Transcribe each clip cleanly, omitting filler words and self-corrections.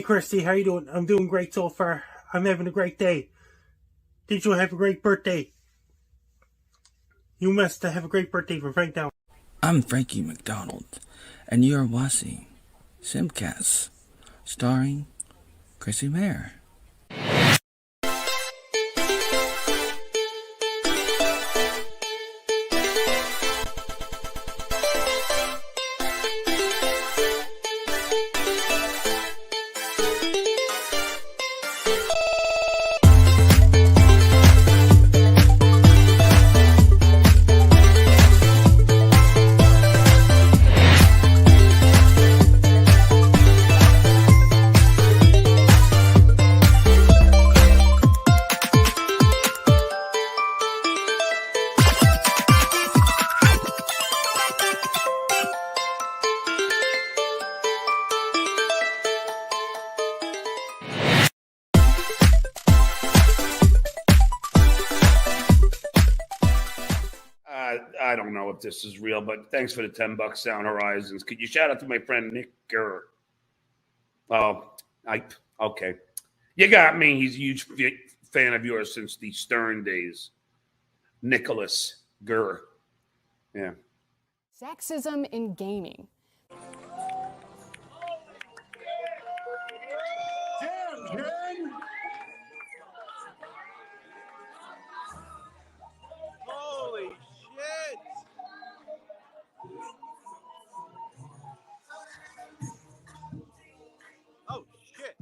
Chrissie, how you doing? I'm doing great so far. I'm having a great day. Did you have a great birthday? You must have a great birthday from Frank Down. I'm Frankie McDonald, and you're watching SimpCast, starring Chrissie Mayr. I don't know if this is real, but thanks for the $10 Sound Horizons. Could you shout out to my friend Nick Iger? Okay. You got me. He's a huge fan of yours since the Stern days. Nicholas Iger. Yeah. Sexism in gaming. Damn, Ken! Holy shit! Oh shit!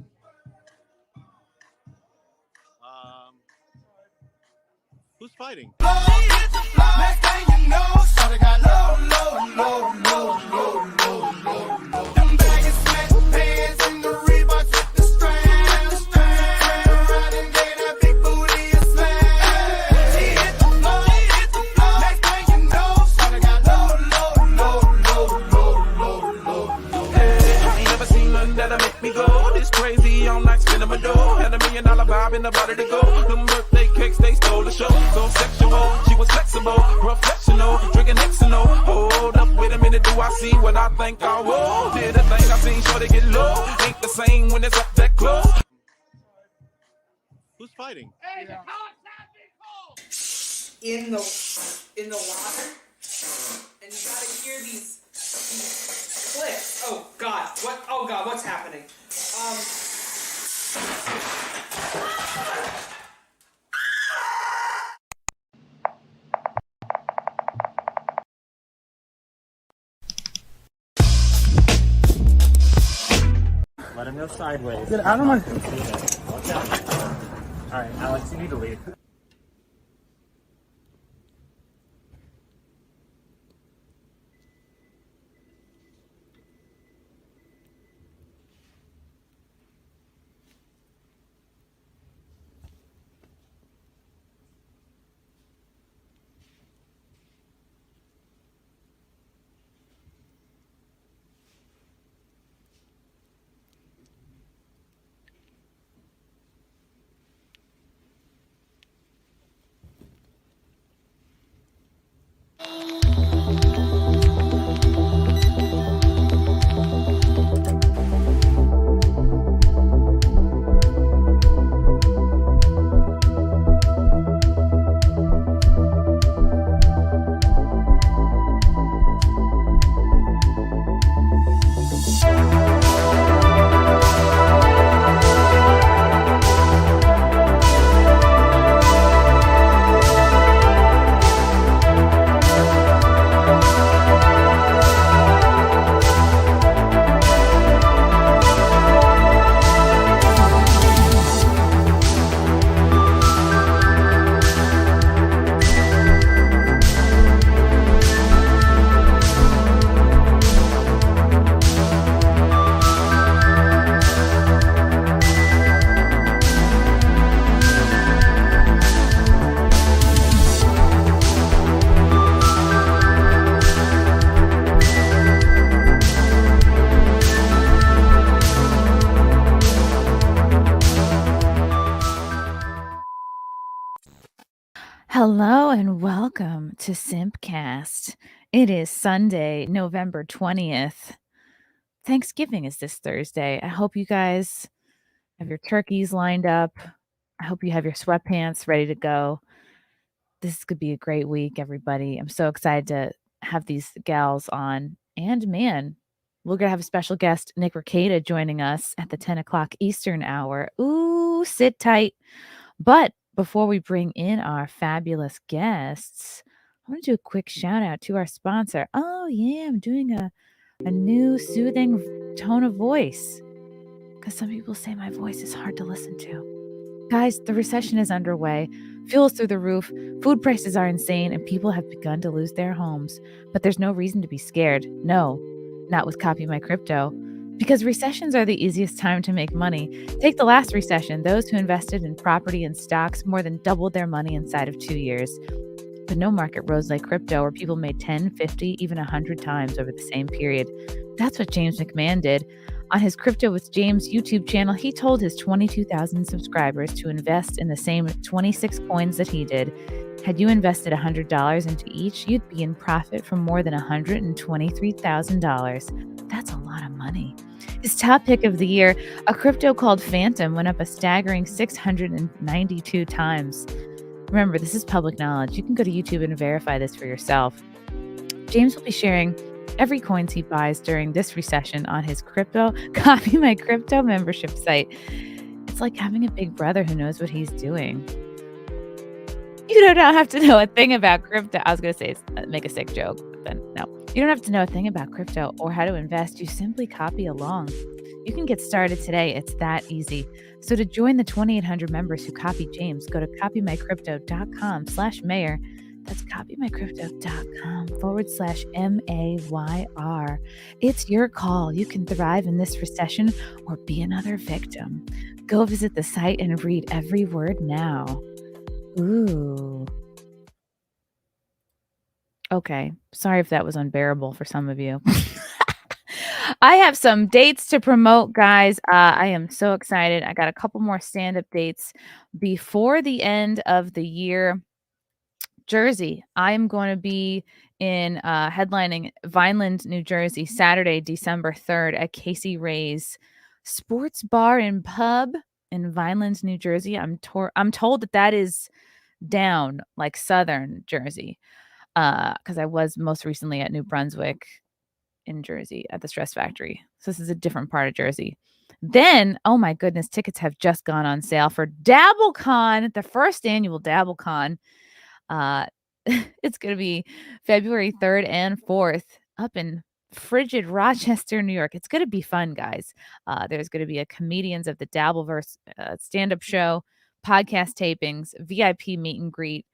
Who's fighting? In the body to go, them birthday cakes, they stole the show. So sexual, she was flexible, professional, drinking Xano. Hold up, wait a minute, do I see what I think I will? Did the thing I seen, sure they get low. Ain't the same when it's up that close. Who's fighting? Hey, the cops have been called! In the water, and you gotta hear these clicks. Oh God, what's happening? Let him go sideways. I don't want to. Watch out. All right, Alex, you need to leave. Hello and welcome to SimpCast. It is Sunday, November 20th. Thanksgiving is this Thursday. I hope you guys Have your turkeys lined up. I hope you have your sweatpants ready to go. This could be a great week, everybody. I'm so excited to have these gals on. And man, we're going to have a special guest, Nick Rekieta, joining us at the 10 o'clock Eastern hour. Ooh, sit tight. But before we bring in our fabulous guests, I want to do a quick shout out to our sponsor. Oh, yeah, I'm doing a new soothing tone of voice because some people say my voice is hard to listen to. Guys, the recession is underway. Fuel is through the roof. Food prices are insane, and people have begun to lose their homes. But there's no reason to be scared. No, not with Copy My Crypto. Because recessions are the easiest time to make money. Take the last recession. Those who invested in property and stocks more than doubled their money inside of 2 years. But no market rose like crypto, where people made 10, 50, even 100 times over the same period. That's what James McMahon did. On his Crypto with James YouTube channel, he told his 22,000 subscribers to invest in the same 26 coins that he did. Had you invested $100 into each, you'd be in profit for more than $123,000. That's a lot of money. His top pick of the year, a crypto called Phantom, went up a staggering 692 times. Remember, this is public knowledge. You can go to YouTube and verify this for yourself. James will be sharing every coins he buys during this recession on his Crypto Copy My Crypto membership site. It's like having a big brother who knows what he's doing. You don't have to know a thing about crypto. I was going to say make a sick joke, but then no. You don't have to know a thing about crypto or how to invest. You simply copy along. You can get started today. It's that easy. So to join the 2,800 members who copy James, go to copymycrypto.com/mayor. That's copymycrypto.com/MAYR. It's your call. You can thrive in this recession or be another victim. Go visit the site and read every word now. Ooh. Okay. Sorry if that was unbearable for some of you. I have some dates to promote, guys. I am so excited. I got a couple more stand-up dates before the end of the year. Jersey. I'm going to be in headlining Vineland, New Jersey, Saturday, December 3rd at Casey Ray's Sports Bar and Pub in Vineland, New Jersey. I'm told that is down like southern Jersey because I was most recently at New Brunswick in Jersey at the Stress Factory. So this is a different part of Jersey. Then, oh my goodness, tickets have just gone on sale for DabbleCon, the first annual DabbleCon. It's going to be February 3rd and 4th up in frigid Rochester, New York. It's going to be fun, guys. There's going to be a Comedians of the Dabbleverse stand-up show, podcast tapings, VIP meet and greet.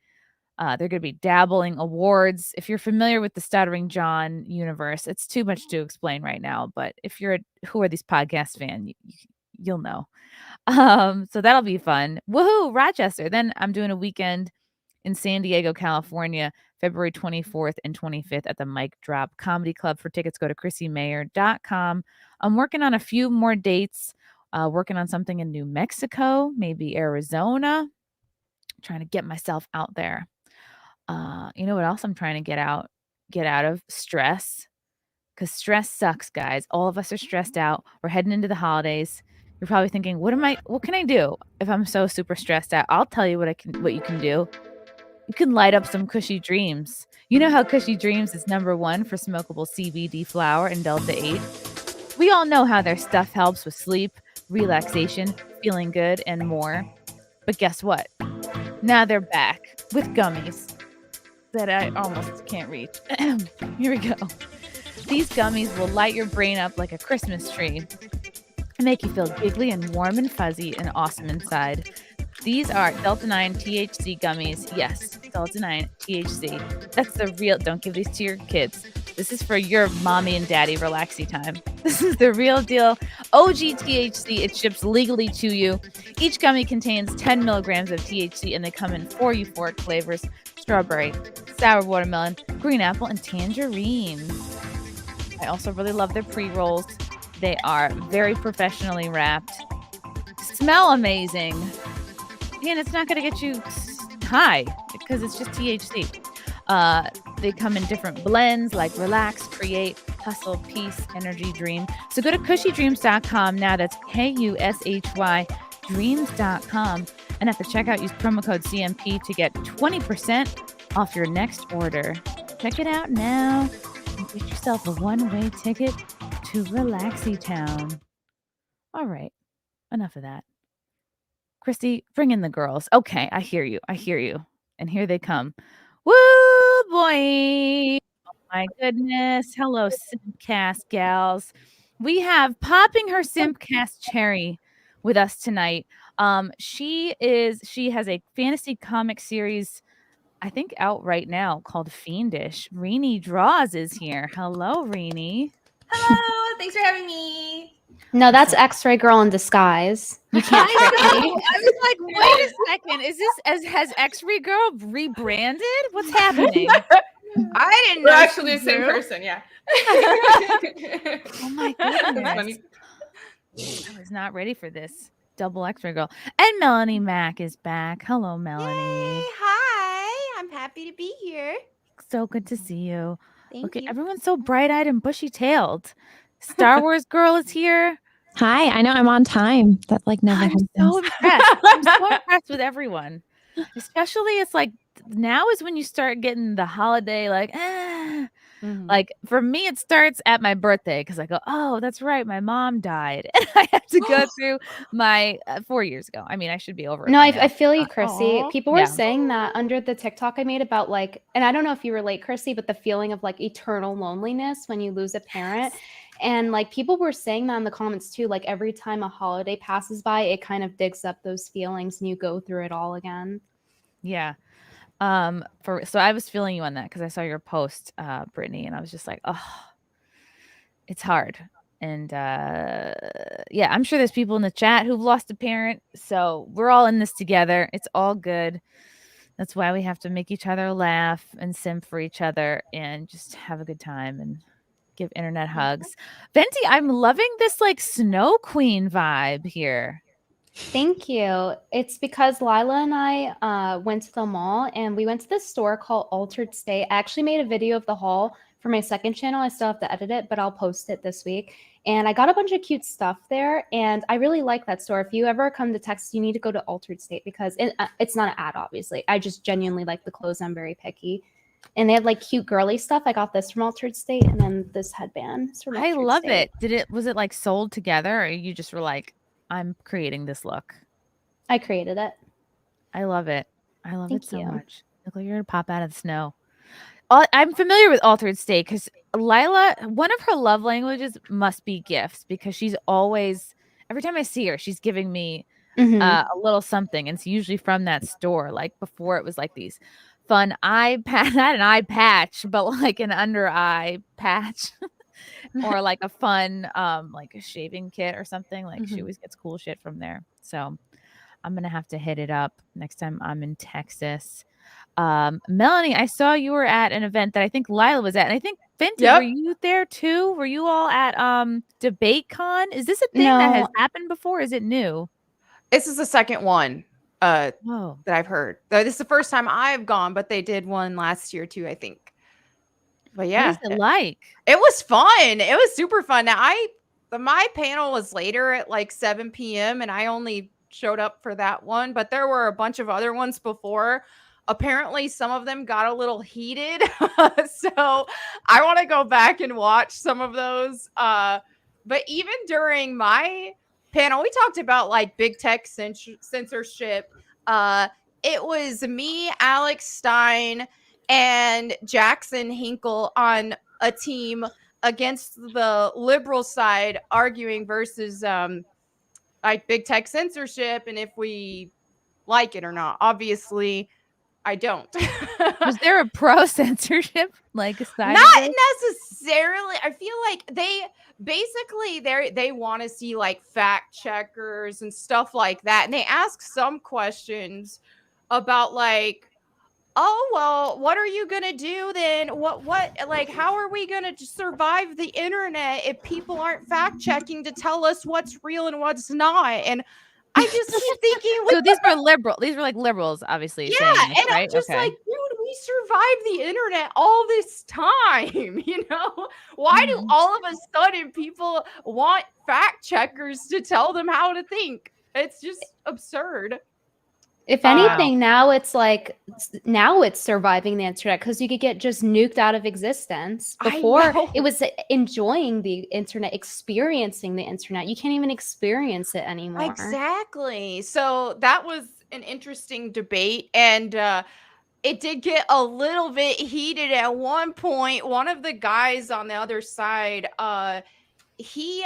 They're going to be dabbling awards. If you're familiar with the Stuttering John universe, it's too much to explain right now. But if you're a Who Are These Podcasts fan, you'll know. So that'll be fun. Woohoo, Rochester. Then I'm doing a weekend in San Diego, California, February 24th and 25th at the Mic Drop Comedy Club. For tickets, go to ChrissieMayr.com. I'm working on a few more dates, working on something in New Mexico, maybe Arizona. Trying to get myself out there. You know what else I'm trying to get out of? Stress. Because stress sucks, guys. All of us are stressed out. We're heading into the holidays. You're probably thinking, what can I do if I'm so super stressed out? I'll tell you what you can do. You can light up some Cushy Dreams. You know how Cushy Dreams is #1 for smokable CBD flower and Delta 8? We all know how their stuff helps with sleep, relaxation, feeling good, and more. But guess what? Now they're back with gummies that I almost can't reach. Here we go. These gummies will light your brain up like a Christmas tree and make you feel giggly and warm and fuzzy and awesome inside. These are Delta 9 THC gummies. Yes, Delta 9 THC. That's the real. Don't give these to your kids. This is for your mommy and daddy relaxy time. This is the real deal. OG THC. It ships legally to you. Each gummy contains 10 milligrams of THC, and they come in 4 euphoric flavors: strawberry, sour watermelon, green apple, and tangerine. I also really love their pre-rolls. They are very professionally wrapped. Smell amazing. And it's not going to get you high because it's just THC. They come in different blends like Relax, Create, hustle, peace, energy, dream. So go to cushydreams.com now. That's KUSHY dreams.com. And at the checkout, use promo code CMP to get 20% off your next order. Check it out now and get yourself a one-way ticket to Relaxy Town. All right. Enough of that. Christy, bring in the girls. Okay, I hear you. And here they come. Woo, boy. Oh, my goodness. Hello, SimpCast gals. We have Popping Her SimpCast Cherry with us tonight. She has a fantasy comic series, I think, out right now called Fiendish. Renie Draws is here. Hello, Renie. Hello, thanks for having me. No, that's X-Ray Girl in disguise. You can't trick me. I was like, wait a second. Is this has X-Ray Girl rebranded? What's happening? I didn't know. We're actually the same person, yeah. Oh my goodness. I was not ready for this. Double X-Ray Girl. And Melonie Mac is back. Hello, Melonie. Hey, hi. I'm happy to be here. So good to see you. Thank Look at you. everyone's so bright-eyed and bushy-tailed. Star Wars Girl is here. Hi, I know I'm on time. That like never happens. So impressed. I'm so impressed with everyone. Especially it's like now is when you start getting the holiday like for me it starts at my birthday because I go, oh, that's right, my mom died and I have to go through my 4 years ago. I mean, I should be over it. No, by now. I feel you, Chrissy. Aw. People were Yeah. saying that under the TikTok I made about like, and I don't know if you relate, Chrissy, but the feeling of like eternal loneliness when you lose a parent. And like people were saying that in the comments too, like every time a holiday passes by, it kind of digs up those feelings and you go through it all again. Yeah. So I was feeling you on that because I saw your post, Brittany, and I was just like, oh, it's hard. And yeah, I'm sure there's people in the chat who've lost a parent. So we're all in this together. It's all good. That's why we have to make each other laugh and simp for each other and just have a good time and give internet hugs. Venti, I'm loving this like Snow Queen vibe here. Thank you. It's because Lila and I went to the mall and we went to this store called Altered State. I actually made a video of the haul for my second channel. I still have to edit it, but I'll post it this week. And I got a bunch of cute stuff there. And I really like that store. If you ever come to Texas, you need to go to Altered State because it's not an ad, obviously. I just genuinely like the clothes. I'm very picky. And they had like cute girly stuff. I got this from Altered State and then this headband. I love it. Was it like sold together or you just were like, I'm creating this look? I created it. I love it. I love Thank it so you. much. Look like you're gonna pop out of the snow. I'm familiar with Altered State because Lila, one of her love languages must be gifts because she's always, every time I see her, she's giving me a little something. And it's usually from that store. Like before it was like these fun eye patch, not an eye patch, but like an under eye patch. Or like a fun like a shaving kit or something. Like she always gets cool shit from there. So I'm gonna have to hit it up next time I'm in Texas. Melonie, I saw you were at an event that I think Lila was at, and I think Venti, were you there too? Were you all at DebateCon? Is this a thing that has happened before? Is it new? This is the second one that I've heard. This is the first time I've gone, but they did one last year too, I think. But yeah, what is it like? It was fun. It was super fun. Now my panel was later at like 7 p.m. and I only showed up for that one, but there were a bunch of other ones before. Apparently some of them got a little heated. So I want to go back and watch some of those. But even during my panel, we talked about like big tech censorship. It was me, Alex Stein, and Jackson Hinkle on a team against the liberal side arguing versus like big tech censorship and if we like it or not. Obviously, I don't. Was there a pro censorship like side? Not necessarily. I feel like they want to see like fact checkers and stuff like that. And they ask some questions about like, oh, well, what are you going to do then? What, like, how are we going to survive the internet if people aren't fact checking to tell us what's real and what's not? And I just keep thinking. So these were liberal. These were like liberals, obviously. Yeah. Saying this, And right? I'm just like, dude, we survived the internet all this time? Why do all of a sudden people want fact checkers to tell them how to think? It's just absurd. If anything, now it's surviving the internet because you could get just nuked out of existence. Before it was enjoying the internet, experiencing the internet. You can't even experience it anymore. Exactly. So that was an interesting debate, and it did get a little bit heated at one point. One of the guys on the other side, he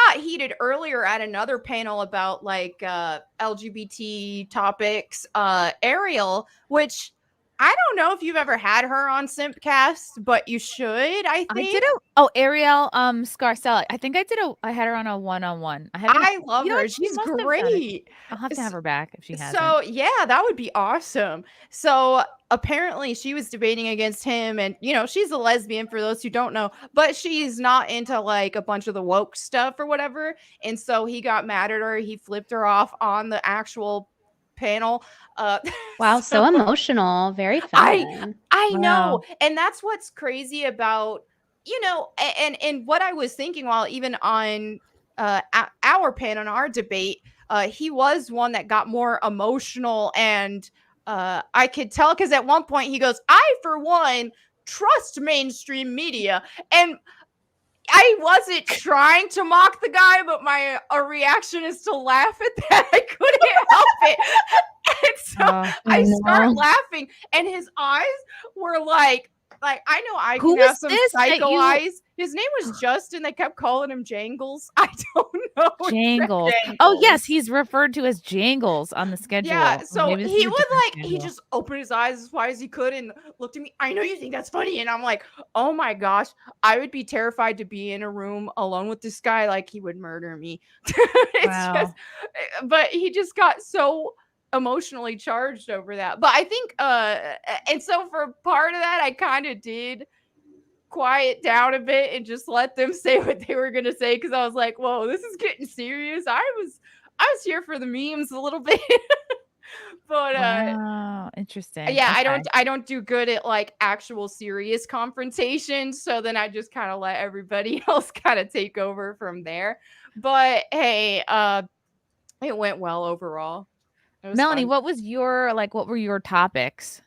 got heated earlier at another panel about like LGBT topics. Ariel, which I don't know if you've ever had her on SimpCast, but you should. I think Ariel Scarcella. I think I had her on a one-on-one. I love her. She's great. I'll have to have her back if she hasn't. So yeah, that would be awesome. So apparently she was debating against him, and she's a lesbian for those who don't know, but she's not into like a bunch of the woke stuff or whatever. And so he got mad at her. He flipped her off on the actual panel. Wow, so emotional, very feminine. I know. And that's what's crazy about, and what I was thinking while even on our panel, on our debate, he was one that got more emotional, and I could tell because at one point he goes, "I, for one, trust mainstream media." And I wasn't trying to mock the guy, but my reaction is to laugh at that. I couldn't help it. And so I start laughing, and his eyes were like I know I can have some psycho eyes. His name was Justin. They kept calling him Jangles. I don't know. Jangles. Oh yes, he's referred to as Jangles on the schedule. Yeah, so he would he just opened his eyes as wide as he could and looked at me. "I know you think that's funny," and I'm like, "Oh my gosh, I would be terrified to be in a room alone with this guy. Like he would murder me." But he just got so emotionally charged over that. But I think and so for part of that I kind of did quiet down a bit and just let them say what they were gonna say, because I was like, whoa, this is getting serious. I was here for the memes a little bit. But interesting. Yeah, okay. I don't do good at like actual serious confrontations, so then I just kind of let everybody else kind of take over from there. But hey, it went well overall. Melonie, what was your what were your topics?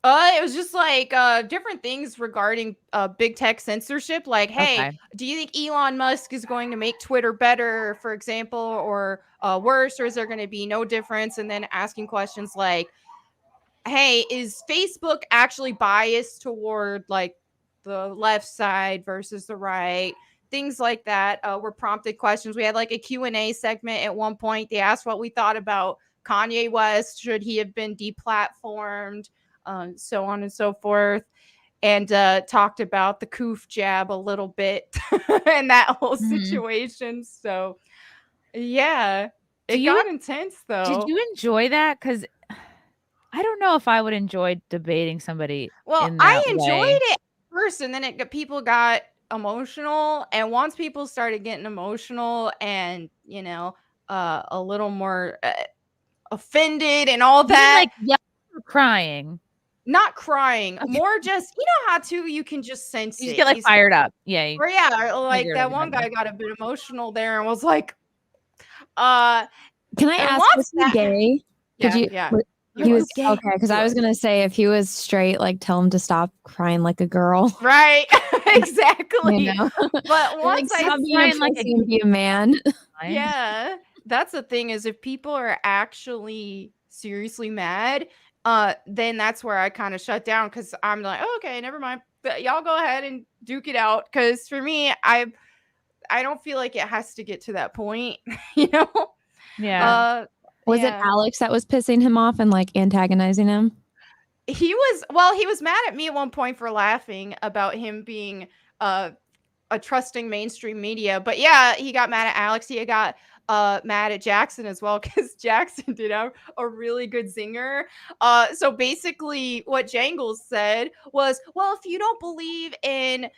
It was just like different things regarding big tech censorship. Like, hey, do you think Elon Musk is going to make Twitter better, for example, or worse, or is there going to be no difference? And then asking questions like, hey, is Facebook actually biased toward like the left side versus the right? Things like that were prompted questions. We had like a Q&A segment at one point. They asked what we thought about Kanye West. Should he have been deplatformed? So on and so forth, and talked about the coof jab a little bit and that whole situation. So yeah, it got intense though. Did you enjoy that? Because I don't know if I would enjoy debating somebody. Well, I enjoyed it first, and then people got emotional, and once people started getting emotional and a little more offended and all that, crying. Not crying, more just how you can just sense you get fired up. Yeah. Or like that one guy got a bit emotional there and was like, can I ask, was he gay? He was gay. Okay, because I was gonna say if he was straight, tell him to stop crying like a girl. Right. Exactly. But once I crying like be a man. Yeah. That's the thing, is if people are actually seriously mad, then that's where I kind of shut down, because I'm like, oh, okay, never mind. But y'all go ahead and duke it out. Because for me, I don't feel like it has to get to that point, Yeah. Was it Alex that was pissing him off and antagonizing him? He was mad at me at one point for laughing about him being a trusting mainstream media. But yeah, he got mad at Alex. He got mad at Jackson as well, because Jackson did a really good zinger. So basically what Jangles said was, well, if you don't believe in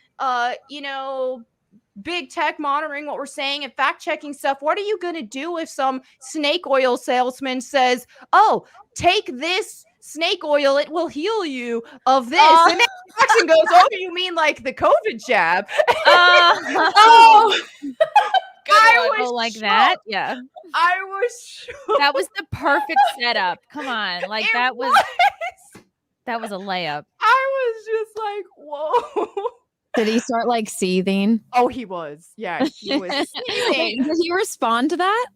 big tech monitoring what we're saying and fact checking stuff, what are you going to do if some snake oil salesman says, oh, take this snake oil, it will heal you of this. And then Jackson goes, oh, you mean like the COVID jab? Oh, I was like shocked. that. Yeah. I was shocked. That was the perfect setup. Come on. Like that was a layup. I was just like, whoa. Did he start like seething? Oh, he was. Yeah, he was seething. Did he respond to that?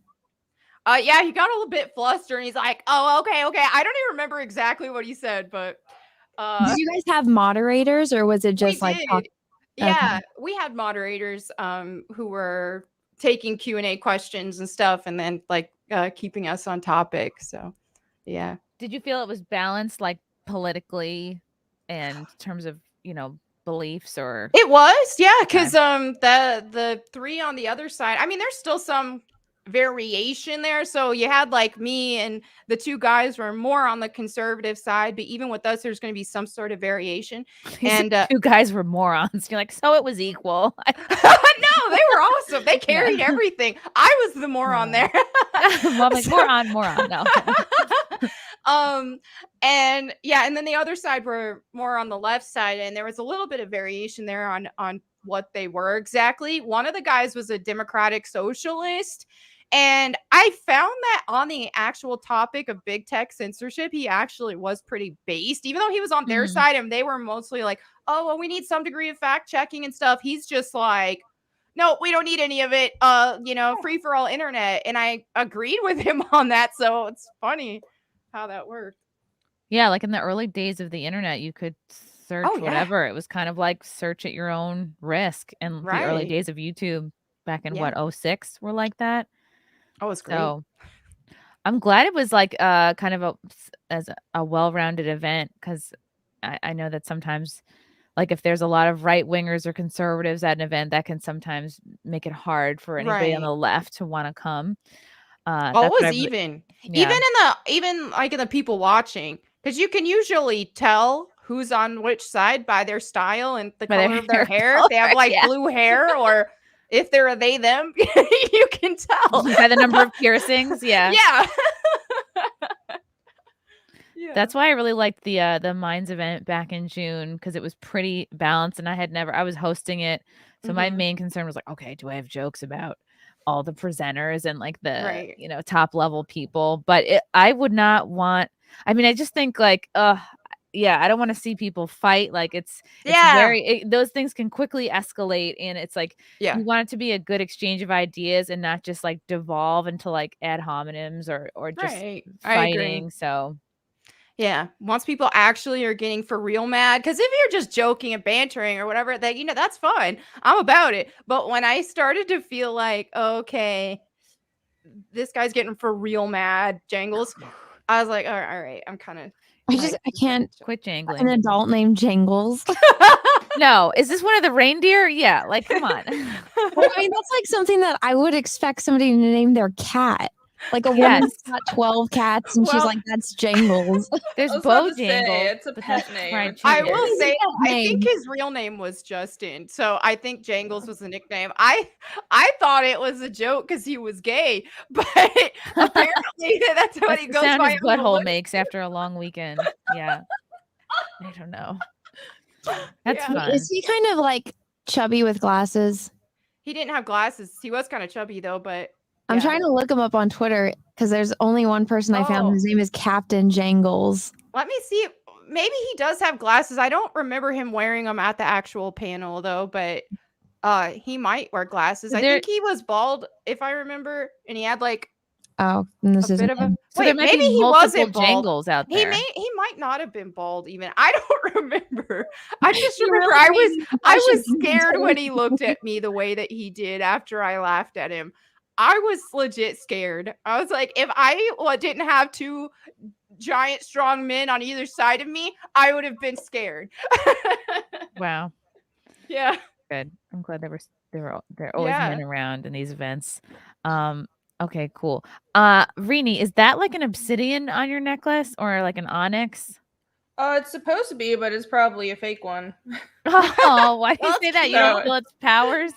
Yeah, he got a little bit flustered and he's like, oh, okay. I don't even remember exactly what he said, but did you guys have moderators or was it just like yeah, we had moderators who were taking Q&A questions and stuff and then like keeping us on topic. So yeah. Did you feel it was balanced like politically and in terms of, beliefs or it was, yeah, because the three on the other side, I mean, there's still some variation there. So you had like me and the two guys were more on the conservative side, but even with us, there's going to be some sort of variation. And two guys were morons. You're like, so it was equal. No, they were awesome. They carried everything. I was the moron there. Well, I'm like, moron. No. And yeah, and then the other side were more on the left side, and there was a little bit of variation there on what they were exactly. One of the guys was a democratic socialist, and I found that on the actual topic of big tech censorship, he actually was pretty based, even though he was on their side, and they were mostly like, oh, well, we need some degree of fact checking and stuff. He's just like, no, we don't need any of it. Free for all internet. And I agreed with him on that. So it's funny how that worked. Yeah, like in the early days of the internet, you could search whatever. It was kind of like search at your own risk. And the early days of YouTube back in 06 were like that. Oh, it's great. So I'm glad it was like kind of a well-rounded event, because I know that sometimes, like if there's a lot of right wingers or conservatives at an event, that can sometimes make it hard for anybody on the left to want to come. It was even like in the people watching, because you can usually tell who's on which side by their style and the color of their hair. If they have like blue hair, or if they're a they them, you can tell by the number of piercings. Yeah. That's why I really liked the Minds event back in June, because it was pretty balanced, and I was hosting it, so my main concern was like, okay, do I have jokes about all the presenters and like the top level people? But I would not want. I mean, I just think like, I don't want to see people fight. Like it's those things can quickly escalate, and it's like you want it to be a good exchange of ideas and not just like devolve into like ad hominems or just fighting. So. Yeah, once people actually are getting for real mad, because if you're just joking and bantering or whatever, that that's fine. I'm about it. But when I started to feel like, okay, this guy's getting for real mad, Jangles, I was like, all right, I'm kind of. I can't quit jangling. An adult named Jangles. No, is this one of the reindeer? Yeah, like come on. I mean, that's like something that I would expect somebody to name their cat. Like a woman's got 12 cats, and she's like, "That's Jangles." There's Bojangles. It's a pet name. I will say, I think his real name was Justin, so I think Jangles was the nickname. I thought it was a joke because he was gay, but apparently that's what he goes sound by. His butthole makes after a long weekend. Yeah, I don't know. That's fun. Is he kind of like chubby with glasses? He didn't have glasses. He was kind of chubby though, but. I'm trying to look him up on Twitter because there's only one person I found. His name is Captain Jangles. Let me see. Maybe he does have glasses. I don't remember him wearing them at the actual panel though, but he might wear glasses. I think he was bald, if I remember, and he had like and this is a bit of a. So Wait, maybe he wasn't bald. Jangles out there. He might not have been bald even. I don't remember. I just remember I was scared when he looked at me the way that he did after I laughed at him. I was legit scared. I was like, if I didn't have two giant, strong men on either side of me, I would have been scared. Wow. Yeah. Good. I'm glad there are always men around in these events. Okay, cool. Renie, is that like an obsidian on your necklace or like an onyx? It's supposed to be, but it's probably a fake one. Oh, why do you say that? You don't feel its powers?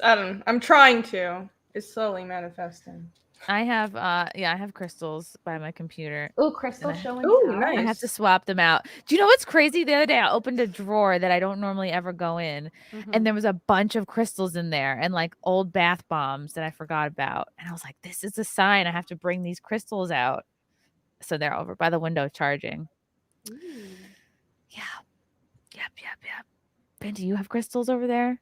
I don't know. I'm trying to. It's slowly manifesting. I have I have crystals by my computer. Oh, crystal showing out. I have to swap them out. Do you know what's crazy? The other day I opened a drawer that I don't normally ever go in, and there was a bunch of crystals in there and like old bath bombs that I forgot about. And I was like, this is a sign I have to bring these crystals out. So they're over by the window charging. Yeah. Yep. Ben, do you have crystals over there?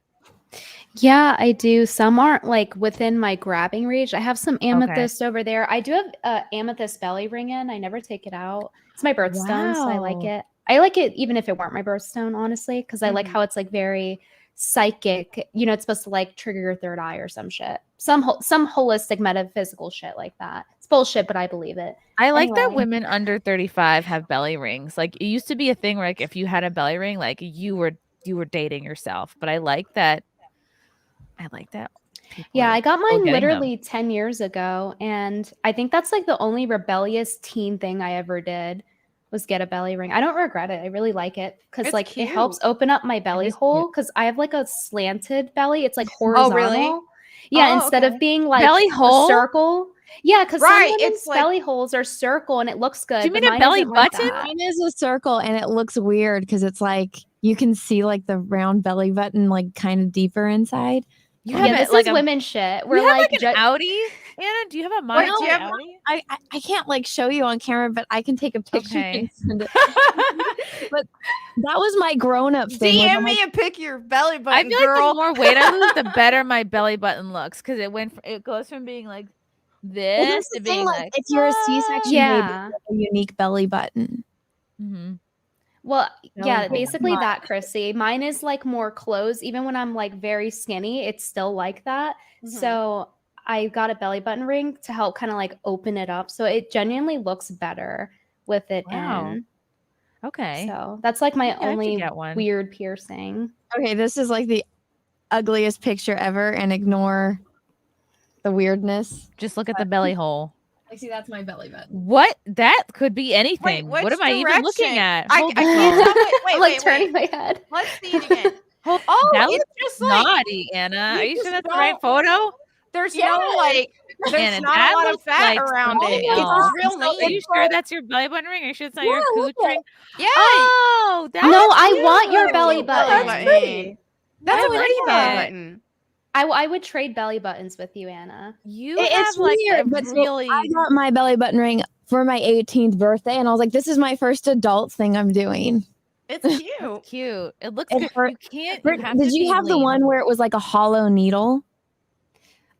Yeah, I do. Some aren't like within my grabbing reach. I have some amethyst over there. I do have amethyst belly ring in. I never take it out. It's my birthstone, so I like Wow. it. I like it even if it weren't my birthstone, honestly, because I like how it's like very psychic. You know, it's supposed to like trigger your third eye or some shit. Some holistic metaphysical shit like that. It's bullshit, but I believe it. I like that Anyway. women under 35 have belly rings. Like it used to be a thing where like if you had a belly ring, like you were dating yourself. But I like that. Yeah, I got mine getting them. literally 10 years ago. And I think that's like the only rebellious teen thing I ever did was get a belly ring. I don't regret it. I really like it because It's like cute. it helps open up my belly hole because I have like a slanted belly. It's like horizontal. Oh, really? Yeah, Oh, instead okay. of being like Belly a hole? circle. Yeah, because Right, some women's it's like- belly holes are circle and it looks good. Do you but mean a mine belly isn't like button? that. Mine is a circle and it looks weird because it's like you can see like the round belly button like kind of deeper inside. You Yeah, have this it like is women shit. We're you have like, like an Audi, Anna? Do you have a model do you have- Audi? I can't like show you on camera, but I can take a picture and Okay. send it. But that was my grown-up thing. like, DM I'm me like, a pic of your belly I button, feel girl. like the more weight I lose, the better my belly button looks because it goes from being like well, this that's to the thing, being like like if you're a C-section baby, Yeah. you have a unique belly button. Well, yeah, Belly basically button. that, Chrissy. Mine is like more closed. Even when I'm like very skinny, it's still like that. So I got a belly button ring to help kind of like open it up. So it genuinely looks better with it Wow. in. Okay. So that's like my Maybe I should only get one. weird piercing. Okay, this is like the ugliest picture ever, and ignore the weirdness. Just look at the belly hole. Like, see, that's my belly button. What? That could be anything. Wait, what am I even looking direction? at? I Hold can't on. tell. Wait, I'm like turning my head. Let's see it again. Oh, it's that looks just like naughty, Anna. you Are you sure just that's the right photo? There's no like. There's Anna, not that a lot of looks fat like around something it. It's else. just real Are you neat. sure that's your belly button ring? Are you sure it's not your Yeah, cooch look ring? Yeah. Oh, that's No, I cute. want your belly button. That's pretty. That's I a pretty like belly it. button. I would trade belly buttons with you, Anna. You It's have like weird, a but so really. I got my belly button ring for my 18th birthday, and I was like, "This is my first adult thing I'm doing." It's cute. Cute. It looks It good. hurt- You can't. Britt, You have did to you be have the lean. one where it was like a hollow needle?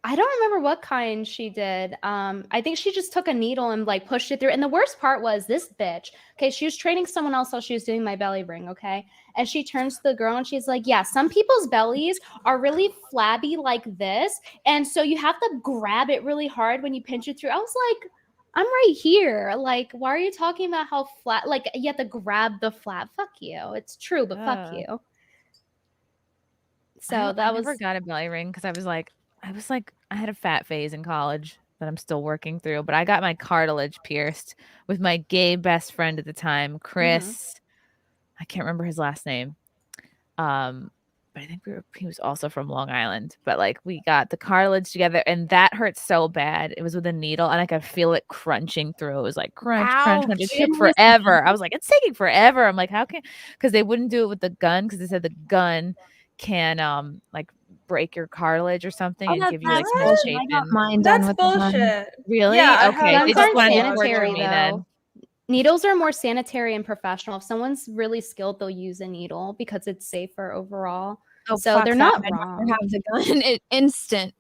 I don't remember what kind she did. I think she just took a needle and like pushed it through. And the worst part was this bitch. Okay, she was training someone else while she was doing my belly ring. Okay, and she turns to the girl and she's like, "Yeah, some people's bellies are really flabby like this, and so you have to grab it really hard when you pinch it through." I was like, "I'm right here. Like, why are you talking about how flat? Like, you have to grab the flap. Fuck you. It's true, but fuck you." So I that never was got a belly ring because I was like, I had a fat phase in college that I'm still working through, but I got my cartilage pierced with my gay best friend at the time, Chris. I can't remember his last name. But I think he was also from Long Island. But like we got the cartilage together, and that hurt so bad. It was with a needle, and I could feel it crunching through. It was like crunch, crunch, crunch. It took forever. I was like, it's taking forever. I'm like, how can? Because they wouldn't do it with the gun because they said the gun can like break your cartilage or something and give you like bullshit. I got mine done That's with the gun. bullshit. Really? Yeah, I okay. have- They Guns just aren't wanted to sanitary, torture me then. though. Needles are more sanitary and professional. If someone's really skilled, they'll use a needle because it's safer overall. Oh, so fuck they're that. not I'd rather wrong. have the gun instant.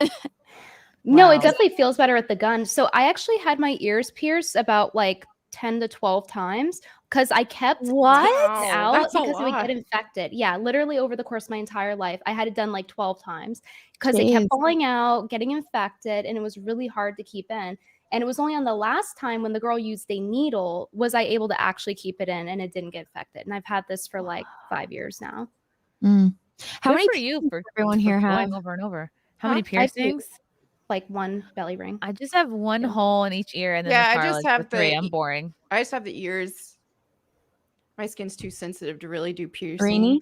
No, Wow. it definitely feels better with the gun. So I actually had my ears pierced about like 10 to 12 times because I kept What? taking it out That's a because it would lot. get infected. Yeah, literally over the course of my entire life, I had it done like 12 times because it kept Jeez. falling out, getting infected, and it was really hard to keep in. And it was only on the last time when the girl used a needle was I able to actually keep it in and it didn't get infected. And I've had this for like 5 years now. How Good many for you piercings for does everyone here going have? over and over? How Huh? many I have two. piercings? Like one belly ring. I just have one hole in each ear and then Yeah, the I just cartilage have for three. the I'm boring. I just have the ears. My skin's too sensitive to really do piercings. Renie?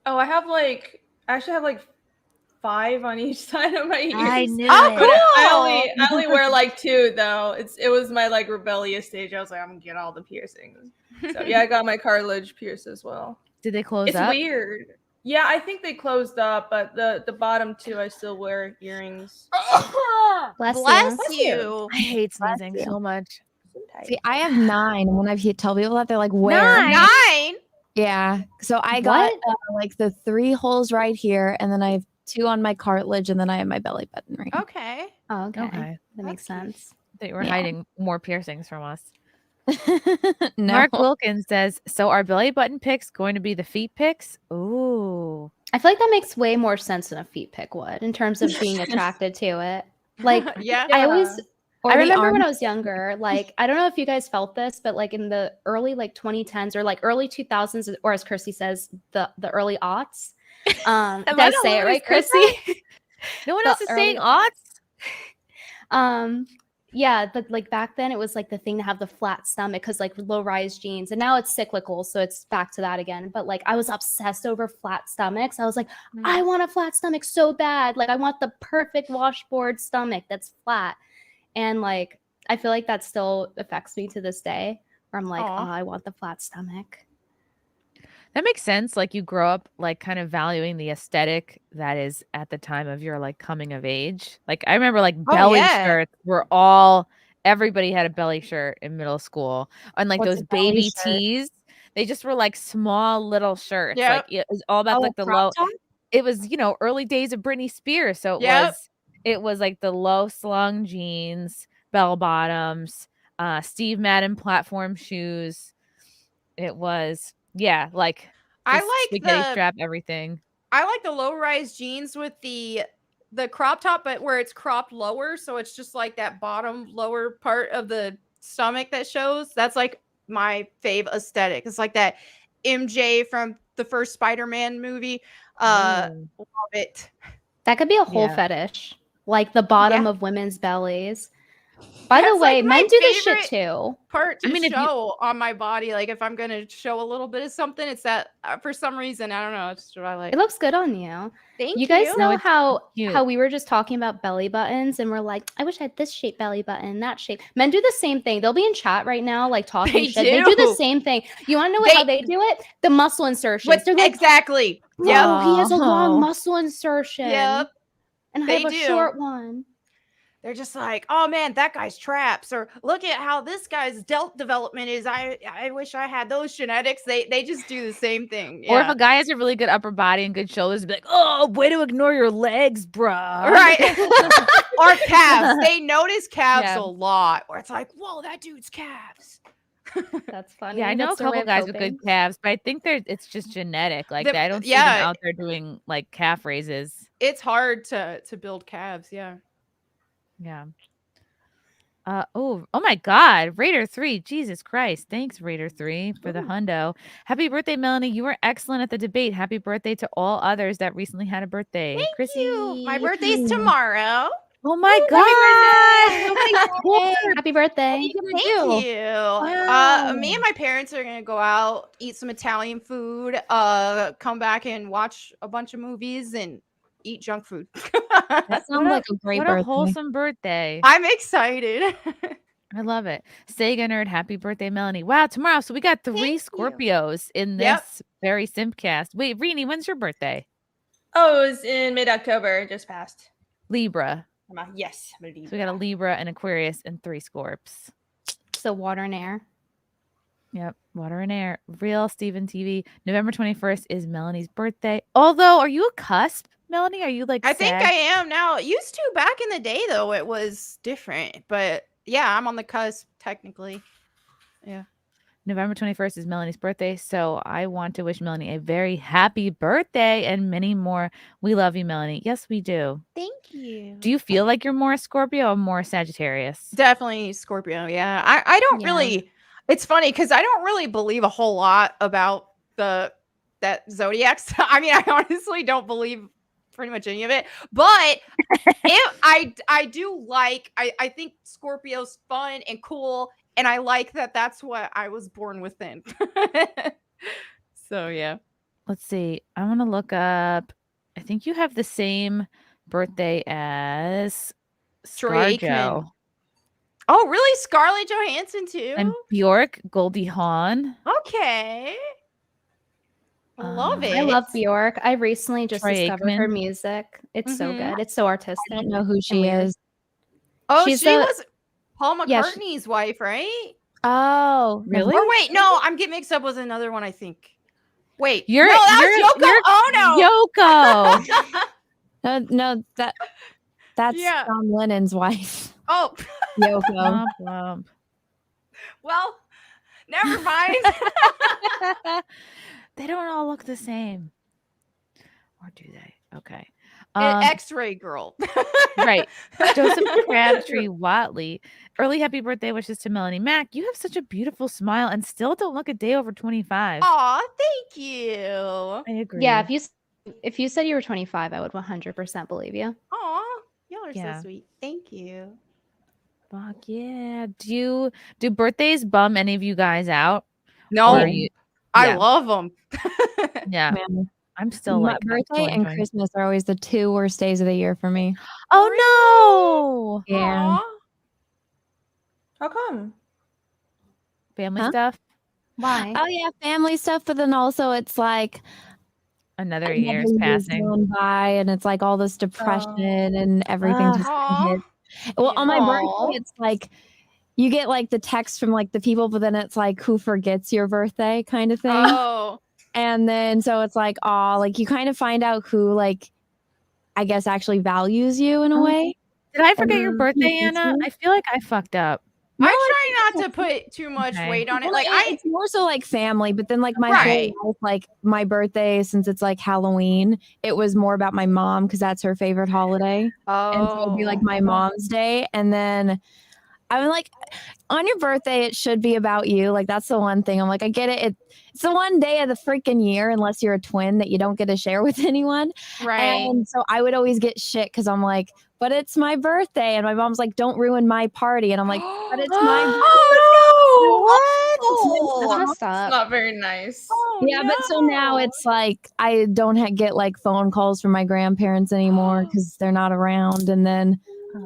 Oh, I actually have like 5 on each side of my ears. I knew Oh, it. cool. I only wear like 2 though. It was my like rebellious stage. I was like, I'm gonna get all the piercings. So yeah, I got my cartilage pierced as well. Did they close It's up? weird. Yeah, I think they closed up, but the bottom 2 I still wear earrings. Bless you. I hate sneezing so much. See, I have 9, and when I tell people that, they're like, "Where?" 9? Yeah. So I got like the 3 holes right here, and then I have 2 on my cartilage, and then I have my belly button right here. Okay. Oh, okay. Okay. That makes sense. They were Yeah. hiding more piercings from us. No. Mark Wilkins says, "So are belly button pics going to be the feet pics?" Ooh. I feel like that makes way more sense than a feet pic would in terms of being attracted to it. Like, Yeah. I always, Or I the remember when arm- I was younger, like, I don't know if you guys felt this, but like in the early like 2010s or like early 2000s, or as Chrissie says, the early aughts. Did Am I I the say it one right, who said Chrissie? No one The else is saying early- aughts? Yeah, but like back then it was like the thing to have the flat stomach because like low-rise jeans, and now it's cyclical, so it's back to that again. But like I was obsessed over flat stomachs. I was like, I want a flat stomach so bad. Like I want the perfect washboard stomach that's flat. And like I feel like that still affects me to this day, where I'm like, Aw. oh, I want the flat stomach. That makes sense. Like you grow up like kind of valuing the aesthetic that is at the time of your like coming of age. Like I remember like belly yeah. shirts were everybody had a belly shirt in middle school. And like What's those a belly baby shirt? tees, they just were like small little shirts. Yep. Like it was all about Oh, like the crop low. top? It was, early days of Britney Spears. So Yep. it was like the low slung jeans, bell bottoms, Steve Madden platform shoes. It was, yeah, like I just like spaghetti the strap everything. I like the low-rise jeans with the crop top, but where it's cropped lower, so it's just like that bottom lower part of the stomach that shows. That's like my fave aesthetic. It's like that MJ from the first Spider-Man movie. Love it. That could be a whole Yeah. fetish, like the bottom Yeah. of women's bellies. By the That's, way, like, my men do this favorite shit too. Part to I mean, if you- show on my body, like if I'm gonna show a little bit of something, it's that for some reason, I don't know, it's just what I like. It looks good on you. Thank You guys you. know it's how cute. we were just talking about belly buttons, and we're like, I wish I had this shape belly button, that shape. Men do the same thing. They'll be in chat right now, like talking They shit. They do the do. same thing. You want to know how they do it? The muscle insertions. What- They're like, exactly. Whoa, Yep. he has a Oh. long muscle insertion. Yep. And I They have a do. short one. They're just like, oh man, that guy's traps, or look at how this guy's delt development is. I wish I had those genetics. They just do the same thing. Or if Yeah. a guy has a really good upper body and good shoulders, be like, "Oh, way to ignore your legs, bro." Right. Or calves. They notice calves Yeah. a lot. Where it's like, whoa, that dude's calves. That's funny. Yeah, I know a That's their way couple of guys with coping. good calves, but I think it's just genetic. Like The- I don't see yeah. them out there doing like calf raises. It's hard to build calves. Yeah. Yeah. Oh my God, Raider 3. Jesus Christ. Thanks, Raider 3, for the hundo. Happy birthday, Melonie. You were excellent at the debate. Happy birthday to all others that recently had a birthday. Thank Chrissie. you. My birthday's tomorrow. Oh my God. Happy birthday. Thank you. Wow. Me and my parents are gonna go out, eat some Italian food, come back and watch a bunch of movies and eat junk food. That sounds like a great What birthday. a wholesome birthday. I'm excited. I love it. Sega nerd, happy birthday, Melonie. Wow, tomorrow. So we got 3 Scorpios in this Yep. very SimpCast. Wait, Renie, when's your birthday? Oh, it was in mid-October. Just passed. Libra. Yes. I'm a So we got a Libra, an Aquarius, and 3 Scorps. So water and air. Yep, water and air. Real Steven TV. November 21st is Melonie's birthday. Although, are you a cusp, Melonie? Are you like I think sad? I am now. Used to back in the day though, it was different. But yeah, I'm on the cusp technically. Yeah. November 21st is Melonie's birthday, so I want to wish Melonie a very happy birthday and many more. We love you, Melonie. Yes, we do. Thank you. Do you feel like you're more a Scorpio or more Sagittarius? Definitely Scorpio. Yeah. I don't really, it's funny because I don't really believe a whole lot about that zodiac stuff. I mean, I honestly don't believe pretty much any of it, but if I do like, I think Scorpio's fun and cool, and I like that that's what I was born within. So yeah. Let's see. I want to look up. I think think you have the same birthday as Troy Aikman. ScarJo. Oh, really? Scarlett Johansson too? And Bjork, Goldie Hawn. Okay. I love it. I love Bjork. I recently just Troy discovered her Aikman. music. It's so Mhm. good. It's so artistic. I don't know who and she weird. is. Oh, She's she the- was Paul Yeah, McCartney's wife, right? Oh, Really? Or wait, no, I'm getting mixed up with another one, I think. Wait, You're no, that's Yoko Ono. No, that's Yeah. John Lennon's wife, Oh, Yoko. Womp womp. well, never mind. They don't all look the same. Or do they? Okay. X-ray girl. Right. Joseph Crabtree Watley. Early happy birthday wishes to Melanie Mack. You have such a beautiful smile and still don't look a day over 25. Aw, thank you. I agree. Yeah, if you said you were 25, I would 100% believe you. Aw, y'all are Yeah. so sweet. Thank you. Fuck yeah. Do birthdays bum any of you guys out? No, Or you- I yeah. love them. Yeah. Man, I'm still my like birthday and enjoying- Christmas are always the 2 worst days of the year for me. Oh no. Yeah. Aw. How come? Family Huh? stuff. Why? Oh yeah, family stuff, but then also it's like Another another year's year's passing. gone by, and it's like all this depression and everything Ah. just Aw. hits. Well, on my Aw. birthday, it's like you get like the text from like the people, but then it's like who forgets your birthday kind of thing. Oh. And then so it's like, oh, like you kind of find out who like I guess actually values you in a way. Did I forget your Um, birthday, it's Anna? me. I feel like I fucked up. I try not to put too much Okay. weight on it. Well, Like it's more so like family, but then like my Right. whole life, like my birthday, since it's like Halloween, it was more about my mom because that's her favorite holiday. And so it'd be like my mom's day. And then I'm like, on your birthday, it should be about you. Like that's the one thing. I'm like, I get it. It's the one day of the freaking year, unless you're a twin, that you don't get to share with anyone. right. And so I would always get shit because I'm like, but it's my birthday. And my mom's like, don't ruin my party. And I'm like, but it's my Oh, That's no. messed up. Not very nice. yeah, but so now it's like I don't get like phone calls from my grandparents anymore because they're not around, and then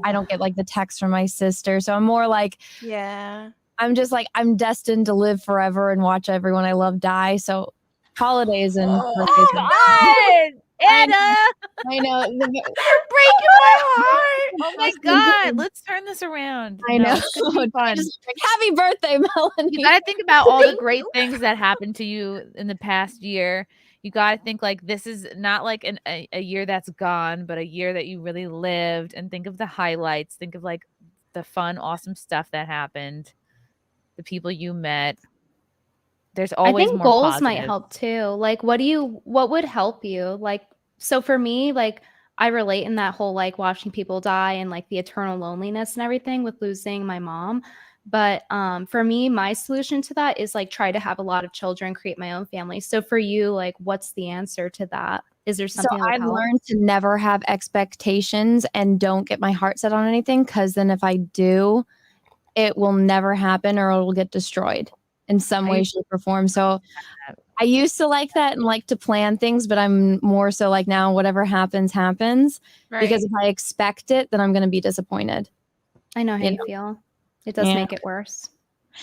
I don't get like the text from my sister. So I'm more like Yeah. I'm just like I'm destined to live forever and watch everyone I love die. So holidays and birthdays. God, Anna, I know. You're breaking my heart. oh my God, let's turn this around. I No, know. it's gonna be fun. Just like, happy birthday, Melanie. You gotta think about all the great things that happened to you in the past year. You gotta think like this is not like a year that's gone, but a year that you really lived, and think of the highlights. Think of like the fun, awesome stuff that happened, the people you met. There's I always think more goals might positive. help too. Like what would help you? Like so for me, like I relate in that whole like watching people die and like the eternal loneliness and everything with losing my mom. But for me, my solution to that is like try to have a lot of children, create my own family. So for you, like what's the answer to that? Is there something So that would I've help? learned to never have expectations and don't get my heart set on anything, because then if I do, it will never happen or it will get destroyed in some way, shape, or form. So I used to like that and like to plan things, but I'm more so like now whatever happens, happens. Because if I expect it, then I'm going to be disappointed. I know how you feel. It does Yeah. make it worse.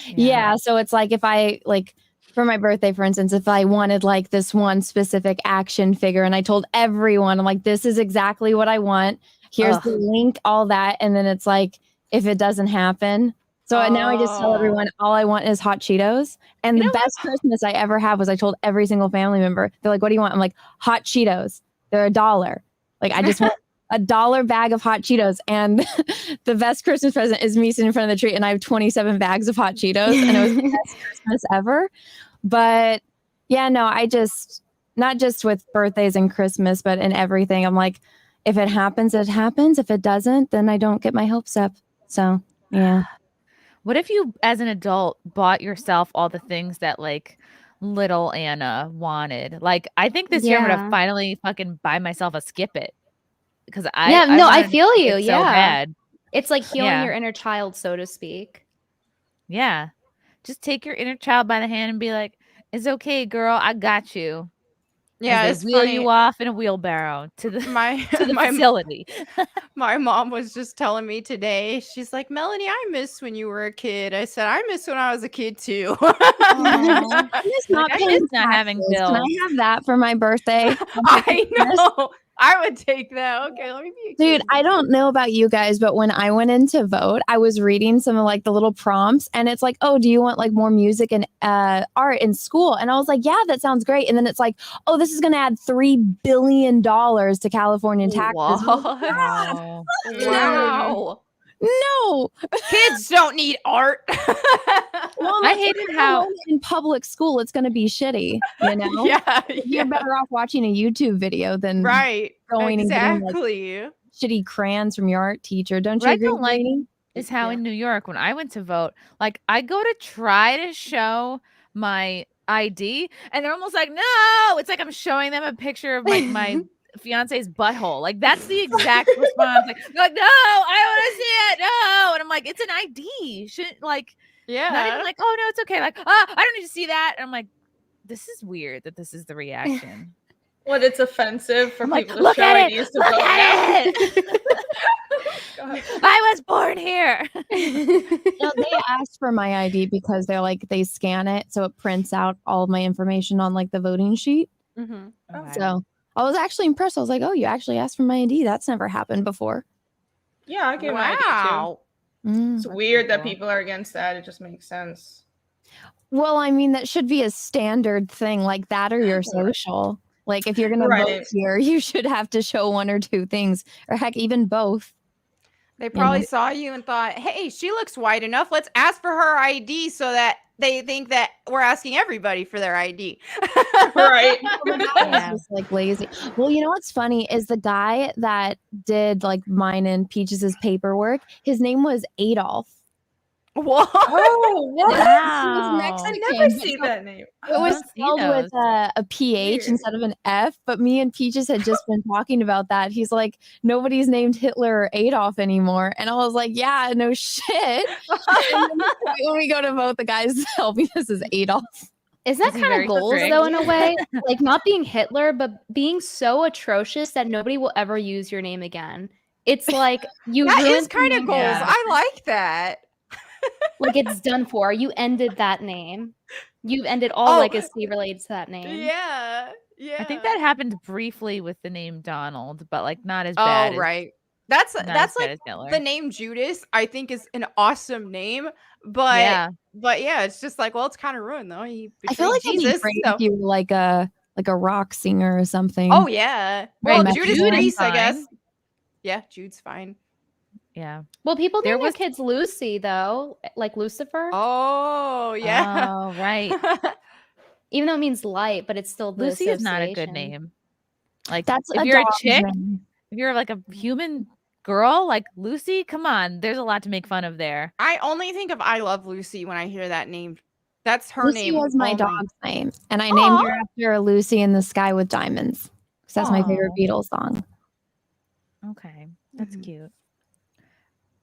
Yeah. So it's like if I like for my birthday, for instance, if I wanted like this one specific action figure and I told everyone, I'm like, this is exactly what I want. Here's the link, all that. And then it's like, if it doesn't happen. So now I just tell everyone all I want is hot Cheetos. And the best Christmas I ever had was I told every single family member, they're like, what do you want? I'm like, hot Cheetos. They're $1. Like, I just want $1 bag of hot Cheetos. And the best Christmas present is me sitting in front of the tree and I have 27 bags of hot Cheetos. And it was the best Christmas ever. But yeah, no, I just, not just with birthdays and Christmas, but in everything, I'm like, if it happens, it happens. If it doesn't, then I don't get my hopes up. So yeah. What if you, as an adult, bought yourself all the things that like little Anna wanted? Like, I think this year I'm gonna Yeah. finally fucking buy myself a Skip It, because I wanted feel Skip you. It Yeah. so bad. It's like healing Yeah. your inner child, so to speak. Yeah, just take your inner child by the hand and be like, "It's okay, girl. I got you." Yeah, as it's they wheel funny. you off in a wheelbarrow to the My facility. My mom was just telling me today. She's like, Melonie, I miss when you were a kid. I said, I miss when I was a kid too. I miss not I paying miss not having taxes. Can bills. I have that for my birthday? I know. I would take that. Okay, let me be a Dude, kid. I don't know about you guys, but when I went in to vote, I was reading some of like the little prompts and it's like, oh, do you want like more music and art in school? And I was like, yeah, that sounds great. And then it's like, oh, this is going to add $3 billion to California taxes. What? Wow. No. Kids don't need art. Well, I hated how in public school it's going to be shitty, you know? Yeah, You're better off watching a YouTube video than right. going and getting like Exactly. shitty crayons from your art teacher. Don't you what I agree, don't like Renie? is how in New York, when I went to vote, like I go to try to show my ID, and they're almost like, no. It's like I'm showing them a picture of my fiance's butthole. Like that's the exact response. Like they're like, no, I want to see it. No, and I'm like, it's an ID. Shouldn't like, not even like, oh no, it's okay. Like, I don't need to see that. And I'm like, this is weird that this is the reaction. What, it's offensive for I'm like, people to look show at IDs it. to Look vote at now? it. I was born here. No, they asked for my ID because they're like they scan it so it prints out all of my information on like the voting sheet. Mm-hmm. Okay. So I was actually impressed. I was like, oh, you actually asked for my ID. That's never happened before. Yeah, I gave my ID Wow. too. It's weird that people are against that. It just makes sense. Well, I mean, that should be a standard thing like that or your social. Like if you're going to vote Right. here, you should have to show one or two things or heck, even both. They probably saw you and thought, hey, she looks white enough. Let's ask for her ID so that they think that we're asking everybody for their ID. Right. It's just like lazy. Well, you know what's funny is the guy that did like mine and Peaches' paperwork, his name was Adolf. What? Oh, what? Wow. I never see that name. It was don't see spelled with those. a PH Weird. instead of an F, but me and Peaches had just been talking about that. He's like, nobody's named Hitler or Adolf anymore. And I was like, yeah, no shit. And then when we go to vote, the guy's helping us is Adolf. Isn't that Is he kind very of goals strict? though in a way? Like not being Hitler, but being so atrocious that nobody will ever use your name again. It's like you That ruined is kind of goals. Yeah. I like that. like it's done for. You ended that name. You've ended all Oh. legacy related to that name. Yeah. Yeah. I think that happened briefly with the name Donald, but like not as bad. Oh, right. That's as that's bad like as Hitler. the name Judas. I think is an awesome name, but Yeah. it's just like, well, it's kind of ruined though. He I feel betrayed like it'd be Jesus. great So. if you were like a rock singer or something. Oh yeah. Right, Well, Jude Judas is Priest, I fine. guess. Yeah, Jude's fine. Yeah. Well, people There name their was- kids Lucy though, like Lucifer. Oh yeah. Oh, right. Even though it means light, but it's still the Lucy is not a good association. name. Like That's if you're a dog's chick, name. if you're like a human girl, like Lucy, come on. There's a lot to make fun of there. I only think of I Love Lucy when I hear that name. That's her Lucy name. was my only. dog's name, and I named her Aw. after a Lucy in the Sky with Diamonds. 'Cause that's my favorite Aw. Beatles song. Okay. That's Mhm. cute.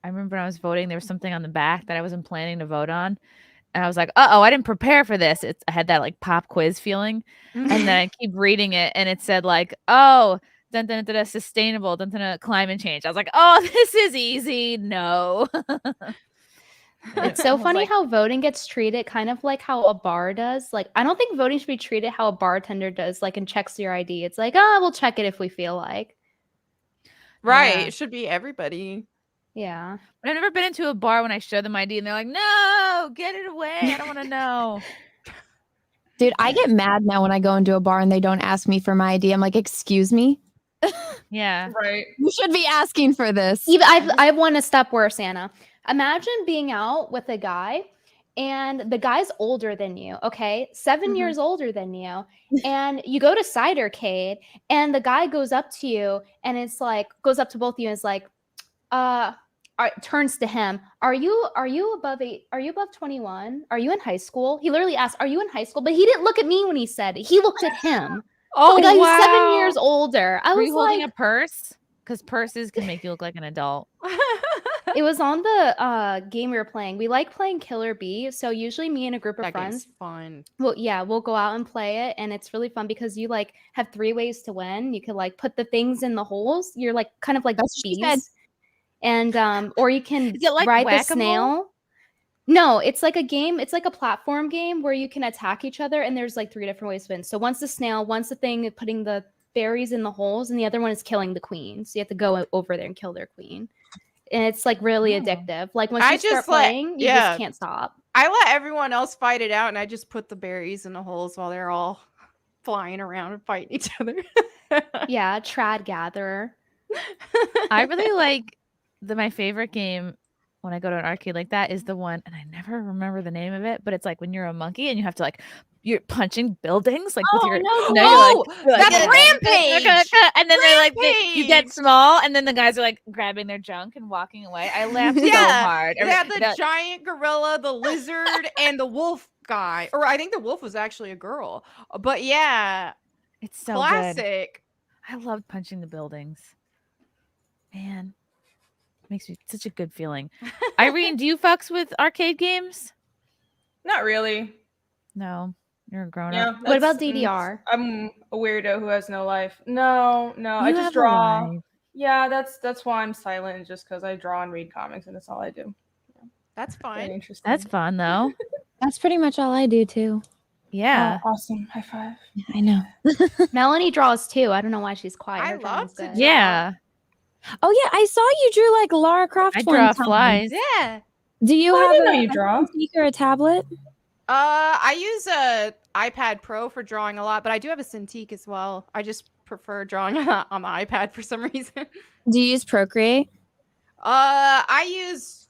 I remember when I was voting, there was something on the back that I wasn't planning to vote on. And I was like, uh-oh, I didn't prepare for this. I had that like pop quiz feeling. And then I keep reading it and it said like, oh, dun, dun, dun, dun, sustainable, dun, dun, dun, climate change. I was like, oh, this is easy. No. It's I so was funny like, how voting gets treated kind of like how a bar does. Like, I don't think voting should be treated how a bartender does, like, and checks your ID. It's like, oh, we'll check it if we feel like. Right. Yeah. It should be everybody. Yeah. But I've never been into a bar when I showed them ID and they're like, no, get it away. I don't want to know. Dude, I get mad now when I go into a bar and they don't ask me for my ID. I'm like, excuse me? Yeah. Right. You should be asking for this. Even I've one a step worse, Anna. Imagine being out with a guy and the guy's older than you, okay? 7 years older than you. And you go to Cidercade and the guy goes up to you and it's like, goes up to both of you and is like, turns to him, are you above 21? Are you in high school? He literally asked, are you in high school? But he didn't look at me when he said it. He looked at him. Oh, the guy wow. who's 7 years older. I Were was you holding like, a purse? Because purses can make you look like an adult. It was on the game we were playing. We like playing Killer Bee, so usually me and a group of That game's friends, fun. well, yeah, we'll go out and play it, and it's really fun because you like have 3 ways to win. You could like put the things in the holes. You're like kind of like That's what she said. bees, and or you can Is it like ride the whack-a-mole? snail. No, it's like a game. It's like a platform game where you can attack each other, and there's like 3 different ways to win. So one's the snail, one's the thing putting the berries in the holes, and the other one is killing the queen. So you have to go over there and kill their queen. And it's like really addictive. Like once I you start just let- playing, you yeah. just can't stop. I let everyone else fight it out, and I just put the berries in the holes while they're all flying around and fighting each other. Yeah, trad gatherer. I really like my favorite game when I go to an arcade like that is the one, and I never remember the name of it, but it's like when you're a monkey and you have to like you're punching buildings like with your That's Rampage. And then they're like you get small, and then the guys are like grabbing their junk and walking away. I laughed so hard. They had the giant gorilla, the lizard, and the wolf guy. Or I think the wolf was actually a girl. But yeah, it's so classic. Good. I loved punching the buildings. Man, makes me such a good feeling. Irene, do you fucks with arcade games? Not really. No, you're a grown Yeah. up. What about DDR? I'm a weirdo who has no life. No, I You just have a draw. life. Yeah, that's why I'm silent, just because I draw and read comics, and that's all I do. That's Very fine. interesting. That's fun though. That's pretty much all I do too. Yeah. Oh, awesome. High five. I know. Melonie draws too. I don't know why she's quiet. I Her love drawing's to good. Yeah. Oh yeah, I saw you drew like Lara Croft. I one draw time. flies. Yeah. Do you Oh, I have didn't know a you draw. Cintiq or a tablet? I use a iPad Pro for drawing a lot, but I do have a Cintiq as well. I just prefer drawing on the iPad for some reason. Do you use Procreate? I use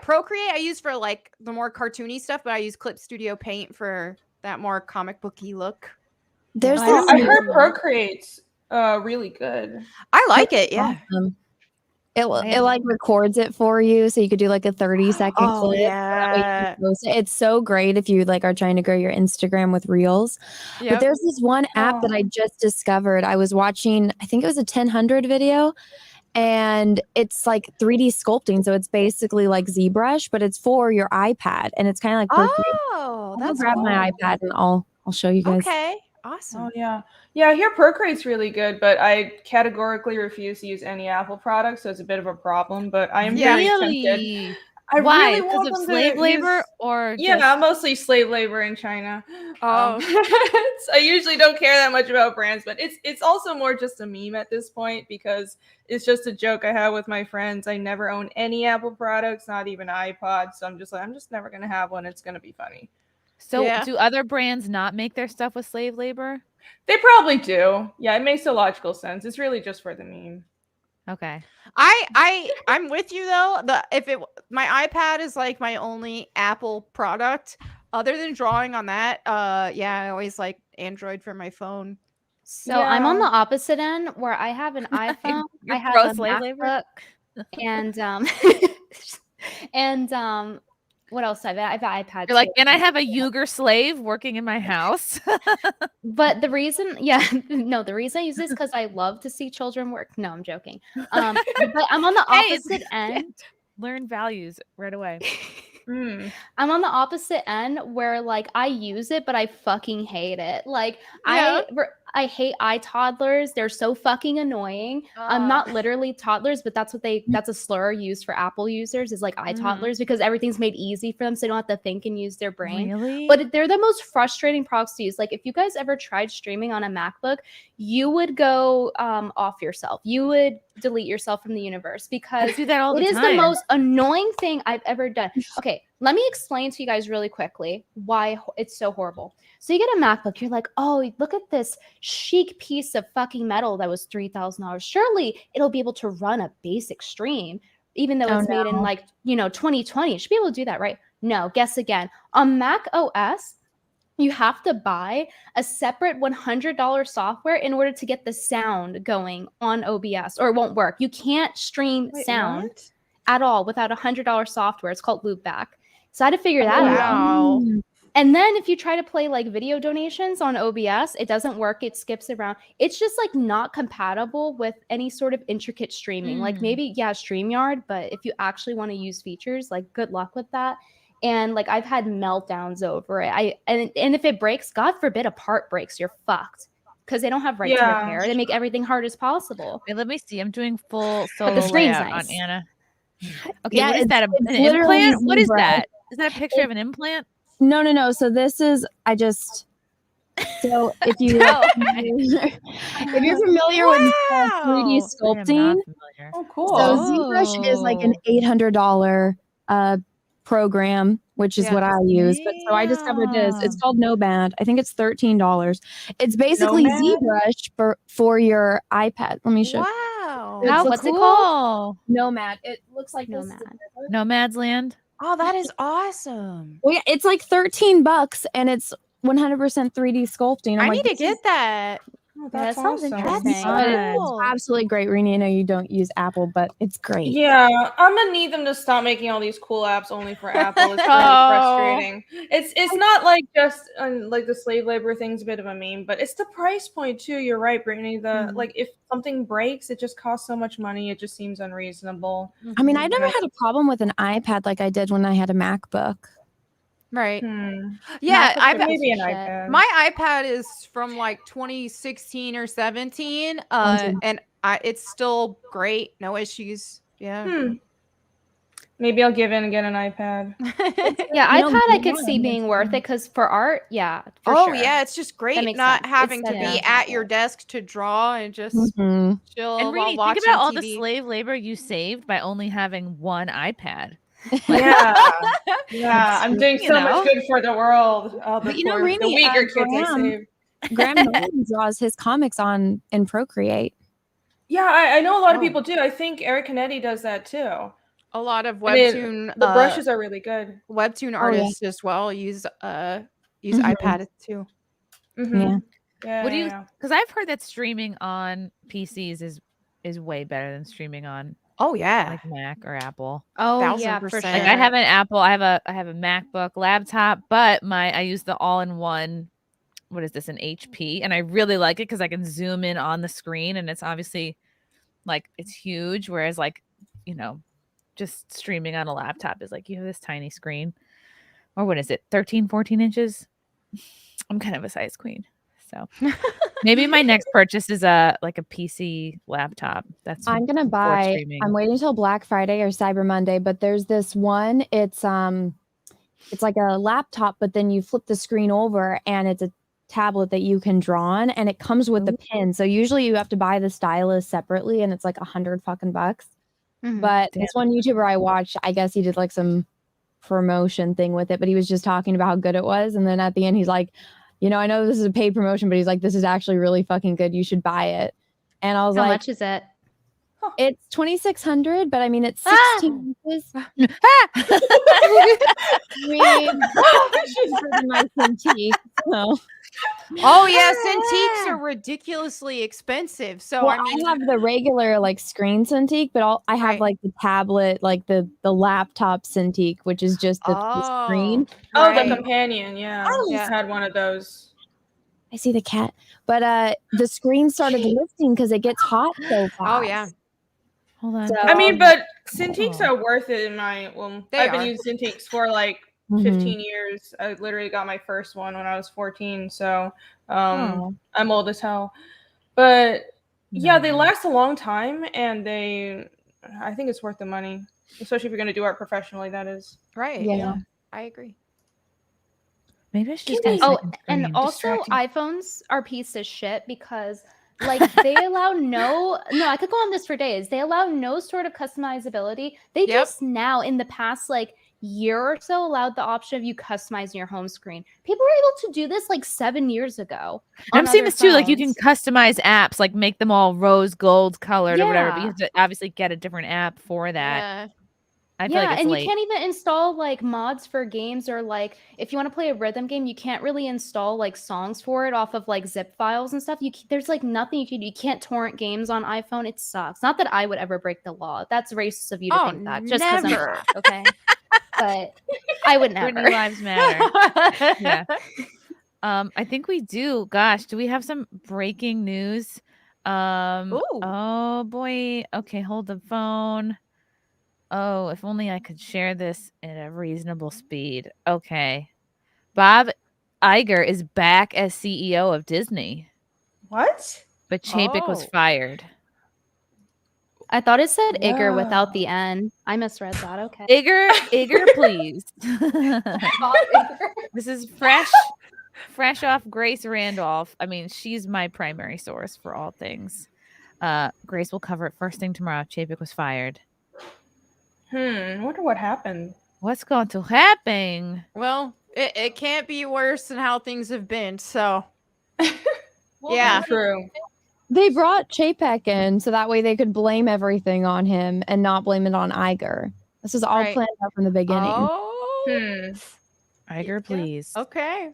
Procreate I use for like the more cartoony stuff, but I use Clip Studio Paint for that more comic booky look. There's Oh, this I heard Procreate's really good. I like it, yeah. Awesome. It like records it for you, so you could do like a 30-second Oh, clip. That way you yeah. can post it. It's so great if you like are trying to grow your Instagram with Reels. But Yep. there's this one app that I just discovered. I was watching, I think it was a 1000 video, and it's like 3D sculpting. So it's basically like ZBrush, but it's for your iPad, and it's kind of like Procreate. Oh, I'll that's grab cool. my iPad and I'll show you guys. Okay, awesome. Oh yeah. Yeah, I hear Procreate's really good, but I categorically refuse to use any Apple products, so it's a bit of a problem. But I am very tempted. I Why? really Because want of them to slave labor use- or Yeah, just- mostly slave labor in China. Oh. I usually don't care that much about brands, but it's also more just a meme at this point because it's just a joke I have with my friends. I never own any Apple products, not even iPods. So I'm just never gonna have one. It's gonna be funny. So Yeah. do other brands not make their stuff with slave labor? They probably do. Yeah, it makes a logical sense. It's really just for the meme. Okay. I'm with you though. My iPad is like my only Apple product. Other than drawing on that, I always like Android for my phone. So I'm on the opposite end where I have an iPhone, You're I have pro a slave labor? MacBook, and what else? I have an iPad. You're like, too. and I have a Uyghur slave working in my house. But the reason I use this because I love to see children work. No, I'm joking. But I'm on the Hey, it's- opposite end. Learn values right away. I'm on the opposite end where like I use it, but I fucking hate it. Like I hate iToddlers. They're so fucking annoying. Not literally toddlers, but that's a slur used for Apple users is like iToddlers because everything's made easy for them so they don't have to think and use their brain. Really? But they're the most frustrating products to use. Like if you guys ever tried streaming on a MacBook, you would go off yourself. You would delete yourself from the universe because I do that all it the is time. the most annoying thing I've ever done. Okay, let me explain to you guys really quickly why it's so horrible. So you get a MacBook, you're like, oh, look at this chic piece of fucking metal that was $3,000. Surely it'll be able to run a basic stream, even though it's made in 2020. It should be able to do that, right? No, guess again. On Mac OS, you have to buy a separate $100 software in order to get the sound going on OBS, or it won't work. You can't stream sound at all without $100 software. It's called Loopback. So I had to figure that out. And then if you try to play like video donations on OBS, it doesn't work. It skips around. It's just like not compatible with any sort of intricate streaming. Like maybe, yeah, StreamYard, but if you actually want to use features, like good luck with that. And like I've had meltdowns over it. And if it breaks, God forbid a part breaks, you're fucked. Because they don't have right to repair. They make everything hard as possible. Wait, let me see. I'm doing full solo the screen's layout nice. on Anna. Okay, Yeah, what is that? An literally implant? What is zebra. that? Is that a picture of an implant? No. So this is so if you if you're familiar with 3D sculpting, Oh, cool. so ZBrush is like an $800 program, which is what I use. But so I discovered this. It's called Nomad. I think it's $13. It's basically ZBrush for your iPad. Let me show. Wow. What's it called? Nomad. It looks like Nomad. Nomad's Land. Oh, that is awesome. Well, yeah, it's like $13 and it's 100% 3D sculpting. I need to get that. Oh, That that's sounds awesome. interesting. It's absolutely great, Renie. I know you don't use Apple, but it's great. Yeah, I'm gonna need them to stop making all these cool apps only for Apple. It's really frustrating. It's not like just like the slave labor thing's a bit of a meme, but it's the price point too. You're right, Brittany. Like if something breaks, it just costs so much money. It just seems unreasonable. I mean, I never had a problem with an iPad like I did when I had a MacBook. Right. Yeah, Maybe an iPad. My iPad is from like 2016 or 17, and it's still great. No issues. Yeah. Maybe I'll give in and get an iPad. Yeah, iPad I could see being worth it because for art, yeah. For sure. Yeah, it's just great That makes not sense. having It's to be set at your desk to draw and just chill And while Renie, watching think about all TV. the slave labor you saved by only having one iPad. Yeah, I'm doing so much good for the world. Oh, the, But you know, the Renie, weaker kids I saved. Graham Norton draws his comics in Procreate. Yeah, I know a lot of people do. I think Eric Canetti does that too. A lot of I mean, webtoon the brushes are really good. Webtoon artists as well use iPad too. Yeah. What do you? Because I've heard that streaming on PCs is way better than streaming on like Mac or Apple. Oh yeah, for sure. Like I have an Apple, I have a MacBook laptop, but I use the all-in-one. What is this? An HP, and I really like it because I can zoom in on the screen, and it's obviously like it's huge. Whereas like just streaming on a laptop is like you have this tiny screen, or what is it? 13, 14 inches. I'm kind of a size queen, so maybe my next purchase is a PC laptop. That's I'm gonna buy. streaming. I'm waiting until Black Friday or Cyber Monday, but there's this one. It's like a laptop, but then you flip the screen over, and it's a tablet that you can draw on, and it comes with the pin. So usually you have to buy the stylus separately, and it's like $100 fucking bucks. But this one YouTuber I watched, I guess he did like some promotion thing with it, but he was just talking about how good it was, and then at the end he's like, I know this is a paid promotion, but he's like, this is actually really fucking good. You should buy it. And I was How like, much is it? It's $2,600, but I mean it's 16 inches. She's pretty nice antique. So. Oh yeah, Cintiqs are ridiculously expensive. So I have the regular like screen Cintiq, but I have like the tablet, like the laptop Cintiq, which is just the screen. Oh, the companion. Yeah, Oh, I yeah. had one of those. I see the cat, but the screen started lifting because it gets hot so fast. Oh yeah. Hold on. So, I mean, but Cintiqs are worth it in my. They I've been are. using Cintiqs for like 15 years. I literally got my first one when I was 14, so I'm old as hell. But yeah, they last a long time, and I think it's worth the money, especially if you're going to do art professionally. That is right. Yeah. I agree. Maybe I should just And also iPhones are piece of shit because like they allow I could go on this for days. They allow no sort of customizability. They just now in the past like year or so allowed the option of you customizing your home screen. People were able to do this like 7 years ago. I'm seeing this too. Like you can customize apps, like make them all rose gold colored or whatever. But you have to obviously get a different app for that. Yeah. I feel like it's and late. you can't even install like mods for games, or like if you want to play a rhythm game, you can't really install like songs for it off of like zip files and stuff. There's like nothing you can do. You can't torrent games on iPhone. It sucks. Not that I would ever break the law. That's racist of you to think that. Just because I'm never. black, okay. but I would never. Brittany Lives Matter. Yeah. I think we do. Gosh, do we have some breaking news? Oh boy. Okay, hold the phone. Oh, if only I could share this at a reasonable speed. Okay. Bob Iger is back as CEO of Disney. What? But Chapek was fired. I thought it said Iger without the N. I misread that. Okay. Iger, please. This is fresh off Grace Randolph. I mean, she's my primary source for all things. Grace will cover it first thing tomorrow. Chapek was fired. I wonder what happened. What's going to happen? Well, it can't be worse than how things have been. So, yeah, true. They brought Chapek in so that way they could blame everything on him and not blame it on Iger. This was all planned out from the beginning. Oh, Iger, please. Okay.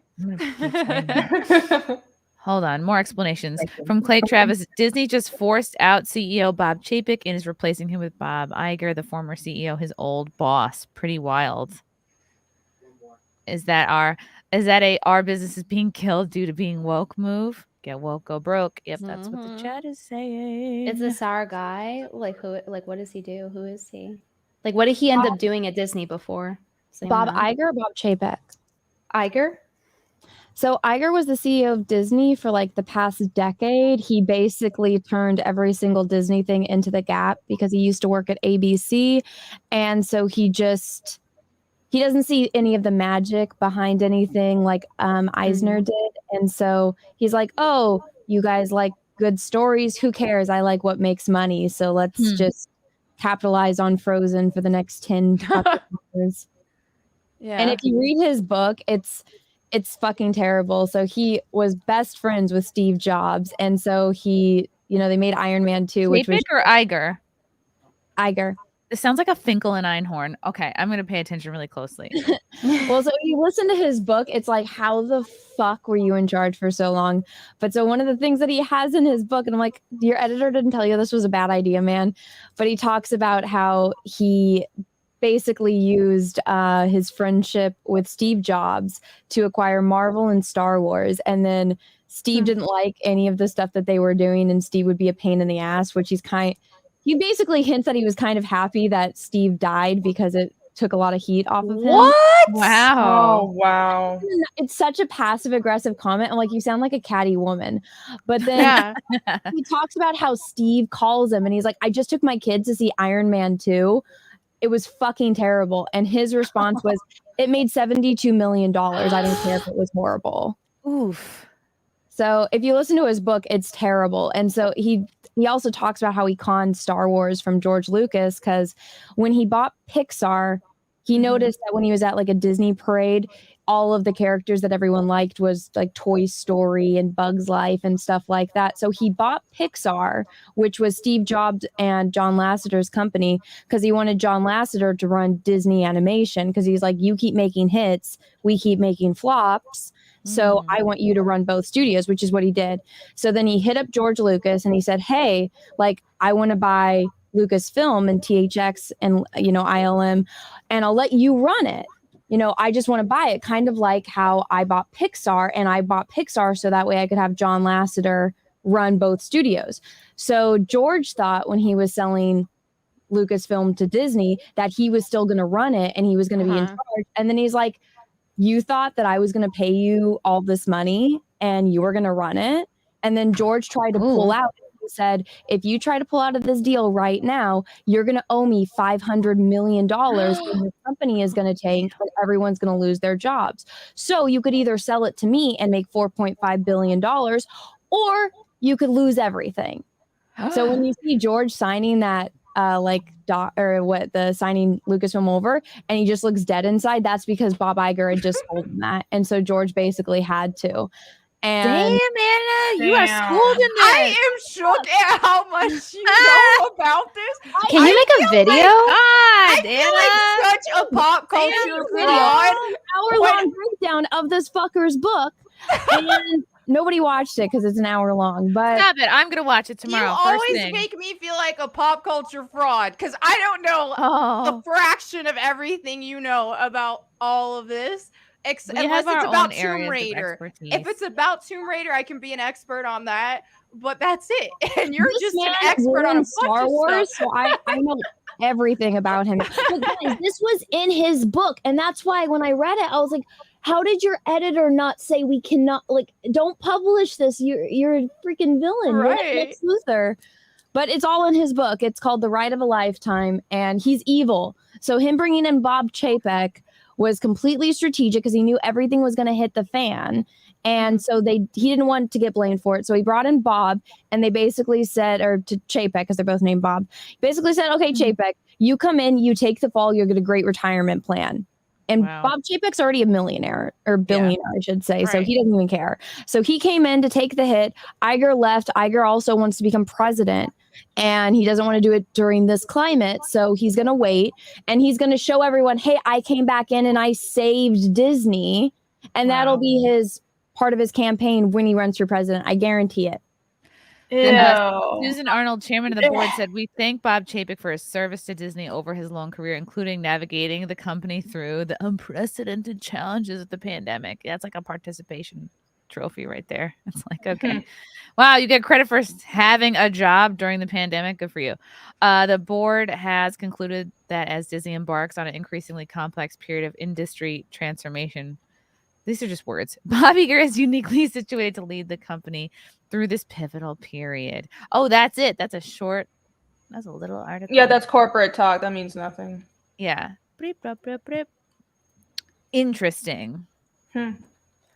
Hold on, more explanations from Clay Travis. Disney just forced out CEO Bob Chapek and is replacing him with Bob Iger, the former CEO, his old boss. Pretty wild. Is that our business is being killed due to being woke move? Get woke, go broke. Yep, that's what the chat is saying. Is this our guy? Like who? Like what does he do? Who is he? Like what did he end up doing at Disney before? Bob Iger or Bob Chapek? Iger. So Iger was the CEO of Disney for like the past decade. He basically turned every single Disney thing into the Gap because he used to work at ABC. And so he doesn't see any of the magic behind anything like Eisner did. And so he's like, oh, you guys like good stories. Who cares? I like what makes money. So let's just capitalize on Frozen for the next 10 years. Yeah. And if you read his book, it's fucking terrible. So he was best friends with Steve Jobs. And so they made Iron Man 2, which was or Iger? Iger. It sounds like a Finkel and Einhorn. Okay, I'm going to pay attention really closely. Well, so you listen to his book, it's like, how the fuck were you in charge for so long? But so one of the things that he has in his book, and I'm like, your editor didn't tell you this was a bad idea, man. But he talks about how he basically used his friendship with Steve Jobs to acquire Marvel and Star Wars. And then Steve didn't like any of the stuff that they were doing, and Steve would be a pain in the ass, which he basically hints that he was kind of happy that Steve died because it took a lot of heat off of him. What? Wow. Oh, wow. It's such a passive aggressive comment. I'm like, you sound like a catty woman. But then he talks about how Steve calls him and he's like, I just took my kids to see Iron Man 2. It was fucking terrible. And his response was, it made $72 million. I don't care if it was horrible. Oof. So if you listen to his book, it's terrible. And so he also talks about how he conned Star Wars from George Lucas, because when he bought Pixar, he noticed that when he was at like a Disney parade, all of the characters that everyone liked was like Toy Story and Bug's Life and stuff like that. So he bought Pixar, which was Steve Jobs and John Lasseter's company, because he wanted John Lasseter to run Disney Animation, because he's like, you keep making hits, we keep making flops. So I want you to run both studios, which is what he did. So then he hit up George Lucas and he said, hey, like, I want to buy Lucasfilm and THX and, ILM, and I'll let you run it. I just want to buy it, kind of like how I bought Pixar, and I bought Pixar so that way I could have John Lasseter run both studios. So George thought when he was selling Lucasfilm to Disney that he was still going to run it and he was going to be in charge. And then he's like, you thought that I was going to pay you all this money and you were going to run it? And then George tried to pull out. He said, if you try to pull out of this deal right now, you're going to owe me $500 million and the company is going to tank and everyone's going to lose their jobs. So you could either sell it to me and make $4.5 billion, or you could lose everything. So when you see George signing that signing Lucasfilm over, and he just looks dead inside, that's because Bob Iger had just told him that. And so George basically had to. And damn, Anna, you are schooled in this. I am shook at how much you know about this. Can you make a video? I feel like such a pop culture hour-long breakdown of this fucker's book. And Nobody watched it because it's an hour long. But Stop it! I'm gonna watch it tomorrow. You first always thing. make me feel like a pop culture fraud because I don't know the fraction of everything you know about all of this. We Unless have our it's about own Tomb areas of Raider. expertise. If it's about Tomb Raider, I can be an expert on that. But that's it. And you're this just an man expert on a ruined bunch Star of Wars, stuff. so I know everything about him. But guys, this was in his book, and that's why when I read it, I was like, how did your editor not say we cannot, like, don't publish this? You're a freaking villain. You're like Right. Lex Luthor. But it's all in his book. It's called The Ride of a Lifetime, and he's evil. So him bringing in Bob Chapek was completely strategic because he knew everything was going to hit the fan. And so he didn't want to get blamed for it. So he brought in Bob, and they basically said, or to Chapek, because they're both named Bob, basically said, okay, Chapek, you come in, you take the fall, you'll get a great retirement plan. And Bob Chapek's already a millionaire, or billionaire, I should say. So he doesn't even care. So he came in to take the hit. Iger left. Iger also wants to become president, and he doesn't want to do it during this climate. So he's going to wait, and he's going to show everyone, hey, I came back in and I saved Disney. And that'll be part of his campaign when he runs for president. I guarantee it. Susan Arnold, chairman of the board, said, we thank Bob Chapek for his service to Disney over his long career, including navigating the company through the unprecedented challenges of the pandemic. That's like a participation trophy right there. It's like, okay. Wow, you get credit for having a job during the pandemic. Good for you. The board has concluded that as Disney embarks on an increasingly complex period of industry transformation, these are just words, Bob Iger is uniquely situated to lead the company through this pivotal period. Oh, that's it. That's a little article. Yeah, that's corporate talk. That means nothing. Yeah. Interesting.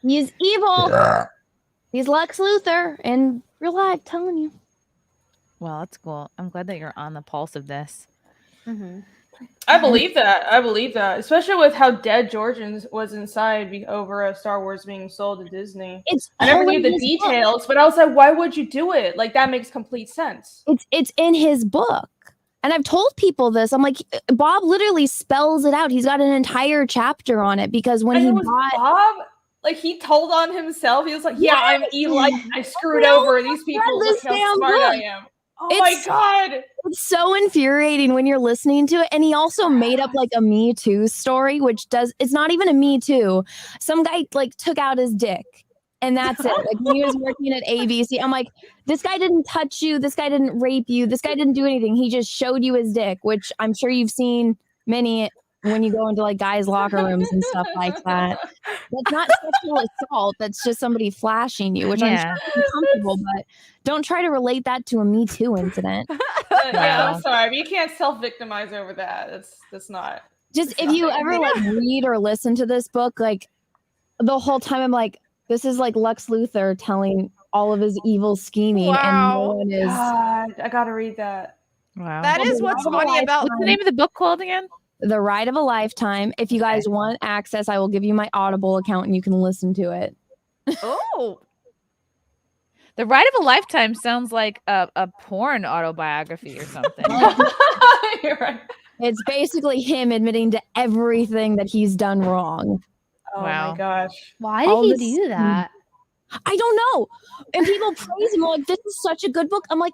He's evil. He's Lex Luthor in real life, telling you. Well, that's cool. I'm glad that you're on the pulse of this. I believe that. Especially with how dead Georgians was inside over Star Wars being sold to Disney. I never knew the details, but I was like, why would you do it? Like, that makes complete sense. It's in his book. And I've told people this. I'm like, Bob literally spells it out. He's got an entire chapter on it because when he bought Bob, like, he told on himself. He was like, yeah, I'm evil. I screwed over these people. Look how smart I am. Oh my God. It's so infuriating when you're listening to it. And he also made up like a Me Too story, it's not even a Me Too. Some guy like took out his dick and that's it. Like when he was working at ABC, I'm like, this guy didn't touch you. This guy didn't rape you. This guy didn't do anything. He just showed you his dick, which I'm sure you've seen many when you go into like guys' locker rooms and stuff like that. That's not sexual assault. That's just somebody flashing you, which I'm sure is uncomfortable, but don't try to relate that to a Me Too incident. Yeah, I'm sorry, but you can't self-victimize over that. That's not. Just if you ever like read or listen to this book, like the whole time I'm like, this is like Lex Luthor telling all of his evil scheming, and no one is. God, I gotta read that. Wow, that is what's funny about. What's the name of the book called again? The Ride of a Lifetime. If you guys want access, I will give you my Audible account and you can listen to it. Oh. The Ride of a Lifetime sounds like a porn autobiography or something. You're right. It's basically him admitting to everything that he's done wrong. Oh my gosh. Why did he do that? I don't know. And people praise him like, this is such a good book. I'm like,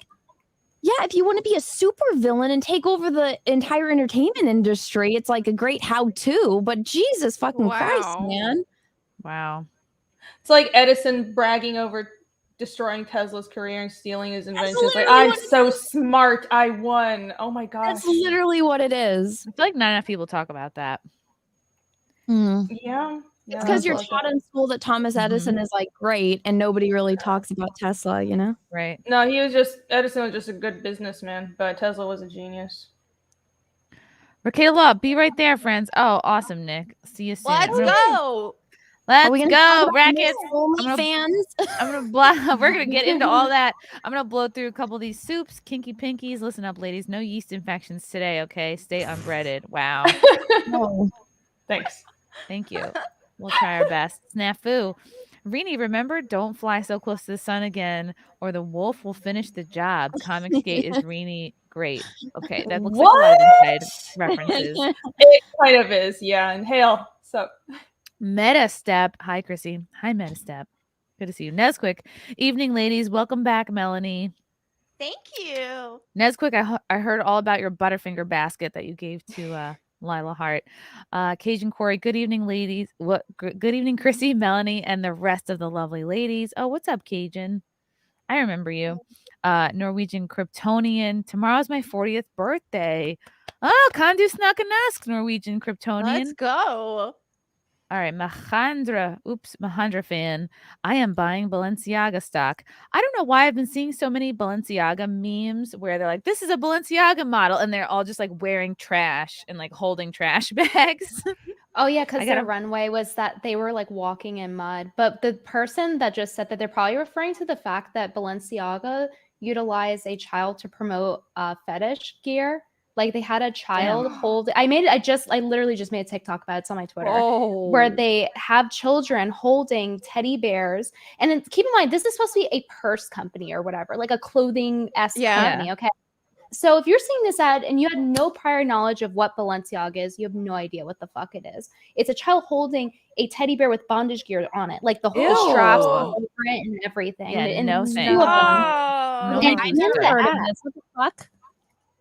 yeah, if you want to be a super villain and take over the entire entertainment industry, it's like a great how-to. But Jesus fucking Christ, man. Wow. It's like Edison bragging over destroying Tesla's career and stealing his inventions. Like, I'm so smart. I won. Oh my gosh. That's literally what it is. I feel like not enough people talk about that. Yeah. It's because you're taught in school that Thomas Edison is like great and nobody really talks about Tesla, you know? Right. No, Edison was just a good businessman, but Tesla was a genius. Rekieta Law, be right there, friends. Oh, awesome, Nick. See you soon. Let's go. Let's go, Rackets. Fans. We're gonna get into all that. I'm gonna blow through a couple of these soups, kinky pinkies. Listen up, ladies. No yeast infections today, okay? Stay unbreaded. Wow. Thanks. Thank you. We'll try our best. Snafu. Renie, remember, don't fly so close to the sun again, or the wolf will finish the job. Comicsgate is Renie great. Okay, that looks like a lot of inside references. It kind of is, yeah. And Hale, so Metastep. Hi, Chrissy. Hi, Metastep. Good to see you. Nesquick. Evening, ladies. Welcome back, Melonie. Thank you. Nesquick, I heard all about your Butterfinger basket that you gave to Lila Hart. Cajun Corey. Good evening, ladies. Good evening, Chrissie, Melonie, and the rest of the lovely ladies. Oh, what's up, Cajun? I remember you. Norwegian Kryptonian. Tomorrow's my 40th birthday. Oh, Kandu snuck a nusk, Norwegian Kryptonian. Let's go. All right, Mahandra fan. I am buying Balenciaga stock. I don't know why I've been seeing so many Balenciaga memes where they're like, this is a Balenciaga model, and they're all just like wearing trash and like holding trash bags. Oh yeah, because their runway was that they were like walking in mud. But the person that just said that, they're probably referring to the fact that Balenciaga utilized a child to promote fetish gear. Like they had a child hold. I literally just made a TikTok about it. It's on my Twitter, where they have children holding teddy bears. And then keep in mind, this is supposed to be a purse company or whatever, like a clothing-esque company. Okay. So if you're seeing this ad and you had no prior knowledge of what Balenciaga is, you have no idea what the fuck it is. It's a child holding a teddy bear with bondage gear on it, like the whole straps over it and everything. Yeah, and no thanks. I never heard of this. What the fuck?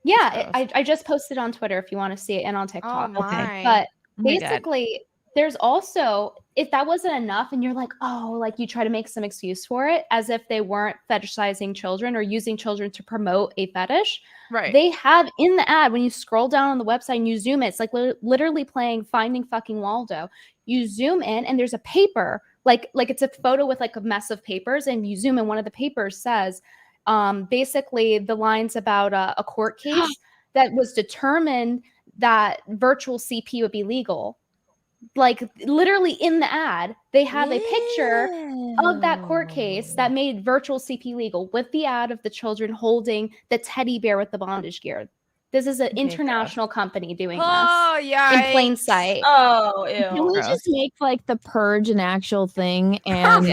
Yeah, Gross. I just posted on Twitter if you want to see it, and on TikTok. my. But Oh my God. basically, there's also, if that wasn't enough and you're like, oh, like you try to make some excuse for it as if they weren't fetishizing children or using children to promote a fetish. Right. They have in the ad, when you scroll down on the website and you zoom it, it's like literally playing Finding Fucking Waldo. You zoom in and there's a paper, like it's a photo with like a mess of papers, and you zoom in, one of the papers says, basically the lines about a court case that was determined that virtual CP would be legal. Like literally in the ad, they have a picture of that court case that made virtual CP legal with the ad of the children holding the teddy bear with the bondage gear. This is an international company doing this in plain sight. Oh, ew. Can we just make like the purge an actual thing? And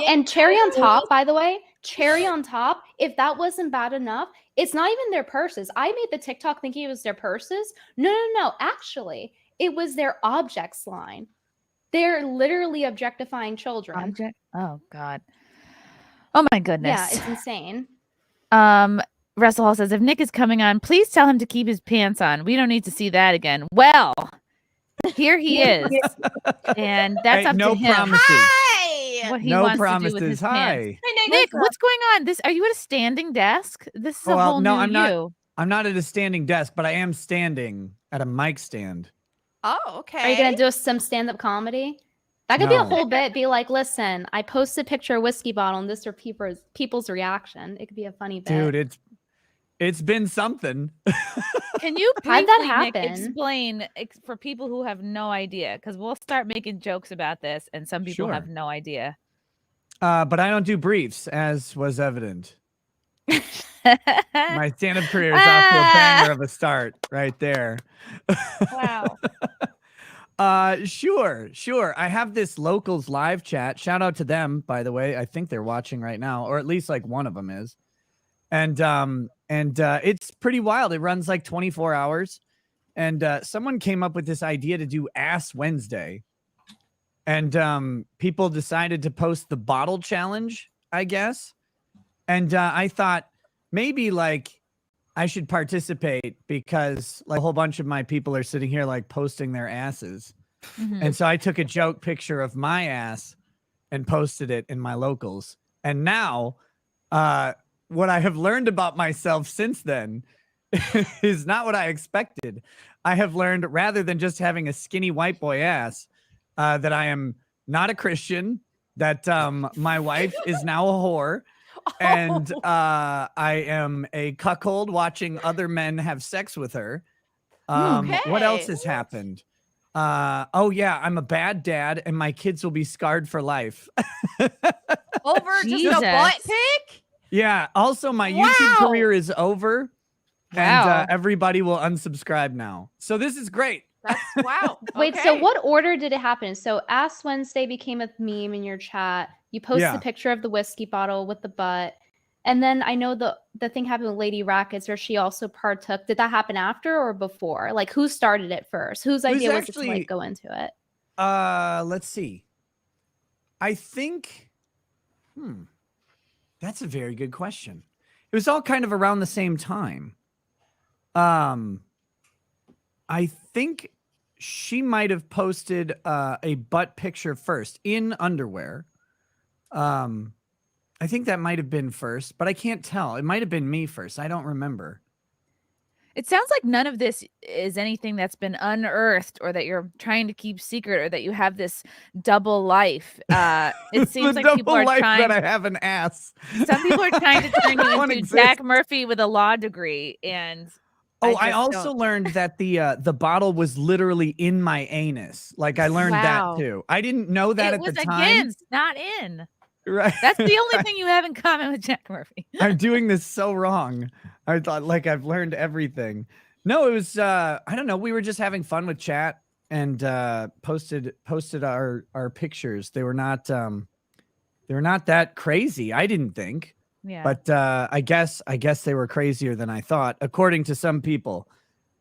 And cherry on top, by the way, cherry on top, if that wasn't bad enough, it's not even their purses. I made the TikTok thinking it was their purses. No. Actually, it was their objects line. They're literally objectifying children. Oh God. Oh my goodness. Yeah, it's insane. Russell Hall says, if Nick is coming on, please tell him to keep his pants on. We don't need to see that again. Well, here he is. And that's up to him. Promises. What he No wants promises. to do with his Hi. pants. Nick, what's going on? Are you at a standing desk? This is a whole new I'm not. you. I'm not at a standing desk, but I am standing at a mic stand. Oh, okay. Are you gonna do some stand-up comedy? That could be a whole bit. Be like, listen, I posted a picture of whiskey bottle, and this are people's reaction. It could be a funny bit. Dude, it's been something. Can you How'd that briefly, Nick, happen? explain for people who have no idea? Because we'll start making jokes about this, and some people Sure. have no idea. But I don't do briefs, as was evident. My stand-up career is off to a banger of a start right there. Wow. Sure. I have this locals live chat. Shout out to them, by the way. I think they're watching right now, or at least like one of them is. And it's pretty wild. It runs like 24 hours. And someone came up with this idea to do Ass Wednesday. And people decided to post the bottle challenge, I guess. And I thought maybe like I should participate because like a whole bunch of my people are sitting here like posting their asses. Mm-hmm. And so I took a joke picture of my ass and posted it in my locals. And now what I have learned about myself since then is not what I expected. I have learned rather than just having a skinny white boy ass, that I am not a Christian, that my wife is now a whore, and I am a cuckold watching other men have sex with her. What else has happened? Oh yeah, I'm a bad dad, and my kids will be scarred for life. Over just a butt pic? Yeah. Also, my YouTube career is over, and everybody will unsubscribe now. So this is great. That's wow. Wait, so what order did it happen? So Ass Wednesday became a meme in your chat. You posted a picture of the whiskey bottle with the butt. And then I know the thing happened with Lady Rackets where she also partook. Did that happen after or before? Like who started it first? Whose idea was it to like go into it? Let's see. I think, that's a very good question. It was all kind of around the same time. I think she might have posted a butt picture first in underwear. I think that might have been first, but I can't tell. It might have been me first. I don't remember. It sounds like none of this is anything that's been unearthed or that you're trying to keep secret or that you have this double life. It seems The like people double are life trying. that I have an ass. Some people are trying to turn you One into exists. Jack Murphy with a law degree, and I just also don't. learned that the bottle was literally in my anus. Like I learned Wow. that too. I didn't know that It at was the time. against, not in. Right. That's the only thing you have in common with Jack Murphy. I'm doing this so wrong. I thought like I've learned everything. No, it was I don't know. We were just having fun with chat and posted our pictures. They were not that crazy, I didn't think. Yeah. But I guess they were crazier than I thought, according to some people.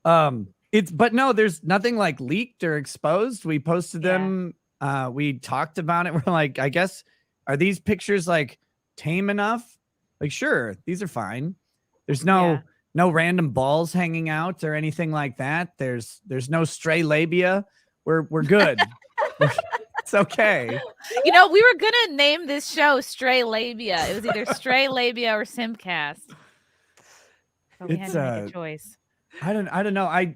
But no, there's nothing like leaked or exposed. We posted them. We talked about it. We're like, I guess, are these pictures like tame enough? Like, sure, these are fine. There's no random balls hanging out or anything like that. There's no stray labia. We're good. It's okay. You know, we were gonna name this show Stray Labia. It was either Stray Labia or SimpCast. But we had to make a choice. I don't know. I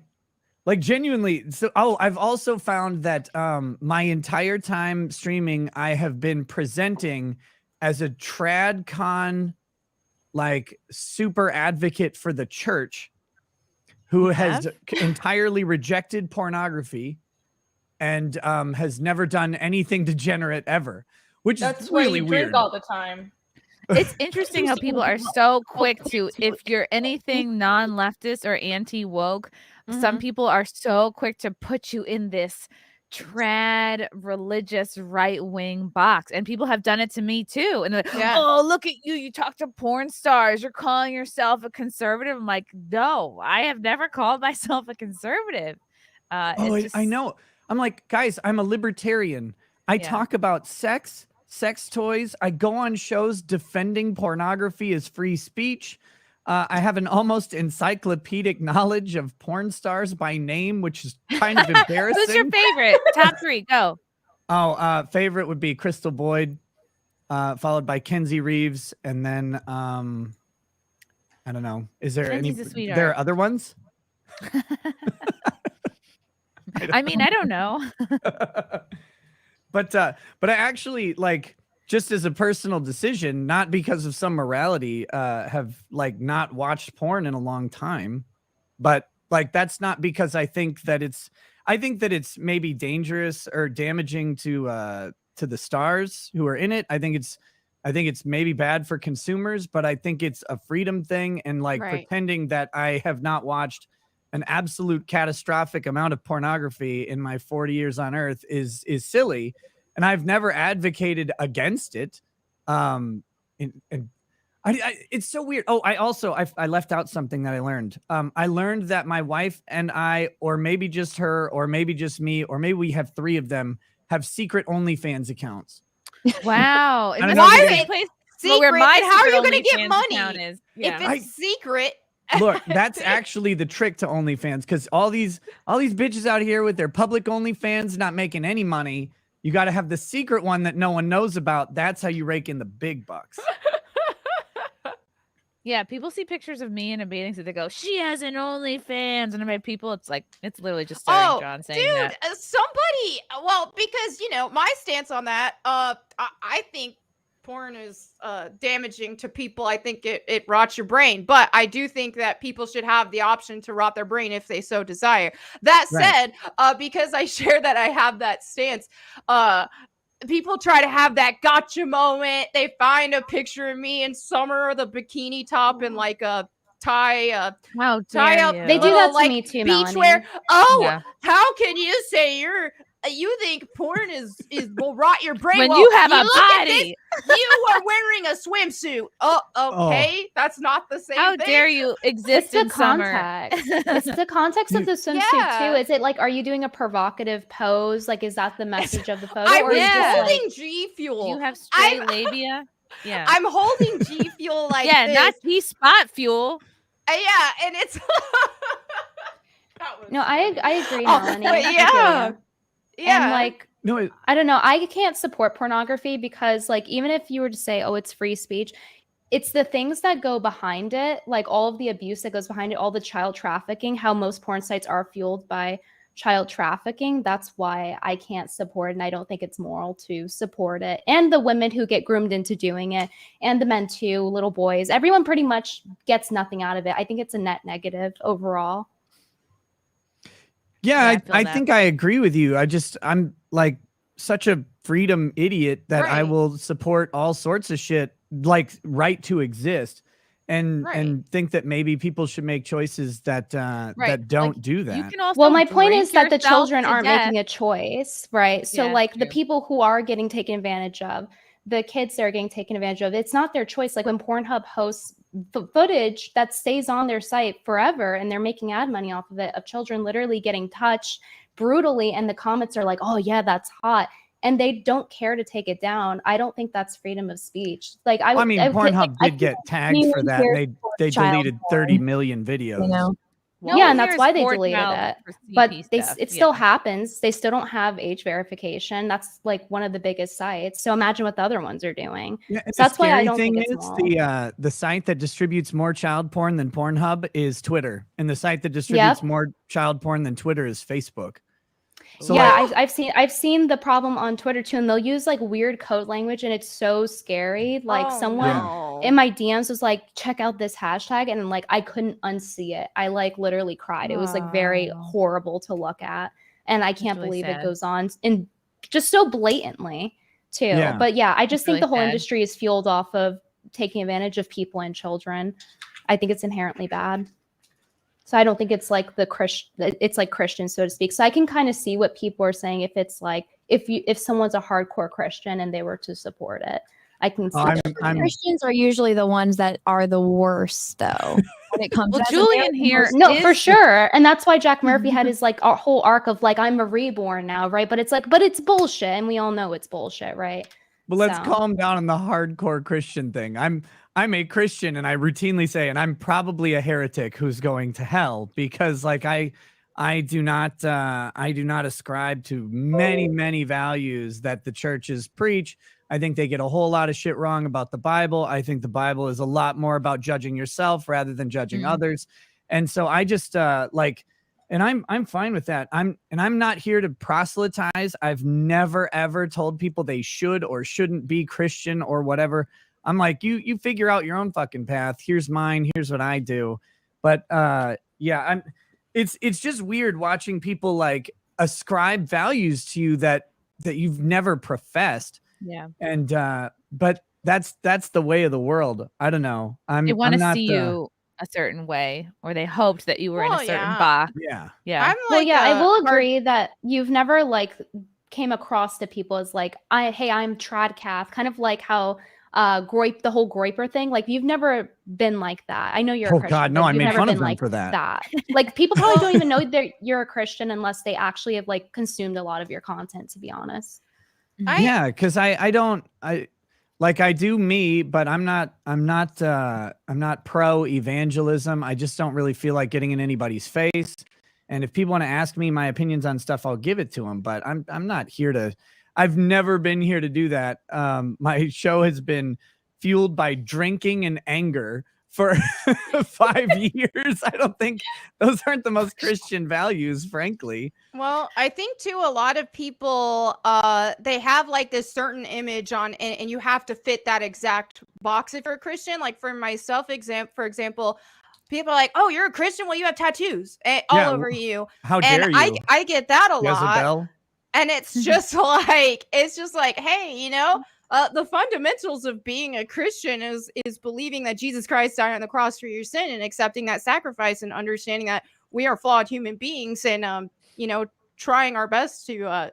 like genuinely. So, I've also found that my entire time streaming, I have been presenting as a TradCon, like super advocate for the church, who has entirely rejected pornography and has never done anything degenerate ever, which That's is why really you weird. drink all the time. It's interesting how people are so quick to, if you're anything non-leftist or anti-woke, some people are so quick to put you in this trad religious right-wing box. And people have done it to me too. And they're like, oh, look at you. You talk to porn stars. You're calling yourself a conservative. I'm like, no, I have never called myself a conservative. I know. I'm like, guys, I'm a libertarian. I talk about sex toys. I go on shows defending pornography as free speech. I have an almost encyclopedic knowledge of porn stars by name, which is kind of embarrassing. Who's your favorite? Top three, go. Favorite would be Crystal Boyd, followed by Kenzie Reeves, and then I don't know. Is there Kenzie's a any? sweetheart. There are other ones? I mean, I don't know. But I actually, like, just as a personal decision, not because of some morality, have like not watched porn in a long time. But like, that's not because I think that it's maybe dangerous or damaging to the stars who are in it. I think it's maybe bad for consumers, but I think it's a freedom thing. And like pretending that I have not watched an absolute catastrophic amount of pornography in my 40 years on Earth is silly. And I've never advocated against it. It's so weird. Oh, I left out something that I learned. I learned that my wife and I, or maybe just her, or maybe just me, or maybe we have three of them, have secret OnlyFans accounts. Wow. I don't know if you guys- Secret? Where my How are you secret going to get OnlyFans money account is. if it's secret? Look, that's actually the trick to OnlyFans, because all these bitches out here with their public OnlyFans not making any money. You got to have the secret one that no one knows about. That's how you rake in the big bucks. Yeah, people see pictures of me in a bathing suit. They go, "She has an OnlyFans," and I mean, people, it's literally just Starring John saying dude, that. Somebody, well, because my stance on that, I think porn is damaging to people. I think it rots your brain, but I do think that people should have the option to rot their brain if they so desire. That said, because I share that I have that stance, people try to have that gotcha moment. They find a picture of me in summer with a bikini top and like a tie up. They do that to me too, beachwear. Melonie. Oh, how can you say you're you think porn will rot your brain. When Well, you have a look at body. this. You are wearing a swimsuit. Oh, okay. That's not the same How thing. dare you exist It's the in summer? context. It's the context of the swimsuit Yeah. too. Is it like, are you doing a provocative pose? Like, is that the message of the photo? I'm or are you just holding like, G Fuel. Do you have straight labia? Yeah. I'm holding G Fuel like yeah, this. not G spot fuel. Yeah, and it's no, I agree, Oh, Melanie. but I feel yeah. you. Yeah. And like, No, I don't know. I can't support pornography because, like, even if you were to say, oh, it's free speech, it's the things that go behind it, like all of the abuse that goes behind it, all the child trafficking, how most porn sites are fueled by child trafficking. That's why I can't support it, and I don't think it's moral to support it. And the women who get groomed into doing it, and the men too, little boys, everyone pretty much gets nothing out of it. I think it's a net negative overall. Yeah, Yeah, I think I agree with you. I'm like such a freedom idiot that I will support all sorts of shit, like right to exist, and think that maybe people should make choices that that don't do that. You can also Well, my point drink is that the yourself children to aren't death. making a choice, right? So Yeah, like the people who are getting taken advantage of, the kids that are getting taken advantage of, it's not their choice. Like when Pornhub hosts footage that stays on their site forever and they're making ad money off of it, of children literally getting touched brutally, and the comments are like, oh yeah, that's hot, and they don't care to take it down. I don't think that's freedom of speech. Like I mean, Pornhub did get tagged for that. And they deleted 30 million videos. You know? No yeah, one and that's cares why they for deleted child it. for But CP it stuff, still yeah. happens. They still don't have age verification. That's like one of the biggest sites. So imagine what the other ones are doing. Yeah, and So that's the why I scary don't thing think it's is moral. the site that distributes more child porn than Pornhub is Twitter, and the site that distributes more child porn than Twitter is Facebook. So yeah, like, I've seen the problem on Twitter too, and they'll use like weird code language, and it's so scary. Like someone in my DMs was like, "Check out this hashtag," and like I couldn't unsee it. I like literally cried. It was like very horrible to look at, and I can't really believe sad. it goes on and just so blatantly too. Yeah. But yeah, I just It's think really the whole sad. industry is fueled off of taking advantage of people and children. I think it's inherently bad. So I don't think it's like it's like Christian, so to speak. So I can kind of see what people are saying if it's like if someone's a hardcore Christian and they were to support it. I can see Christians are usually the ones that are the worst, though. When it comes Well, to Julian here no, is- for sure. And that's why Jack Murphy had his like a whole arc of like, I'm a reborn now, right? But it's like, but it's bullshit. And we all know it's bullshit, right? but let's So- calm down on the hardcore Christian thing. I'm a Christian, and I routinely say, and I'm probably a heretic who's going to hell because like I do not ascribe to many values that the churches preach. I think they get a whole lot of shit wrong about the Bible. I think the Bible is a lot more about judging yourself rather than judging others. And so I just and I'm fine with that. I'm not here to proselytize. I've never ever told people they should or shouldn't be Christian or whatever. I'm like, you figure out your own fucking path. Here's mine. Here's what I do. But yeah, it's just weird watching people like ascribe values to you that you've never professed. Yeah. And but that's the way of the world. I don't know. They want I'm to not see the- you a certain way, or they hoped that you were in a Well, certain yeah. box. Yeah. Yeah. I'm Well, like, yeah, I will agree that you've never like came across to people as like, hey, I'm trad cath, kind of like how the whole groiper thing. Like you've never been like that. I know you're Oh, a Christian. God, no, but I you've made never fun of been them like for that. Like people probably don't even know that you're a Christian unless they actually have like consumed a lot of your content, to be honest. Yeah, because I do me, but I'm not pro evangelism. I just don't really feel like getting in anybody's face. And if people want to ask me my opinions on stuff, I'll give it to them. But I'm not here to. I've never been here to do that. My show has been fueled by drinking and anger for 5 years. I don't think those aren't the most Christian values, frankly. Well, I think too, a lot of people, they have like this certain image on, and you have to fit that exact box if you're a Christian. Like for myself, for example, people are like, "Oh, you're a Christian? Well, you have tattoos all over you." How and dare you? I get that a lot, Jezebel? and it's just like, hey, you know. The fundamentals of being a Christian is believing that Jesus Christ died on the cross for your sin and accepting that sacrifice and understanding that we are flawed human beings and trying our best to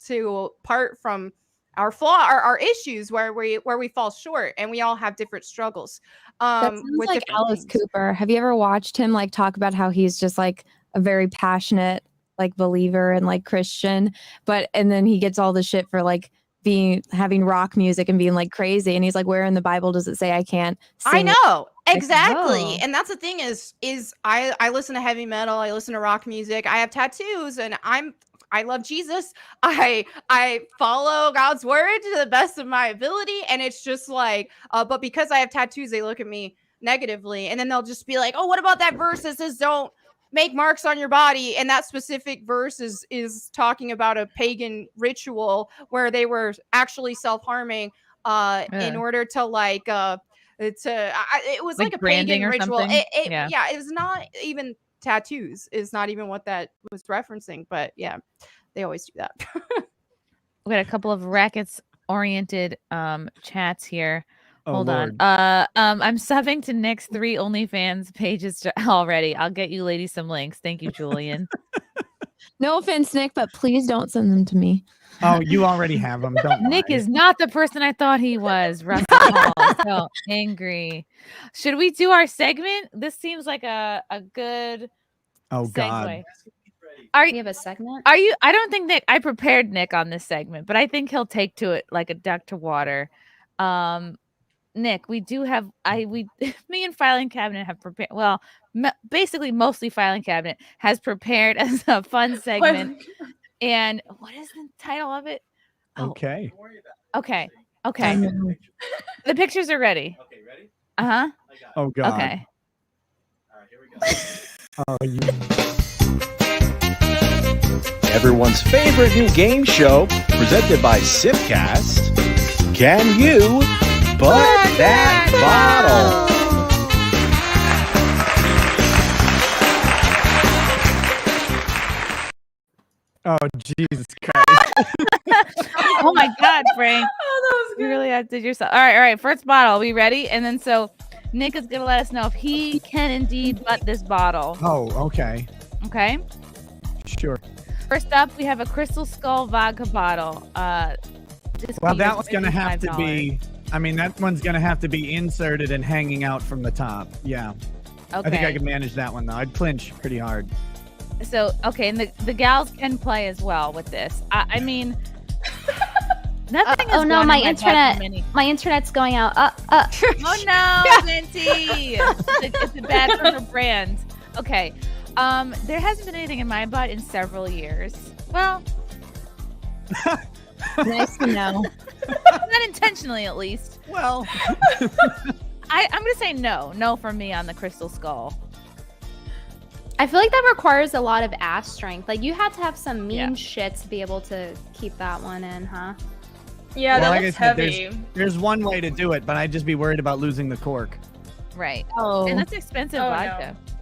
to part from our our issues where we fall short, and we all have different struggles. That sounds with like different Alice things. Cooper. Have you ever watched him like talk about how he's just like a very passionate like believer and like Christian, and then he gets all the shit for like having rock music and being like crazy, and he's like, where in the Bible does it say I can't sing? I know exactly, oh. and that's the thing is I listen to heavy metal, I listen to rock music, I have tattoos, and I love Jesus. I follow God's word to the best of my ability, and it's just like, but because I have tattoos, they look at me negatively, and then they'll just be like, oh, what about that verse that says don't make marks on your body? And that specific verse is talking about a pagan ritual where they were actually self-harming in order to like it was like a branding pagan or ritual. something? Yeah, it was not even tattoos, is not even what that was referencing, but yeah, they always do that. We got a couple of rackets oriented chats here. Oh, Hold Lord. on. I'm subbing to Nick's 3 OnlyFans pages already. I'll get you ladies some links. Thank you, Julian. No offense, Nick, but please don't send them to me. Oh, you already have them. Don't Nick lie. is not the person I thought he was. Russell Hall, so angry. Should we do our segment? This seems like a good Oh, segue. God. We have a segment. Are you? I don't think Nick. I prepared Nick on this segment, but I think he'll take to it like a duck to water. Nick, we do have. Me and Filing Cabinet have prepared. Well, basically, mostly Filing Cabinet has prepared as a fun segment. And what is the title of it? Okay. Okay. The pictures are ready. Okay, ready? Uh-huh. Oh, God. Okay. All right, here we go. Everyone's favorite new game show presented by SimpCast. Can you butt that bottle? Oh, Jesus Christ. Oh my God, Frank. You really outdid yourself. All right. First bottle. We ready? And then so Nick is gonna let us know if he can indeed butt this bottle. Oh, okay. Okay. Sure. First up, we have a Crystal Skull vodka bottle. Well, that one's gonna have to be. I mean, that one's gonna have to be inserted and hanging out from the top. Yeah. Okay. I think I can manage that one though. I'd clinch pretty hard. So okay, and the gals can play as well with this. I mean, nothing. Oh no, my internet's going out. Oh no, Venti. It's bad for her brand. Okay. There hasn't been anything in my butt in several years. Well, nice to know. Not intentionally, at least. Well, I'm gonna say no from me on the Crystal Skull. I feel like that requires a lot of ass strength. Like you have to have some mean shit to be able to keep that one in, huh? Yeah, well, that like looks I said, heavy. There's one way to do it, but I'd just be worried about losing the cork. Right. Oh. And that's expensive vodka. No.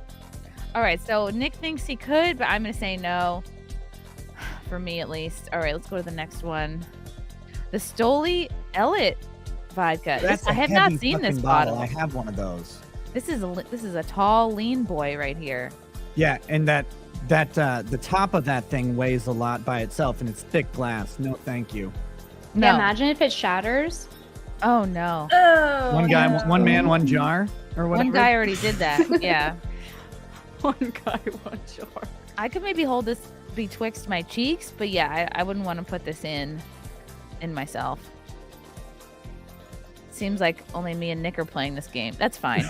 All right, so Nick thinks he could, but I'm gonna say no. For me, at least. All right, let's go to the next one. The Stoli Elliot vodka. I have not seen this bottle. I have one of those. This is a tall, lean boy right here. Yeah, and the top of that thing weighs a lot by itself, and it's thick glass. No, thank you. No. Yeah, imagine if it shatters. Oh no. Oh, one guy, one man, one jar, or whatever. One guy already did that. Yeah. One guy, one jar. I could maybe hold this betwixt my cheeks, but yeah, I wouldn't want to put this in myself. Seems like only me and Nick are playing this game. That's fine.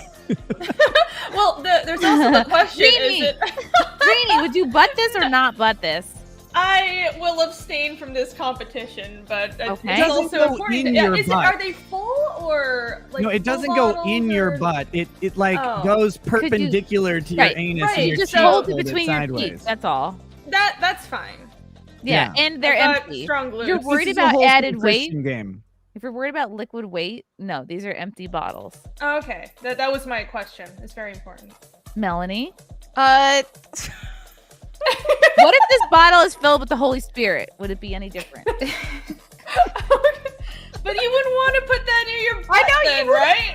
Well, there's also the question: Renie, would you butt this or not butt this? I will abstain from this competition, but okay. It's also important. Are they full or like? No, it doesn't go in your butt. It goes perpendicular to your anus. Right, and you your just cheek hold it hold between your sideways. cheeks. That's all. That's fine. Yeah, and they're empty. Strong glue. You're worried This is a about wholesome added weight. Christian game. If you're worried about liquid weight, no, these are empty bottles. Oh, okay, that was my question. It's very important. Melonie, what if this bottle is filled with the Holy Spirit? Would it be any different? But you wouldn't want to put that near your butt, right?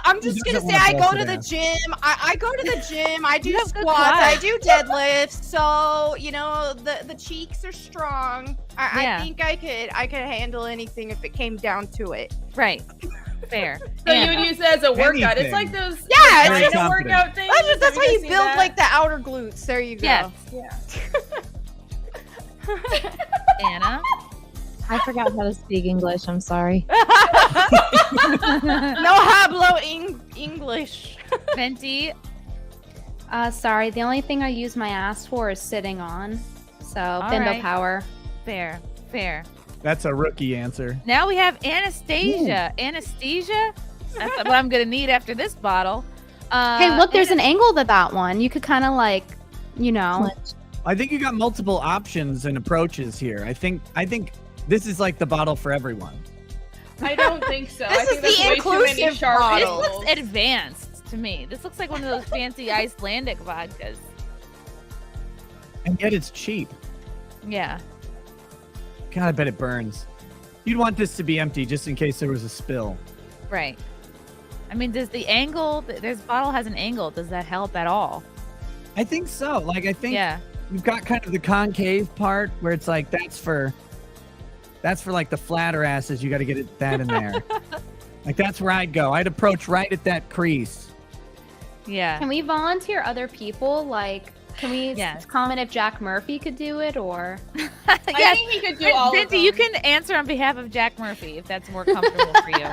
I'm just Who gonna doesn't say I want a go to the busted gym. I go to the gym. I do You have good squats. I quads. do deadlifts. So you know the cheeks are strong. Yeah. I think I could handle anything if it came down to it. Right. Fair. So you would use it as a workout. Anything. It's like those Yeah, Very it's China confident. workout things. That's Have how you guys build seen like the outer glutes. There you go. Yes. that? Anna. I forgot how to speak English. I'm sorry. No hablo English. Venti. Sorry, the only thing I use my ass for is sitting on. So All bendo right. power. Fair. Fair. That's a rookie answer. Now we have Anastasia. Anastasia? That's what I'm going to need after this bottle. Hey, look, there's an angle to that one. You could kind of like, you know. I think you got multiple options and approaches here. I think this is like the bottle for everyone. I don't think so. This I think is the that's way too many inclusive sharp bottle. This bottles. looks advanced to me. This looks like one of those fancy Icelandic vodkas. And yet it's cheap. Yeah. God, I bet it burns. You'd want this to be empty just in case there was a spill. Right. I mean, does the angle, this bottle has an angle. Does that help at all? I think so. Like, I think Yeah. you've got kind of the concave part where it's like, that's for like the flatter asses. You got to get that in there. Like, that's where I'd go. I'd approach right at that crease. Yeah. Can we volunteer other people? Like, can we comment if Jack Murphy could do it or? I think he could do all of Venti, them. you can answer on behalf of Jack Murphy if that's more comfortable for you.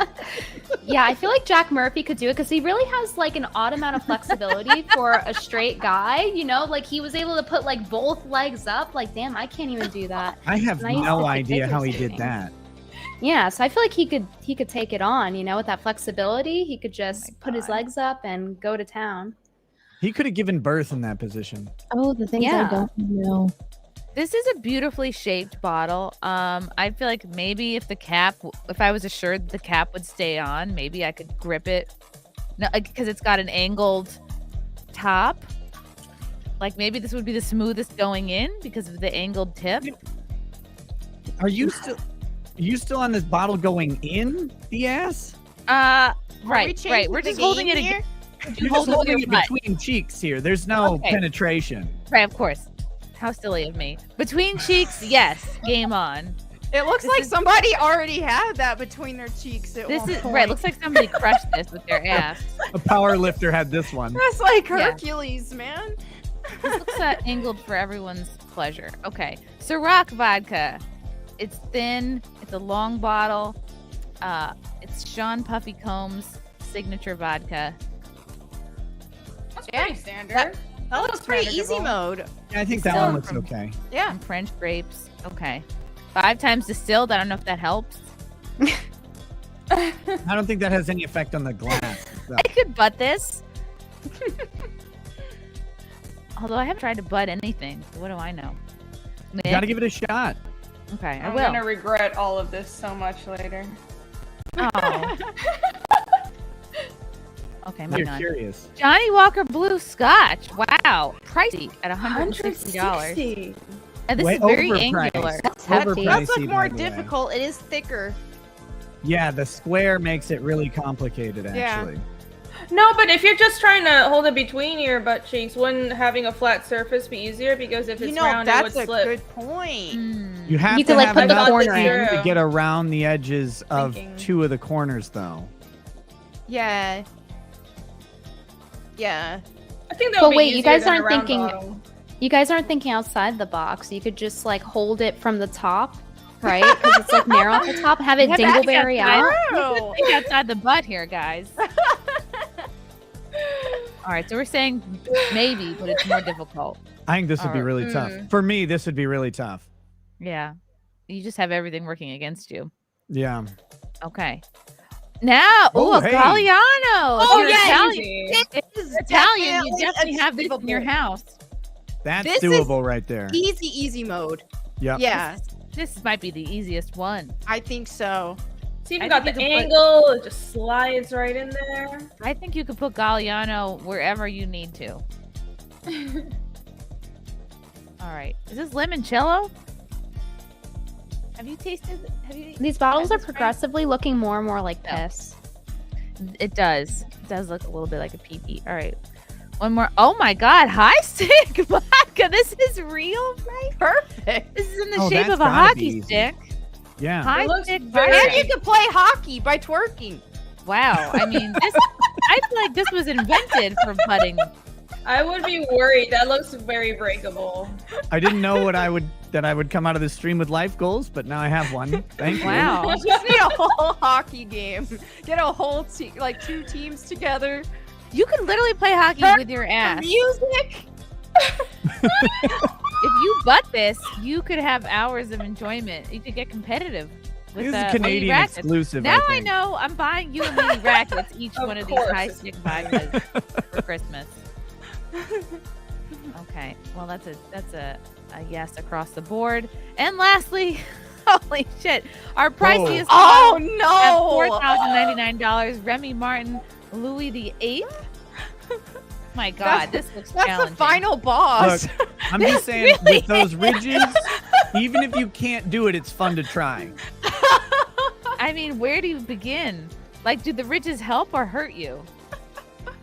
Yeah, I feel like Jack Murphy could do it because he really has like an odd amount of flexibility for a straight guy. You know, like he was able to put like both legs up. Like, damn, I can't even do that. I have And I used to no take idea how he figure did skating. that. Yeah, so I feel like he could take it on. You know, with that flexibility, he could just put his legs up and go to town. He could have given birth in that position. Oh, the things Yeah. I don't know. This is a beautifully shaped bottle. I feel like maybe if I was assured the cap would stay on, maybe I could grip it. No, because it's got an angled top. Like maybe this would be the smoothest going in because of the angled tip. Are you still on this bottle going in the ass? Right. changing We're the just holding it game again. You're just holding it between cheeks here. There's no Okay. penetration. Right, of course. How silly of me. Between cheeks, yes. Game on. It looks like somebody already had that between their cheeks at This one is point. right. Looks like somebody crushed this with their ass. A power lifter had this one. That's like Yeah. Hercules, man. This looks angled for everyone's pleasure. Okay, Ciroc vodka. It's thin. It's a long bottle. It's Sean Puffy Combs' signature vodka. That's pretty standard. That looks pretty easy mode. Yeah, I think that one looks okay. Yeah. And French grapes. Okay. 5 times distilled. I don't know if that helps. I don't think that has any effect on the glass. So. I could butt this. Although I haven't tried to butt anything. So what do I know? You gotta give it a shot. Okay, I I'm will. gonna regret all of this so much later. Oh. Okay, You're moving on. curious. Johnny Walker Blue Scotch. Wow. Pricey at $160. $160. And this Way is very overpriced. angular. That's Overpricey, look more by the way. difficult. It is thicker. Yeah, the square makes it really complicated, Yeah. actually. No, but if you're just trying to hold it between your butt cheeks, wouldn't having a flat surface be easier? Because if it's You know, round, that's it would a slip. good point. You have You to could, like, have put the enough corner in in. to get around the edges of Thinking. 2 of the corners, though. Yeah. Yeah. I think that But would be wait, easier you guys than a aren't round thinking. bottle. You guys aren't thinking outside the box. You could just like hold it from the top, right? Because it's like narrow at the top. Have it Yeah, that's dingleberry outside. out. You could think outside the butt here, guys. All right, so we're saying maybe, but it's more difficult. I think this would be Alright. really tough. For me, this would be really tough. Yeah. You just have everything working against you. Yeah. Okay. Now, Oh, a hey. Galliano. Oh, If you're yeah, Italian, easy. if it's Italian, you definitely definitely have this in your achievable. house. That's This is doable right there. Easy mode. Yep. Yeah, This might be the easiest one. I think so. See, if I you got think the you could put- angle, it just slides right in there. I think you could put Galliano wherever you need to. All right. Is this limoncello? Have you tasted? These bottles are This is right. progressively looking more and more like Yeah. piss. It does. It does look a little bit like a pee-pee. All right. One more. Oh my God. High stick vodka. This is real, right? Perfect. This is in the Oh, shape that's of a gotta be hockey easy. stick. Yeah. High It looks stick very- vodka. And you can play hockey by twerking. Wow. I mean, I feel like this was invented for putting. I would be worried. That looks very breakable. I didn't know that I would come out of this stream with life goals, but now I have one. Thank you. Wow. You just need a whole hockey game. Get a whole team, like 2 teams together. You could literally play hockey with your ass. Music. If you butt this, you could have hours of enjoyment. You could get competitive. With, This is a mini Canadian rackets. exclusive, Now I I think. know I'm buying you a mini rackets, each Of one of course. these high stick vodkas for Christmas. Okay, well that's a yes across the board. And lastly, holy shit, our priciest Oh at no! $4,099. Remy Martin, Louis VIII. My God, this looks That's challenging. the final boss. Look, I'm just saying, with those ridges, even if you can't do it, it's fun to try. I mean, where do you begin? Like, do the ridges help or hurt you?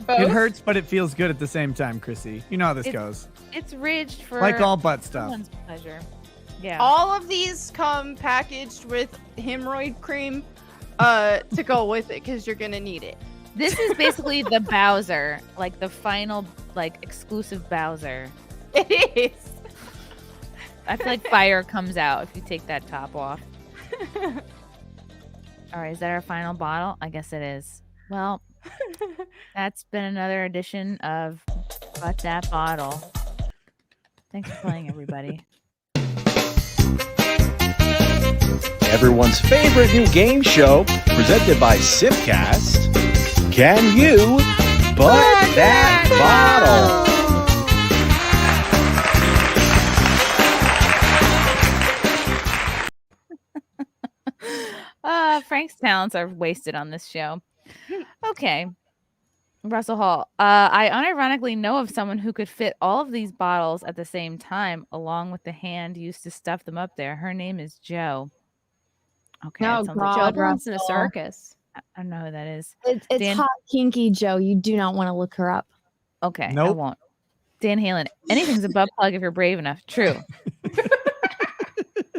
It hurts, but it feels good at the same time, Chrissy. You know how this goes. It's ridged for Like all butt stuff. someone's pleasure. Yeah. All of these come packaged with hemorrhoid cream to go with it because you're gonna need it. This is basically the Bowser, like the final, like exclusive Bowser. It is. I feel like fire comes out if you take that top off. All right, is that our final bottle? I guess it is. Well, that's been another edition of But That Bottle. Thanks for playing, everybody. Everyone's favorite new game show, presented by SimpCast. Can you butt that bottle? Frank's talents are wasted on this show. Okay. Russell Hall. I unironically know of someone who could fit all of these bottles at the same time, along with the hand used to stuff them up there. Her name is Jo. Okay. Oh, that sounds God, Joe belongs in a Russell. circus. I don't know who that is. It's Dan- hot kinky Joe. You do not want to look her up. Okay. I Nope. won't. Dan Halen. Anything's a butt plug if you're brave enough. True.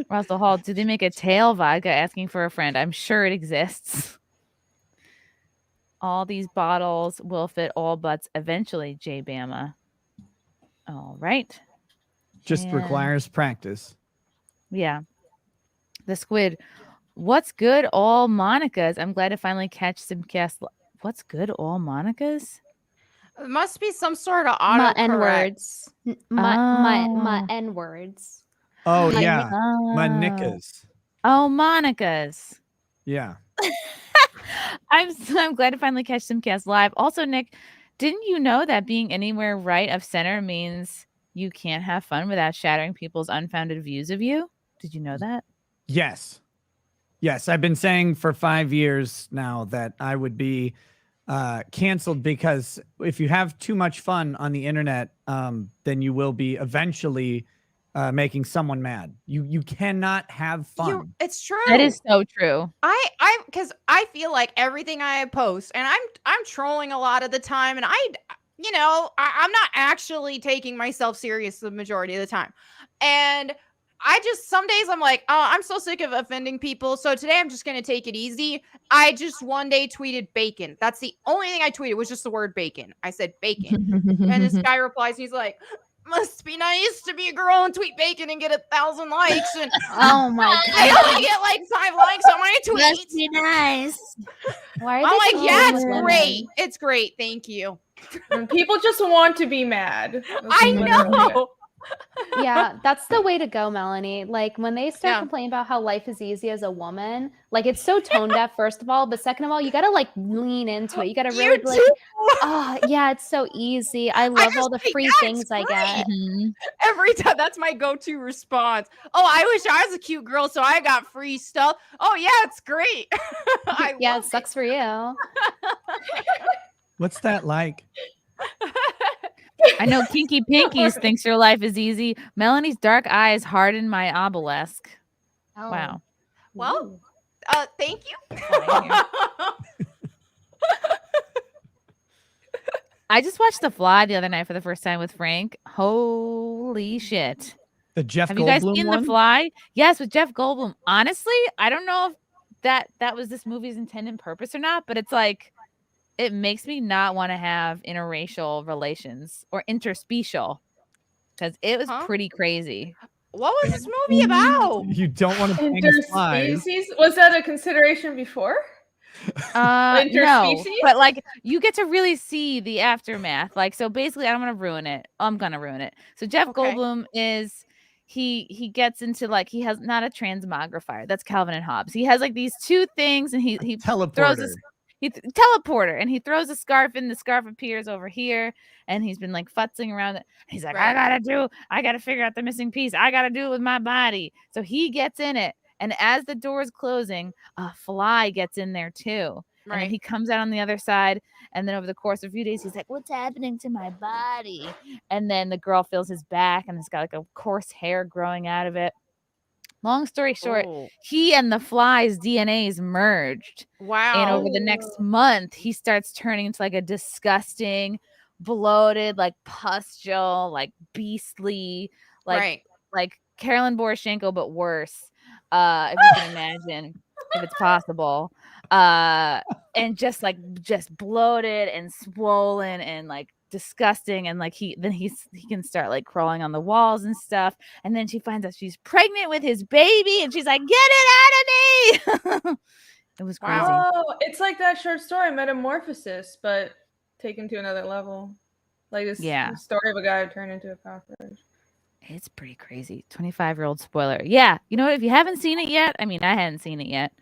Russell Hall. Do they make a tail vodka asking for a friend? I'm sure it exists. All these bottles will fit all butts eventually, J Bama. All right. Just And- requires practice. Yeah. The squid. What's good, all Monicas? I'm glad to finally catch SimpCast. What's good, all Monicas? It must be some sort of My autocorrect. N words. My Oh. N words. Oh, My yeah. Oh. Manikas. Oh, Monica's. Yeah. I'm glad to finally catch SimpCast live. Also, Nick, didn't you know that being anywhere right of center means you can't have fun without shattering people's unfounded views of you? Did you know that? Yes. Yes. I've been saying for 5 years now that I would be canceled because if you have too much fun on the internet, then you will be eventually making someone mad. You cannot have fun. It's true. That is so true. Because I feel like everything I post, and I'm trolling a lot of the time, and I'm not actually taking myself serious the majority of the time, and some days I'm like, oh, I'm so sick of offending people, so today I'm just gonna take it easy. I just one day tweeted bacon. That's the only thing I tweeted was just the word bacon. I said bacon, and this guy replies, and he's like, must be nice to be a girl and tweet bacon and get 1,000 likes. And Oh my I God. only get like 5 likes on my tweet. Must be nice. Why are I'm they like, so yeah, it's women? great. It's great. Thank you. And people just want to be mad. That's I literally it. know. Yeah, that's the way to go, Melonie. Like when they start Yeah. complaining about how life is easy as a woman, like it's so tone deaf, first of all, but second of all, you gotta like lean into it. You gotta really be like, oh yeah, it's so easy. I love all just the think, free yeah, things it's I get. Every time, that's my go-to response. Oh, I wish I was a cute girl, so I got free stuff. Oh yeah, it's great. Yeah, it sucks for you. What's that like? I know Kinky Pinkies thinks your life is easy. Melanie's dark eyes harden my obelisk. Oh. Wow. Well, thank you. I just watched The Fly the other night for the first time with Frank. Holy shit. The Jeff Have you guys Goldblum seen one? The Fly? Yes, with Jeff Goldblum. Honestly, I don't know if that was this movie's intended purpose or not, but it's like it makes me not want to have interracial relations or interspecial because it was pretty crazy. What was this movie about? You don't want to bang flies. Interspecies? Was that a consideration before? No, Interspecies? but like you get to really see the aftermath. Like, so basically, I'm gonna ruin it. So Jeff Goldblum is he gets into like he has not a transmogrifier. That's Calvin and Hobbes. He has like these two things, and he throws Teleporter. teleporter, and he throws a scarf in. The scarf appears over here, and he's been like futzing around it. He's like, I gotta figure out the missing piece. I gotta do it with my body. So he gets in it. And as the door is closing, a fly gets in there too. And then he comes out on the other side. And then over the course of a few days, he's like, what's happening to my body? And then the girl feels his back and it's got like a coarse hair growing out of it. Long story short, he and the fly's DNAs merged. Wow. And over the next month, he starts turning into like a disgusting, bloated, like pustule, like beastly, like Carolyn Poroshenko, but worse. If you can imagine, if it's possible, and just bloated and swollen and like disgusting, and like he can start like crawling on the walls and stuff, and then she finds out she's pregnant with his baby, and she's like, "Get it out of me!" It was crazy. Oh, it's like that short story Metamorphosis, but taken to another level. Like this story of a guy who turned into a cockroach. It's pretty crazy. 25-year-old spoiler. Yeah. You know what? If you haven't seen it yet, I mean, I hadn't seen it yet.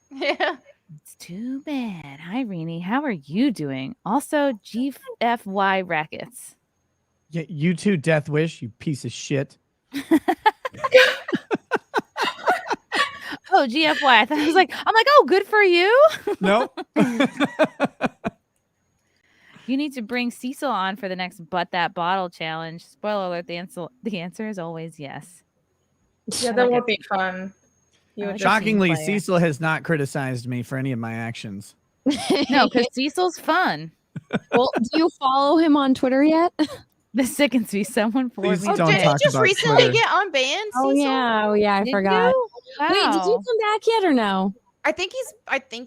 Yeah. It's too bad. Hi, Renie. How are you doing? Also, GFY Rackets. Yeah, you too, Death Wish, you piece of shit. Oh, GFY. I thought I'm like, oh, good for you. Nope. You need to bring Cecil on for the next But That Bottle challenge. Spoiler alert, the answer is always yes. Yeah, that would be fun. Shockingly, Cecil has not criticized me for any of my actions. No, because Cecil's fun. Well, do you follow him on Twitter yet? This sickens me. Someone forward me. Did he just recently get unbanned? Oh yeah, I forgot. Wait, did you come back yet or no? I think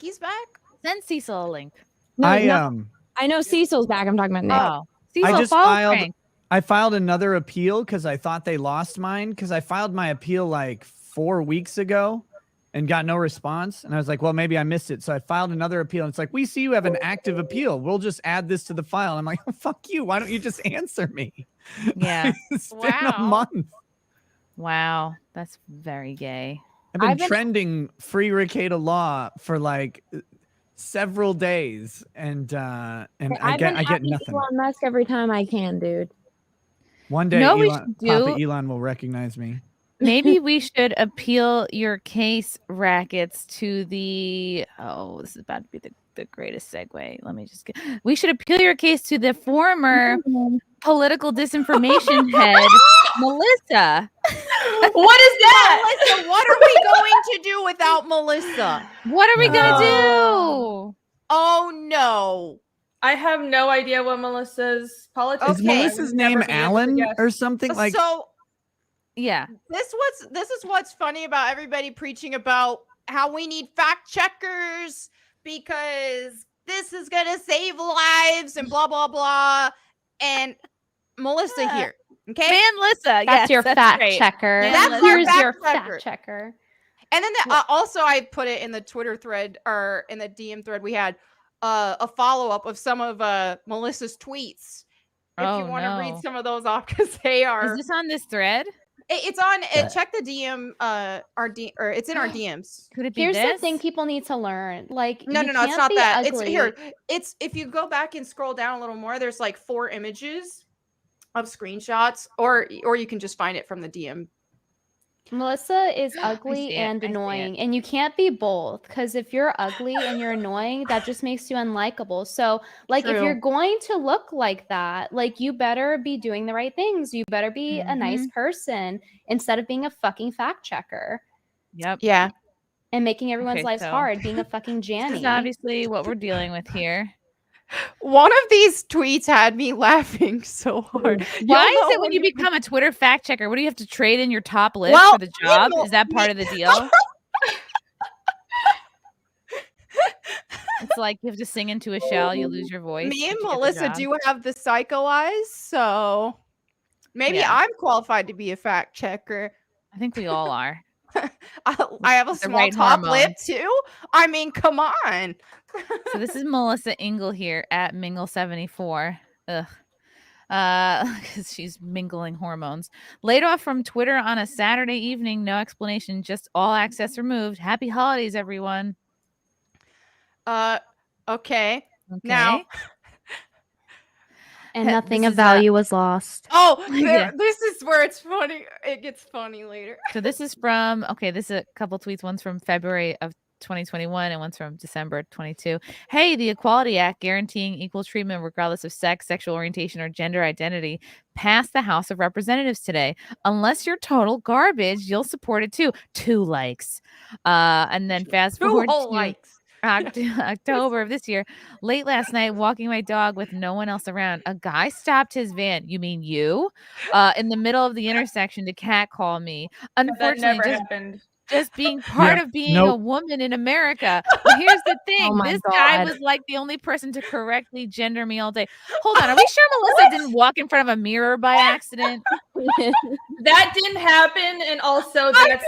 he's back. Send Cecil a link. No, I know Cecil's back. I'm talking about Nick. Oh, Cecil, I filed another appeal because I thought they lost mine, because I filed my appeal like 4 weeks ago and got no response. And I was like, well, maybe I missed it. So I filed another appeal. And it's like, we see you have an active appeal. We'll just add this to the file. And I'm like, oh, fuck you. Why don't you just answer me? Yeah. It's been a month. Wow. That's very gay. I've been trending free Rekieta law for like several days. And I get nothing. Elon Musk every time I can, dude. One day, Papa Elon will recognize me. Maybe we should appeal your case, Rackets, to the... Oh, this is about to be the greatest segue. Let me just get... We should appeal your case to the former political disinformation head, Melissa. What is that? Melissa, what are we going to do without Melissa? What are we going to do? Oh, no. I have no idea what Melissa's politics Is Melissa's name Alan or something like... So... Yeah. This is what's funny about everybody preaching about how we need fact checkers because this is gonna save lives and blah blah blah. And Melissa here, okay? Melissa, that's your fact checker. Here's your fact checker. And then also I put it in the Twitter thread or in the DM thread. We had a follow up of some of Melissa's tweets. If you want to read some of those off, because they are. Is this on this thread? It's on. Check the DM. Or it's in our DMs. Could it be Here's this? the thing people need to learn. Like, no, you it's not can't that. be It's ugly. here. It's if you go back and scroll down a little more. There's like 4 images of screenshots, or you can just find it from the DM. Melissa is ugly see it. and I see annoying, and you can't be both. Because if you're ugly and you're annoying, that just makes you unlikable. So, like, if True. you're going to look like that, like, you better be doing the right things. You better be a nice person instead of being a fucking fact checker. Yep. Yeah. And making everyone's Okay, lives so- hard, being a fucking This Janny. is obviously what we're dealing with here. One of these tweets had me laughing so hard. Why You'll is know it when you become a Twitter fact checker? What do you have to trade in your top list Well, for the job? Is that part of the deal? It's like you have to sing into a shell, you lose your voice. Me and but you get the Melissa job. do have the psycho eyes, so maybe Yeah. I'm qualified to be a fact checker. I think we all are. I have a The small right top hormone. lip too. I mean, come on. So this is Melissa Ingle here at Mingle74. Ugh. Because she's mingling hormones. Laid off from Twitter on a Saturday evening. No explanation. Just all access removed. Happy holidays, everyone. Okay. Now, Okay. And nothing This of is, value was lost. oh, Yeah. this is where it's funny. It gets funny later. So this is from, okay, this is a couple tweets. One's from February of 2021 and one's from December 22. Hey, the Equality Act guaranteeing equal treatment regardless of sex, sexual orientation, or gender identity passed the House of Representatives today. Unless you're total garbage, you'll support it too. 2 likes. And then fast forward whole to likes. October of this year, late last night, walking my dog with no one else around, a guy stopped his van. You mean you? In the middle of the intersection to catcall me. That Unfortunately, never happened. just being part Yeah, of being nope. a woman in America. But here's the thing: my this guy God. was like the only person to correctly gender me all day. Hold on, are we sure Melissa didn't walk in front of a mirror by accident? That didn't happen, and also that's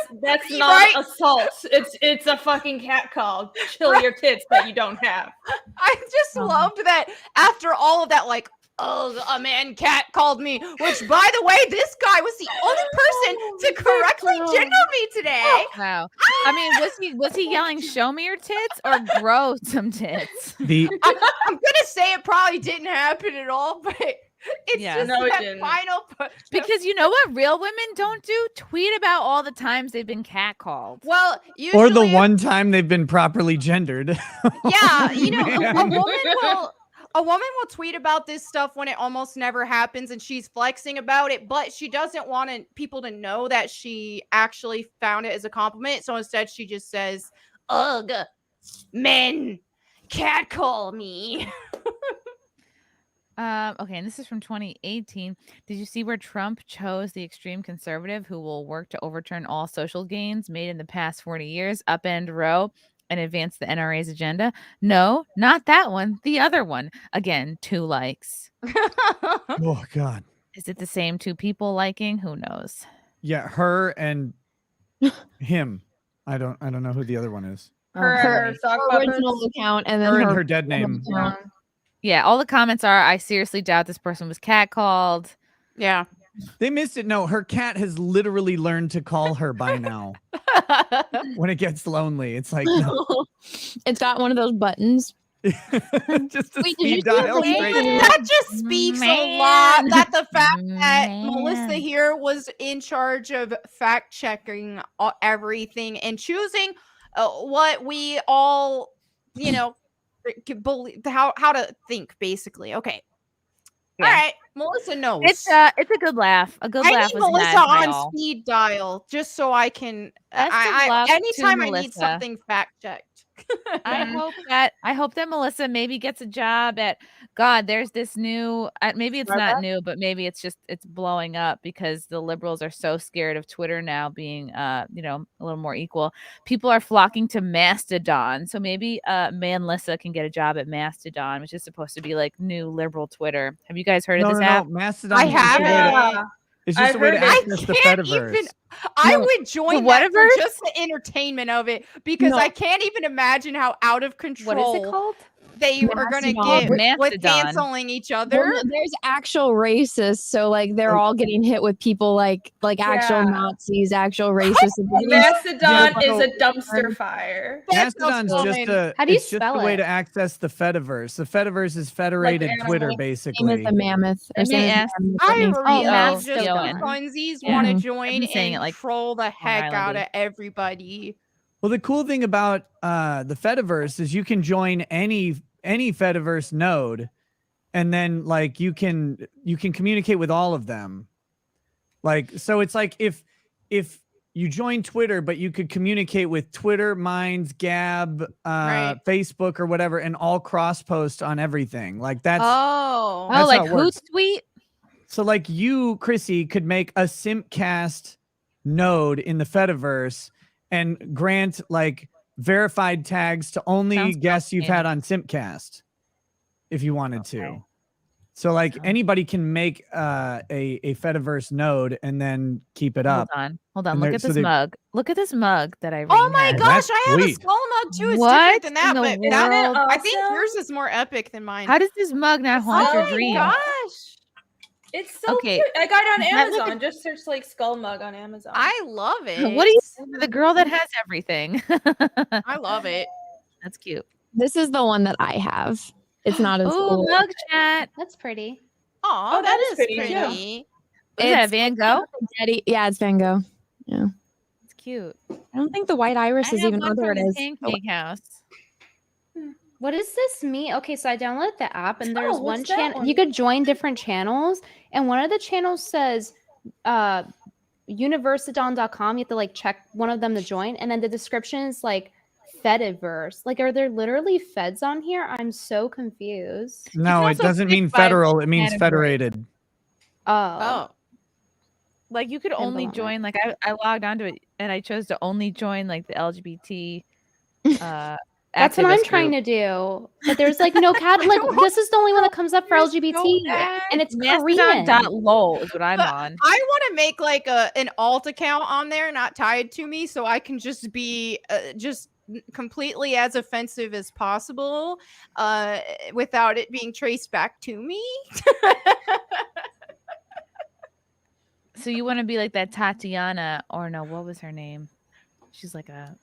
not Right. assault. It's a fucking cat call. Chill your tits that you don't have. I just loved that after all of that, like, oh, a man cat called me, which, by the way, this guy was the only person to correctly gender me today. Wow. I mean, was he yelling "Show me your tits" or "Grow some tits"? The I'm gonna say it probably didn't happen at all, but it's Yeah. just No, it that didn't. final. Because you know what real women don't do? Tweet about all the times they've been catcalled. Well, usually, or the one time they've been properly gendered. yeah, you know, a Man. woman will tweet about this stuff when it almost never happens, and she's flexing about it, but she doesn't want people to know that she actually found it as a compliment. So instead, she just says, "Ugh, men catcall me." Okay, and this is from 2018. Did you see where Trump chose the extreme conservative who will work to overturn all social gains made in the past 40 years, upend Roe, and advance the NRA's agenda? No, not that one. The other one. Again, 2 likes. Oh God. Is it the same 2 people liking? Who knows? Yeah, her and him. I don't know who the other one is. Her sock puppets. original account and then Her and her dead name. account. Yeah, all the comments are, I seriously doubt this person was catcalled. Yeah. They missed it. No, her cat has literally learned to call her by now. When it gets lonely, it's like no. It's got one of those buttons. Just a Wait, did you speed see the dial link? straight. That just speaks a lot. That the fact that Melissa Man. here was in charge of fact checking everything and choosing what we all, you know, believe, how to think, basically. Okay. Yeah. All right. Melissa knows. It's a good laugh. A good I laugh need was Melissa had by on all. speed dial just so I can. Best of luck to Anytime I need Melissa. something fact checked. I hope that Melissa maybe gets a job at God. There's this new, maybe it's not new, but maybe it's blowing up because the liberals are so scared of Twitter now being, a little more equal. People are flocking to Mastodon, so maybe Melissa can get a job at Mastodon, which is supposed to be like new liberal Twitter. Have you guys heard of this app? Mastodon. I haven't. It's just a way to access the Fediverse. I would join The that for Whataverse? just the entertainment of it because No. I can't even imagine how out of control What is it called? they are going to Mastodon. get with Mastodon. canceling each Well, other. no, there's actual racists, so like they're all getting hit with people like actual Yeah. Nazis, actual racists. Mastodon Yeah, is a dumpster fire. Mastodon's sounds just fine. a How do you it's just spell a way it? to access the Fediverse. The Fediverse is federated animal. Twitter, Same basically. as a mammoth. Or Let me same as a ask- mammoth, I that means- really Mastodon. just Mastodon. funsies Yeah. want to I've join been saying and it like troll the heck out Islandy. of everybody. Well, the cool thing about the Fediverse is you can join any Fediverse node, and then like you can communicate with all of them. Like, so it's like if you join Twitter, but you could communicate with Twitter, Minds, Gab, Facebook, or whatever, and all cross post on everything. Like that's that's like Hootsuite. So like you, Chrissie, could make a SimpCast node in the Fediverse and grant like verified tags to only guests you've had on SimpCast if you wanted to. So like anybody can make a Fediverse node and then keep it up. Hold on. Look at this mug. Look at this mug that I. Oh my gosh, That's I have a sweet. skull mug too. It's What different than that, in the but that, world? I think yours is more epic than mine. How does this mug not haunt your dreams? Gosh. It's so Okay. cute. I got it on Does that look Amazon. Just search like skull mug on Amazon. I love it. What do you think for the girl that has everything? I love it. That's cute. This is the one that I have. It's not as Oh, cool. mug chat. That's pretty. Oh, that that is is pretty, pretty. too. Is that Van Gogh? Yeah, it's Van Gogh. Yeah. It's cute. I don't think the white iris I is have even. one Oh, there from it the is. Pancake House. What does this mean? Okay, so I downloaded the app and there's Oh, one what's that channel. one? You could join different channels, and one of the channels says universidon.com. You have to like check one of them to join, and then the description is like Fediverse. Like, are there literally feds on here? I'm so confused. No, it doesn't mean federal. It means federated. Oh. Like you could only join. Like I logged onto it and I chose to only join like the LGBT. That's what I'm trying to do. But there's like no cat. Like this is the only one that comes up for LGBT, and it's Korean. Mastodon.lol is what I'm on. I want to make like an alt account on there, not tied to me, so I can just be just completely as offensive as possible, without it being traced back to me. So you want to be like that Tatiana, or no? What was her name? She's like a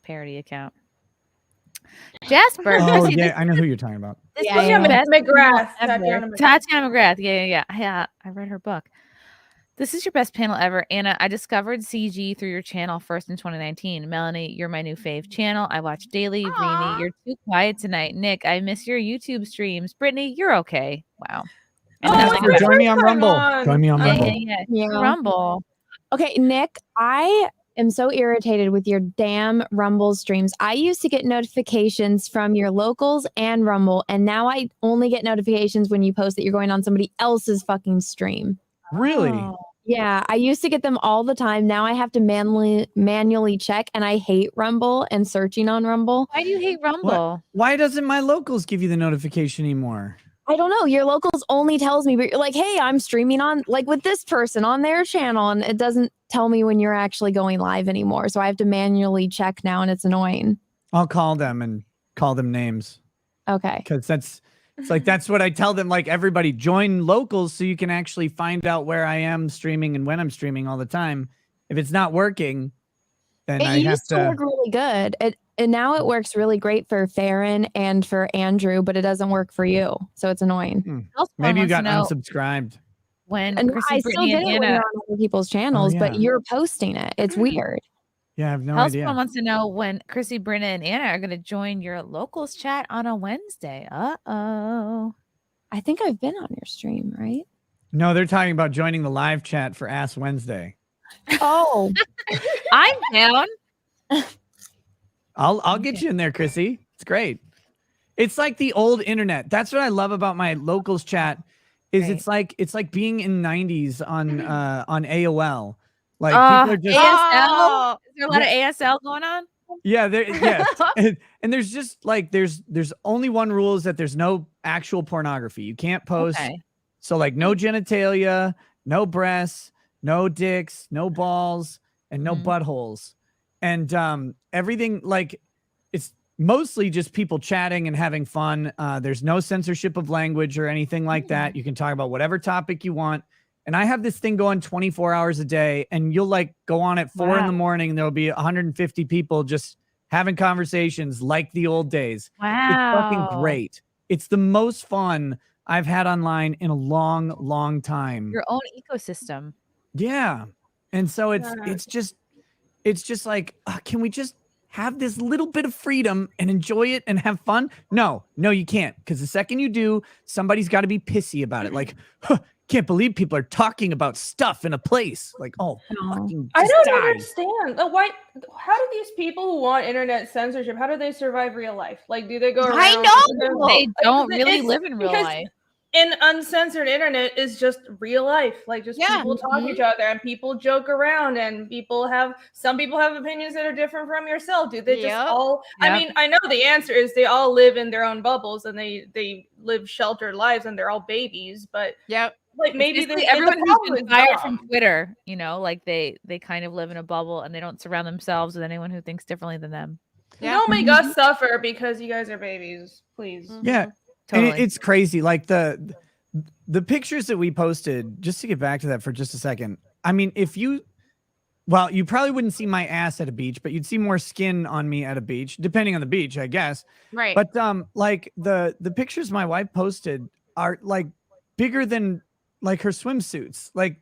parody account. Jasper. Oh Chrissie, yeah, I know who you're talking about. This Yeah, is your yeah. best McGrath. panel Tatiana ever. McGrath. Tatiana McGrath. Yeah. I read her book. This is your best panel ever. Anna, I discovered CG through your channel first in 2019. Melonie, you're my new fave channel. I watch daily. Renie, you're too quiet tonight. Nick, I miss your YouTube streams. Brittany, you're okay. Wow. And nothing Jasper, but- join me on Rumble. Join me on Rumble. Yeah. Rumble. Okay, Nick, I am so irritated with your damn Rumble streams. I used to get notifications from your locals and Rumble, and now I only get notifications when you post that you're going on somebody else's fucking stream. Really? Oh. Yeah, I used to get them all the time. Now I have to manually check, and I hate Rumble and searching on Rumble. Why do you hate Rumble? Why doesn't my locals give you the notification anymore? I don't know. Your locals only tells me, but you're like, hey, I'm streaming on like with this person on their channel, and it doesn't tell me when you're actually going live anymore. So I have to manually check now, and it's annoying. I'll call them and call them names. Okay. Because it's like that's what I tell them. Like everybody, join locals so you can actually find out where I am streaming and when I'm streaming all the time. If it's not working, then I It have used to work really good. And now it works really great for Faran and for Andrew, but it doesn't work for you. So it's annoying. Maybe you got unsubscribed. When And Chrissie, I still Brittany, get and it when Anna. you're on other people's channels, yeah. but you're posting it. It's weird. Yeah, I have no Hellspawn idea. wants to know when Chrissie, Brittany, and Anna are going to join your locals chat on a Wednesday. Uh-oh. I think I've been on your stream, right? No, they're talking about joining the live chat for Ass Wednesday. Oh, I'm down. I'll get you in there, Chrissie. It's great. It's like the old internet. That's what I love about my locals chat. Is it's like being in 90s on AOL. Like people are just ASL? Is there a lot of ASL going on? yeah. And there's just like there's only one rule is that there's no actual pornography. You can't post. Okay. So like no genitalia, no breasts, no dicks, no balls, and no buttholes. And everything like it's mostly just people chatting and having fun. There's no censorship of language or anything like that. You can talk about whatever topic you want. And I have this thing going 24 hours a day, and you'll like go on at 4 in the morning, and there'll be 150 people just having conversations like the old days. Wow. It's fucking great. It's the most fun I've had online in a long, long time. Your own ecosystem. Yeah. And so it's just like, can we just have this little bit of freedom and enjoy it and have fun? No, you can't. Because the second you do, somebody's got to be pissy about it. Like, can't believe people are talking about stuff in a place. Like, oh, fucking I just don't die. understand. Why? How do these people who want internet censorship? How do they survive real life? Like, do they go around? I know! They don't really It's live in real because life. An uncensored internet is just real life. Like, just people talk to each other and people joke around and some people have opinions that are different from yourself. Do they just all? I mean, I know the answer is they all live in their own bubbles and they live sheltered lives and they're all babies. But like maybe everyone who's been fired from Twitter, you know, like they kind of live in a bubble and they don't surround themselves with anyone who thinks differently than them. Don't make us suffer because you guys are babies, please. Yeah. Totally. And it's crazy. Like the pictures that we posted, just to get back to that for just a second. I mean, you probably wouldn't see my ass at a beach, but you'd see more skin on me at a beach, depending on the beach, I guess. Right. But like the pictures my wife posted are like bigger than like her swimsuits. Like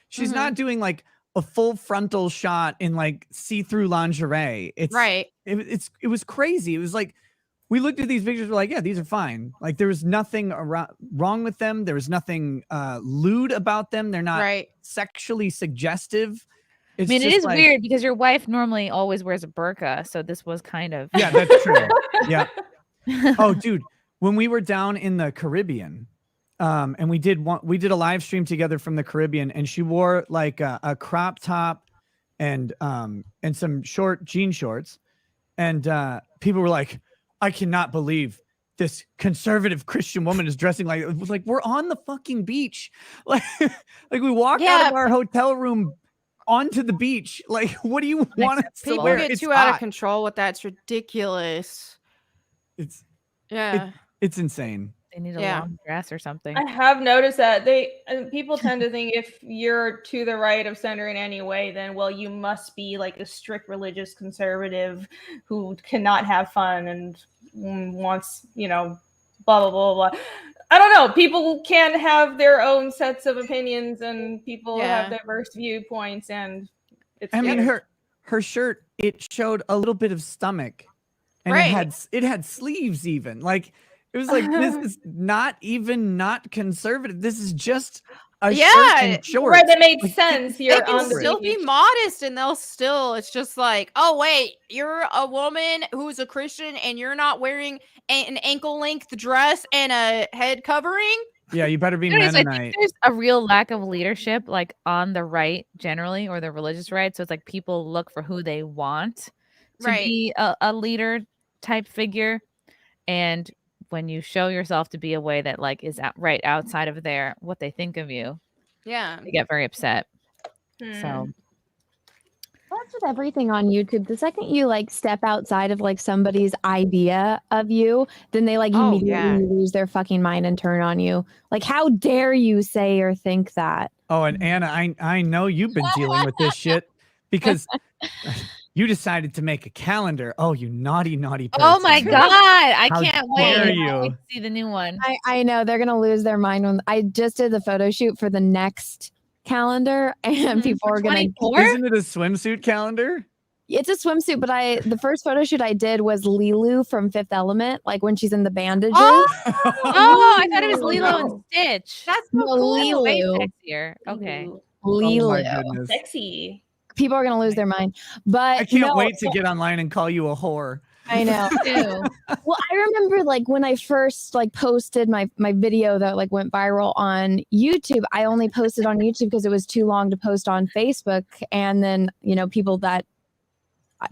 she's not doing like a full frontal shot in like see-through lingerie. It's right. It was crazy. It was like, we looked at these pictures, we're like, yeah, these are fine. Like there was nothing wrong with them. There was nothing lewd about them. They're not sexually suggestive. I mean, it is weird because your wife normally always wears a burqa, so this was kind of yeah, that's true. Yeah. Oh, dude, when we were down in the Caribbean, and we did a live stream together from the Caribbean, and she wore like a crop top and some short jean shorts, and people were like, I cannot believe this conservative Christian woman is dressing like we're on the fucking beach. Like we walk out of our hotel room onto the beach. Like, what do you want us to People wear? get It's too out of hot. control with that. It's ridiculous. It's insane. They need a long dress or something. I have noticed that people tend to think if you're to the right of center in any way, then you must be like a strict religious conservative who cannot have fun and wants, blah blah blah blah. I don't know. People can have their own sets of opinions, and people have diverse viewpoints, and it's. I mean, her shirt, it showed a little bit of stomach, and it had sleeves even. Like it was like, this is not conservative. This is just a shirt and shorts. Right, that made sense. They can still be modest, and it's just like, oh wait, you're a woman who's a Christian, and you're not wearing an ankle length dress and a head covering. Yeah, you better be I Mennonite. think there's a real lack of leadership, like on the right generally, or the religious right. So it's like people look for who they want to be a leader type figure, and when you show yourself to be a way that like is right outside of what they think of you, they get very upset. So that's with everything on YouTube. The second you like step outside of like somebody's idea of you, then they like immediately lose their fucking mind and turn on you. Like, how dare you say or think that? Oh, and Anna, I know you've been dealing with this shit because you decided to make a calendar. Oh, you naughty person. Oh my God. I How can't dare wait. you. To see the new one. I know they're gonna lose their mind when I just did the photo shoot for the next calendar, and people are gonna. Isn't it a swimsuit calendar? It's a swimsuit, but the first photo shoot I did was Lilu from Fifth Element, like when she's in the bandages. Oh, I thought it was Lilo and Stitch. That's so cool. Way sexier. Okay. Lilu. Oh my goodness. Sexy. People are gonna lose their mind, but I can't wait to get online and call you a whore. I know. Well, I remember like when I first like posted my video that like went viral on YouTube. I only posted on YouTube because it was too long to post on Facebook, and then people that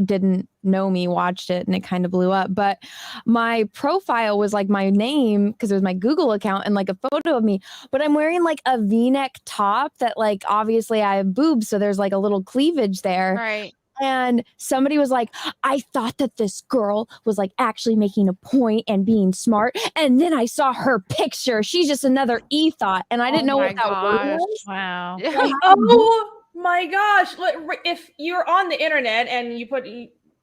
didn't know me watched it and it kind of blew up. But my profile was like my name because it was my Google account and like a photo of me, but I'm wearing like a V-neck top that like obviously I have boobs, so there's like a little cleavage there. Right. And somebody was like, I thought that this girl was like actually making a point and being smart, and then I saw her picture. She's just another e-thought, and I didn't know what that word was. Wow. Oh my gosh. If you're on the internet and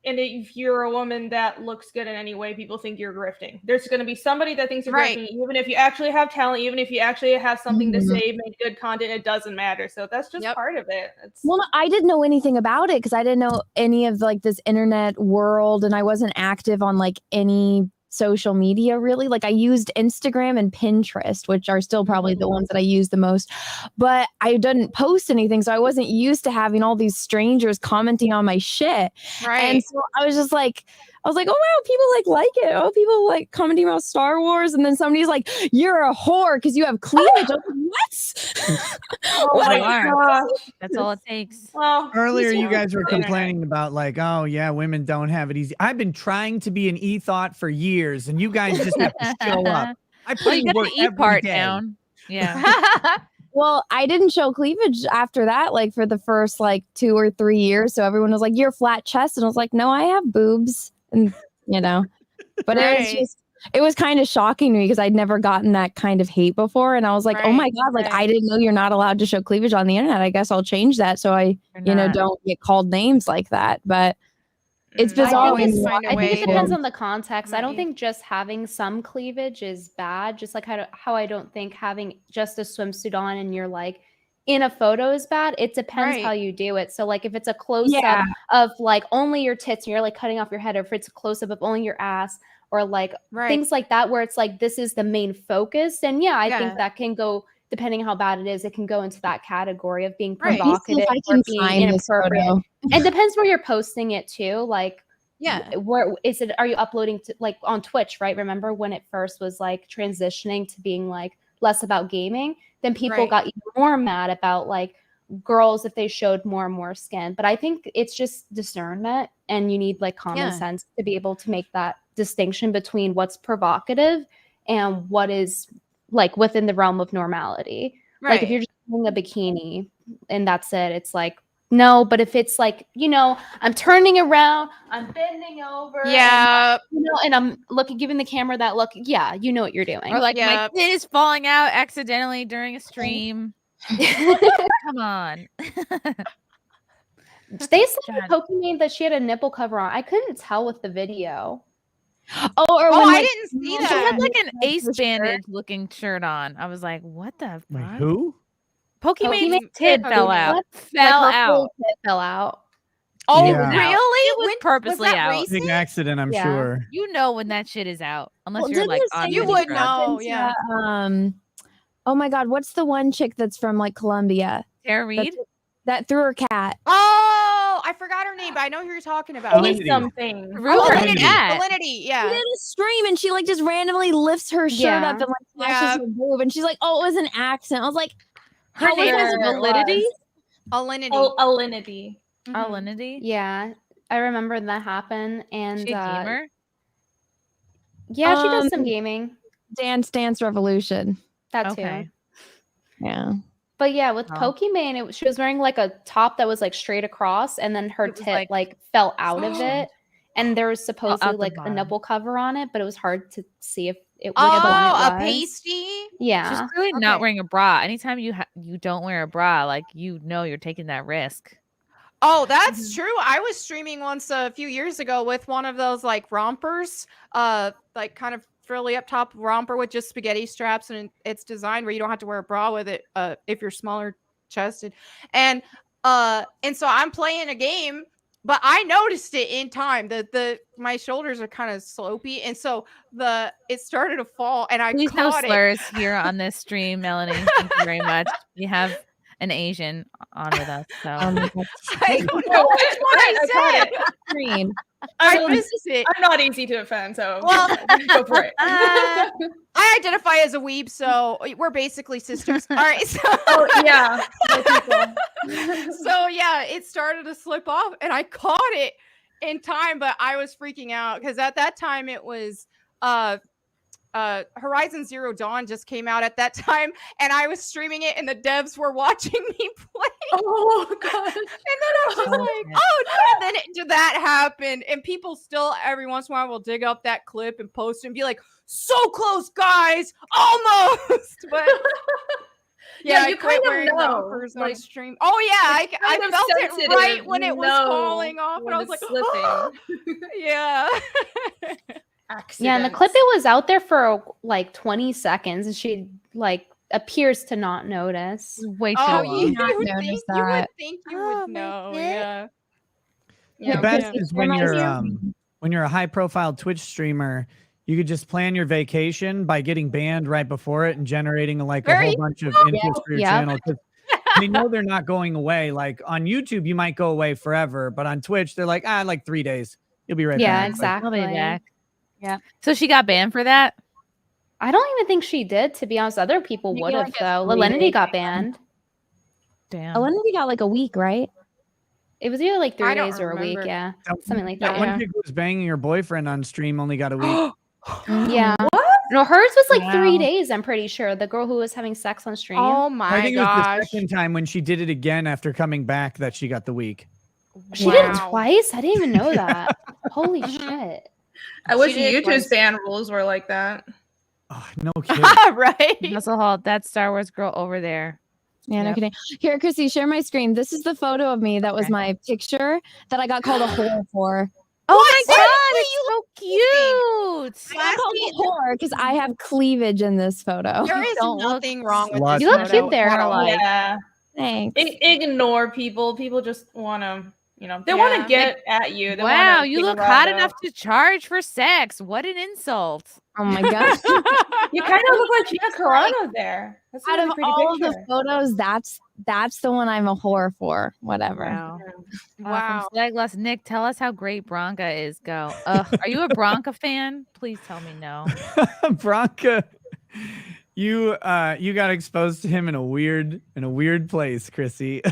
if you're a woman that looks good in any way, people think you're grifting. There's going to be somebody that thinks you're grifting, even if you actually have talent, even if you actually have something to say, make good content, it doesn't matter. So that's just part of it. Well, I didn't know anything about it because I didn't know any of like this internet world, and I wasn't active on like any social media really. Like I used Instagram and Pinterest, which are still probably the ones that I use the most, but I didn't post anything. So I wasn't used to having all these strangers commenting on my shit. Right. And so I was like, oh wow, people like it. Oh, people like commenting about Star Wars. And then somebody's like, you're a whore because you have cleavage. I was like, what? Oh my gosh. That's all it takes. Well, Earlier, you guys were complaining about like, oh yeah, women don't have it easy. I've been trying to be an e-thought for years, and you guys just have to show up. I put in work every day. Down. Yeah. Well, I didn't show cleavage after that, like for the first like 2 or 3 years. So everyone was like, you're flat chest. And I was like, no, I have boobs. And but it was kind of shocking to me because I'd never gotten that kind of hate before. And I was like, oh my God, like I didn't know you're not allowed to show cleavage on the internet. I guess I'll change that so I, don't get called names like that. But it's bizarre. I think it depends on the context. I don't think just having some cleavage is bad. Just like how I don't think having just a swimsuit on and you're like in a photo is bad. It depends how you do it. So like if it's a close up of like only your tits and you're like cutting off your head, or if it's a close up of only your ass, or like things like that where it's like this is the main focus. And I think that can go, depending on how bad it is, it can go into that category of being provocative or being inappropriate. It depends where you're posting it too. Like where is it? Are you uploading to like on Twitch, right? Remember when it first was like transitioning to being like less about gaming? Then people got even more mad about like girls if they showed more and more skin. But I think it's just discernment, and you need like common sense to be able to make that distinction between what's provocative and what is like within the realm of normality. Like if you're just wearing a bikini and that's it, it's like no. But if it's like, I'm turning around, I'm bending over, and, and I'm giving the camera that look, you know what you're doing. Or like my kid is falling out accidentally during a stream. Come on. They said Pokemon that she had a nipple cover on. I couldn't tell with the video. I didn't see that. She had like an ace bandage looking shirt on. I was like, what the fuck? Wait, who? Pokemon's tit fell out. Fell out. Oh, Yeah. really? It was purposely that out. recent? Big accident, I'm sure. You know when that shit is out, unless Well, you're like didn't on say You video would drugs. know, Oh my God, what's the one chick that's from like Colombia? Tara Reid? That threw her cat. Oh, I forgot her name, but I know who you're talking about. Validity. Something. Validity, yeah. She did a stream and she like just randomly lifts her shirt up and like flashes her boob, and she's like, "Oh, it was an accident." I was like, Her name is Validity? Alinity. Alinity. Alinity? Yeah, I remember that happened. And She a gamer? Yeah, she does some gaming. Dance Revolution. That too. Yeah. But yeah, with Pokemon, she was wearing like a top that was like straight across, and then her tit like fell out of it, and there was supposedly like a nipple cover on it, but it was hard to see if it was a pasty. Yeah, She's clearly not wearing a bra. Anytime you don't wear a bra, like you're taking that risk. Oh, that's true. I was streaming once a few years ago with one of those like rompers, like kind of frilly up top romper with just spaghetti straps, and it's designed where you don't have to wear a bra with it if you're smaller chested. And so I'm playing a game, but I noticed it in time that my shoulders are kind of slopey, and so it started to fall, and I Please no caught slurs here on this stream, Melonie. Thank you very much. We have an Asian on with us, so I don't know which one I said. I missed it. I'm not easy to offend, so Well, go for it. I identify as a weeb, so we're basically sisters. All right. So, yeah. So yeah, it started to slip off, and I caught it in time, but I was freaking out because at that time it was Horizon Zero Dawn just came out at that time, and I was streaming it, and the devs were watching me play. Oh god! And then I was just like, "Oh no!" And then that happened, and people still every once in a while will dig up that clip and post it and be like, "So close, guys, almost." But yeah, you I quit kind of wearing know, rompers like, on stream. Oh yeah, I kind of felt it sensitive, right when it was falling off, and when I was like, it's slipping. "Oh." Yeah. Yeah, and the clip it was out there for like 20 seconds, and she like appears to not notice. Way too Oh, long. you Not would notice think that. you would know. Yeah. The best is when you're a high profile Twitch streamer You could just plan your vacation by getting banned right before it and generating like a There whole you bunch of go. interest for your Yep. channel. 'Cause they know they're not going away. Like on YouTube, you might go away forever, but on Twitch, they're like, like 3 days. You'll be right Yeah, back. Like, exactly. I'll be back. Yeah. So she got banned for that? I don't even think she did, to be honest. Other people You would get, have, like, a though. 3-day Lenity got banned. Damn. Alinity got like a week, right? It was either like 3 I don't days or a week. remember. Yeah. That- Something like That that. one Yeah. chick who was banging her boyfriend on stream only got a week. Yeah. What? No, hers was like 3 Wow. days, I'm pretty sure. The girl who was having sex on stream. Oh I my think it was gosh. the second time when she did it again after coming back that she got the week. She did it Wow. twice? I didn't even know that. Holy shit. I wish She did it YouTube's twice. ban rules were like that. Oh, no kidding. Right. Muscle Hall, that Star Wars girl over there. Yeah, no Yep. kidding. Here, Chrissy, share my screen. This is the photo of me. That was Okay. my picture that I got called a whore for. Oh my What? god, it's so cute. I got called a whore because I have cleavage in this photo. There is Don't look nothing wrong with slut. this. You look photo cute there. at all. Yeah. Thanks. Ignore people. People just want to, they want Yeah. to get at you. They Wow, wanna you think look about hot it. enough to charge for sex. What an insult. Oh my god. You kind of look like Gina Carano there. That's a Out really of pretty all of the picture. photos, that's the one I'm a whore for. Whatever. Wow. Wow. From Slaglass, Nick, tell us how great Branca is. Go. Are you a Branca fan? Please tell me no. Branca, you got exposed to him in a weird place, Chrissy.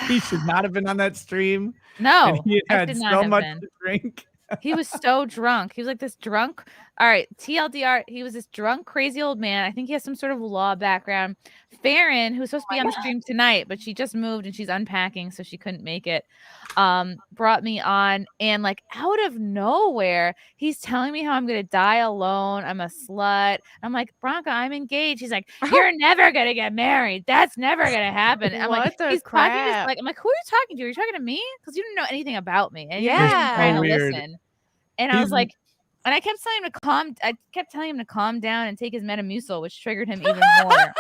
He should not have been on that stream. No, and he I had should not so have much been. to drink. He was so drunk. He was like this drunk. All right, TLDR. He was this drunk, crazy old man. I think he has some sort of law background. Faran, who's supposed to be on the stream tonight, but she just moved and she's unpacking, so she couldn't make it. Brought me on, and like out of nowhere, he's telling me how I'm gonna die alone. I'm a slut. I'm like, Branca, I'm engaged. He's like, you're never gonna get married. That's never gonna happen. I'm like, What the he's talking to, crap? like, I'm like, who are you talking to? Are you talking to me? Because you didn't know anything about me, and you're Yeah. just trying to Weird. listen. And I was like, and I kept telling him to calm down and take his Metamucil, which triggered him even more.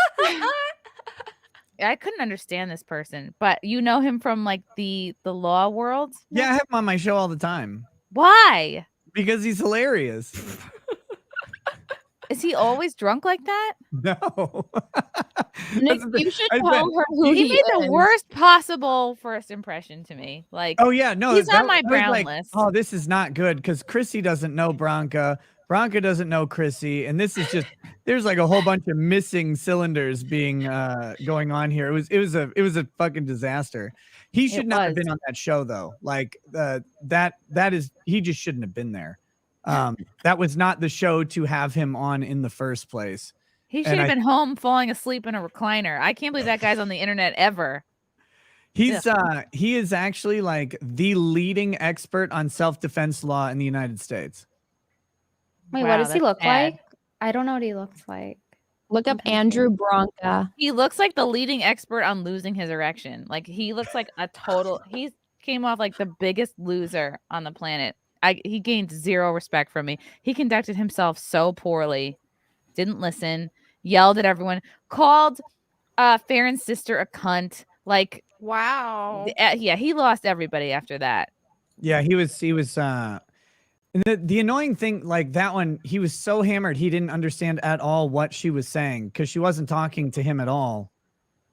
I couldn't understand this person, but you know him from like the law world. Yeah, I have him on my show all the time Why? because he's hilarious. Is he always drunk like that? No. Nick, That's the- you should I tell bet- her who He he made the is. worst possible first impression to me. Like, Oh yeah, no, he's that- on my I was brown like, list. Oh, this is not good because Chrissy doesn't know Branca. Branca doesn't know Chrissy, and this is just there's like a whole bunch of missing cylinders being going on here. It was a fucking disaster. He should not have been on that show though. Like that is he just shouldn't have been there. That was not the show to have him on in the first place. He should have been home falling asleep in a recliner. I can't believe that guy's on the internet ever. He is actually like the leading expert on self-defense law in the United States. Wait, Wow, what does he that's look bad. like? I don't know what he looks like. Look up Andrew Branca. He looks like the leading expert on losing his erection. Like he looks like a total. He came off like the biggest loser on the planet. He gained zero respect from me. He conducted himself so poorly. Didn't listen. Yelled at everyone. Called Faran's sister a cunt. Like Wow. yeah, he lost everybody after that. Yeah, he was and the annoying thing, like that one, he was so hammered he didn't understand at all what she was saying because she wasn't talking to him at all.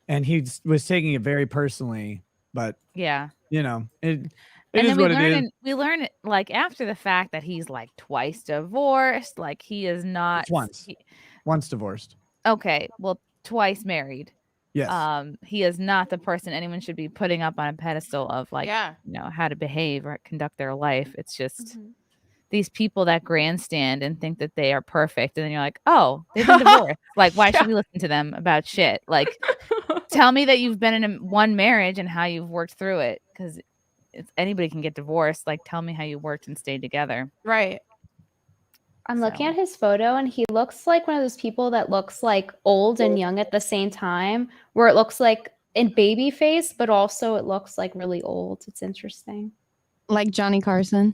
And he was taking it very personally. But Yeah. you know, it And is then what it is. we learn like after the fact that he's like twice divorced. Like he is not Once divorced. Okay, well, twice married. Yes. He is not the person anyone should be putting up on a pedestal of like, Yeah. you know, how to behave or conduct their life. It's just these people that grandstand and think that they are perfect, and then you're like, oh, they've been divorced. Like, why should we listen to them about shit? Like, tell me that you've been in one marriage and how you've worked through it, because anybody can get divorced. Like, tell me how you worked and stayed together. Right. I'm looking at his photo and he looks like one of those people that looks like old and young at the same time, where it looks like in baby face, but also it looks like really old. It's interesting. Like Johnny Carson.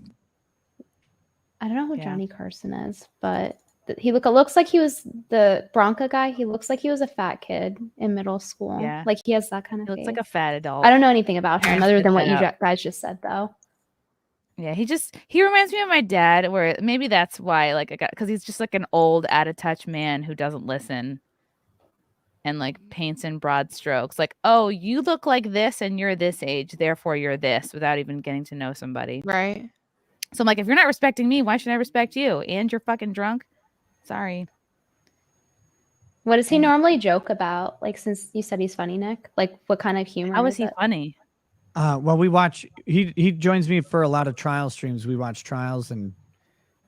I don't know who Johnny Carson is, but he looks like he was the Branca guy. He looks like he was a fat kid in middle school. Yeah. Like he has that kind of He looks like face. a fat adult. I don't know anything about him other than what you Yeah. guys just said, though. Yeah, he reminds me of my dad, where maybe that's why, like, I got, because he's just like an old, out of touch man who doesn't listen and like paints in broad strokes. Like, oh, you look like this and you're this age, therefore you're this, without even getting to know somebody. Right. So I'm like, if you're not respecting me, why should I respect you? And you're fucking drunk. Sorry. What does he normally joke about? Like, since you said he's funny, Nick, like what kind of humor? How is is he it? funny? Well, we watch. He joins me for a lot of trial streams. We watch trials and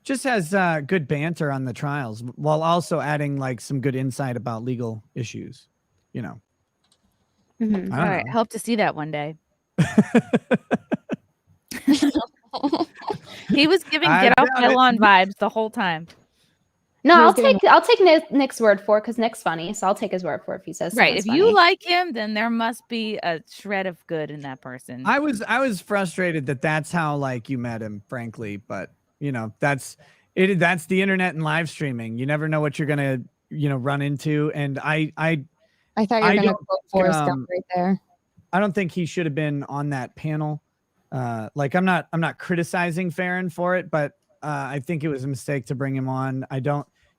just has good banter on the trials, while also adding like some good insight about legal issues. You know. Mm-hmm. All right, hope to see that one day. He was giving Get Off My Lawn vibes the whole time. No, I'll take Nick's word for it because Nick's funny, so I'll take his word for it if he says Right. If funny. you like him, then there must be a shred of good in that person. I was frustrated that that's how like you met him, frankly. But you know, that's it. That's the internet and live streaming. You never know what you're gonna run into. And I thought you were gonna quote Forrest Gump right there. I don't think he should have been on that panel. Like I'm not criticizing Faran for it, but I think it was a mistake to bring him on.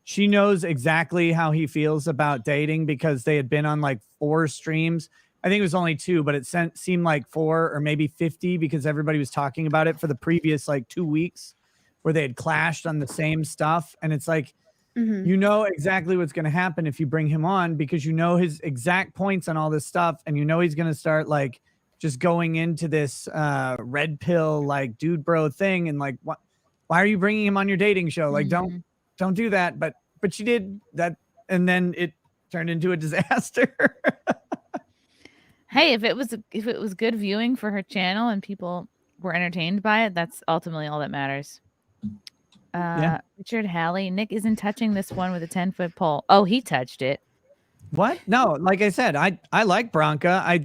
She knows exactly how he feels about dating because they had been on like 4 streams. I think it was only 2, but it seemed like 4 or maybe 50 because everybody was talking about it for the previous like 2 weeks where they had clashed on the same stuff. And it's like, you know exactly what's going to happen if you bring him on because you know his exact points on all this stuff. And you know he's going to start like just going into this red pill, like dude bro thing. And like, why are you bringing him on your dating show? Like, don't do that. But she did that. And then it turned into a disaster. Hey, if it was good viewing for her channel and people were entertained by it, that's ultimately all that matters. Richard Halley, Nick isn't touching this one with a 10-foot pole. Oh, he touched it. What? No, like I said, I like Branca.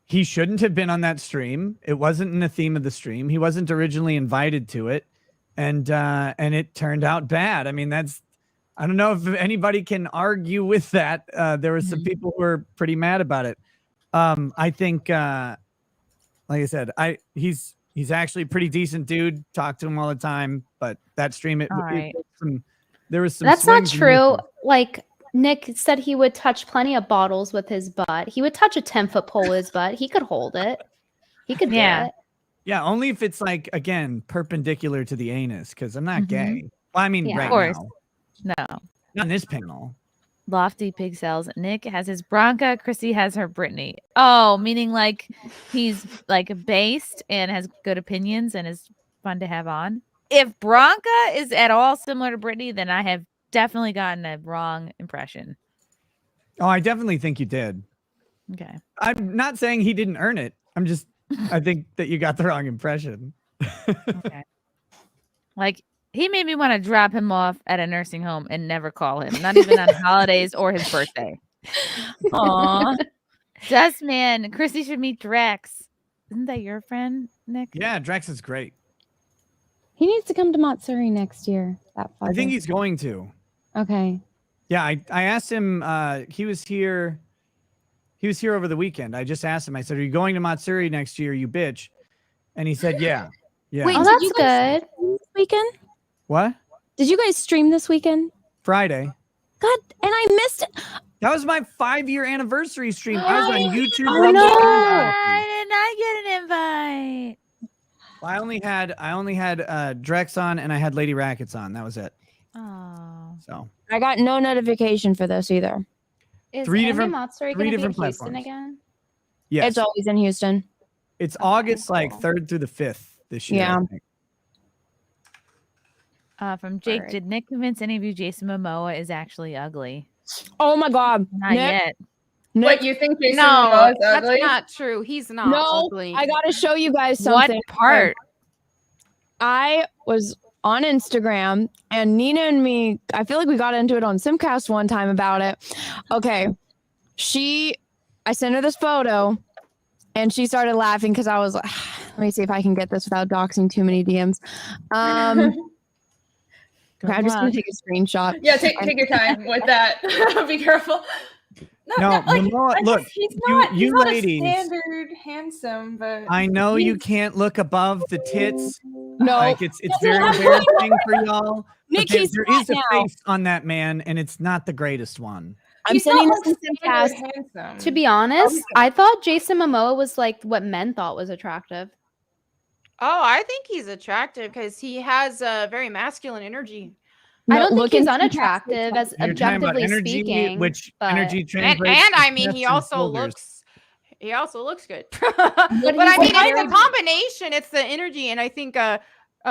He shouldn't have been on that stream. It wasn't in the theme of the stream. He wasn't originally invited to it. And it turned out bad. I mean, I don't know if anybody can argue with that. There were some people who were pretty mad about it. I think, like I said, he's actually a pretty decent dude. Talk to him all the time, but that stream, there was some. That's not true. Like Nick said, he would touch plenty of bottles with his butt. He would touch a 10-foot pole with his butt. He could hold it. He could do it. Yeah, only if it's like again perpendicular to the anus, because I'm not gay. Well, I mean, right of course. now. No. Not in this panel. Lofty Pigcells. Nick has his Branca. Chrissie has her Brittany. Oh, meaning like he's like based and has good opinions and is fun to have on. If Branca is at all similar to Brittany, then I have definitely gotten a wrong impression. Oh, I definitely think you did. Okay. I'm not saying he didn't earn it. I think that you got the wrong impression. Okay. Like, he made me want to drop him off at a nursing home and never call him, not even on holidays or his birthday. Aw. Dustman, Chrissie should meet Drex. Isn't that your friend, Nick? Yeah, Drex is great. He needs to come to Matsuri next year. I think he's going to. Okay. Yeah, I asked him. He was here over the weekend. I just asked him. I said, "Are you going to Matsuri next year, you bitch?" And he said, "Yeah." Yeah. Wait, that's good. This weekend? What? Did you guys stream this weekend? Friday. God, and I missed it. That was my 5-year anniversary stream. I was on YouTube. Oh, no. I did not get an invite. Well, I only had Drex on and I had Lady Rackets on. That was it. Oh. So I got no notification for this either. Is Three Andy different- Matsuri three gonna be in different Houston platforms. again? yes, It's always in Houston. it's August like 3rd through the 5th this year. Yeah. I think. From Jake, Word. did Nick convince any of you Jason Momoa is actually ugly? Oh my God. Not Nick, yet. Nick, What, you think Jason No, Momoa is that's ugly? not true. He's not no, ugly. I gotta show you guys What something. part? I was on Instagram and Nina and me, I feel like we got into it on SimpCast one time about it. Okay. I sent her this photo and she started laughing because I was like, let me see if I can get this without doxing too many DMs. Okay, I'm just gonna take a screenshot. Yeah, take your time with that. Be careful. No, Momoa, look, he's you not, he's not ladies. a standard handsome, but I know you he's- can't look above the tits. No. Like it's very embarrassing for y'all. Nick, But he's there fat is a now. face on that man, and it's not the greatest one. I'm He's sending not this like in SimpCast. standard handsome. To be honest, I thought Jason Momoa was like what men thought was attractive. Oh, I think he's attractive because he has a very masculine energy. I No, don't think look he's into unattractive as You're talking about objectively energy, speaking. which but energy And translates. I to mean, chest he and also shoulders. looks good. but I he's mean, like it's very- the combination. It's the energy, and I think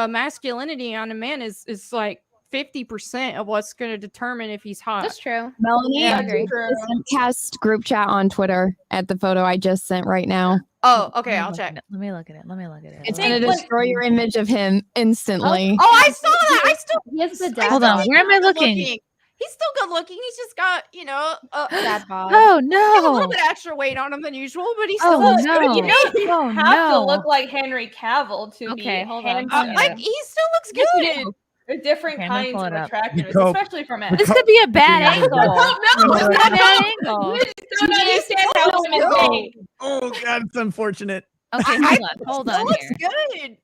masculinity on a man is like 50% of what's going to determine if he's hot. That's true. Melanie, Yeah, I agree. The SimpCast group chat on Twitter at the photo I just sent right now. Oh, okay, I'll check. Let me look at it. It's gonna destroy your image of him instantly. Oh, I saw that. I still. He has the I dad Hold still on, bod. think where am I he's good looking? He's still good looking. He's just got, Dad bod. Oh he has a little no! bit extra weight on him than usual, but he's still Oh looks no! good. You don't Oh have to no! look like Henry Cavill to Okay, be hold on. handsome. Like he still looks Yes, you good. do. There are different Okay, I'm gonna kinds pull of it up. attractiveness, Cope. especially for men. This could be a bad angle. No, This is a bad angle. You just don't understand how women think. Oh God, it's unfortunate. Okay, hold Still on looks here. good.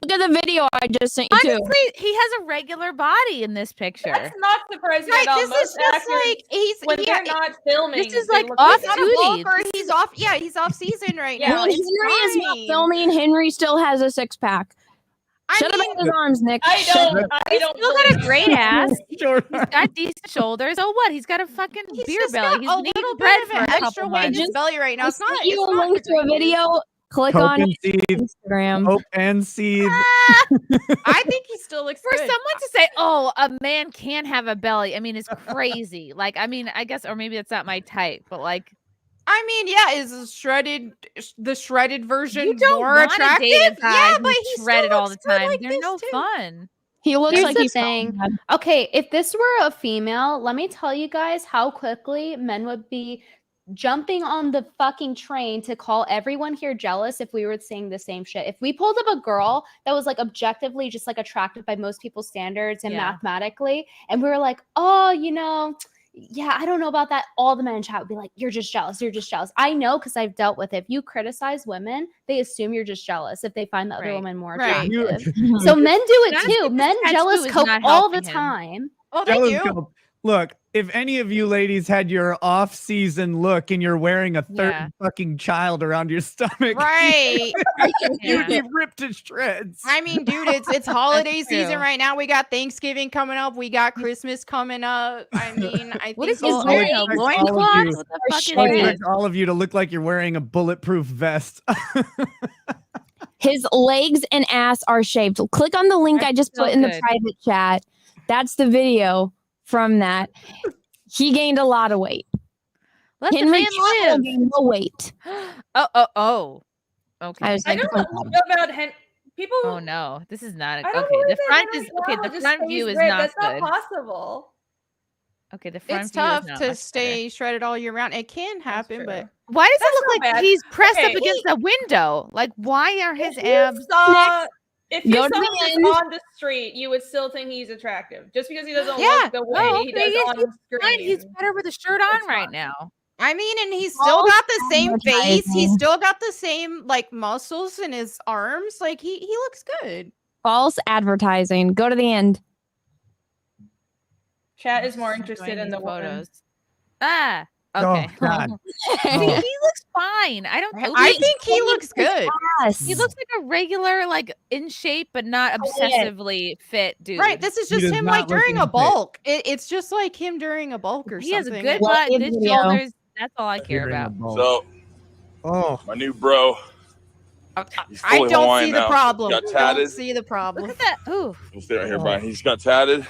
Look at the video I just sent you too. Honestly, he has a regular body in this picture. That's not surprising Right, at all. this Most is just actors, like when they're not filming. This is they like look off He's not a duty. bulker. He's off. Yeah, he's off season right Yeah, now. When It's Henry is not fine. filming, Henry still has a six pack. Shut I him mean, out his arms, Nick. I Shut don't. I He's don't. still got a believe great that. ass. Sure. He's got decent shoulders. Oh, what? He's got a fucking he's beer just belly. got He's a been little eating bread bit for of a an couple extra weight in months. his belly right now. I It's not. sent you It's a not link to a ridiculous. video. Click Hope on and seed. Instagram. Hope and seed. I think he still looks For good. someone to say, "Oh, a man can have a belly," I mean, it's crazy. Like, I mean, I guess, or maybe that's not my type, but like, I mean, yeah, is the shredded version you don't more want to attractive? date a guy Yeah, but who's he shredded still all the looks good time. like They're this no too. fun. He looks Here's like the he's thing. Okay, if this were a female, let me tell you guys how quickly men would be jumping on the fucking train to call everyone here jealous if we were saying the same shit. If we pulled up a girl that was like objectively just like attractive by most people's standards and Yeah. mathematically, and we were like, oh, yeah, I don't know about that. All the men in chat would be like, you're just jealous. You're just jealous. I know because I've dealt with it. If you criticize women, they assume you're just jealous if they find the other Right. woman more Right. attractive. So men do it Honestly, too. this Men tattoo jealous is cope not all the helping him. time. Oh, they Jealous do. Cope. Look, if any of you ladies had your off-season look and you're wearing a third Yeah. fucking child around your stomach, Right. you'd be ripped to shreds. I mean, dude, it's holiday That's true. season right now. We got Thanksgiving coming up. We got Christmas coming up. I mean, I What think is he all- wearing? A all of loincloth? you What the fuck is I I that? expect all of you to look like you're wearing a bulletproof vest. His legs and ass are shaved. Click on the link I just so put in the good. private chat. That's the video from that. He gained a lot of weight. Let the Henry man Cavill live. gained no weight. Oh. Okay. I was I like, don't know about people. Oh no, this is not I a, don't okay. The believe that front Henry is okay. Cavill The just front stays view is ripped. not That's good. not possible. Okay, the front It's view is tough not to much stay shredded all year round. It can happen, but Why does That's it look not like bad. he's pressed Okay, up against a window? Like, why are his If you abs? saw, if you Go saw to him the just end. on the street, you would still think he's attractive, just because he doesn't Yeah. look the way Oh, he okay, does he's on the fine. He's screen. better with a shirt on It's right fine. now. I mean, and he's still False got the same face. He's advertising. still got the same like muscles in his arms. Like he looks good. false advertising. Go to the end. Chat is more Just interested enjoying in the these woman. photos. Ah, Oh, okay. God. See, he looks fine. I don't. I think he looks good. Yes. He looks like a regular, like in shape, but not obsessively fit dude. Right. This is He just does him not like look during a unfit. bulk. It's just like him during a bulk or He has something. a good Well, butt, good good video. shoulders. That's all I care about. So, Oh, my new bro. He's I fully don't Hawaiian see the now. problem. Got Don't tatted. see the problem. Look at that. Ooh, We'll stay right here, Brian. He's got tatted.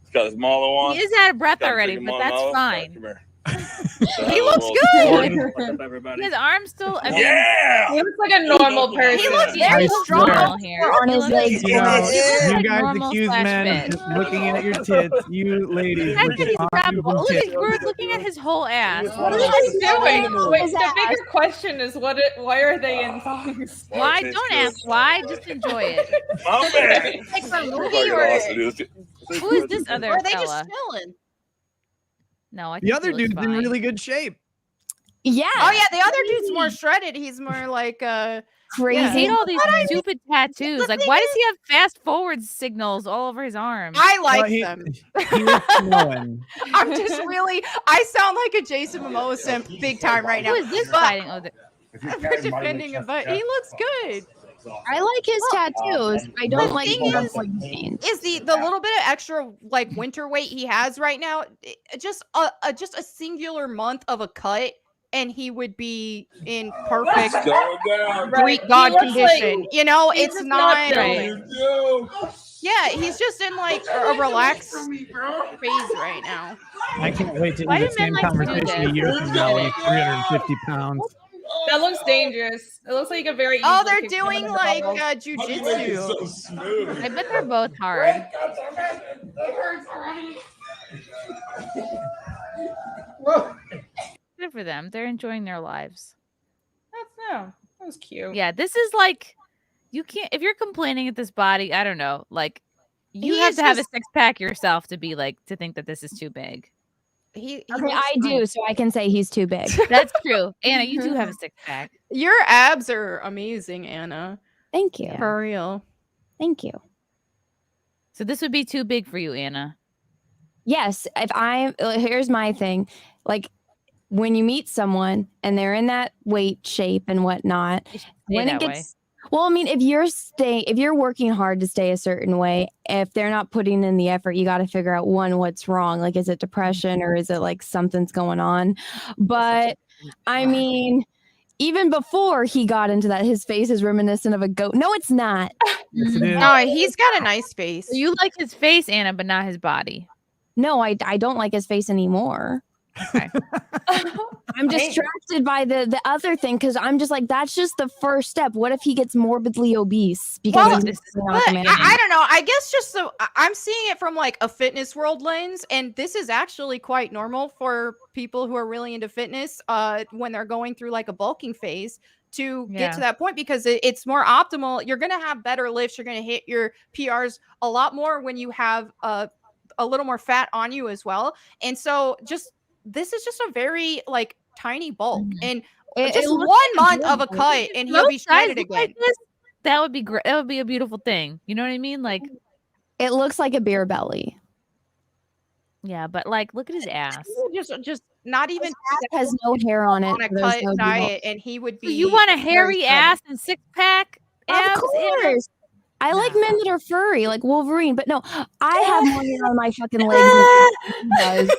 He's got his malo on. he is out of breath Got a already, freaking but that's malo. fine. Come here. He looks good. What's up, everybody? His arms still. I mean, Yeah. He looks like a normal person. He looks very I strong swear. here. On his He legs. looks- You know, he looks you like guys normal accuse slash men of fit. just looking at your tits. You ladies The fact look that he's at got, beautiful look at, tits. we're looking at his whole ass. What are you doing? Wait, His the ass. bigger question is why are they in thongs? Why? Don't ask why. Just enjoy it. My man. Like for a Look movie like or an awesome dude. Who is this other are they fella? just chilling? No, I The think other he looks dude's in fine. really good shape. Yeah. Oh yeah, the other dude's more shredded. He's more like crazy. I hate all these But I mean, stupid tattoos. Like, thing why does he have fast forward signals all over his arms? I like he- them. He is Samoan. I'm just really. I sound like a Jason Momoa simp big time right now. Who is this But fighting? Oh, I'm defending him, but he looks good. I like his tattoos. I don't like thing the is- voice paint. Is the little bit of extra like winter weight he has right now just a singular month of a cut, and he would be in perfect Greek He god looks condition. like You know, he's it's just not. building. Yeah, he's just in like a relaxed phase right now. I can't wait to Why do do the same men like to do conversation a this? year from now. He's 350 pounds. That looks dangerous. It looks like a very. Oh, easily they're kicked doing in the like bubble. jujitsu. I bet they're both hard. Good for them. They're enjoying their lives. That was cute. Yeah, this is like you can't if you're complaining at this body. I don't know. Like you He have is to have a just- six pack yourself to be like to think that this is too big. He Okay, looks I fine. do, so I can say he's too big. That's true. Anna, you do have a six pack. Your abs are amazing, Anna. Thank you. For real. Thank you. So this would be too big for you, Anna. Yes, if here's my thing. Like when you meet someone and they're in that weight shape and whatnot, when it that gets well, I mean, if you're working hard to stay a certain way, if they're not putting in the effort, you got to figure out what's wrong. Like, is it depression or is it like something's going on? But I mean, even before he got into that, his face is reminiscent of a goat. No, it's not. Yes, it is. No, he's got a nice face. So you like his face, Anna, but not his body. No, I don't like his face anymore. Okay. I'm distracted by the other thing because I'm just like, that's just the first step. What if he gets morbidly obese? Because Well, he's but not managing? I don't know. I guess just so I'm seeing it from like a fitness world lens, and this is actually quite normal for people who are really into fitness when they're going through like a bulking phase to get to that point, because it's more optimal. You're going to have better lifts. You're going to hit your PRs a lot more when you have a little more fat on you as well. And so this is just a very like tiny bulk, and just 1 month of a cut and he'll be shredded again. Like this, that would be great. That would be a beautiful thing. You know what I mean? Like it looks like a beer belly. Yeah, but like look at his ass. Just not even has no hair on it. on a so there's cut no diet, and he would be. So you want a very hairy shredded. ass and six pack? Of course. I like men that are furry, like Wolverine, but no, I have more hair on my fucking legs than he does.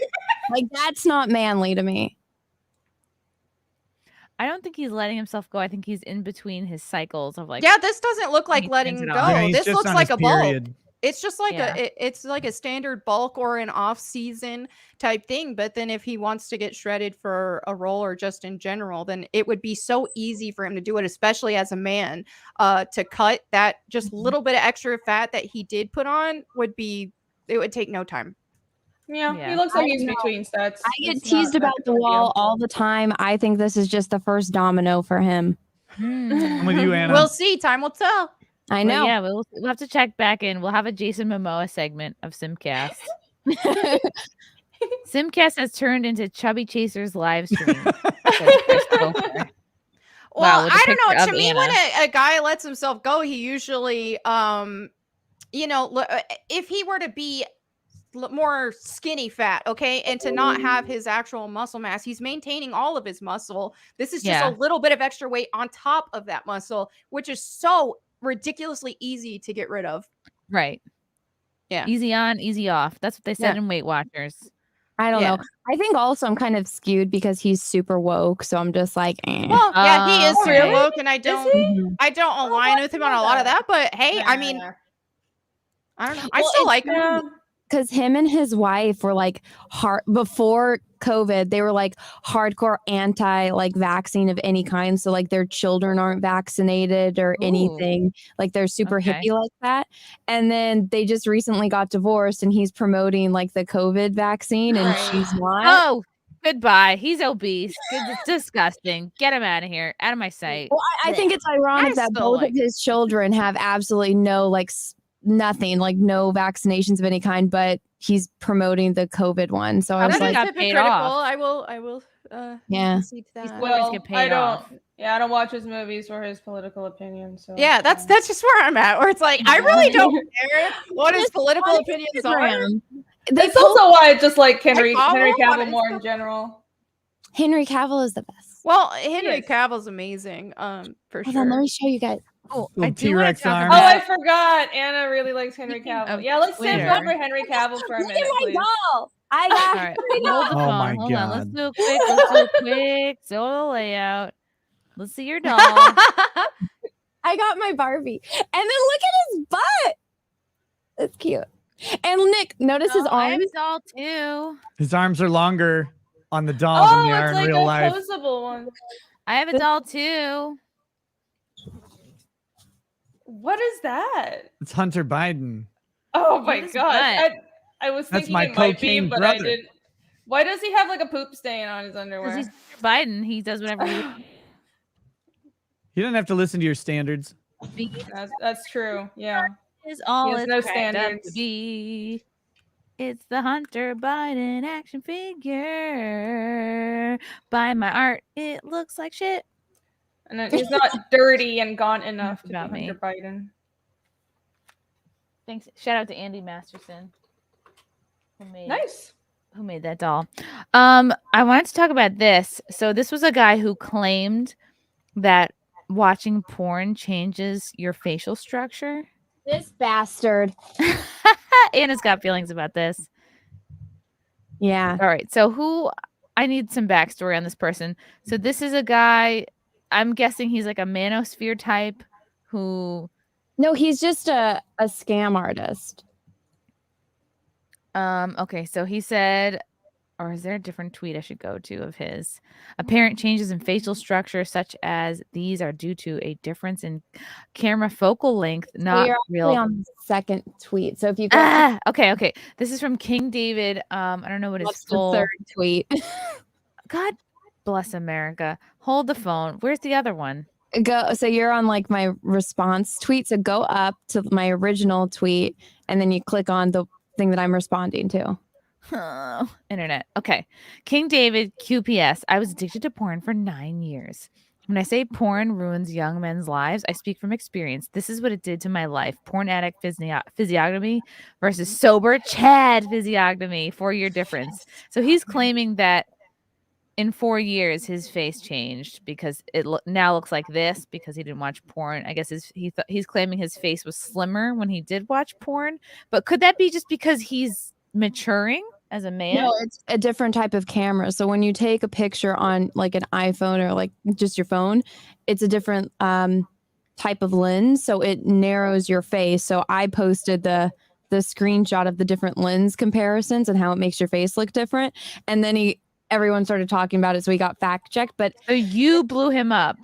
Like, that's not manly to me. I don't think he's letting himself go. I think he's in between his cycles of like. Yeah, this doesn't look like letting it go. off. Yeah, he's This just looks on like his a bulk. period. It's just like Yeah. it's like a standard bulk or an off season type thing. But then if he wants to get shredded for a role or just in general, then it would be so easy for him to do it, especially as a man, to cut that just little bit of extra fat that he did put on it would take no time. Yeah, he looks like he's between sets. I get It's not teased that about big the of a wall deal. all the time. I think this is just the first domino for him. I'm with you, Anna. We'll see. Time will tell. I know. Well, yeah, we'll have to check back in. We'll have a Jason Momoa segment of SimpCast. SimpCast has turned into Chubby Chaser's live stream. Well, Wow, with a I don't know. picture To of me, Anna. when a guy lets himself go, he usually, if he were to be more skinny fat, okay, and to not have his actual muscle mass, he's maintaining all of his muscle. This is just Yeah. a little bit of extra weight on top of that muscle, which is so ridiculously easy to get rid of. Right. Yeah. Easy on, easy off. That's what they said Yeah. in Weight Watchers. I don't Yeah. know. I think also I'm kind of skewed because he's super woke. So I'm just like, eh. Well, yeah, he is super really? woke, and I don't align with him on a lot of that. But hey, I mean, I don't know. I Well, still it's, like him. Because him and his wife were like hard before COVID, they were like hardcore anti like vaccine of any kind. So like their children aren't vaccinated or anything. Like they're super Okay. hippie like that. And then they just recently got divorced and he's promoting like the COVID vaccine and she's not. Oh, goodbye. He's obese. It's disgusting. Get him out of here. Out of my sight. Well, I think it's ironic I that still both like of his children have absolutely no like nothing, like no vaccinations of any kind, but he's promoting the COVID one. So I was That is like, hypocritical. I will Yeah. concede to that. Well, I don't watch his movies or his political opinions. So Yeah, that's just where I'm at. Where it's like I really don't care what his political opinions are. That's also why I just like Henry follow him on Cavill more in general. Henry Cavill is the best. Well, Henry Cavill's amazing. For Hold sure. on, let me show you guys. Oh, Little T-Rex arm. Oh, I forgot. Anna really likes Henry Cavill. Yeah, let's save Twitter. over Henry Cavill for a Look minute, at my please. doll. I got All right, hold the Oh phone. my Hold on. Let's God. do a quick. Let's do a quick solo layout. Let's see your doll. I got my Barbie. And then look at his butt. It's cute. And Nick, notice his I have arms. a doll too. His arms are longer on the dolls than they are in real life. Posable one. I have a doll too. What is that? It's Hunter Biden. Oh my His gosh. butt. I was That's thinking my it might be, cocaine but I brother. didn't. Why does he have like a poop stain on his Because underwear? he's Biden. He does whatever he You don't have to listen to your standards. That's true. Yeah. is all He has it's no cracked up standards. to be. It's the Hunter Biden action figure. Buy my art. It looks like shit. And then he's not dirty and gaunt enough to be About me. Hunter Biden. Thanks. Shout out to Andy Masterson. Nice. Who made that doll? I wanted to talk about this. So this was a guy who claimed that watching porn changes your facial structure. This bastard. Anna's got feelings about this. Yeah. All right. So I need some backstory on this person. So this is a guy, I'm guessing he's like a manosphere type who. No, he's just a scam artist. Okay, so he said, or is there a different tweet I should go to of his? Apparent changes in facial structure, such as these, are due to a difference in camera focal length, not You're real. actually on the second tweet. So if you go Okay. This is from King David. I don't know what his What's the full third tweet? God bless America. Hold the phone. Where's the other one? Go. So you're on like my response tweet. So go up to my original tweet, and then you click on the thing that I'm responding to. Oh, internet. Okay. King David, QPS. I was addicted to porn for 9 years. When I say porn ruins young men's lives, I speak from experience. This is what it did to my life. Porn addict physiognomy versus sober Chad physiognomy. 4-year difference. So he's claiming that in 4 years, his face changed because it now looks like this because he didn't watch porn. I guess he's claiming his face was slimmer when he did watch porn. But could that be just because he's maturing as a man? No, it's a different type of camera. So when you take a picture on like an iPhone or like just your phone, it's a different type of lens. So it narrows your face. So I posted the screenshot of the different lens comparisons and how it makes your face look different. And then everyone started talking about it, so he got fact checked. But so you blew him up.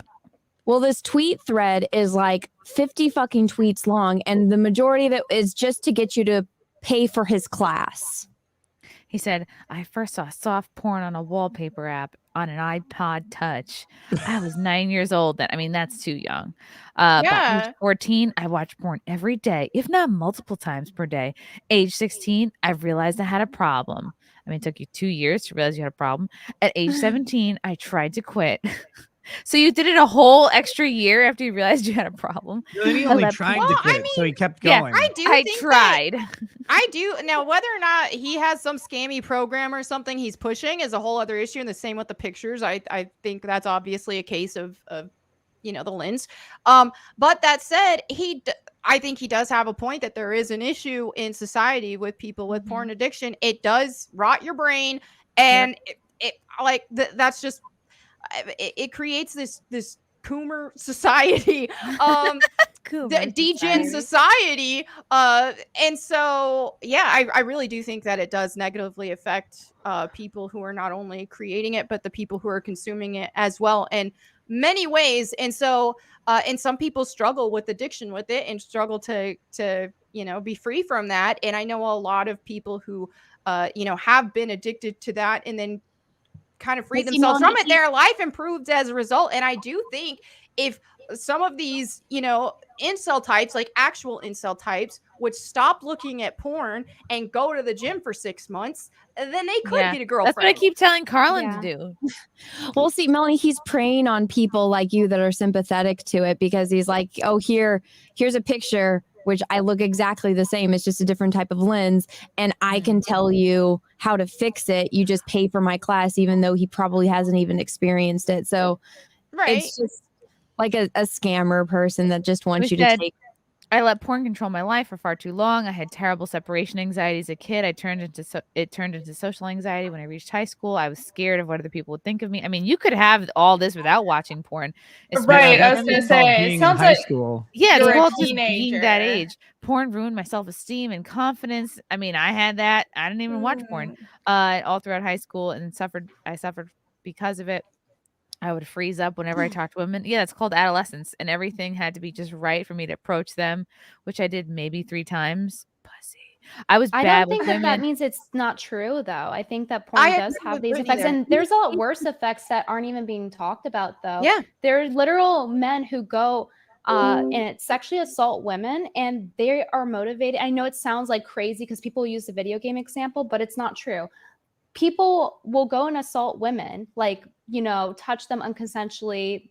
Well, this tweet thread is like 50 fucking tweets long, and the majority of it is just to get you to pay for his class. He said, I first saw soft porn on a wallpaper app on an iPod Touch. I was 9 years old then. I mean, that's too young. By age 14, I watched porn every day, if not multiple times per day. Age 16, I realized I had a problem. I mean, it took you 2 years to realize you had a problem. At age 17, I tried to quit. So you did it a whole extra year after you realized you had a problem. Then he only tried to quit, so he kept going. I tried. I do. Now, whether or not he has some scammy program or something he's pushing is a whole other issue. And the same with the pictures. I think that's obviously a case of the lens. But that said, I think he does have a point that there is an issue in society with people with porn addiction. It does rot your brain, and that's just it creates this Coomer society, the degen society, and so I really do think that it does negatively affect people who are not only creating it but the people who are consuming it as well in many ways. And so and some people struggle with addiction with it and struggle to be free from that. And I know a lot of people who have been addicted to that and then kind of free themselves from it. Their life improved as a result. And I do think if some of these, incel types, like actual incel types, would stop looking at porn and go to the gym for 6 months, and then they could get a girlfriend. That's what I keep telling Carlin Yeah. to do. Well, see, Melonie, he's preying on people like you that are sympathetic to it because he's like, oh, here's a picture which I look exactly the same. It's just a different type of lens. And I can tell you how to fix it. You just pay for my class, even though he probably hasn't even experienced it. So it's just like a scammer person that just wants you to take. I let porn control my life for far too long. I had terrible separation anxiety as a kid. It turned into social anxiety when I reached high school. I was scared of what other people would think of me. I mean, you could have all this without watching porn. Right, I was gonna say, it sounds like yeah, it's you're a called just being teenager. that age. Porn ruined my self-esteem and confidence. I mean, I had that. I didn't even watch porn all throughout high school, and I suffered because of it. I would freeze up whenever I talked to women. Yeah, it's called adolescence, and everything had to be just right for me to approach them, which I did maybe 3 times. Pussy. I was bad I don't with think that women. means it's not true, though. I think that porn does have these effects, and there's a lot worse effects that aren't even being talked about, though. Yeah. There are literal men who go and sexually assault women, and they are motivated. I know it sounds like crazy because people use the video game example, but it's not true. People will go and assault women, like, touch them unconsensually,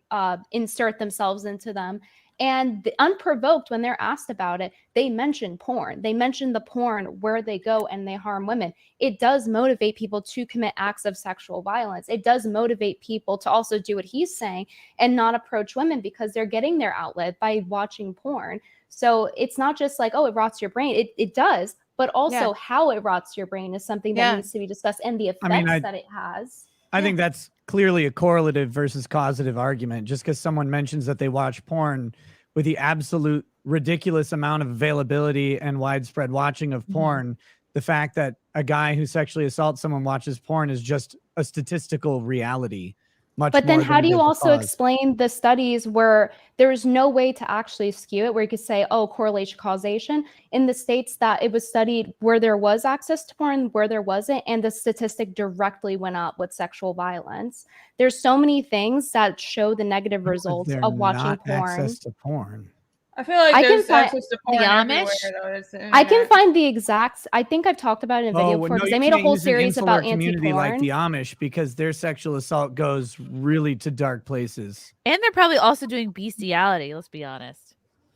insert themselves into them. And unprovoked, when they're asked about it, they mention porn. They mention the porn where they go and they harm women. It does motivate people to commit acts of sexual violence. It does motivate people to also do what he's saying and not approach women because they're getting their outlet by watching porn. So it's not just like, oh, it rots your brain. It does. But also how it rots your brain is something that needs to be discussed, and the effects that it has. I think that's clearly a correlative versus causative argument. Just because someone mentions that they watch porn with the absolute ridiculous amount of availability and widespread watching of porn, the fact that a guy who sexually assaults someone watches porn is just a statistical reality. But then how do you also explain the studies where there's no way to actually skew it, where you could say, oh, correlation, causation, in the states that it was studied where there was access to porn, where there wasn't, and the statistic directly went up with sexual violence. There's so many things that show the negative results of watching porn. Access to porn. I feel like there's access to porn the everywhere, Amish? though. I can find the exact. I think I've talked about it in a video before because they made a whole series about community anti-porn. like the Amish, because their sexual assault goes really to dark places. And they're probably also doing bestiality, let's be honest.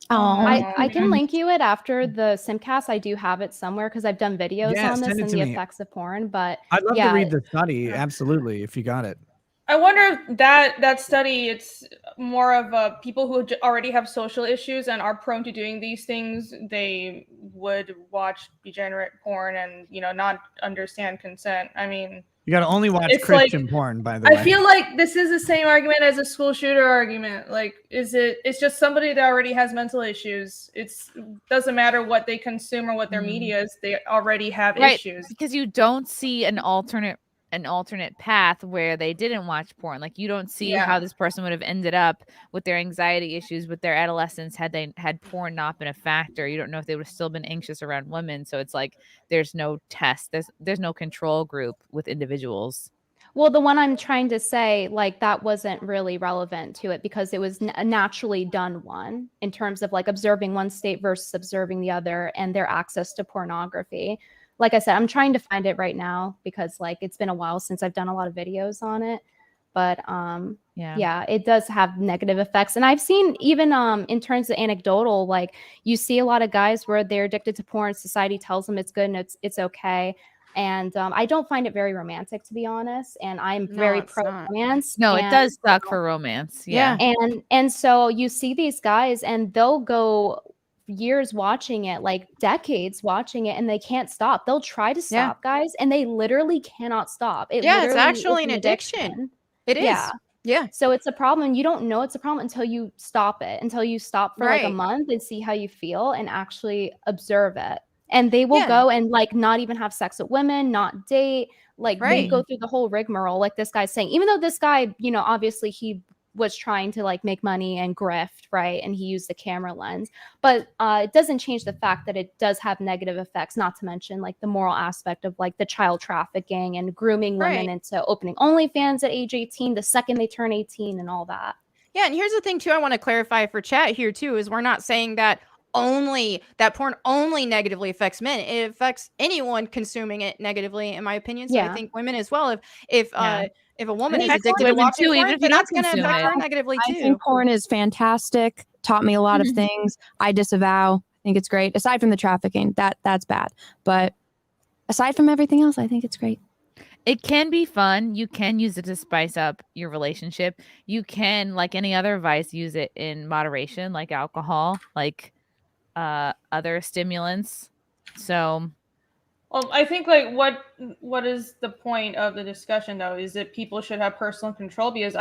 I can link you it after the SimpCast. I do have it somewhere because I've done videos on this and the effects of porn. But I'd love to read the study, absolutely, if you got it. I wonder if that study, it's more of people who already have social issues and are prone to doing these things. They would watch degenerate porn and, not understand consent. I mean, you got to only watch it's Christian porn, by the way. I feel like this is the same argument as a school shooter argument. Like, it's just somebody that already has mental issues. It doesn't matter what they consume or what their media is. They already have issues. Because you don't see an alternate path where they didn't watch porn. Like, you don't see how this person would have ended up with their anxiety issues, with their adolescence, had porn not been a factor. You don't know if they would have still been anxious around women. So it's like there's no test, there's no control group with individuals. Well, the one I'm trying to say, like, that wasn't really relevant to it because it was a naturally done one in terms of like observing one state versus observing the other and their access to pornography. Like I said, I'm trying to find it right now because like it's been a while since I've done a lot of videos on it. But yeah, it does have negative effects. And I've seen even in terms of anecdotal, like you see a lot of guys where they're addicted to porn. Society tells them it's good and it's okay. And I don't find it very romantic, to be honest. And I'm very pro romance. No, it does suck for romance. Yeah. And so you see these guys and they'll go years watching it, like decades watching it, and they can't stop. They'll try to stop, guys, and they literally cannot stop. It's actually an addiction. It is. Yeah. So it's a problem. You don't know it's a problem until you stop it, until you stop for like a month and see how you feel and actually observe it. And they will go and like not even have sex with women, not date. Like they go through the whole rigmarole, like this guy's saying, even though this guy, obviously he was trying to like make money and grift, right? And he used the camera lens, but it doesn't change the fact that it does have negative effects, not to mention like the moral aspect of like the child trafficking and grooming women into opening OnlyFans at age 18 the second they turn 18 and all that. Yeah, and here's the thing too. I want to clarify for chat here too is we're not saying that porn only negatively affects men. It affects anyone consuming it negatively, in my opinion. So I think women as well. If a woman is addicted to watching porn, then that's going to affect her negatively too. I think porn is fantastic. Taught me a lot of things. I disavow. I think it's great. Aside from the trafficking, that's bad. But aside from everything else, I think it's great. It can be fun. You can use it to spice up your relationship. You can, like any other vice, use it in moderation, like alcohol, like other stimulants. So, well, I think like what is the point of the discussion though? Is that people should have personal control? Because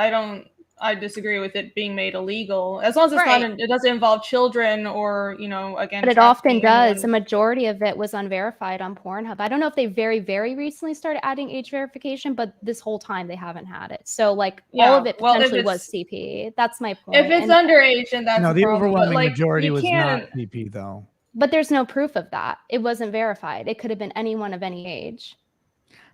I disagree with it being made illegal as long as it's not. It doesn't involve children or again. But it often does. The majority of it was unverified on Pornhub. I don't know if they very, very recently started adding age verification, but this whole time they haven't had it. So all of it potentially was CP. That's my point. If it's underage, then that's the problem. overwhelming majority was not CP though. But there's no proof of that. It wasn't verified. It could have been anyone of any age.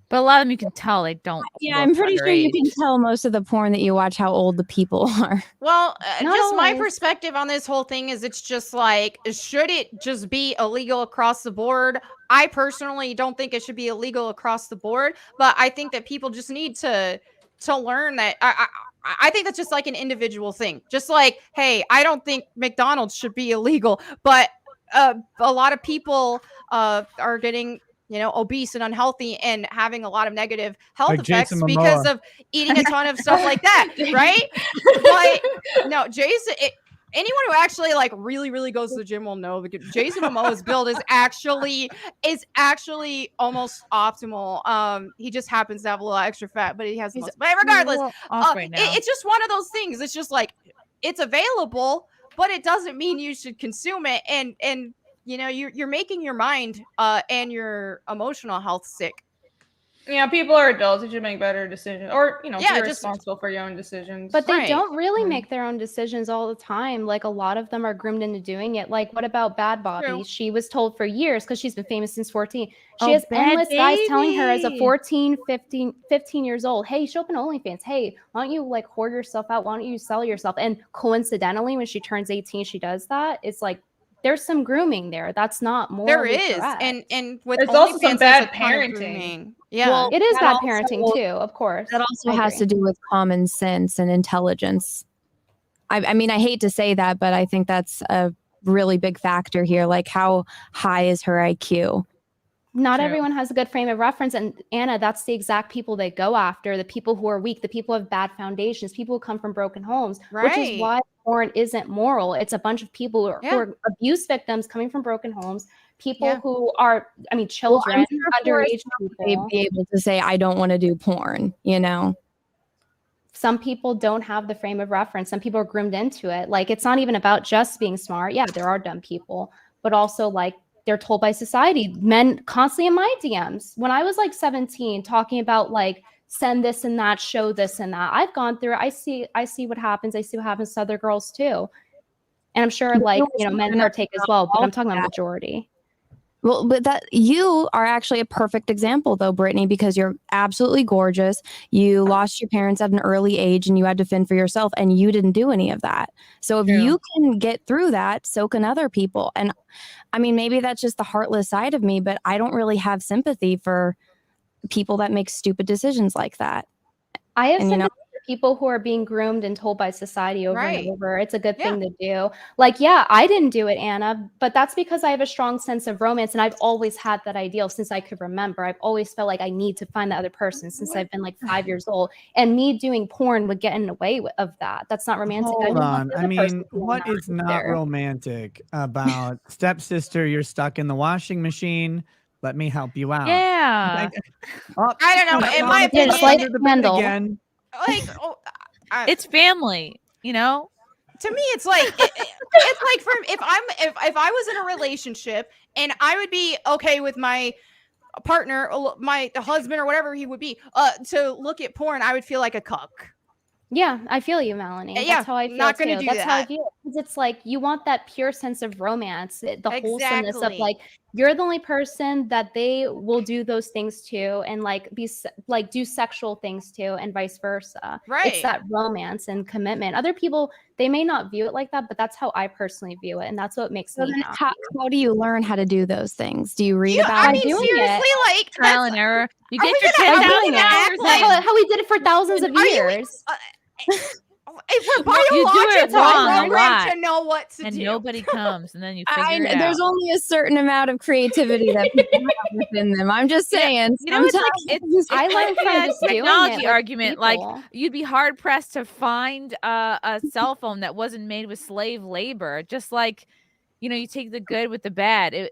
But a lot of them you can tell they don't. Yeah, I'm pretty sure you can tell most of the porn that you watch how old the people are. Well, just my perspective on this whole thing is it's just like, should it just be illegal across the board? I personally don't think it should be illegal across the board, but I think that people just need to learn that. I think that's just like an individual thing. Just like, hey, I don't think McDonald's should be illegal, but a lot of people are getting obese and unhealthy and having a lot of negative health effects because of eating a ton of stuff like that, right? But no, Jason, anyone who actually like really, really goes to the gym will know that Jason Momoa's build is actually almost optimal. He just happens to have a little extra fat, but he has the most. But regardless, it's just one of those things. It's just like it's available, but it doesn't mean you should consume it. And you're making your mind and your emotional health sick. Yeah, people are adults. You should make better decisions, or be responsible for your own decisions. But they don't really make their own decisions all the time. Like a lot of them are groomed into doing it. Like what about Bad Bobby? True. She was told for years because she's been famous since 14. She has endless guys telling her as a 14, 15 years old, hey, show up in OnlyFans. Hey, why don't you like whore yourself out? Why don't you sell yourself? And coincidentally, when she turns 18, she does that. It's like there's some grooming there. That's not more. There is, and with it's also some bad parenting. Yeah, well, it is bad parenting too, of course. That also has to do with common sense and intelligence. I mean, I hate to say that, but I think that's a really big factor here. Like, how high is her IQ? Not everyone has a good frame of reference. And Anna, that's the exact people they go after, the people who are weak, the people who have bad foundations, people who come from broken homes, which is why porn isn't moral. It's a bunch of people who are abuse victims coming from broken homes, people who are, children, underage people. They'd be able to say, I don't want to do porn, Some people don't have the frame of reference. Some people are groomed into it. Like, it's not even about just being smart. Yeah, there are dumb people, but also like, they're told by society, men constantly in my DMs when I was like 17 talking about like send this and that, show this and that. I've gone through it. I see what happens. I see what happens to other girls too. And I'm sure like, men partake as well, but I'm talking about majority. Well, but that you are actually a perfect example though, Brittany, because you're absolutely gorgeous. You lost your parents at an early age and you had to fend for yourself and you didn't do any of that. So if you can get through that, so can other people. And I mean, maybe that's just the heartless side of me, but I don't really have sympathy for people that make stupid decisions like that. I have sympathy for people who are being groomed and told by society over and over. It's a good thing to do. Like, yeah, I didn't do it, Anna, but that's because I have a strong sense of romance and I've always had that ideal since I could remember. I've always felt like I need to find the other person since I've been like 5 years old. And me doing porn would get in the way of that. That's not romantic. Hold on. I mean, what is not romantic about stepsister? You're stuck in the washing machine. Let me help you out. Yeah. I don't know. In my opinion, again. Like, it's family, To me, it's like it's like if I was in a relationship and I would be okay with my partner, my husband or whatever he would be, to look at porn, I would feel like a cuck. Yeah, I feel you, Melonie. That's how I feel. Not going to do That's that. how I feel. because it's like you want that pure sense of romance, the wholesomeness of Exactly. like you're the only person that they will do those things to, and like do sexual things to, and vice versa. Right. It's that romance and commitment. Other people, they may not view it like that, but that's how I personally view it, and that's what makes So me then happy. how do you learn how to do those things? Do you read Yeah, about I it? mean, doing seriously, it. like Trial and error. You Are get we your gonna- 10,000 are we gonna hours act like- in. How we did it for thousands of Are you- years. If we're You do it biologically wrong a programmed lot, to know what to and do. nobody comes, and then you figure it There's out. only a certain amount of creativity that people have within them. I'm just saying. You know, it's like sometimes- I learned from that just doing technology it with argument. Like people. you'd be hard pressed to find a cell phone that wasn't made with slave labor. Just like, you take the good with the bad.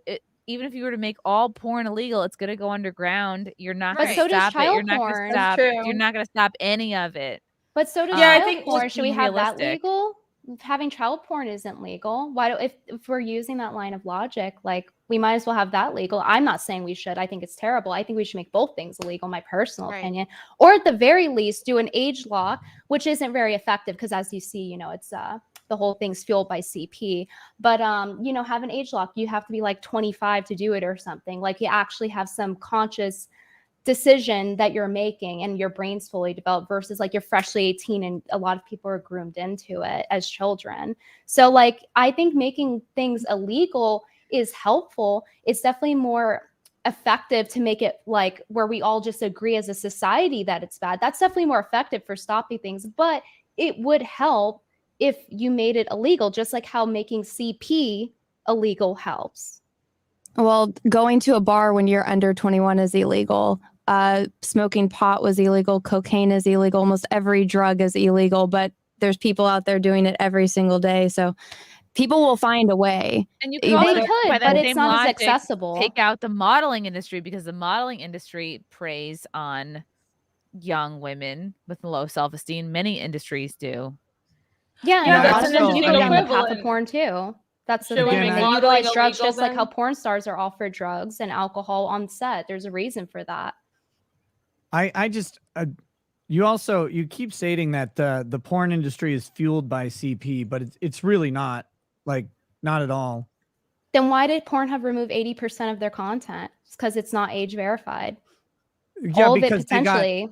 Even if you were to make all porn illegal, it's gonna go underground. You're not But gonna so does stop it. You're child not porn. gonna That's stop. true. You're not gonna stop any of it. But so does Yeah, I child think porn. just Should we being have that realistic. legal? Having child porn isn't legal. Why do if we're using that line of logic, like we might as well have that legal? I'm not saying we should. I think it's terrible. I think we should make both things illegal, my personal Right. opinion. Or at the very least, do an age lock, which isn't very effective because as you see, it's the whole thing's fueled by CP. But have an age lock. You have to be like 25 to do it or something. Like you actually have some conscious decision that you're making and your brain's fully developed versus like you're freshly 18 and a lot of people are groomed into it as children. So like I think making things illegal is helpful. It's definitely more effective to make it like where we all just agree as a society that it's bad. That's definitely more effective for stopping things, but it would help if you made it illegal, just like how making CP illegal helps. Well, going to a bar when you're under 21 is illegal. Smoking pot was illegal. Cocaine is illegal. Almost every drug is illegal, but there's people out there doing it every single day. So people will find a way. And you They could, could, by that but it's same not as logic, accessible. take out the modeling industry because the modeling industry preys on young women with low self-esteem. Many industries do. Yeah, Yeah, and a that's lot of an them do interesting go down the path equivalent. of porn too. That's the Should we thing. make They modeling utilize drugs illegal just like how then? porn stars are offered drugs and alcohol on set. There's a reason for that. I just you keep stating that the porn industry is fueled by CP, but it's really not, like, not at all. Then why did Pornhub remove 80% of their content? It's because it's not age verified. Yeah, All of it because potentially.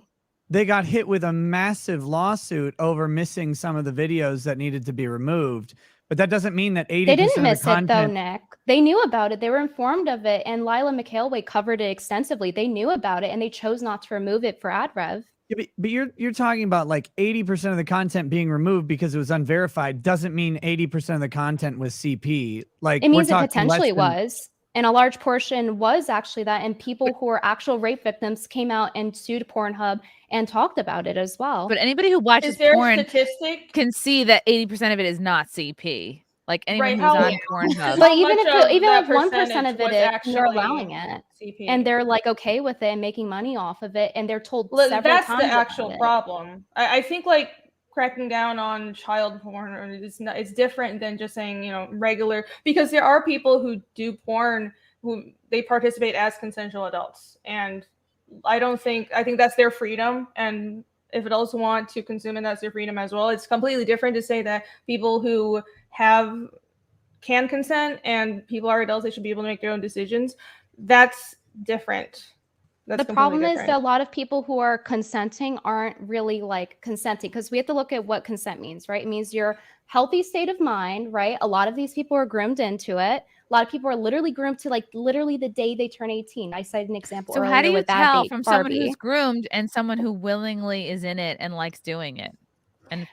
they got hit with a massive lawsuit over missing some of the videos that needed to be removed. But that doesn't mean that 80% They didn't of miss the content. it though, Nick. They knew about it. They were informed of it, and Lila McHale covered it extensively. They knew about it, and they chose not to remove it for ad rev. Yeah, but you're talking about like 80% of the content being removed because it was unverified doesn't mean 80% of the content was CP. Like It means we're it talking potentially less than- was, and a large portion was actually that. And people who are actual rape victims came out and sued Pornhub and talked about it as well. But anybody who watches Is there a porn statistic? can see that 80% of it is not CP. Like anyone Right, who's how- on Pornhub. But even much if of even that if 1% percentage of it was is, actually they're allowing it, CP? and they're like okay with it and making money off of it, and they're told Well, several that's times the about actual it. problem. I think like cracking down on child porn or it's different than just saying regular, because there are people who do porn who they participate as consensual adults, and I think that's their freedom, and if adults want to consume it, that's their freedom as well. It's completely different to say that people who can consent and people are adults, they should be able to make their own decisions. That's different. That's The problem completely is different. that a lot of people who are consenting aren't really like consenting, because we have to look at what consent means, right? It means your healthy state of mind, right? A lot of these people are groomed into it. A lot of people are literally groomed to like literally the day they turn 18. I cited an example So earlier how do you with Bad tell Babe from someone Barbie. who's groomed and someone who willingly is in it and likes doing it? And is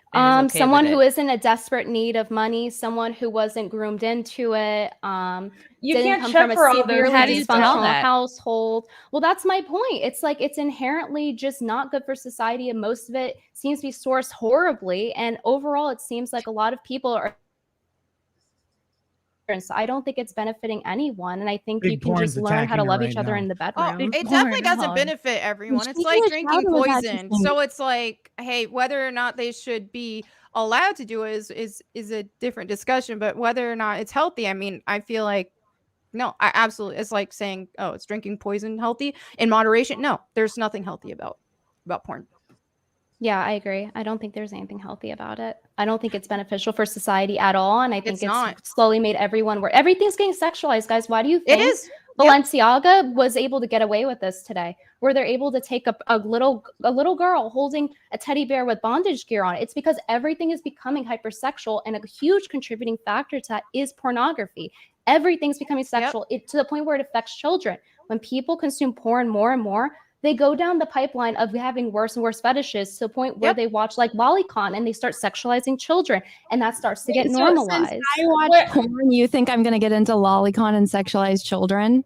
okay Someone with who it? is in a desperate need of money, someone who wasn't groomed into it, You didn't can't come check from a for all those severely How do you tell dysfunctional that? household. Well, that's my point. It's like it's inherently just not good for society, and most of it seems to be sourced horribly. And overall, it seems like a lot of people are. So I don't think it's benefiting anyone, and I think Big you can porn's just learn how to attacking her love right each other now. in the Oh, bedroom. it porn, definitely doesn't hon. benefit everyone. It's Speaking like of drinking childhood, was poison. interesting. So it's like, hey, whether or not they should be allowed to do it is a different discussion. But whether or not it's healthy, I mean, I feel like no, I absolutely. It's like saying, oh, it's drinking poison healthy in moderation. No, there's nothing healthy about porn. Yeah, I agree. I don't think there's anything healthy about it. I don't think it's beneficial for society at all. And I think it's not. slowly made everyone where everything's getting sexualized, guys. Why do you think It is. Balenciaga was able to get away with this today, where they're able to take a little girl holding a teddy bear with bondage gear on it? It's because everything is becoming hypersexual, and a huge contributing factor to that is pornography. Everything's becoming sexual to the point where it affects children. When people consume porn more and more, they go down the pipeline of having worse and worse fetishes to the point where they watch like lolicon and they start sexualizing children, and that starts to get normalized. Since I watch porn, you think I'm going to get into lolicon and sexualize children?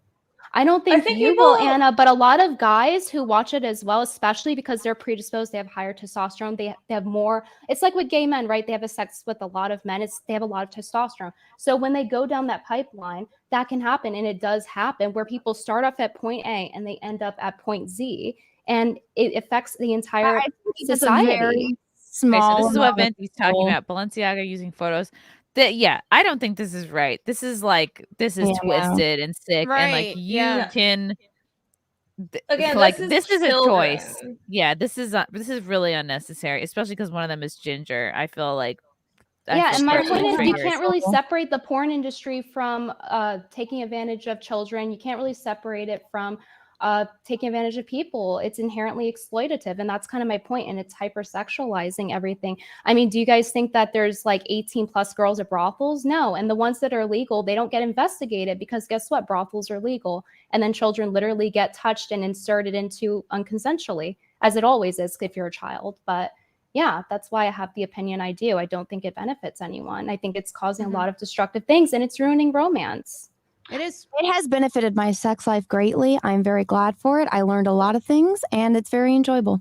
I don't think, you will, Anna, but a lot of guys who watch it as well, especially because they're predisposed, they have higher testosterone, they have more. It's like with gay men, right? They have a sex with a lot of men. They have a lot of testosterone. So when they go down that pipeline, that can happen, and it does happen, where people start off at point A and they end up at point Z, and it affects the entire society. Small. Okay, so this is what Venti's talking about. Balenciaga using photos. I don't think this is right. This is twisted and sick, and like you can again, like this is a choice. Yeah, this is really unnecessary, especially because one of them is ginger. I feel like and my point is, you can't really separate the porn industry from taking advantage of children. You can't really separate it from taking advantage of people. It's inherently exploitative, and that's kind of my point. And it's hypersexualizing everything. I mean, do you guys think that there's like 18 plus girls at brothels? No. And the ones that are legal, they don't get investigated, because guess what? Brothels are legal, and then children literally get touched and inserted into unconsensually, as it always is if you're a child. But yeah, that's why I have the opinion I do. I don't think it benefits anyone. I think it's causing a lot of destructive things, and it's ruining romance. It is. It has benefited my sex life greatly. I'm very glad for it. I learned a lot of things, and it's very enjoyable.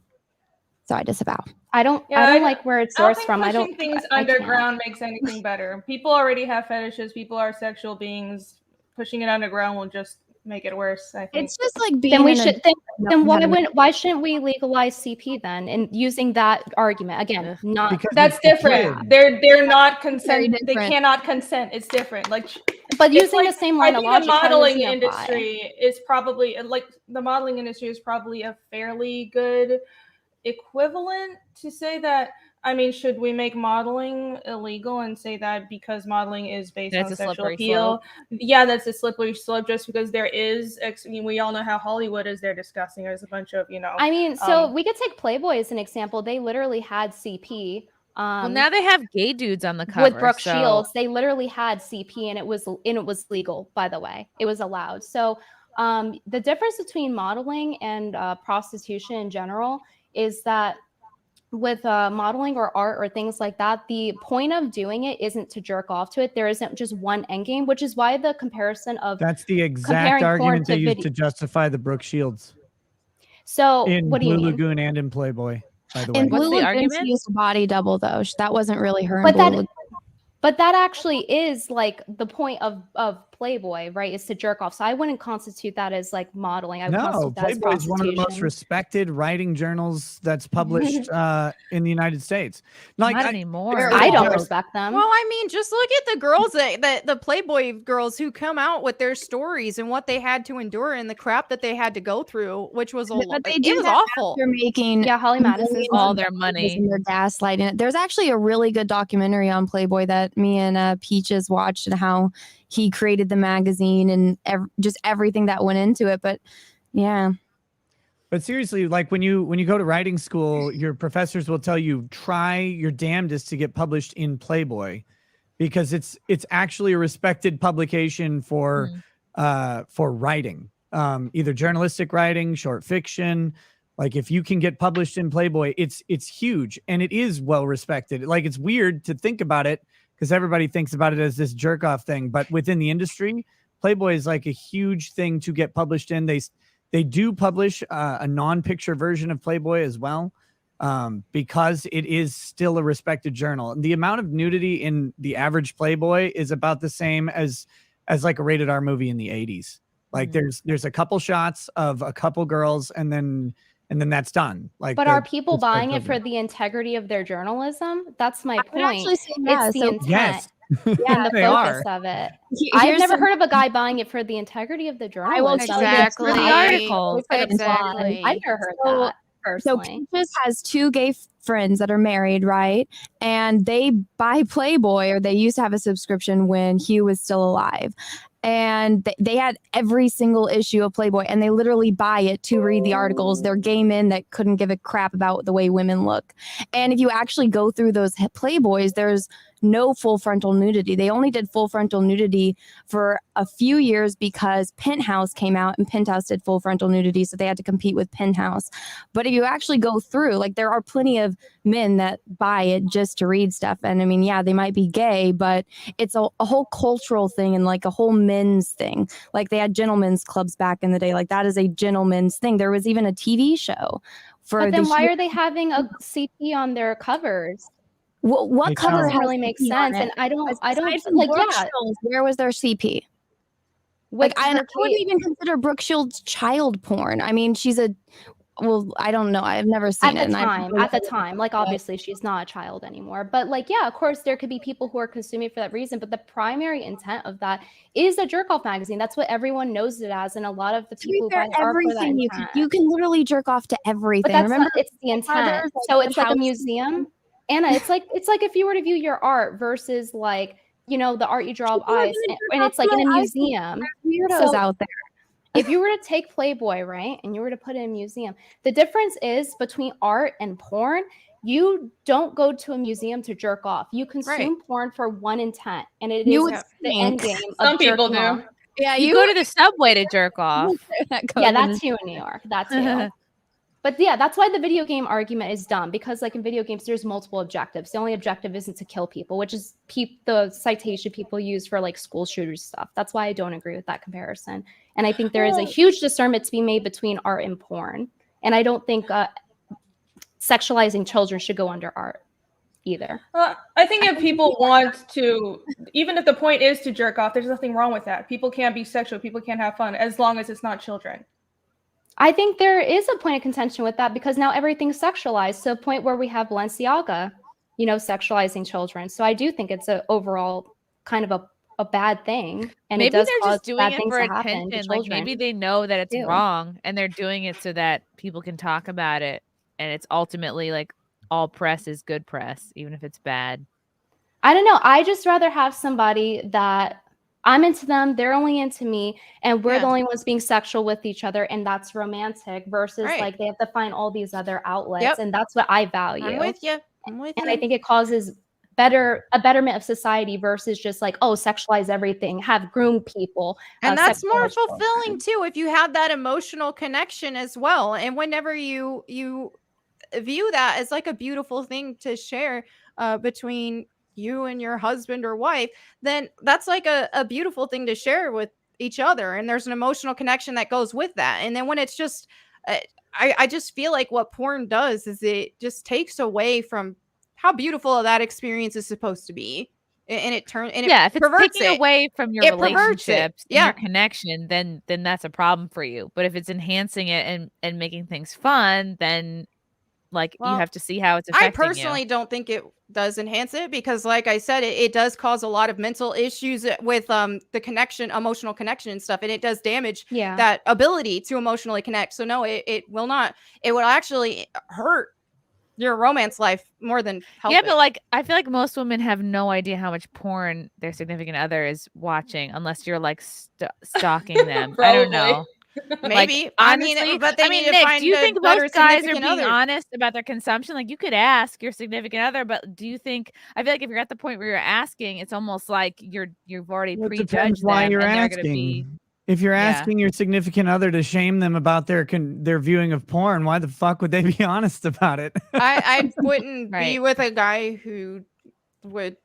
So I disavow. I don't like where it's sourced from. I don't think pushing things underground makes anything better. People already have fetishes. People are sexual beings. Pushing it underground will just make it worse. I think it's just like being. Then why shouldn't we legalize CP then? And using that argument again, not because that's different. They're not consent. They cannot consent. It's different. Like, but using the same line of logic, the modeling industry is probably the modeling industry is probably a fairly good equivalent to say that. I mean, should we make modeling illegal and say that because modeling is based on sexual appeal? Yeah, that's a slippery slope, just because there is, we all know how Hollywood is. They're disgusting. There's a bunch of, I mean, so we could take Playboy as an example. They literally had CP. Well, now they have gay dudes on the cover. With Brooke Shields, they literally had CP, and it was legal, by the way. It was allowed. So the difference between modeling and prostitution in general is that with modeling or art or things like that, the point of doing it isn't to jerk off to it. There isn't just one end game, which is why the comparison of that's the exact argument they used to justify the Brooke Shields. So in what do you Blue mean? Lagoon and in Playboy, by the way. And Blue Lagoon used a body double though. That wasn't really her. But that actually is like the point of Playboy, right? Is to jerk off. So I wouldn't constitute that as like modeling. I would constitute that as Playboy is one of the most respected writing journals that's published in the United States. Not anymore. I don't respect them. Well, I mean, just look at the girls the Playboy girls who come out with their stories and what they had to endure and the crap that they had to go through, which was it was awful. They're making Holly Madison all their money. And they're gaslighting it. There's actually a really good documentary on Playboy that me and Peaches watched, and how he created the magazine and just everything that went into it. But yeah. But seriously, like when you go to writing school, your professors will tell you try your damnedest to get published in Playboy, because it's actually a respected publication for writing, either journalistic writing, short fiction. Like if you can get published in Playboy, it's huge, and it is well respected. Like it's weird to think about it, because everybody thinks about it as this jerk off thing, but within the industry, Playboy is like a huge thing to get published in. They do publish a non-picture version of Playboy as well, because it is still a respected journal. And the amount of nudity in the average Playboy is about the same as like a rated R movie in the 80s. Like there's a couple shots of a couple girls, and then that's done. But are people buying it for the integrity of their journalism? That's my point. Actually say yes. It's the intent. Yes. And the focus of it. I've never heard of a guy buying it for the integrity of the journalism. Exactly. The article. I've never heard that. personally. Peaches has 2 gay friends that are married, right? And they buy Playboy, or they used to have a subscription when Hugh was still alive. And they had every single issue of Playboy, and they literally buy it to read the articles. They're gay men that couldn't give a crap about the way women look. And if you actually go through those Playboys, there's no full frontal nudity. They only did full frontal nudity for a few years because Penthouse came out, and Penthouse did full frontal nudity, so they had to compete with Penthouse. But if you actually go through, like, there are plenty of men that buy it just to read stuff. And I mean, yeah, they might be gay, but it's a whole cultural thing and like a whole men's thing. Like, they had gentlemen's clubs back in the day. Like, that is a gentleman's thing. There was even a TV show for. But then why are they having a CP on their covers? What cover doesn't really make sense? And I don't like, where was their CP? Like, I wouldn't even consider Brooke Shields child porn. I mean, she's I don't know. I've never seen it. At the time, like, obviously she's not a child anymore. But like, yeah, of course there could be people who are consuming for that reason. But the primary intent of that is a jerk off magazine. That's what everyone knows it as. And a lot of the people who buy it are for that intent. You can literally jerk off to everything. But Remember, it's the intent. So it's like a museum. Anna, it's like if you were to view your art versus, like, you know, the art you draw of eyes, and it's like in a museum. Weirdos out there. If you were to take Playboy, right, and you were to put it in a museum, the difference is between art and porn. You don't go to a museum to jerk off. You consume porn for one intent, and it is the end game. Some people do. Yeah, you go to the subway to jerk off. Yeah, that's you in New York. That's you. But yeah, that's why the video game argument is dumb, because like in video games, there's multiple objectives. The only objective isn't to kill people, which is the citation people use for like school shooters stuff. That's why I don't agree with that comparison. And I think there is a huge discernment to be made between art and porn. And I don't think sexualizing children should go under art either. I think if people want to, even if the point is to jerk off, there's nothing wrong with that. People can't be sexual. People can't have fun as long as it's not children. I think there is a point of contention with that, because now everything's sexualized to a point where we have Balenciaga, you know, sexualizing children. So I do think it's a overall kind of a bad thing. And maybe it does they're cause just doing bad it things for to happen to attention. Like, children. maybe they know that it's Ew. wrong, and they're doing it so that people can talk about it. And it's ultimately like all press is good press, even if it's bad. I don't know. I just rather have somebody that I'm into them, they're only into me, and we're the only ones being sexual with each other, and that's romantic, versus like they have to find all these other outlets, and that's what I value. I'm with you. And I think it causes a betterment of society versus just like, oh, sexualize everything, have groom people. And that's more sexualize fulfilling children. too, if you have that emotional connection as well. And whenever you view that as like a beautiful thing to share between you and your husband or wife, then that's like a beautiful thing to share with each other. And there's an emotional connection that goes with that. And then when it's just, I just feel like what porn does is it just takes away from how beautiful that experience is supposed to be. And it turns, and if it's perverts taking it. away from your It perverts it. relationships, and your connection, then that's a problem for you. But if it's enhancing it and making things fun, then like you have to see how it's affecting I personally don't think it does enhance it, because like I said, it does cause a lot of mental issues with the connection, emotional connection and stuff. And it does damage that ability to emotionally connect. So no, it will not. It will actually hurt your romance life more than help it. But like I feel like most women have no idea how much porn their significant other is watching, unless you're like stalking them. I don't know. Maybe. Like, honestly, I mean, but they need to Nick, find do you a think better most guys are significant being other. honest about their consumption? Like, you could ask your significant other, but do you think? I feel like if you're at the point where you're asking, it's almost like you've already It depends prejudged why them, you're and they're asking. going to be. If you're asking your significant other to shame them about their viewing of porn, why the fuck would they be honest about it? I wouldn't be with a guy who would,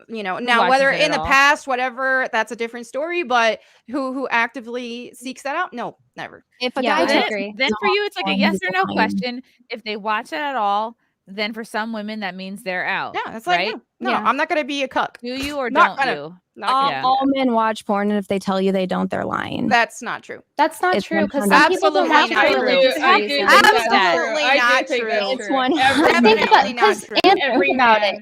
now watches whether it in at the all. past, whatever, that's a different story. But who actively seeks that out? No, never. If a Yeah, guy I took- agree. Then for you, it's like a yes or no fine. question. If they watch it at all, then for some women that means they're out. Yeah, it's like right? no, I'm not gonna be a cuck. Do you or Not don't gonna- you? Not all, gonna do all men watch porn, and if they tell you they don't, they're lying. That's not true. That's not It's true, because 100% some people don't Absolutely watch not for true. religious I do reasons. think that's true. Absolutely I do not think true. that's It's true. one. Definitely Think about, not true. think about it.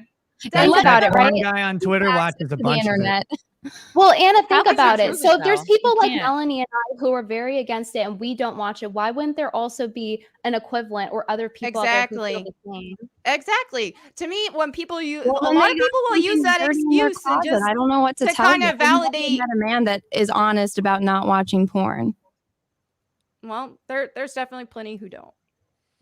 Think about it, One right? guy on Twitter watches a The bunch of internet. it. Well, Anna, think Catholics about are it. So if there's though. people You like can't. Melonie and I who are very against it and we don't watch it, why wouldn't there also be an equivalent or other people out there who feel Exactly. the same? Exactly. To me, when people use Well, a then lot they of got people will use something that dirty in their excuse and closet. just I don't know what to tell kind you. of I've never validate. met a man that is honest about not watching porn. Well, there's definitely plenty who don't.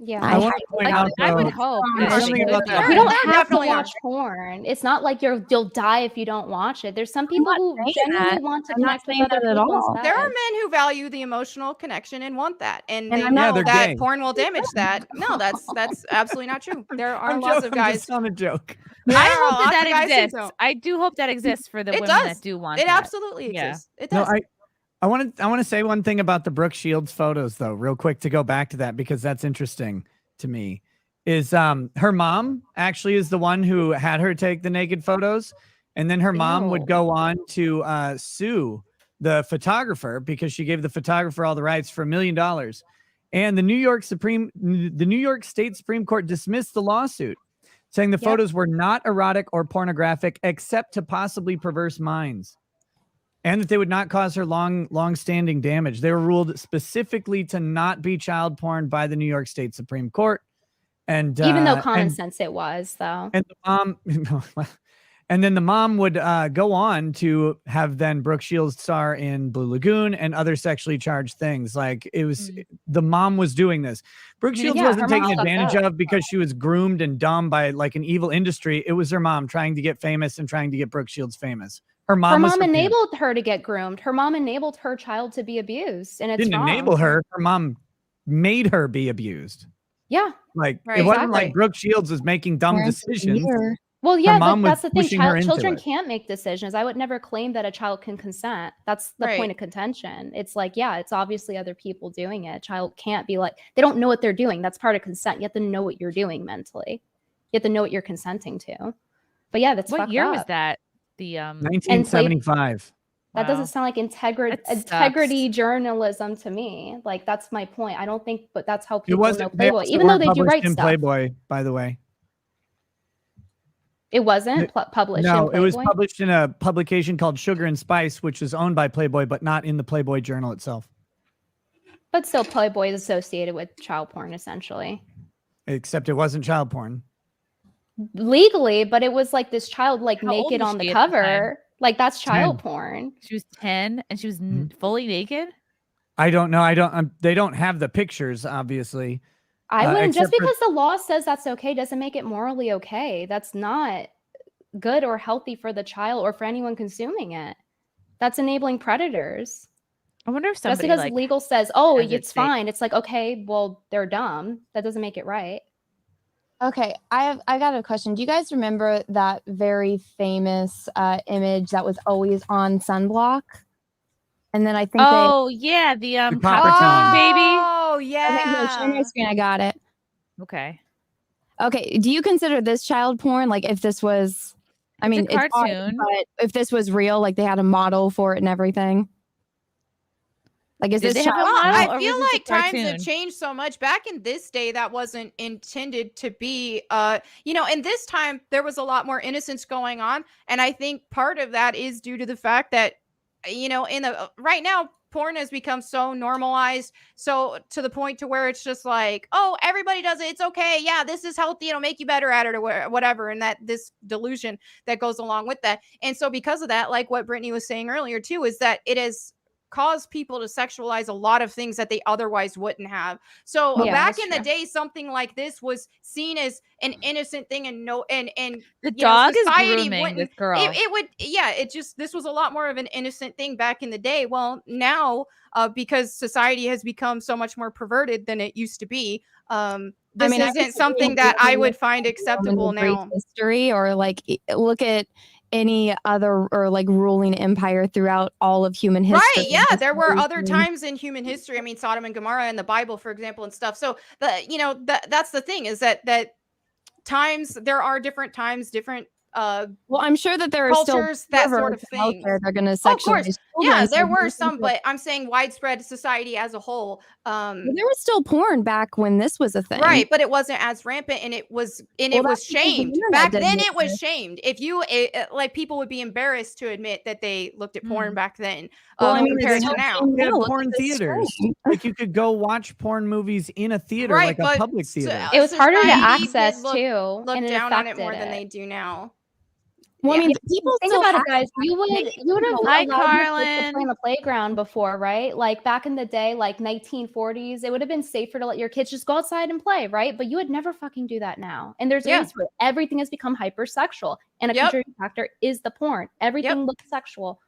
Yeah, I want to point out, I would though, hope there's that something it about could be that. You don't There have to definitely watch porn. It's not like you'll die if you don't watch it. There's some people not who saying genuinely that. want to I'm not connect with saying other that at people all. instead. There are men who value the emotional connection and want that, and And they I'm not Yeah, know they're that gay. porn will damage that. No, that's absolutely not true. There are I'm lots joking. of I'm guys. just on a joke. There I are hope lots that of guys who exists. don't. I do hope that exists for the It women does. that do want It that. absolutely Yeah. exists. It No, does. I want to say one thing about the Brooke Shields photos, though, real quick, to go back to that, because that's interesting to me. Is her mom actually is the one who had her take the naked photos, and then her mom would go on to sue the photographer because she gave the photographer all the rights for $1 million, and the New York State Supreme Court dismissed the lawsuit, saying the photos were not erotic or pornographic except to possibly perverse minds, and that they would not cause her long-standing damage. They were ruled specifically to not be child porn by the New York State Supreme Court. And Even though common sense it was, though. And the mom, and then the mom would go on to have then Brooke Shields star in Blue Lagoon and other sexually charged things. Like it was, the mom was doing this. Brooke Shields wasn't taken advantage of because she was groomed and dumb by like an evil industry. It was her mom trying to get famous and trying to get Brooke Shields famous. Her mom enabled her to get groomed. Her mom enabled her child to be abused, and it's didn't wrong. enable her. Her mom made her be abused. Yeah. Like Right. it wasn't Exactly. like Brooke Shields was making dumb decisions. Well, Her yeah, mom but that's was the thing. pushing her into Children it. can't make decisions. I would never claim that a child can consent. That's the point of contention. It's like, yeah, it's obviously other people doing it. A child can't be like, they don't know what they're doing. That's part of consent. You have to know what you're doing mentally. You have to know what you're consenting to. But yeah, that's What fucked year up. was that? The 1975. That doesn't sound like integrity journalism to me. Like that's my point. I don't think, but that's how It people know wasn't. They Playboy, also even though weren't they do published write in stuff. Playboy, by the way. It wasn't published. No, in it was Playboy? published in a publication called Sugar and Spice, which is owned by Playboy, but not in the Playboy Journal itself. But still, Playboy is associated with child porn, essentially. Except it wasn't child porn. Legally, but it was like this child like How old naked was on the she at the time? cover. Like that's child 10. porn. She was 10 and she was fully naked. I don't know. I don't. They don't have the pictures, obviously. I wouldn't, just except for- because the law says that's okay doesn't make it morally okay. That's not good or healthy for the child or for anyone consuming it. That's enabling predators. I wonder if Just somebody because like legal says, oh, has it it's fine. It's like, okay, well, they're dumb. That doesn't make it right. Okay, I got a question. Do you guys remember that very famous image that was always on sunblock? And then I think yeah, the Copper Tone. baby. Oh Okay, no, share my screen. I got it. Okay. Okay, do you consider this child porn? Like if this was, I mean, a it's art, cartoon. but if this was real, like they had a model for it and everything. Like is Did this they have a child? model? I or feel was this a like times have cartoon? changed so much. Back in this day, that wasn't intended to be, in this time, there was a lot more innocence going on. And I think part of that is due to the fact that, right now, porn has become so normalized. So to the point to where it's just like, oh, everybody does it. It's okay. Yeah, this is healthy. It'll make you better at it or whatever. And that this delusion that goes along with that. And so because of that, like what Brittany was saying earlier too, is that it has cause people to sexualize a lot of things that they otherwise wouldn't have. So back in the day, something like this was seen as an innocent thing, and The dog is society grooming wouldn't. this girl. It would, this was a lot more of an innocent thing back in the day. Well, now, because society has become so much more perverted than it used to be, this isn't something that I would find acceptable now. History or like look at any other or like ruling empire throughout all of human history. Right. Yeah. There were other times in human history. I mean, Sodom and Gomorrah in the Bible, for example, and stuff. So that's the thing is that times, there are different times, different well, I'm sure that there are cultures, still that sort of perverts out thing. there that are going to Of sexualize course, children, yeah, so there do were you some, think but I'm saying widespread society as a whole. well, there was still porn back when this was a thing, Right, but it wasn't as rampant, and it was Well, it was that's because the shamed internet back didn't then. It was exist. shamed. If you like, people would be embarrassed to admit that they looked at porn back then, Well, I mean, compared they to now. had porn theaters. Like you could go watch porn movies in a theater, Right, like a but public theater. It was harder to Society access did too, look and it down on it affected more than it. they do now. Well, I Yeah. mean, people Think still about it, have guys. You would have Hi, allowed your kids to Carlin. play on the playground before, right? Like back in the day, like 1940s, it would have been safer to let your kids just go outside and play, right? But you would never fucking do that now. And there's a Yeah. reason for it. Everything has become hypersexual, and a Yep. contributing factor is the porn. Everything looks sexual.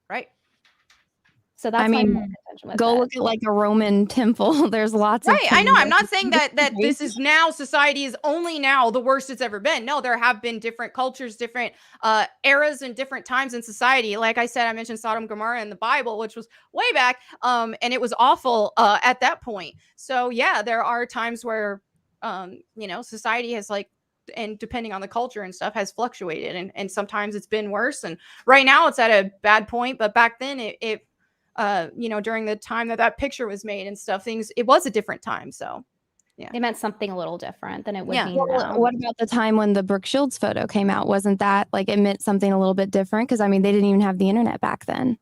Right. So that's I my mean, main contention with go it. look at like a Roman temple. There's lots of Right, I know. porn I'm not there. saying that this is now, society is only now the worst it's ever been. No, there have been different cultures, different eras, and different times in society. Like I said, I mentioned Sodom and Gomorrah in the Bible, which was way back, and it was awful at that point. So yeah, there are times where society has and depending on the culture and stuff, has fluctuated, and sometimes it's been worse. And right now it's at a bad point, but back then it during the time that picture was made and stuff, it was a different time. So yeah, It meant something a little different than it would be Well, now. what about the time when the Brooke Shields photo came out? Wasn't that like it meant something a little bit different? Because I mean, they didn't even have the internet back then.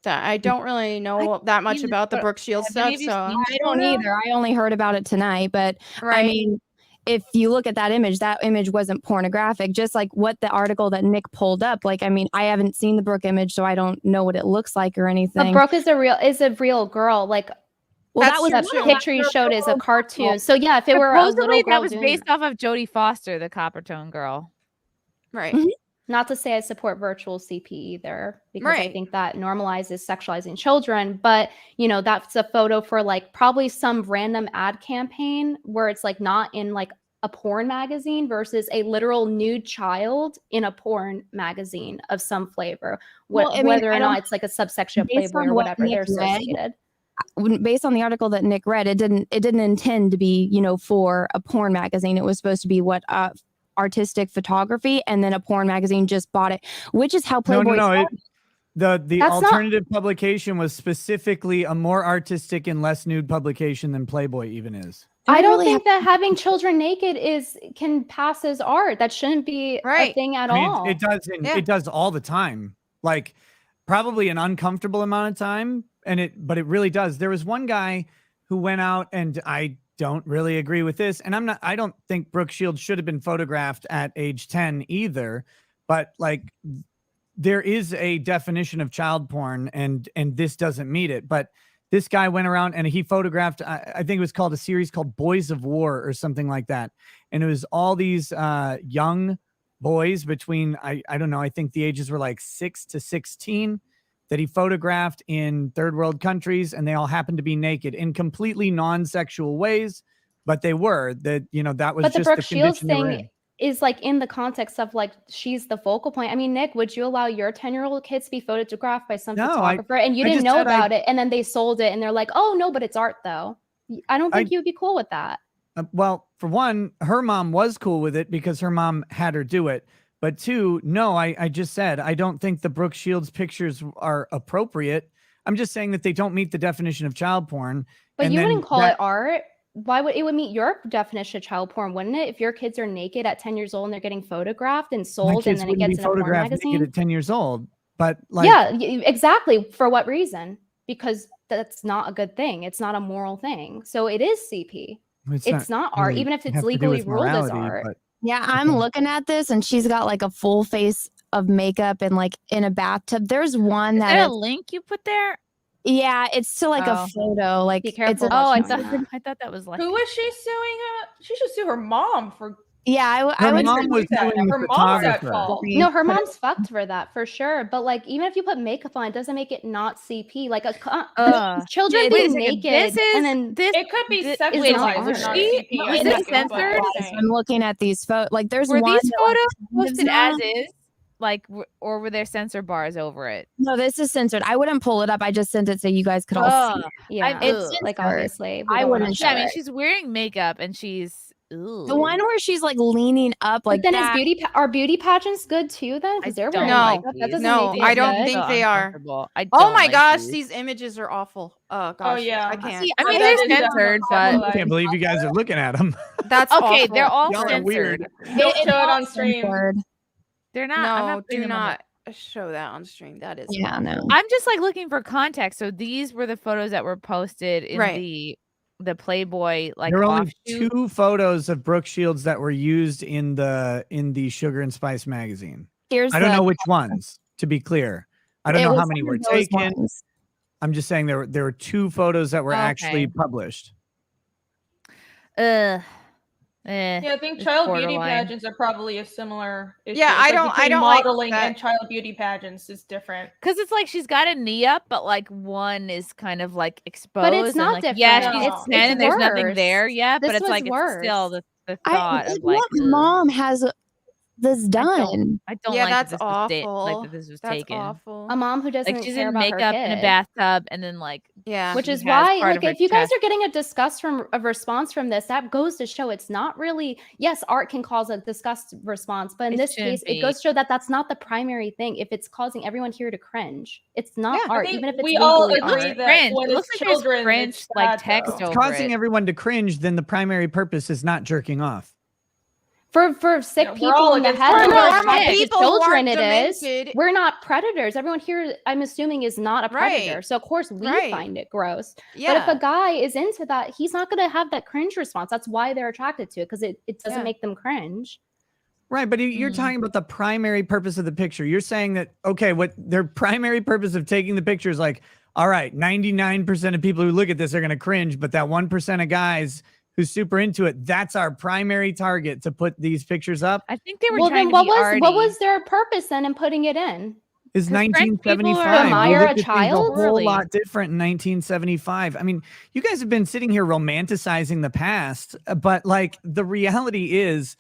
I don't really know that much about the Brooke Shields stuff. So I don't either. I only heard about it tonight. But I Right. mean, if you look at that image wasn't pornographic, just like what the article that Nick pulled up. Like, I mean, I haven't seen the Brooke image, so I don't know what it looks like or anything. But Brooke is a real girl. Like, well, that that was was the picture you showed is a cartoon. So yeah, if it were a Supposedly little girl that was doing based off of Jodie Foster, the Coppertone girl. Right. Not to say I support virtual CP either, because I Right. think that normalizes sexualizing children. But that's a photo for like probably some random ad campaign where it's like not in like a porn magazine versus a literal nude child in a porn magazine of some flavor. Well, I mean, Whether I or don't- not it's like a subsection of based Playboy on or what whatever, they're Nick read, associated. Based on the article that Nick read, it didn't intend to be, for a porn magazine. It was supposed to be artistic photography, and then a porn magazine just bought it, which is how Playboy No. The That's not- alternative publication was specifically a more artistic and less nude publication than Playboy even is. I don't think that having children naked can pass as art. That shouldn't be a thing at I mean, all. it does. It does all the time. Like probably an uncomfortable amount of time, but it really does. There was one guy who went out, and I don't really agree with this. And I don't think Brooke Shields should have been photographed at age 10 either. But like, there is a definition of child porn, and this doesn't meet it. But this guy went around and he photographed, I think it was called a series called Boys of War or something like that. And it was all these young boys between, I don't know, I think the ages were like 6 to 16 that he photographed in third world countries. And they all happened to be naked in completely non-sexual ways, but they were that was But the just Brooke the Shields condition they were thing in. is like in the context of like she's the focal point. I mean, Nick, would you allow your 10-year-old kids to be photographed by some No, photographer and you I didn't just know said about it, and then they sold it and they're like, oh no, but it's art though? I don't think you'd be cool with that. Well, for one, her mom was cool with it because her mom had her do it. But two, no, I just said, I don't think the Brooke Shields pictures are appropriate. I'm just saying that they don't meet the definition of child porn. But And you then wouldn't call that- it art. Why would it would meet your definition of child porn, wouldn't it? If your kids are naked at 10 years old and they're getting photographed and My sold and kids then it wouldn't gets be in a porn photographed naked magazine. at 10 years old. But like, Yeah, exactly. For what reason? Because that's not a good thing. It's not a moral thing. So it is CP. It's not art, really even if it's have to do legally with ruled as morality, art. but- Yeah, I'm looking at this, and she's got like a full face of makeup and like in a bathtub. There's one Is that there a it's- link you put there? Yeah, it's to like Oh. a photo. Like Be careful it's a, about Oh, I showing thought that. I thought that was like Who is she suing? She should sue her mom for. yeah. I Her would mom was that. doing the Her mom's at photographer. fault. No, her mom's fucked for that for sure. But like, even if you put makeup on, it doesn't make it not CP. Like children Wait a being second. naked, This is and then this. It could be Wait a sexualized. second. Was it's not she? CP, I Was think, this is what I'm censored? saying. I'm looking at these photos. Like there's Were one. these that, like, photos kind of posted as not- is? Like, or were there censor bars over it? No, this is censored. I wouldn't pull it up. I just sent it so you guys could all see. Ugh. It. yeah, It's like censored. obviously, we I don't wanna wouldn't show Yeah, I mean, it. she's wearing makeup and she's ooh. The one where she's like leaning up like But then that. are beauty pageants good too then? Because they're don't wearing No, makeup. That doesn't no, make I it don't good. think they are. I Oh don't my like gosh, these. these images are awful. Oh gosh, Oh yeah, I can't. I mean, That they're is definitely censored, but I can't believe you guys are looking at them. That's okay, awful. they're all Y'all are censored. weird. Don't It's show it all on stream. censored. They're not. I'm No, not putting do them on not show that on stream. That is Yeah, awful. no. I'm just like looking for context. So these were the photos that were posted in Right. the Playboy like There are only offshoot. 2 photos of Brooke Shields that were used in the Sugar and Spice magazine. Here's I don't the- know which ones, to be clear. I don't It know how was many one were of those taken. ones. I'm just saying there were 2 photos that were actually Okay. published. Yeah, I think it's child beauty borderline. pageants are probably a similar issue. Yeah, It's I like don't between like modeling that. and child beauty pageants is different. Because it's like she's got a knee up, but like one is kind of like exposed. But it's and, not like, different. Yeah, she's No. 10 and there's nothing worse. there yet, This but it's was like worse. it's still the I thought like of like what mom has this done. I don't Yeah, like that that's this was awful. like that this was That's taken. awful. A mom who doesn't Like she's care in about her makeup in a kid. bathtub, and then like Yeah. Which she is has why, part like, of her if you guys chest. are getting a response from this, that goes to show it's not really. Yes, art can cause a disgust response, but in It this shouldn't case, it be. goes to show that that's not the primary thing. If it's causing everyone here to cringe, it's not Yeah, I art, think even if it's we all legally agree art. that Cringe. when It it's looks like there's children, French it's like bad, text though. over Causing it. everyone to cringe, then the primary purpose is not jerking off. For sick Yeah, we're people all in the against head, that. and For we're normal attracted to people who children, aren't it is. demented. We're not predators. Everyone here, I'm assuming, is not a predator. Right. So of course we Right. find it gross. Yeah. But if a guy is into that, he's not going to have that cringe response. That's why they're attracted to it, because it doesn't Yeah. make them cringe. Right, but you're talking about the primary purpose of the picture. You're saying that, okay, what their primary purpose of taking the picture is like, all right, 99% of people who look at this are going to cringe, but that 1% of guys who's super into it, that's our primary target to put these pictures up. I think they were Well, trying then to what be was arty. what was their purpose then in putting it in? Is 'Cause French people are 1975. Am I We a looked at things child? a whole Really? lot different in 1975. I mean, you guys have been sitting here romanticizing the past, but like the reality is,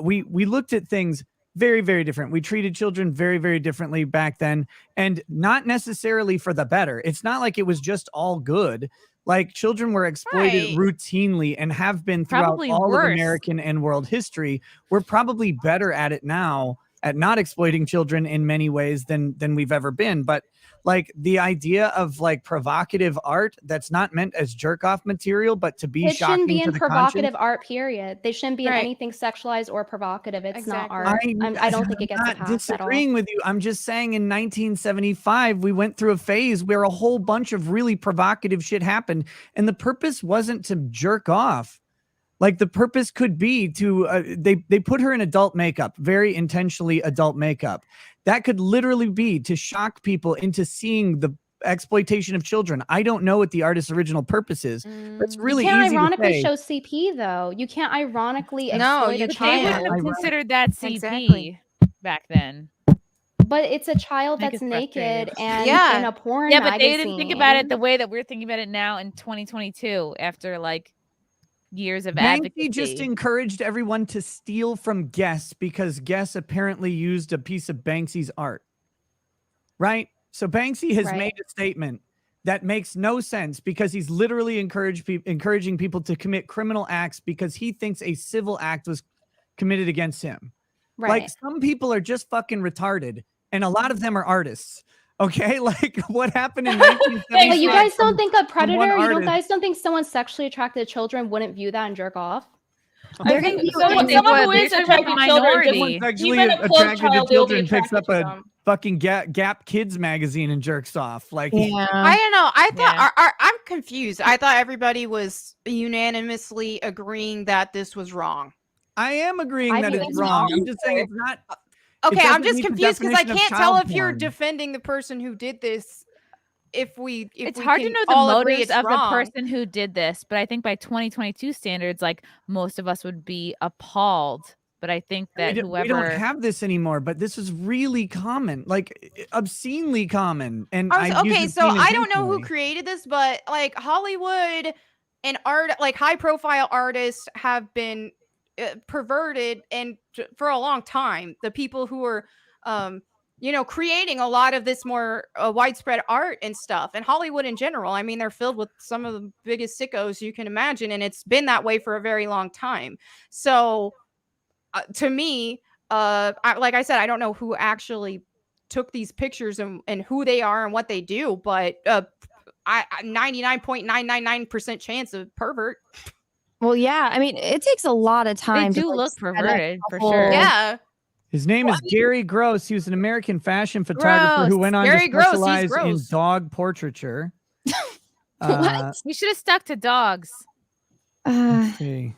we looked at things very, very different. We treated children very, very differently back then, and not necessarily for the better. It's not like it was just all good. Like children were exploited Right. routinely and have been throughout Probably all of worse. American and world history. We're probably better at it now at not exploiting children in many ways than we've ever been. But like the idea of like provocative art that's not meant as jerk off material, but to be It shocking shouldn't be to in the provocative conscience. art, period. They shouldn't be in Right. anything sexualized or provocative. It's not Exactly. art. I don't think it gets a I'm not pass at all. disagreeing with you. I'm just saying in 1975, we went through a phase where a whole bunch of really provocative shit happened. And the purpose wasn't to jerk off. Like the purpose could be to, they put her in adult makeup, very intentionally adult makeup. That could literally be to shock people into seeing the exploitation of children. I don't know what the artist's original purpose is. That's really You can't easy ironically to say. show CP though. You can't ironically No, exploit you a But they child. wouldn't have Ironic. considered that CP Exactly. back then. But it's a child Make that's us naked frustrated. and Yeah. in a porn Yeah, but they didn't think about it magazine. the way that we're thinking about it now in 2022 after like years of Banksy just advocacy. encouraged everyone to steal from Guess because Guess apparently used a piece of Banksy's art. Right? So Banksy has Right. made a statement that makes no sense because he's literally encouraging people to commit criminal acts because he thinks a civil act was committed against him. Right. Like some people are just fucking retarded and a lot of them are artists. Okay? Like what happened in 1975? But you guys don't think a from one predator, you artist- don't guys don't think someone sexually attracted to children wouldn't view that and jerk off? I think you someone would. who They're is talking attracted about to children, minority. Someone's actually even a close attracted to child will be children picks attracted up to a them. fucking Gap Kids magazine and jerks off. Like, I don't know. I thought Yeah. I'm confused. I thought everybody was unanimously agreeing that this was wrong. I am agreeing I that think it's it's wrong. wrong. I'm just saying it's not. Okay, I'm doesn't just meet the confused because I definition of can't tell child if you're porn. defending the person who did this. If It's we hard to can know the all agree motives it's of wrong. the person who did this, but I think by 2022 standards, like most of us would be appalled. But I think that We whoever don't have this anymore, but this is really common, like obscenely common. And I was, I use okay, so obscene I don't know who intentionally. created this, but like Hollywood and art, like high profile artists have been perverted and for a long time. The people who are creating a lot of this more widespread art and stuff, and Hollywood in general. I mean, they're filled with some of the biggest sickos you can imagine, and it's been that way for a very long time. So to me, like I said, I don't know who actually took these pictures and who they are and what they do, but 99.999% chance of pervert. Well, yeah. I mean, it takes a lot of time. They do to, look set up perverted a for whole- sure. Yeah. His name is Gary Gross. He was an American fashion photographer who Gross. went on Gary to Gross, he's specialize in gross. dog portraiture. What? You should have stuck to dogs. Let's see.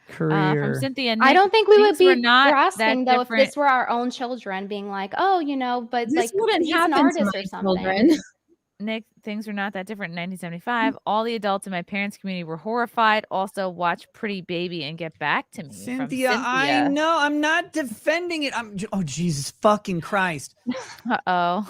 Career. From Cynthia. I don't think we would things were be not grasping that though if this were our own children, being like, oh, but This like wouldn't he's an happen to artist my or something. children. Nick, things were not that different in 1975. All the adults in my parents' community were horrified. Also, watch Pretty Baby and get back to me. from Cynthia, I know. I'm not defending it. Oh, Jesus fucking Christ. Uh-oh.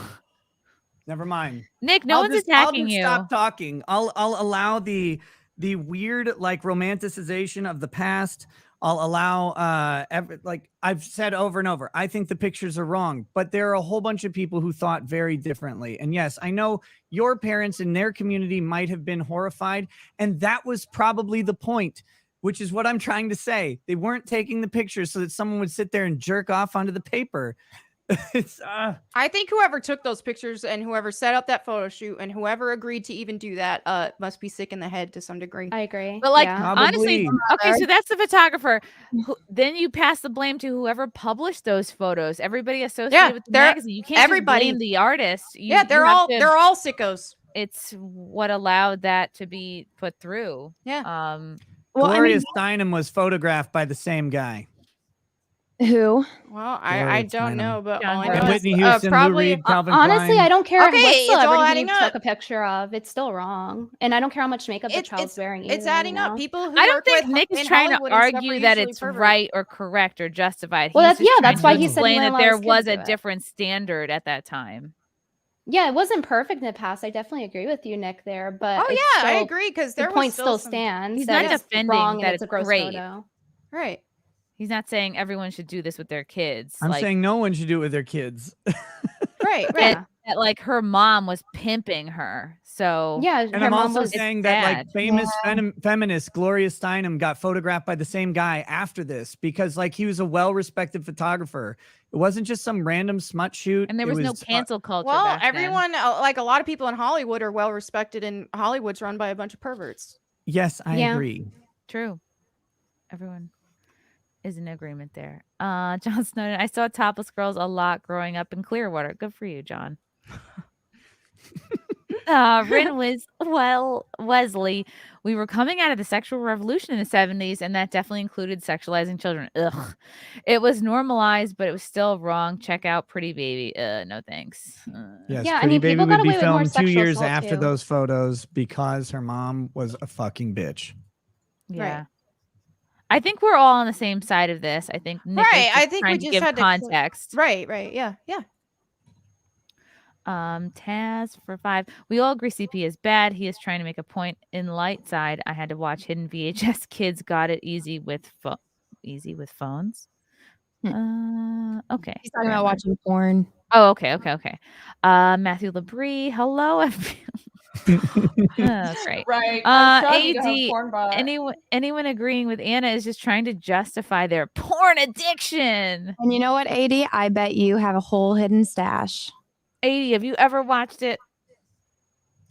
Never mind. Nick, no one's attacking I'll just you. Stop talking. I'll allow the weird like romanticization of the past. I'll allow like I've said over and over, I think the pictures are wrong, but there are a whole bunch of people who thought very differently. And yes, I know your parents in their community might have been horrified, and that was probably the point, which is what I'm trying to say. They weren't taking the pictures so that someone would sit there and jerk off onto the paper. It's I think whoever took those pictures and whoever set up that photo shoot and whoever agreed to even do that must be sick in the head to some degree. I agree. But like, yeah. honestly, okay, so that's the photographer. Then you pass the blame to whoever published those photos. Everybody associated with the magazine. You can't just blame the artist. They're all sickos. It's what allowed that to be put through. Yeah. Gloria Steinem was photographed by the same guy. Who? Well, I don't know, but all I know And is, Whitney Houston, Lou probably Reed, Calvin Honestly, Klein. I don't care Okay, what it's all celebrity adding he up. took a picture of. It's still wrong, and I don't care how much makeup the child's wearing. It's either, adding up. People who I don't work think with Nick is in trying to Hollywood and stuff argue are that usually it's perverts. right or correct or justified. Well, He's just that's trying why to he said he explain wouldn't that let there his kids was do a it. different standard at that time. Yeah, it wasn't perfect in the past. I definitely agree with you, Nick, there. But Oh it's yeah, I still- agree because the there was point still still stands. He's that not it's defending wrong that and it's a it's gross great. photo. Right. He's not saying everyone should do this with their kids. I'm like, saying no one should do it with their kids. Right, that like her mom was pimping her. So yeah, And I'm also saying that like famous feminist Gloria Steinem got photographed by the same guy after this because like he was a well-respected photographer. It wasn't just some random smut shoot. and there It was no cancel culture. Well, back then. everyone, like a lot of people in Hollywood are well respected, and Hollywood's run by a bunch of perverts. Yes, I agree. True. Everyone is in agreement there. John Snowden, I saw topless girls a lot growing up in Clearwater. Good for you, John. Rin Wesley, we were coming out of the sexual revolution in the 70s, and that definitely included sexualizing children. Ugh. It was normalized, but it was still wrong. Check out Pretty Baby. No thanks. Yes, Yeah, I Pretty mean, Baby people would got be away with more filmed 2 sexual years assault, after too. those photos because her mom was a fucking bitch. Yeah. I think we're all on the same side of this. I think Nick is Right. I just think trying we to just give had to context. Right. Yeah. Taz for 5. We all agree CP is bad. He is trying to make a point. In light side, I had to watch hidden VHS. Kids got it easy with phones. Okay. He's talking about watching porn. Oh, okay. Matthew Labrie, hello. Oh, great. Right. I'm shocked you got a AD, porn bot. anyone agreeing with Anna is just trying to justify their porn addiction. And you know what, AD? I bet you have a whole hidden stash. AD, have you ever watched it?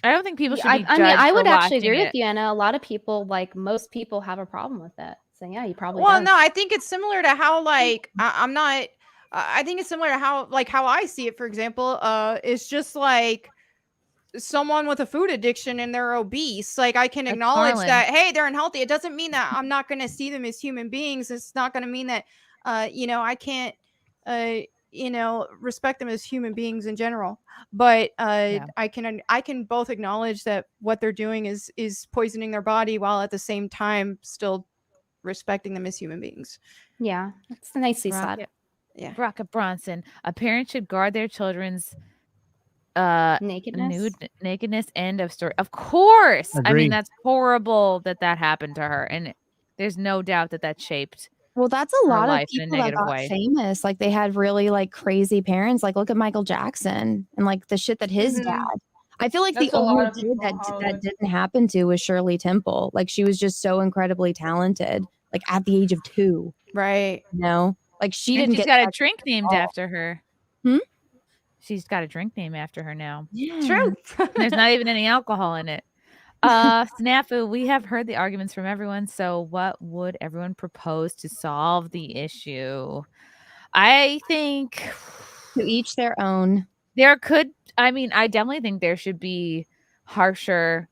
I don't think people should be I mean, I judged would for actually watching agree it. with you, Anna. A lot of people, like most people, have a problem with it. So yeah, you probably. Well, does. no, I think it's similar to how like I'm not. I think it's similar to how I see it. For example, it's just like someone with a food addiction and they're obese. Like I can That's acknowledge Harlan. that, hey, they're unhealthy. It doesn't mean that I'm not going to see them as human beings. It's not going to mean that I can't respect them as human beings in general. But I can both acknowledge that what they're doing is poisoning their body while at the same time still respecting them as human beings. Yeah, it's nicely said. Rocket. Yeah. Rocket Bronson. A parent should guard their children's nakedness. End of story. Of course. I Agreed. mean, that's horrible that happened to her, and there's no doubt that shaped Well, that's a her lot of life in a people that negative got way. famous. Like they had really like crazy parents. Like look at Michael Jackson and like the shit that his dad. I feel like That's the a lot only of kid people in that Hollywood. didn't happen to was Shirley Temple. Like she was just so incredibly talented. Like at the age of 2. Right. You know? Like she And didn't she's get got a sexual drink named assault. after her. Hmm? She's got a drink named after her now. Yeah. True. There's not even any alcohol in it. Snafu, we have heard the arguments from everyone. So what would everyone propose to solve the issue? I think To each their own. I definitely think there should be harsher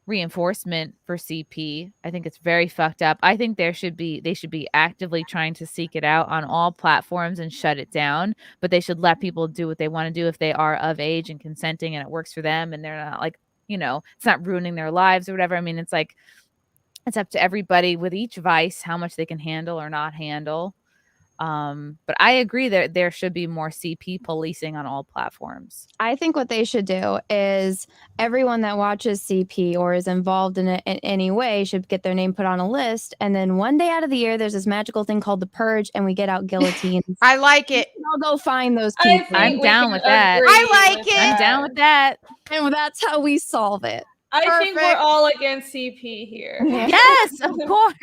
reinforcement for CP. I think it's very fucked up. I think they should be actively trying to seek it out on all platforms and shut it down, but they should let people do what they want to do if they are of age and consenting and it works for them and they're not like, it's not ruining their lives or whatever. I mean, it's like it's up to everybody with each vice how much they can handle or not handle. But I agree that there should be more CP policing on all platforms. I think what they should do is everyone that watches CP or is involved in it in any way should get their name put on a list. And then one day out of the year, there's this magical thing called the Purge, and we get out guillotines. I like it. I'll go find those people. I'm down with that. I like it. I'm down with that. And that's how we solve it. I think we're all against CP here. Yes, of course.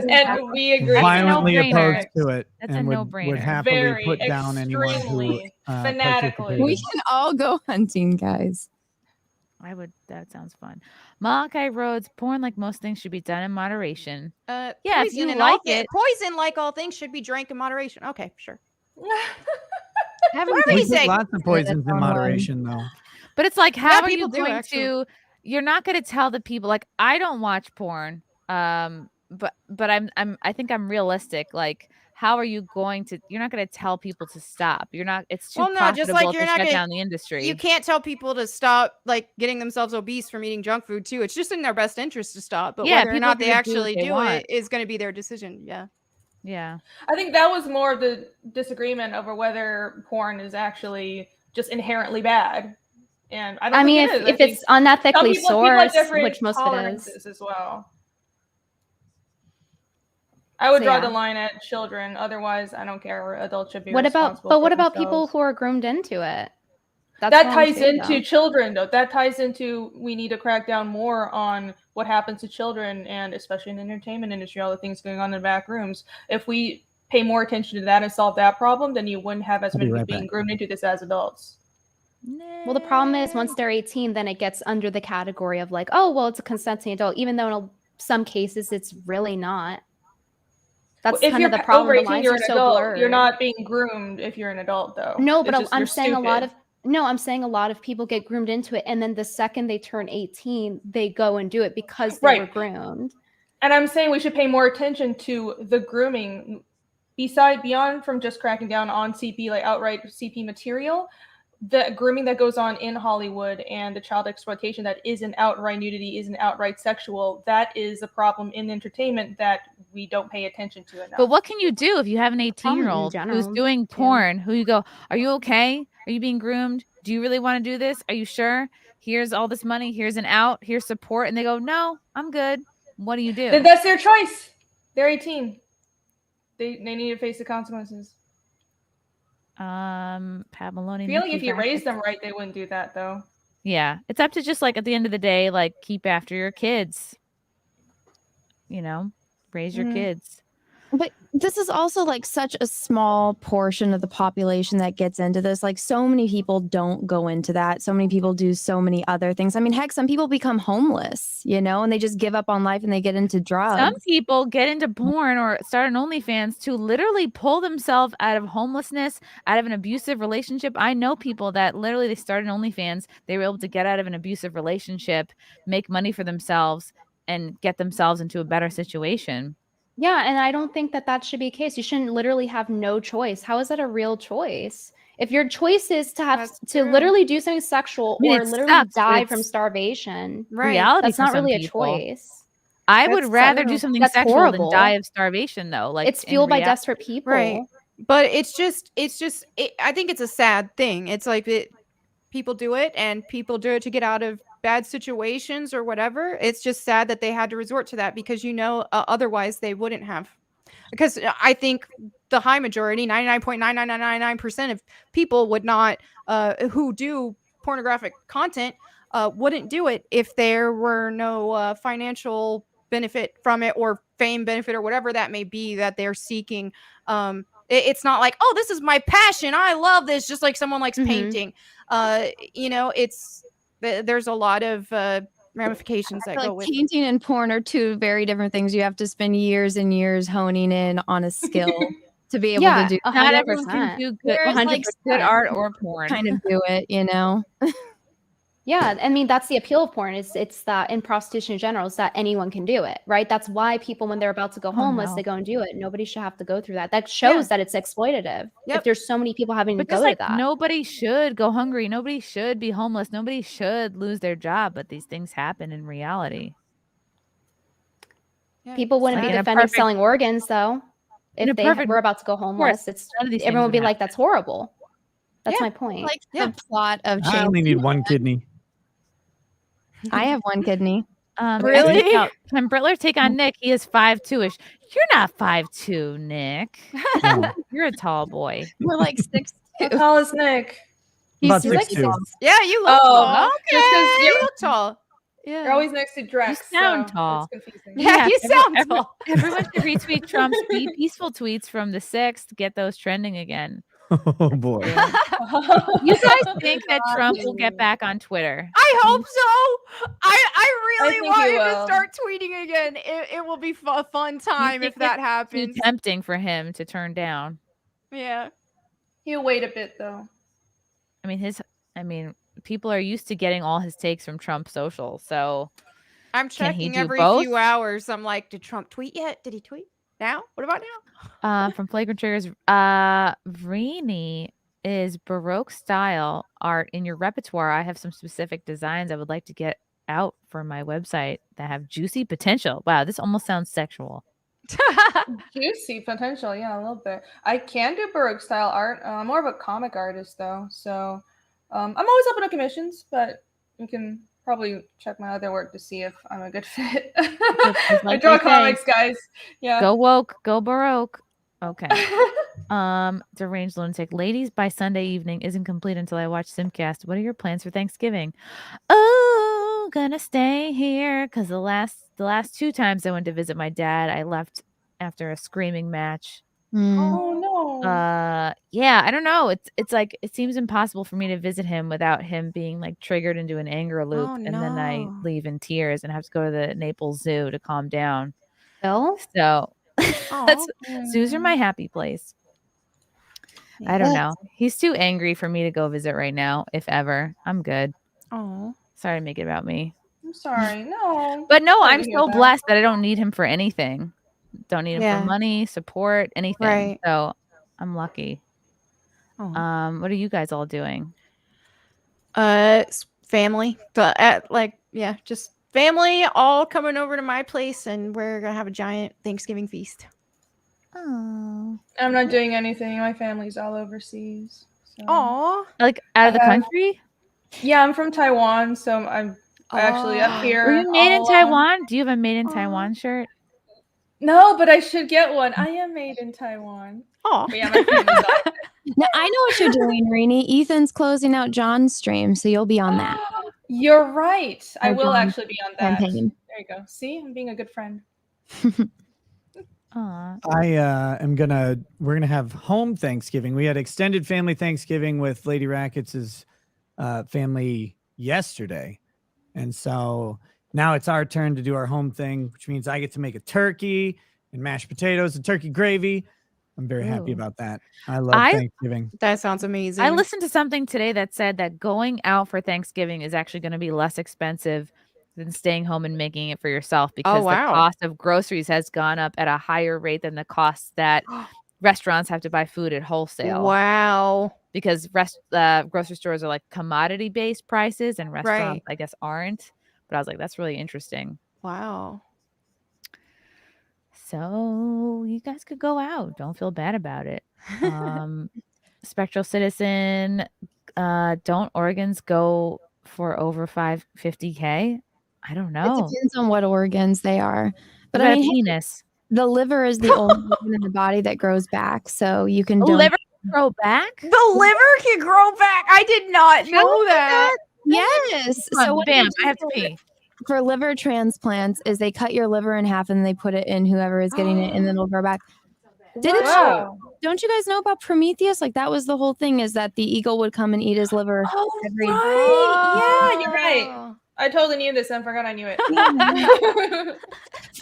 And we agree. Violently no-brainer. opposed to it. That's a and no-brainer. would happily Very put down anyone who extremely fanatically. We can all go hunting, guys. That sounds fun. Malachi Rhodes, porn, like most things, should be done in moderation. Yeah, if Poison you and like all it. poison, like all things, should be drank in moderation. Okay, sure. Haven't Whatever We you put say. lots of poisons in moderation, though. But it's like, how Yeah, are you people do, going actually. to? You're not going to tell the people. Like, I don't watch porn. But I think I'm realistic. Like, how are you going to? You're not going to tell people to stop. You're not. It's too Well, no, just profitable like to you're not shut gonna down the industry. You can't tell people to stop like getting themselves obese from eating junk food too. It's just in their best interest to stop. But Yeah, whether or people not are they gonna do what actually they do want. it is going to be their decision. Yeah. Yeah. I think that was more of the disagreement over whether porn is actually just inherently bad. And I don't I mean, think it is. if I think it's unethically some people have sourced, different which most of it is. tolerances as well. I would So, draw yeah. the line at children. Otherwise, I don't care. Adults should be What about? responsible But for what about themselves. people who are groomed into it? That's That what I'm ties saying, into though. children, though. That ties into we need to crack down more on what happens to children, and especially in the entertainment industry, all the things going on in the back rooms. If we pay more attention to that and solve that problem, then you wouldn't have as I'll be many right being back. groomed into this as adults. Well, the problem is once they're 18, then it gets under the category of like, oh, well, it's a consenting adult, even though in some cases it's really not. That's If kind you're of the problem. over The 18, lines you're are an so adult. blurred. You're not being groomed if you're an adult, though. No, but It's just I'm you're saying a lot stupid. I'm saying a lot of people get groomed into it, and then the second they turn 18, they go and do it because they were Right. groomed. And I'm saying we should pay more attention to the grooming beyond from just cracking down on CP, like outright CP material, the grooming that goes on in Hollywood and the child exploitation that isn't outright nudity, isn't outright sexual. That is a problem in entertainment that we don't pay attention to enough. But what can you do if you have an 18-year-old who's general, doing porn, who you go, are you okay? Are you being groomed? Do you really want to do this? Are you sure? Here's all this money. Here's an out. Here's support. And they go, no, I'm good. What do you do? Then that's their choice. They're 18. They need to face the consequences. Pat Melonie. I feel like Nikki if you Venti. raised them right, they wouldn't do that, though. Yeah, it's up to just like at the end of the day, like keep after your kids. Raise your kids. But this is also like such a small portion of the population that gets into this. Like so many people don't go into that. So many people do so many other things. I mean, heck, some people become homeless, and they just give up on life and they get into drugs. Some people get into porn or start an OnlyFans to literally pull themselves out of homelessness, out of an abusive relationship. I know people that literally they started OnlyFans. They were able to get out of an abusive relationship, make money for themselves, and get themselves into a better situation. Yeah, and I don't think that should be a case. You shouldn't literally have no choice. How is that a real choice? If your choice is to have to literally do something sexual I mean, or it literally sucks, but die it's from starvation, reality that's for not some really people. a choice. I would That's- rather do something that's sexual horrible. than die of starvation, though. Like It's in fueled by rea- desperate people. Right. But it's just I think it's a sad thing. It's like people do it and people do it to get out of bad situations or whatever. It's just sad that they had to resort to that because otherwise they wouldn't have. because I think the high majority, 99.99999% of people would not, who do pornographic content, wouldn't do it if there were no financial benefit from it, or fame benefit, or whatever that may be that they're seeking. It's not like, oh, this is my passion, I love this, just like someone likes painting. There's a lot of ramifications that go with painting and porn are two very different things. You have to spend years and years honing in on a skill to be able to do. Not everyone can do good, good art or porn. Kind of do it, you know. Yeah, I mean, that's the appeal of porn. It's that in prostitution in general, is that anyone can do it, right? That's why people, when they're about to go homeless, they go and do it. Nobody should have to go through that. That shows that it's exploitative. If there's so many people having to go to that. Nobody should go hungry. Nobody should be homeless. Nobody should lose their job. But these things happen in reality. People wouldn't be defending selling organs, though. If they were about to go homeless, everyone would be like, that's horrible. That's my point. Like the plot of I only need one kidney. I have one kidney. Really? Can Brittler take on Nick? He is 5'2"-ish. You're not 5'2", Nick. No. You're a tall boy. We're like 6'2". How tall is Nick? About 6'2". Yeah, you look tall. Okay, just 'cause you look tall. Yeah. You're always next to Drex. You sound so tall. it's confusing. Yeah, you sound tall. Everyone should retweet Trump's Be Peaceful tweets from the 6th to get those trending again. Oh boy. You guys think that Trump will get back on Twitter? I hope so. I really think want he him to will. start tweeting again. It will be a fun time if that happens. Too tempting for him to turn down. Yeah. He'll wait a bit though. I mean, people are used to getting all his takes from Trump social, so I'm can he checking do every both? few hours. I'm like, did Trump tweet yet? Did he tweet? Now? What about now? From Flagrant Triggers, Renie, is Baroque style art in your repertoire? I have some specific designs I would like to get out for my website that have juicy potential. Wow, this almost sounds sexual. Juicy potential, yeah, a little bit. I can do Baroque style art. I'm more of a comic artist though, so I'm always open to commissions, but you can probably check my other work to see if I'm a good fit. I draw comics, guys. Yeah. Go woke, go Baroque. Okay. Deranged Lunatic. Ladies, by Sunday evening isn't complete until I watch SimpCast. What are your plans for Thanksgiving? Oh, gonna stay here because the last 2 times I went to visit my dad, I left after a screaming match. Oh no. Yeah, I don't know. It's like it seems impossible for me to visit him without him being like triggered into an anger loop, and then I leave in tears and have to go to the Naples Zoo to calm down. Bill? So zoos are my happy place. I don't know. He's too angry for me to go visit right now, if ever. I'm good. Oh, sorry to make it about me. I'm sorry. No. But no, Sorry I'm to hear so that. blessed that I don't need him for anything. Don't need him Yeah. for money, support, anything. Right. So I'm lucky. Oh. What are you guys all doing? Family. Just family all coming over to my place, and we're gonna have a giant Thanksgiving feast. Oh. I'm not doing anything. My family's all overseas. So. Aw. Like out of the I have- country? Yeah, I'm from Taiwan, so I'm actually up here. Were you made in all Taiwan? Do you have a made in Taiwan shirt? No, but I should get one. I am made in Taiwan. Oh, yeah, my family's all- Now, I know what you're doing, Renie. Ethan's closing out John's stream, so you'll be on that. You're right. I Our will John actually be on that. campaign. There you go. See, I'm being a good friend. Aww. We're gonna have home Thanksgiving. We had extended family Thanksgiving with Lady Rackets' family yesterday, and so now it's our turn to do our home thing, which means I get to make a turkey and mashed potatoes and turkey gravy. I'm very happy Ooh. about that. I love Thanksgiving. That sounds amazing. I listened to something today that said that going out for Thanksgiving is actually going to be less expensive than staying home and making it for yourself because wow. the cost of groceries has gone up at a higher rate than the costs that restaurants have to buy food at wholesale. Wow. Because grocery stores are like commodity-based prices and restaurants, I guess, aren't. But I was like, that's really interesting. Wow. So you guys could go out. Don't feel bad about it. Spectral Citizen, don't organs go for over 550K? I don't know. It depends on what organs they are. But What I about mean, a penis? The liver is the only organ in the body that grows back, so you can The donate. liver grow back? The liver can grow back. I did not know that. Yes. So what bam, they I have to do pee. for liver transplants is they cut your liver in half and they put it in whoever is getting it, and then it'll grow back. Don't you guys know about Prometheus? Like that was the whole thing, is that the eagle would come and eat his liver every Right. Yeah, you're right. I totally knew this and forgot I knew it.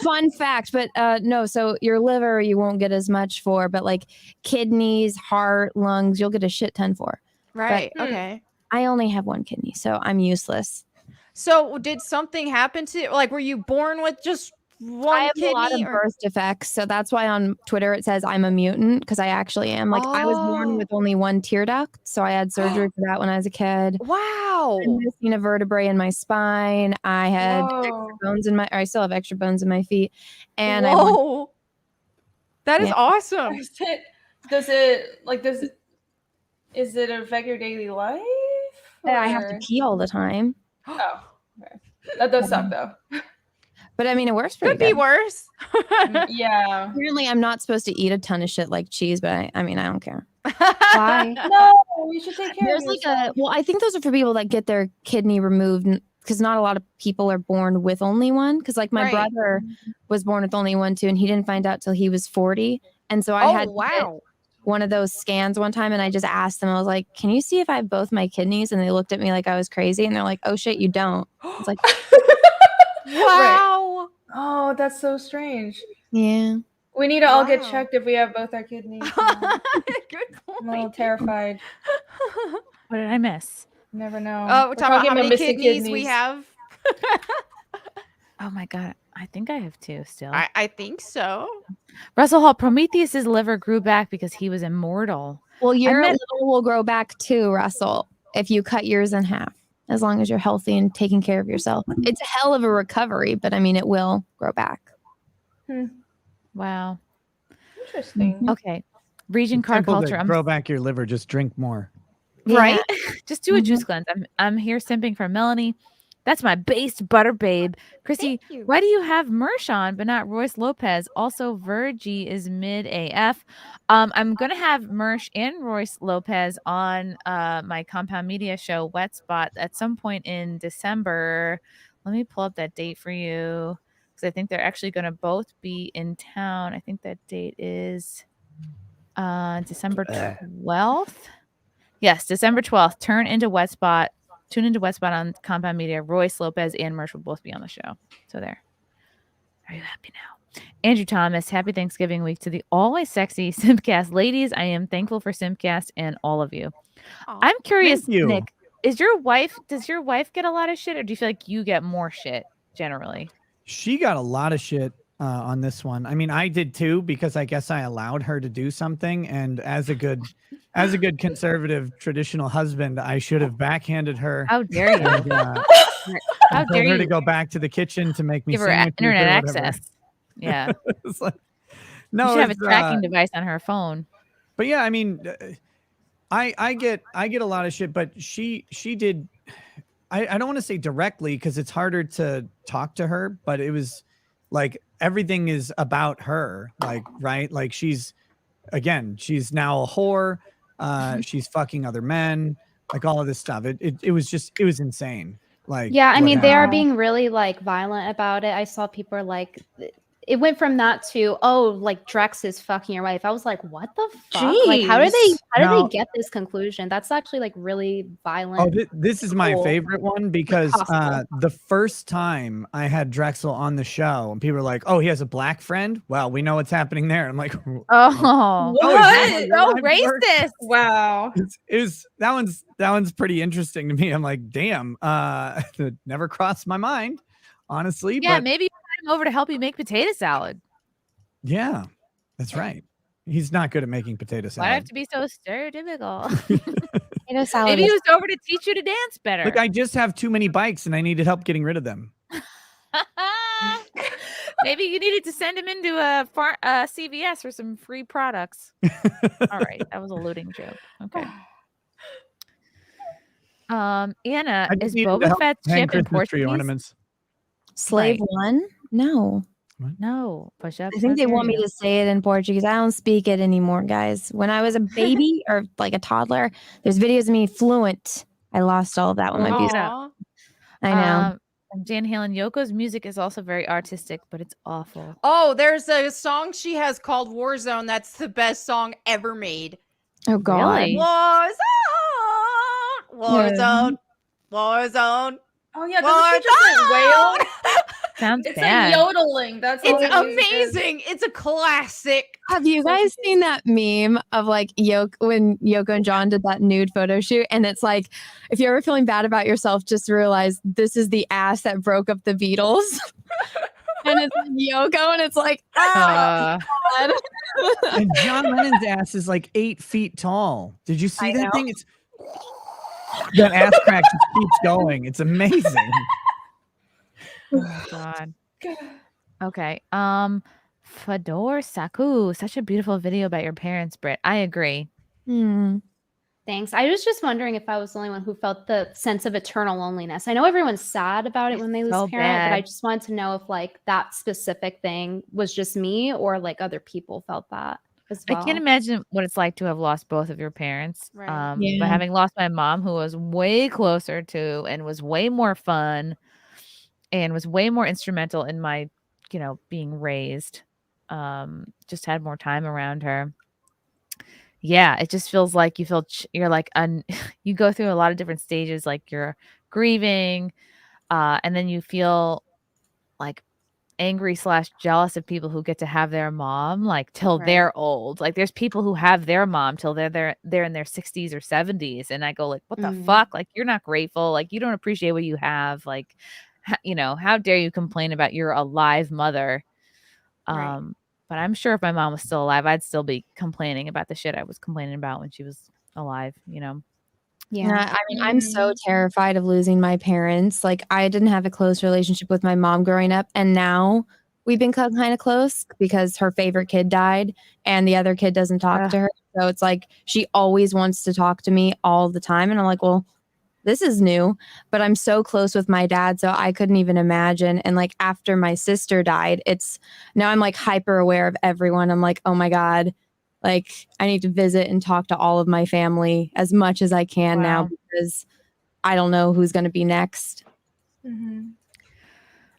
Fun fact, but no, so your liver you won't get as much for, but like kidneys, heart, lungs, you'll get a shit ton for. Right. But Okay. I only have one kidney, so I'm useless. So did something happen to like were you born with just one I have kidney? a lot of birth defects, so that's why on Twitter it says I'm a mutant, because I actually am. Like I was born with only one tear duct, so I had surgery for that when I was a kid. Wow. I'm missing a vertebrae in my spine. I had extra bones in my. I still have extra bones in my feet, and Whoa. That is Yeah. awesome. Does it is it affect your daily life? I have to or- pee all the time. Oh, okay. That does suck though. But I mean, it works pretty Could be good. worse. Yeah. Apparently, I'm not supposed to eat a ton of shit like cheese, but I mean, I don't care. Why? No, you should take care There's of like yourself. well, I think those are for people that get their kidney removed, because not a lot of people are born with only one. Because like my Right. brother was born with only one too, and he didn't find out till he was 40. And so I Oh, had to get wow. one of those scans one time, and I just asked them, I was like, "Can you see if I have both my kidneys?" And they looked at me like I was crazy, and they're like, "Oh shit, you don't." It's like, Wow. Oh, that's so strange. yeah. We need to all get Wow. checked if we have both our kidneys. Good I'm a little point. terrified. What did I miss? Never know. Oh, we're talking about how many missing kidneys we have. Oh my god, I think I have two still. I think so. Russell Hall, Prometheus's liver grew back because he was immortal. Well, your met- liver will grow back too, Russell, if you cut yours in half, as long as you're healthy and taking care of yourself. It's a hell of a recovery, but I mean, it will grow back. Wow. Interesting. Okay. Region car Simple to culture. I'm grow back your liver. Just drink more. right. Just do a juice cleanse. I'm here simping for Melonie. That's my based butter babe. Chrissy, you. why do you have Mersh on but not Royce Lopez? Also, Virgie is mid AF. I'm gonna have Mersh and Royce Lopez on my Compound Media show, Wet Spot, at some point in December. Let me pull up that date for you, because I think they're actually gonna both be in town. I think that date is December 12th. Yes, December 12th. Tune into Wet Spot on Compound Media. Royce Lopez and Mersh will both be on the show. So there. Are you happy now? Andrew Thomas, happy Thanksgiving week to the always sexy SimpCast ladies. I am thankful for SimpCast and all of you. I'm curious, Thank you. Nick, does your wife get a lot of shit, or do you feel like you get more shit generally? She got a lot of shit on this one. I mean, I did too, because I guess I allowed her to do something, and as a good conservative traditional husband, I should have backhanded her. How dare you? And, How told dare her you to go back to the kitchen to make me give her sandwiches or internet whatever. access? Yeah. It's like, You no, should have a it's, tracking device on her phone. But yeah, I mean, I get a lot of shit, but she did. I don't want to say directly, because it's harder to talk to her, but it was like everything is about her, like, right? Like she's now a whore. She's fucking other men, like all of this stuff. It was insane. Like, Yeah, I what mean, they are happened. being really like violent about it. I saw people are like, it went from that to, oh, like Drex is fucking your wife. I was like, what the fuck? Like, how did Jeez. Now- they get this conclusion? That's actually like really violent. Oh, this is my Cool. favorite one, because Possible. the first time I had Drexel on the show and people were like, "Oh, he has a black friend." Well, we know what's happening there. I'm like, Oh, is that how so your life works? racist! Wow. That one's pretty interesting to me. I'm like, damn, it never crossed my mind, honestly. Yeah, but maybe you had him over to help you make potato salad. yeah, that's right. He's not good at making potato Why do I salad. have to be so stereotypical? Potato salad Maybe he is- was over to teach you to dance better. Look, I just have too many bikes and I needed help getting rid of them. Maybe you needed to send him into a CVS for some free products. All right, that was a looting joke. Okay. Anna, I just is needed to Boba help Fett's hang ship in Christmas tree Portuguese? ornaments. Slave one? No. No, push-ups. I think they how dare want me you. to say it in Portuguese. I don't speak it anymore, guys. When I was a baby or like a toddler, there's videos of me fluent. I lost all of that with my Look beauty. it up. I know. Jan Halen, Yoko's music is also very artistic, but it's awful. Oh, there's a song she has called Warzone. That's the best song ever made. Oh God. Really? Warzone. Warzone. Oh yeah, doesn't she just like wail? Sounds It's bad. like yodeling. That's It's what the music is. amazing. It's a classic. Have you guys seen that meme of like when Yoko and John did that nude photo shoot? And it's like, if you're ever feeling bad about yourself, just realize this is the ass that broke up the Beatles. And it's like Yoko, and it's like, God. And John Lennon's ass is like 8 feet tall. Did you see that thing? It's that ass crack just keeps going. It's amazing. Oh God. Okay. Fedor Saku, such a beautiful video about your parents, Britt. I agree. Thanks. I was just wondering if I was the only one who felt the sense of eternal loneliness. I know everyone's sad about it when they lose So a parent, but I bad. just wanted to know if like that specific thing was just me or like other people felt that as well. I can't imagine what it's like to have lost both of your parents. Right. But having lost my mom, who was way closer to and was way more fun and was way more instrumental in my, being raised, just had more time around her. Yeah, it just feels like you're like you go through a lot of different stages, like you're grieving, and then you feel like angry / jealous of people who get to have their mom like till they're old. Like there's people who have their mom till they're in their 60s or 70s, and I go like, what the fuck? Like you're not grateful. Like you don't appreciate what you have. Like how dare you complain about your alive mother? But I'm sure if my mom was still alive, I'd still be complaining about the shit I was complaining about when she was alive. Yeah, I mean, I'm so terrified of losing my parents. Like, I didn't have a close relationship with my mom growing up, and now we've been kind of close because her favorite kid died, and the other kid doesn't talk to her. So it's like she always wants to talk to me all the time, and I'm like, well, this is new. But I'm so close with my dad, so I couldn't even imagine. And like after my sister died, now I'm like hyper aware of everyone. I'm like, oh my God. Like, I need to visit and talk to all of my family as much as I can now because I don't know who's going to be next.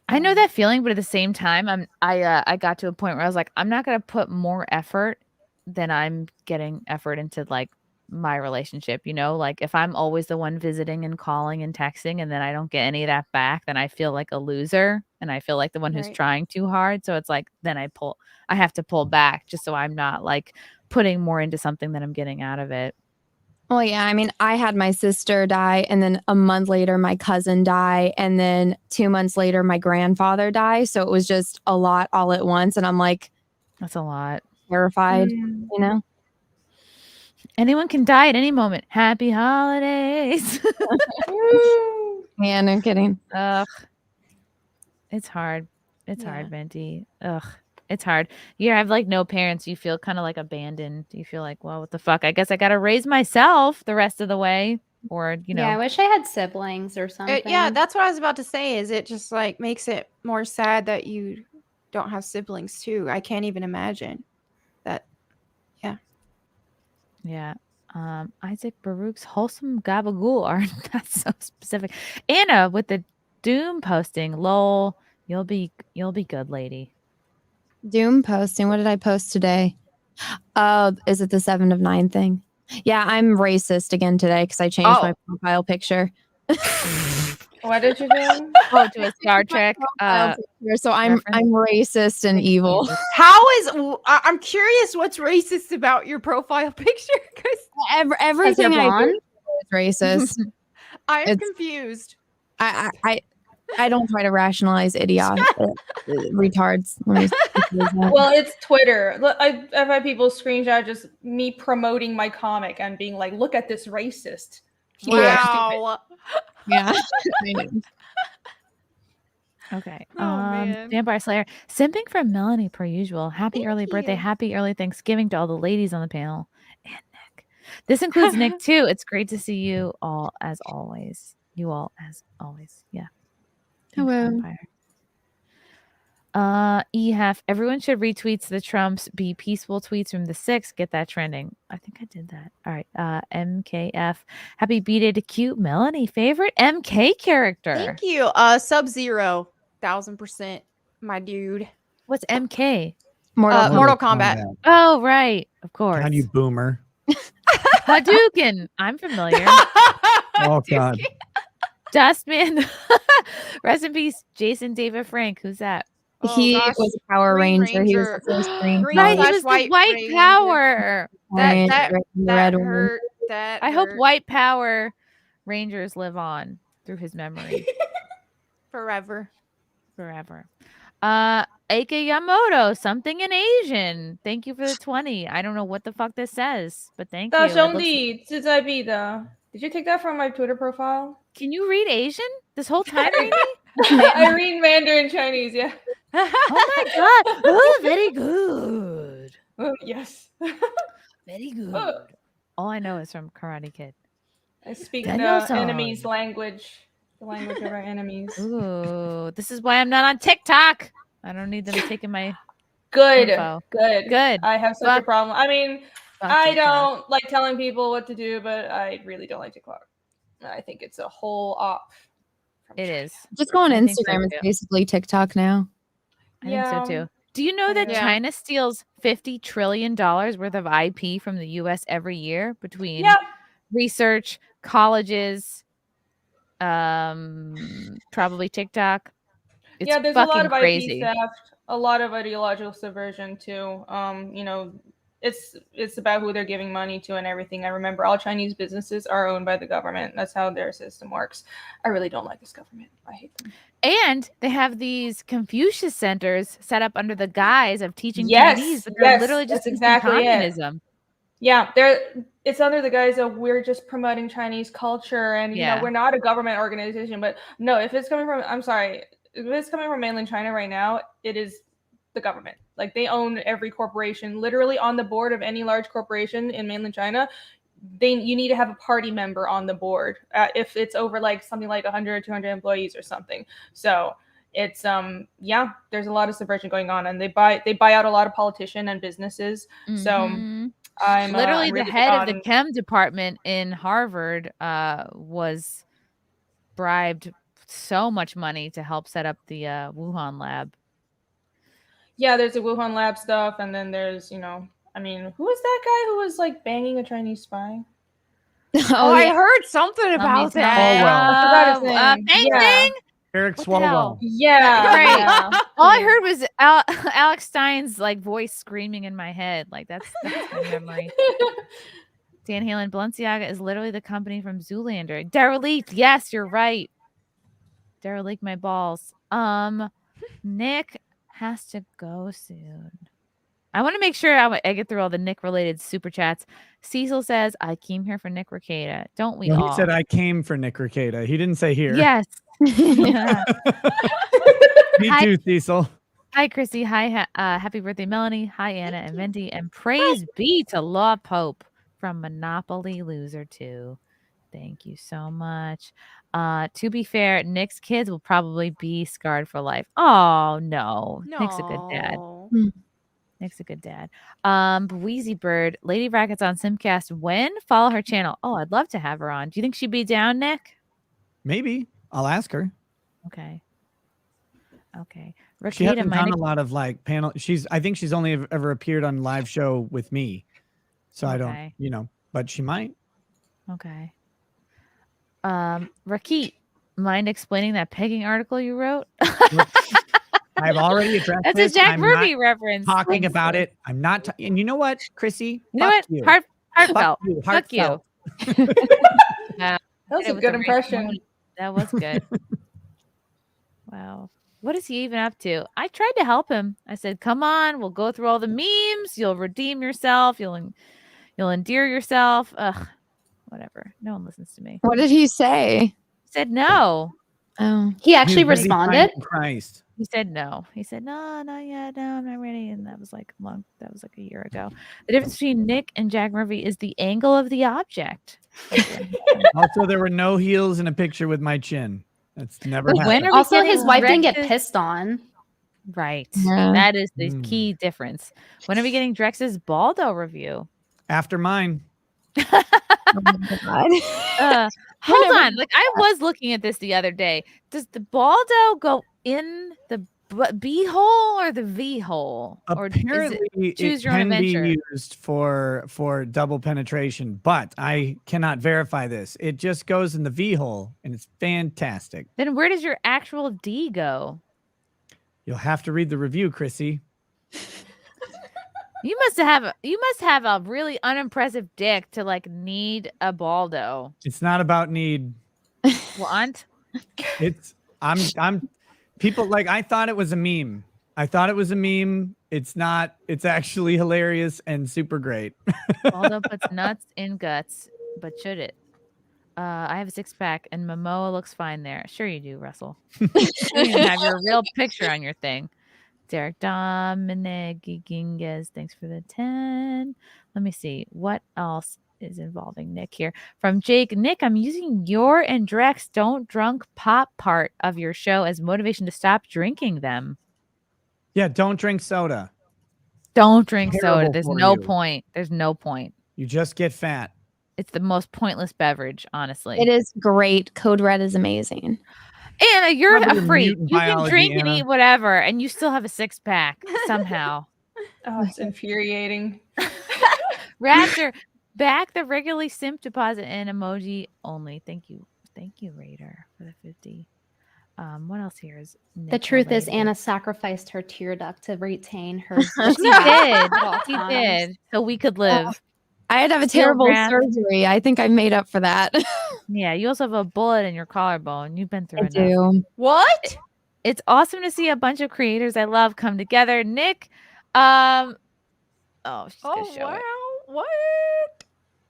I know that feeling, but at the same time, I got to a point where I was like, I'm not going to put more effort than I'm getting effort into like my relationship. Like if I'm always the one visiting and calling and texting, and then I don't get any of that back, then I feel like a loser, and I feel like the one who's trying too hard. So it's like then I have to pull back just so I'm not like putting more into something that I'm getting out of it. Well, yeah, I mean, I had my sister die, and then a month later, my cousin die, and then 2 months later, my grandfather die. So it was just a lot all at once, and I'm like, that's a lot. Terrified, Anyone can die at any moment. Happy holidays. Yeah, no kidding. Ugh. It's hard. It's hard, Venti. Ugh. It's hard. You have like no parents. You feel kind of like abandoned. You feel like, well, what the fuck? I guess I got to raise myself the rest of the way. Or, Yeah, I wish I had siblings or something. Yeah, that's what I was about to say. Is it just like makes it more sad that you don't have siblings too? I can't even imagine that. Yeah. Yeah. Isaac Baruch's wholesome gabagool art. That's so specific. Anna with the Doom posting. Lol. You'll be good, lady. Doom posting. What did I post today? Oh, is it the 7 of 9 thing? Yeah, I'm racist again today because I changed my profile picture. What did you do? Oh, to a Star Trek. So I'm racist and evil. I'm curious what's racist about your profile picture? Because everything I do is racist. I'm confused. I don't try to rationalize retards. Well, it's Twitter. I've had people screenshot just me promoting my comic and being like, "Look at this racist." Wow. Yeah. Okay. man. Vampire Slayer. Simping for Melonie per usual. Happy early birthday. Happy early Thanksgiving to all the ladies on the panel. And Nick. This includes Nick too. It's great to see you all as always. You all as always. Yeah. Hello. Vampire. EHF, everyone should retweet the Trumps be peaceful tweets from the 6th. Get that trending. I think I did that. All right. MKF, happy B-Day to cute Melonie. Favorite MK character? Thank you. Sub-Zero, 1000%, my dude. What's MK? Mortal Kombat. Oh, right. Of course. God, you boomer. Hadouken. I'm familiar. Oh, God. Dustman. Rest in peace, Jason David Frank. Who's that? He was a Power Ranger. He was the first Green. Right, he was the White Power. That red one. hurt. That I hope hurt. White Power Rangers live on through his memory. Forever. Aka Yamoto, something in Asian. Thank you for the 20. I don't know what the fuck this says, but thank you. It looks- Did you take that from my Twitter profile? Can you read Asian this whole time, Renie? I read Mandarin Chinese, yeah. Oh my god. Oh, very good. Yes. Very good. All I know is from Karate Kid. I speak Daniel-san. the enemy's language. The language of our enemies. Ooh, this is why I'm not on TikTok. I don't need them taking my Good. info. Good. I have such a Fuck. problem. I mean, Fuck I TikTok. don't like telling people what to do, but I really don't like TikTok. I think it's a whole op. It is. Just go on I think so, Instagram. It's too. basically TikTok now. I think so too. Do you know that Yeah. China steals $50 trillion worth of IP from the US every year between research, colleges, probably TikTok? It's There's a lot fucking of crazy. IP theft, a lot of ideological subversion too. It's about who they're giving money to and everything. I remember all Chinese businesses are owned by the government. That's how their system works. I really don't like this government. I hate them. And they have these Confucius centers set up under the guise of teaching Chinese, but they're literally just that's teaching exactly communism. Yeah, it's under the guise of we're just promoting Chinese culture, and you know we're not a government organization. But no, if it's coming from, I'm sorry, if it's coming from mainland China right now, it is the government. Like they own every corporation, literally on the board of any large corporation in mainland China. You need to have a party member on the board if it's over like something like 100 or 200 employees or something. So it's there's a lot of subversion going on, and they buy out a lot of politicians and businesses. So I'm literally I'm the really head of big the on- chem department in Harvard was bribed so much money to help set up the Wuhan lab. Yeah, there's the Wuhan lab stuff, and then there's who was that guy who was like banging a Chinese spy? I heard something about that. I forgot his name. Bang. Eric What the hell? Swalwell. Yeah, Right. yeah. All I heard was Alex Stein's like voice screaming in my head. Like that's my memory. Dan Halen, Balenciaga is literally the company from Zoolander. Derelict. Yes, you're right. Derelict my balls. Nick has to go soon. I want to make sure I get through all the Nick related super chats. Cecil says, I came here for Nick Rekieta. Don't we all? He said I came for Nick Rekieta. He didn't say here. Yes. Yeah. Me Hi. too, Cecil. Hi, Chrissy. Hi, happy birthday, Melonie. Hi, Anna and Venti. And praise be to Law Pope from Monopoly Loser 2. Thank you so much. To be fair, Nick's kids will probably be scarred for life. Oh, no. Nick's a good dad. Nick's a good dad. Wheezy Bird, Lady Rackets on SimpCast. When? Follow her channel. Oh, I'd love to have her on. Do you think she'd be down, Nick? Maybe. I'll ask her. Okay. She hasn't done a lot of like panel. I think she's only ever appeared on live show with me. So I don't, but she might. Okay. Rekieta, mind explaining that pegging article you wrote? I've already addressed That's this. a Jack I'm Ruby not reference. talking about it. I'm not. And you know what, Chrissy? You know what? You. Heartfelt. Fuck you. Fuck you. That was a With good the impression. right- That was good. Wow. What is he even up to? I tried to help him. I said, come on, we'll go through all the memes. You'll redeem yourself. You'll endear yourself. Ugh, whatever. No one listens to me. What did he say? He said no. Oh, he actually responded. Christ. He said no. He said no, not yet. No, I'm not ready. And that was like a year ago. The difference between Nick and Jack Murphy is the angle of the object. Also, there were no heels in a picture with my chin. That's never When happened. are we Also, his getting wife didn't get Rex's- pissed on. Right. Yeah. That is the key difference. When are we getting Drex's Baldo review? After mine. Hold on. Like I was looking at this the other day. Does the Baldo go in the B hole or the V hole? Or is Apparently, choose it your own can adventure? be used for double penetration, but I cannot verify this. It just goes in the V hole, and it's fantastic. Then where does your actual D go? You'll have to read the review, Chrissy. You must have a really unimpressive dick to like need a Baldo. It's not about need. Want? I'm people like I thought it was a meme. It's not. It's actually hilarious and super great. Baldo puts nuts in guts, but should it? I have a 6-pack and Momoa looks fine there. Sure you do, Russell. You even have your real picture on your thing. Derek Dominic Ginges, thanks for the 10. Let me see what else is involving Nick here. From Jake, Nick, I'm using your and Drex don't drunk pop part of your show as motivation to stop drinking them. Yeah, don't drink soda. Don't drink soda. Terrible There's for no you. point. There's no point. You just get fat. It's the most pointless beverage, honestly. It is great. Code Red is amazing. Anna, you're Probably a the freak. mutant You can biology, drink and Anna. eat whatever, and you still have a 6-pack somehow. Oh, it's infuriating. Raptor, back the regularly simp deposit and emoji only. Thank you, Raider, for the 50. What else here is The Nick truth is, related? Anna sacrificed her tear duct to retain her. She did. She did, so we could live. I had to have a Still terrible wrath. surgery. I think I made up for that. Yeah, you also have a bullet in your collarbone. You've been through I enough. do. What? It's awesome to see a bunch of creators I love come together. Nick, oh, she's gonna show it. What?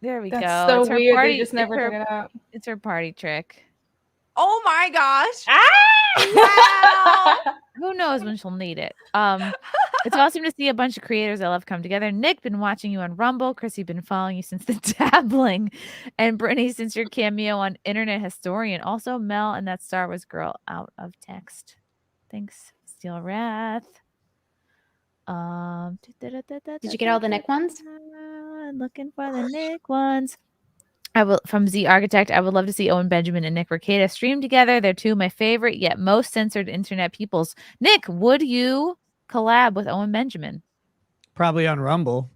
There we That's go. so It's her weird. party. They just never it's took her, it out. It's her party trick. Oh my gosh. Wow. Who knows when she'll need it? It's awesome to see a bunch of creators I love come together. Nick, been watching you on Rumble. Chrissy, been following you since the dabbling. And Brittany, since your cameo on Internet Historian. Also, Mel and that Star Wars girl out of text. Thanks, Steel Wrath. Did you get all the Nick ones? Looking for the Nick ones. I will from Z Architect. I would love to see Owen Benjamin and Nick Rekieta stream together. They're two of my favorite yet most censored internet peoples. Nick, would you collab with Owen Benjamin? Probably on Rumble.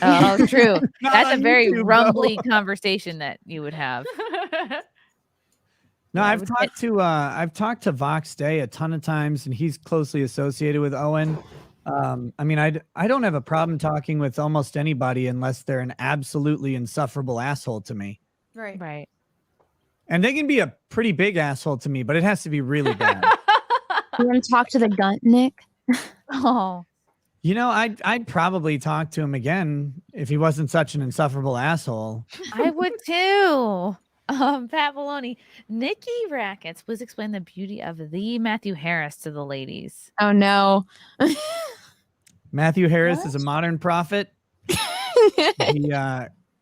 Oh, true. Not That's a on very YouTube, rumbly though. conversation that you would have. No, Yeah, I've talked to Vox Day a ton of times, and he's closely associated with Owen. I mean, I don't have a problem talking with almost anybody unless they're an absolutely insufferable asshole to me. Right. Right. And they can be a pretty big asshole to me, but it has to be really bad. You want to talk to the Gunt, Nick? Oh. You know, I'd probably talk to him again if he wasn't such an insufferable asshole. I would too. Pat Maloney, Nikki Rackets, please explain the beauty of the Matthew Harris to the ladies. Oh no. Matthew Harris is a modern prophet.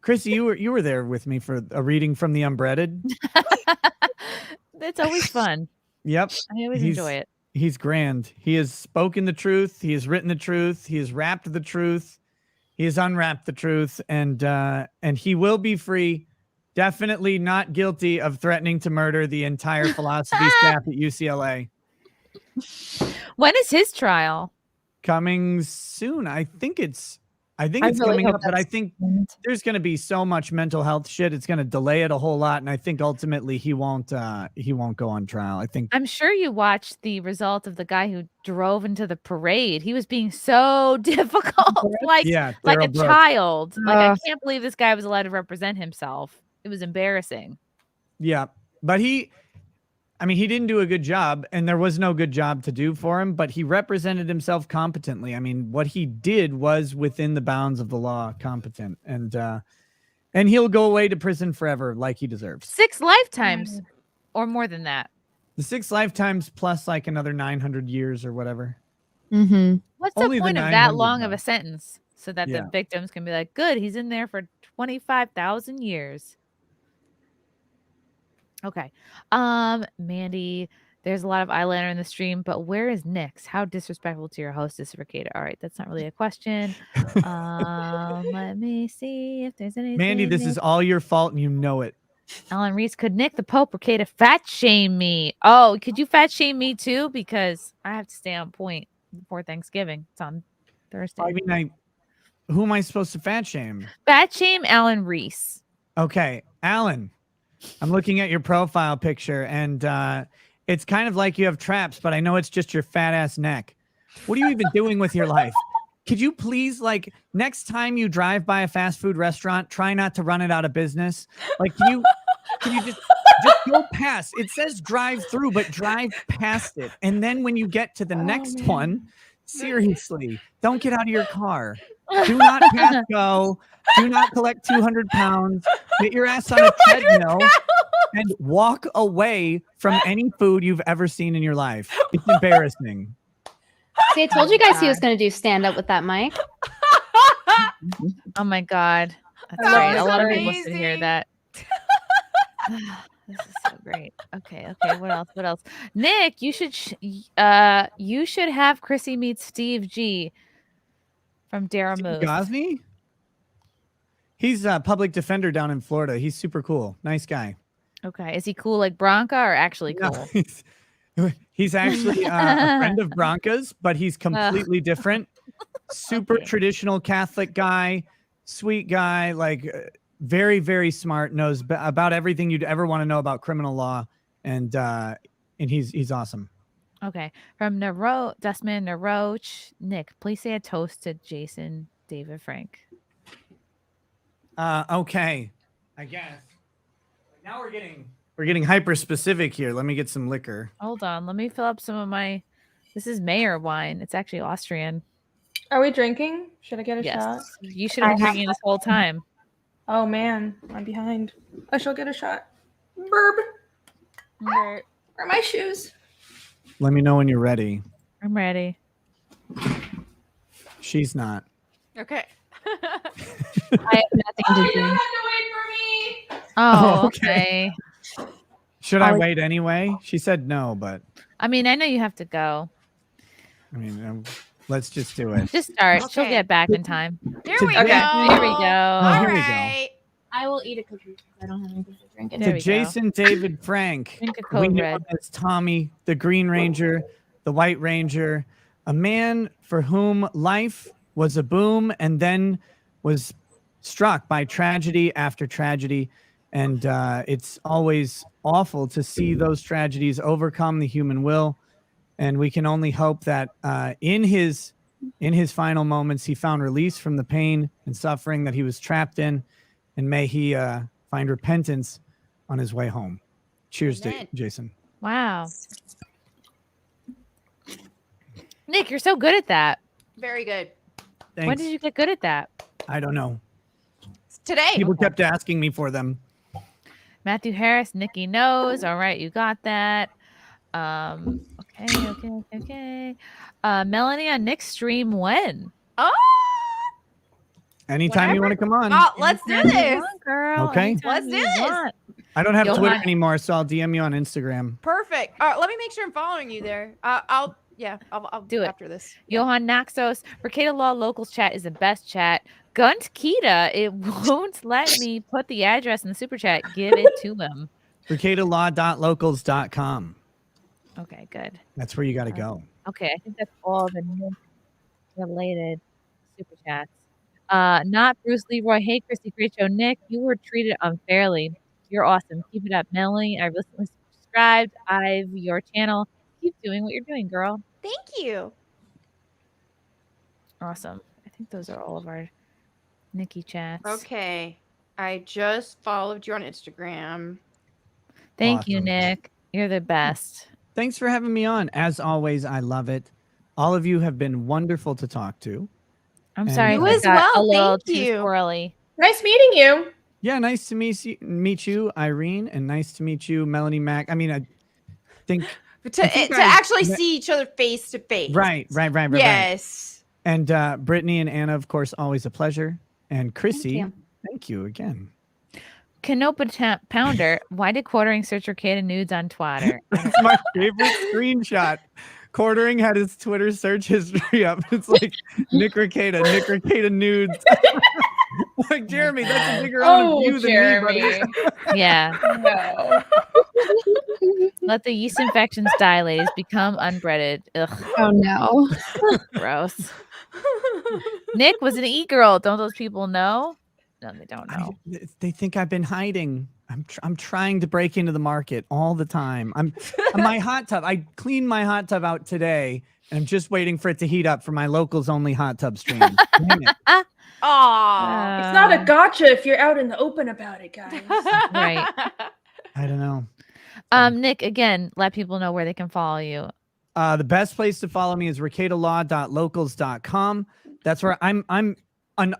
Chrissy, you were there with me for a reading from the Unbreaded. It's always fun. Yep. I always enjoy it. He's grand. He has spoken the truth. He has written the truth. He has rapped the truth. He has unwrapped the truth, and he will be free. Definitely not guilty of threatening to murder the entire philosophy staff at UCLA. When is his trial? Coming soon. I think it's really coming hope up, but I that's think soon. there's going to be so much mental health shit. It's going to delay it a whole lot, and I think ultimately he won't go on trial. I think I'm sure you watched the result of the guy who drove into the parade. He was being so difficult, like a Daryl Brooks. child. Like I can't believe this guy was allowed to represent himself. It was embarrassing. Yeah, but he didn't do a good job, and there was no good job to do for him, but he represented himself competently. I mean, what he did was within the bounds of the law, competent, and he'll go away to prison forever like he deserves. 6 lifetimes or more than that. The 6 lifetimes plus like another 900 years or whatever. Mm-hmm. What's Only the the point of that 900 long of though. a sentence so that Yeah. the victims can be like, good, he's in there for 25,000 years. Okay. Mandy, There's a lot of eyeliner in the stream, but where is Nick's? How disrespectful to your hostess, Rekieta. All right, that's not really a question. Let me see if there's anything. Mandy, this is all your fault and you know it. Alan Reese, could Nick the Pope Rekieta fat shame me? Oh, could you fat shame me too? Because I have to stay on point before Thanksgiving. It's on Thursday. I mean, who am I supposed to fat shame? Fat shame Alan Reese. Okay, Alan, I'm looking at your profile picture, and it's kind of like you have traps, but I know it's just your fat ass neck. What are you even doing with your life? Could you please, like, next time you drive by a fast food restaurant, try not to run it out of business? Like, can you just go past? It says drive through, but drive past it. And then when you get to the next one, seriously, don't get out of your car. Do not pass go. Do not collect 200 pounds. Get your ass on a treadmill and walk away from any food you've ever seen in your life. It's embarrassing. See, I told you guys he was going to do stand up with that mic. Oh my God. That's That great. was A lot of people should amazing. hear that. This is so great. Okay. What else? Nick, you should have Chrissie meet Steve G from Dara Moose. Gosney? He's a public defender down in Florida. He's super cool. Nice guy. Okay. Is he cool like Branca or actually cool? No, he's actually a friend of Branca's, but he's completely different. Super traditional Catholic guy, sweet guy, like very, very smart, knows about everything you'd ever want to know about criminal law. And he's awesome. Okay. From Dustman Naroch, Nick, please say a toast to Jason David Frank. Okay. I guess. Now we're getting hyper specific here. Let me get some liquor. Hold on. Let me fill up some of my. This is Mayr wine. It's actually Austrian. Are we drinking? Should I get a shot? You should have been drinking this whole time. Oh man, I'm behind. I shall get a shot. Burb. Where are my shoes? Let me know when you're ready. I'm ready. She's not. Okay. I have nothing to do. Oh, okay. Should I wait anyway? She said no, but I mean, I know you have to go. I mean, let's just do it. Just start. Okay. She'll get back in time. Here we go. Here we go. All here we go. right. I will eat a cookie because I don't have anything to drink. There To we go. Jason David Frank, Drink a we Code know Red. him as Tommy, the Green Ranger, the White Ranger, a man for whom life was a boom and then was struck by tragedy after tragedy. And it's always awful to see those tragedies overcome the human will. And we can only hope that in his final moments, he found release from the pain and suffering that he was trapped in. And may he find repentance on his way home. Cheers, Jason. Wow. Nick, you're so good at that. Very good. Thanks. When did you get good at that? I don't know. Today. People kept asking me for them. Matthew Harris, Nikki knows. All right, you got that. Okay. Melonie on Nick's stream when? Oh, Anytime you want to come on. oh, let's do Anytime you this. want, girl. Okay. Anytime Let's do you this. want. I don't have Johan- Twitter anymore, so I'll DM you on Instagram. Perfect. All right, let me make sure I'm following you there. I'll Do it. after this. Johan Naxos, Rekieta Law Locals chat is the best chat. Gunt Kita, it won't let me put the address in the super chat. Give it to him. RekietaLaw.locals.com. Okay, good. That's where you got to go. Okay, I think that's all the Nick related super chats. Not Bruce Leroy. Hey, Chrissy, great show. Nick, you were treated unfairly. You're awesome. Keep it up, Melanie. I recently subscribed. I've your channel. Keep doing what you're doing, girl. Thank you. Awesome. I think those are all of our Nikki chats. Okay. I just followed you on Instagram. Thank you, Awesome. Nick. You're the best. Thanks for having me on. As always, I love it. All of you have been wonderful to talk to. I'm And, sorry. You if I as got well, A little thank too you. squirrely. Nice meeting you. Yeah, nice to meet you, Irene, and nice to meet you, Melanie Mac. I mean, I think To actually see each other face to face. Right. Yes. And Brittany and Anna, of course, always a pleasure. And Chrissie, you. thank you again. Canopa Pounder, why did Quartering search Rekieta nudes on Twitter? That's my favorite screenshot. Quartering had his Twitter search history up. It's like Nick Rekieta nudes. Like, Jeremy, that's a bigger own of you than me, buddy. Yeah. No. Let the yeast infections die, ladies. Become unbreaded. Ugh. Oh no. Gross. Nick was an e-girl. Don't those people know? No, they don't know. They think I've been hiding. I'm trying to break into the market all the time. I'm my hot tub. I cleaned my hot tub out today, and I'm just waiting for it to heat up for my locals only hot tub stream. Damn it. Aw. It's not a gotcha if you're out in the open about it, guys. Right. I don't know. Nick, again, let people know where they can follow you. The best place to follow me is rekietalaw.locals.com. That's where I'm an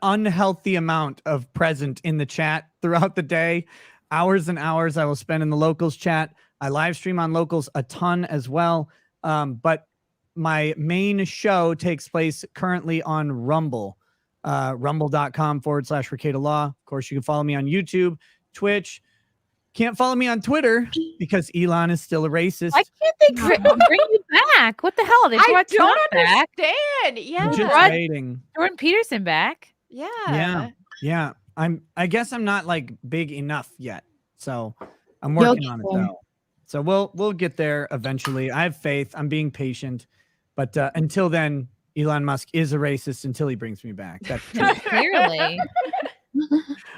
unhealthy amount of present in the chat throughout the day. Hours and hours I will spend in the locals chat. I live stream on locals a ton as well. But my main show takes place currently on Rumble. Rumble.com/Rekieta Law. Of course, you can follow me on YouTube, Twitch. Can't follow me on Twitter because Elon is still a racist. Why can't they bring you back? What the hell? They I brought don't Trump back. understand. Yeah. I'm just Brought waiting. Jordan Peterson back. Yeah. Yeah. I guess I'm not like big enough yet. So I'm working on it though. So we'll get there eventually. I have faith. I'm being patient. But until then, Elon Musk is a racist until he brings me back. That's Clearly.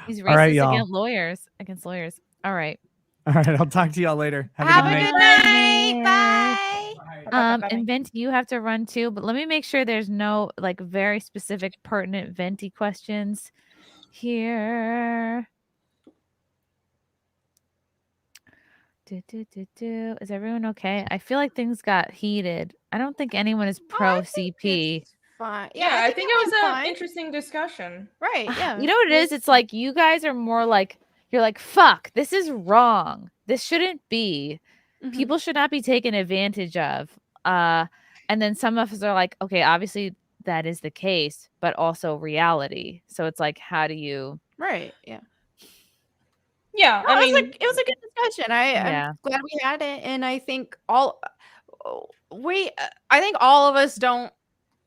He's racist All right, y'all. against lawyers. All right. All right. I'll talk to y'all later. Have Have a a good good night. night. Bye. And Venti, you have to run too, but let me make sure there's no like very specific pertinent Venti questions here. Is everyone okay? I feel like things got heated. I don't think anyone is pro CP. Fine. Yeah, I think it was fine. an interesting discussion. Right. Yeah. You know what it is? It's like you guys are more like you're like, fuck, this is wrong. This shouldn't be. People should not be taken advantage of. And then some of us are like, okay, obviously that is the case, but also reality. So it's like, how do you? Right. Yeah. Yeah. No, I mean, it was a good discussion. Yeah. I'm glad we had it, and I think I think all of us don't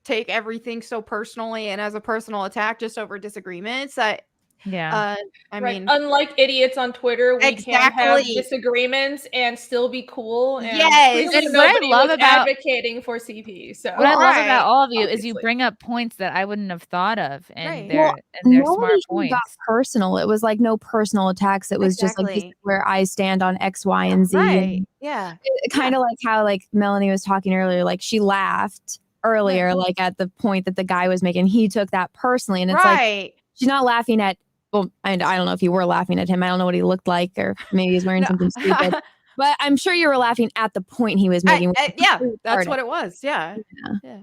take everything so personally and as a personal attack just over disagreements. I mean, unlike idiots on Twitter, we can have Exactly. disagreements and still be cool. And Yes. clearly And what I nobody love was about- advocating for CP. So What I love Right. about all of you is you Obviously. bring up points that I wouldn't have thought of, and Right. they're Well, and they're nobody smart even points. got personal. It was like no personal attacks. It was just like this is Exactly. where I stand on X, Y, and Z. right. Yeah. Kind of like how like Melonie was talking earlier. Like she laughed earlier, like at the point that the guy was making. He took that personally, and it's like Right. she's not laughing at. Well, I don't know if you were laughing at him. I don't know what he looked like, or maybe he's wearing No. something stupid. But I'm sure you were laughing at the point he was making. Yeah, that's what it was. Yeah. Yeah.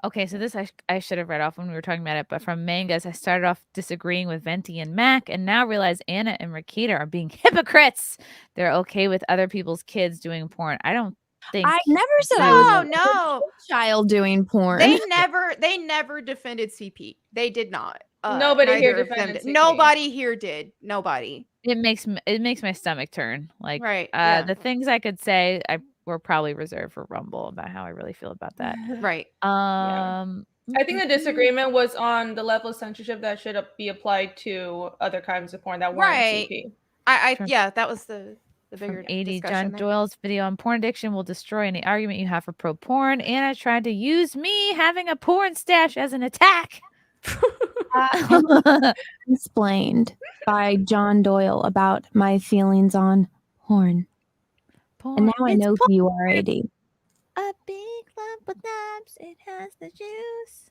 Okay, so this I should have read off when we were talking about it, but from Mangas, I started off disagreeing with Venti and Mac, and now realize Anna and Rekieta are being hypocrites. They're okay with other people's kids doing porn. I don't think. I never said I was No, no. a child doing porn. They never defended CP. They did not. Nobody here neither of them defended did. CP. Nobody here did. Nobody. It makes my stomach turn. Like Right, yeah. the things I could say were probably reserved for Rumble about how I really feel about that. Right. I think the disagreement was on the level of censorship that should be applied to other kinds of porn that weren't Right. CP. Yeah, that was the bigger From 80 discussion John there. Doyle's video on porn addiction will destroy any argument you have for pro porn. Anna tried to use me having a porn stash as an attack. Explained by John Doyle about my feelings on porn. And now I know who you are, AD. A big lump with knobs, it has the juice.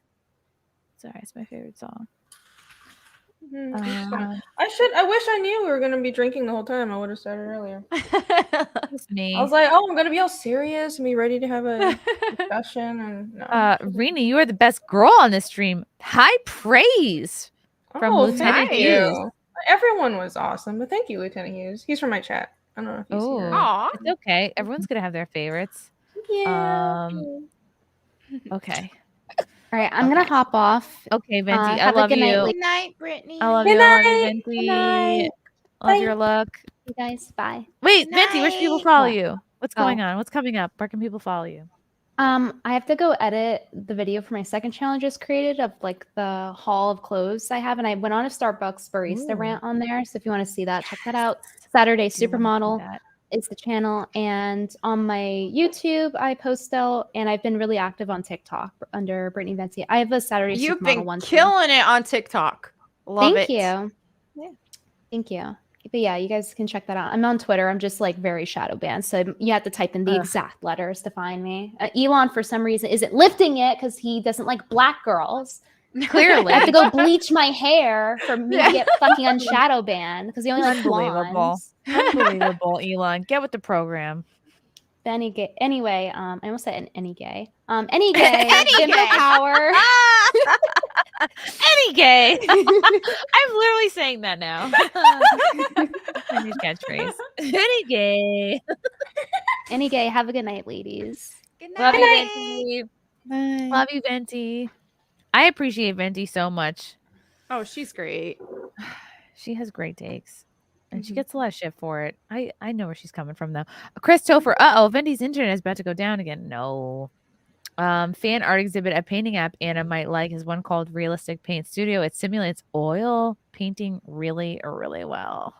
Sorry, it's my favorite song. I wish I knew we were gonna be drinking the whole time. I would have started earlier. It's me. I was like, oh, I'm gonna be all serious and be ready to have a discussion. And no. Renie, you are the best girl on this stream. High praise from Lieutenant thank Hughes. you. Everyone was awesome, but thank you, Lieutenant Hughes. He's from my chat. I don't know if he's here. Oh, it's okay. Everyone's gonna have their favorites. Yeah. Okay. All right, I'm gonna hop off. Okay, Venti, I have a love good night, you. ladies. Good night, Brittany. I love Good you. I love you, night. Venti. Good night. Love your look. You guys, bye. Wait, Venti, where should people follow What? you? What's going on? What's coming up? Where can people follow you? I have to go edit the video for my second channel I just created of like the haul of clothes I have, and I went on a Starbucks barista rant on there. So if you want to see that, check that out. Saturday Supermodel is the channel, and on my YouTube I post out, and I've been really active on TikTok under Brittany Venti. I have a Saturday You've Supermodel been one. too. killing it on TikTok. Love Thank it. you. Yeah. Thank you. But yeah, you guys can check that out. I'm on Twitter. I'm just like very shadow banned. So you have to type in the exact letters to find me. Elon, for some reason, isn't lifting it because he doesn't like black girls. Clearly. I have to go bleach my hair for me to get fucking unshadow banned because he only likes Unbelievable. blondes. Unbelievable, Elon. Get with the program. Any gay. Anyway, I almost said any gay. Any gay. Gender power. Any gay. I'm literally saying that now. My new catchphrase. Any gay. Any gay. Have a good night, ladies. Good Love you, Venti. Love you, Venti. I appreciate Venti so much. Oh, she's great. She has great takes. And she gets a lot of shit for it. I know where she's coming from, though. Chris Topher. Venti's internet is about to go down again. No. Fan art exhibit, a painting app Anna might like is one called Realistic Paint Studio. It simulates oil painting really, really well.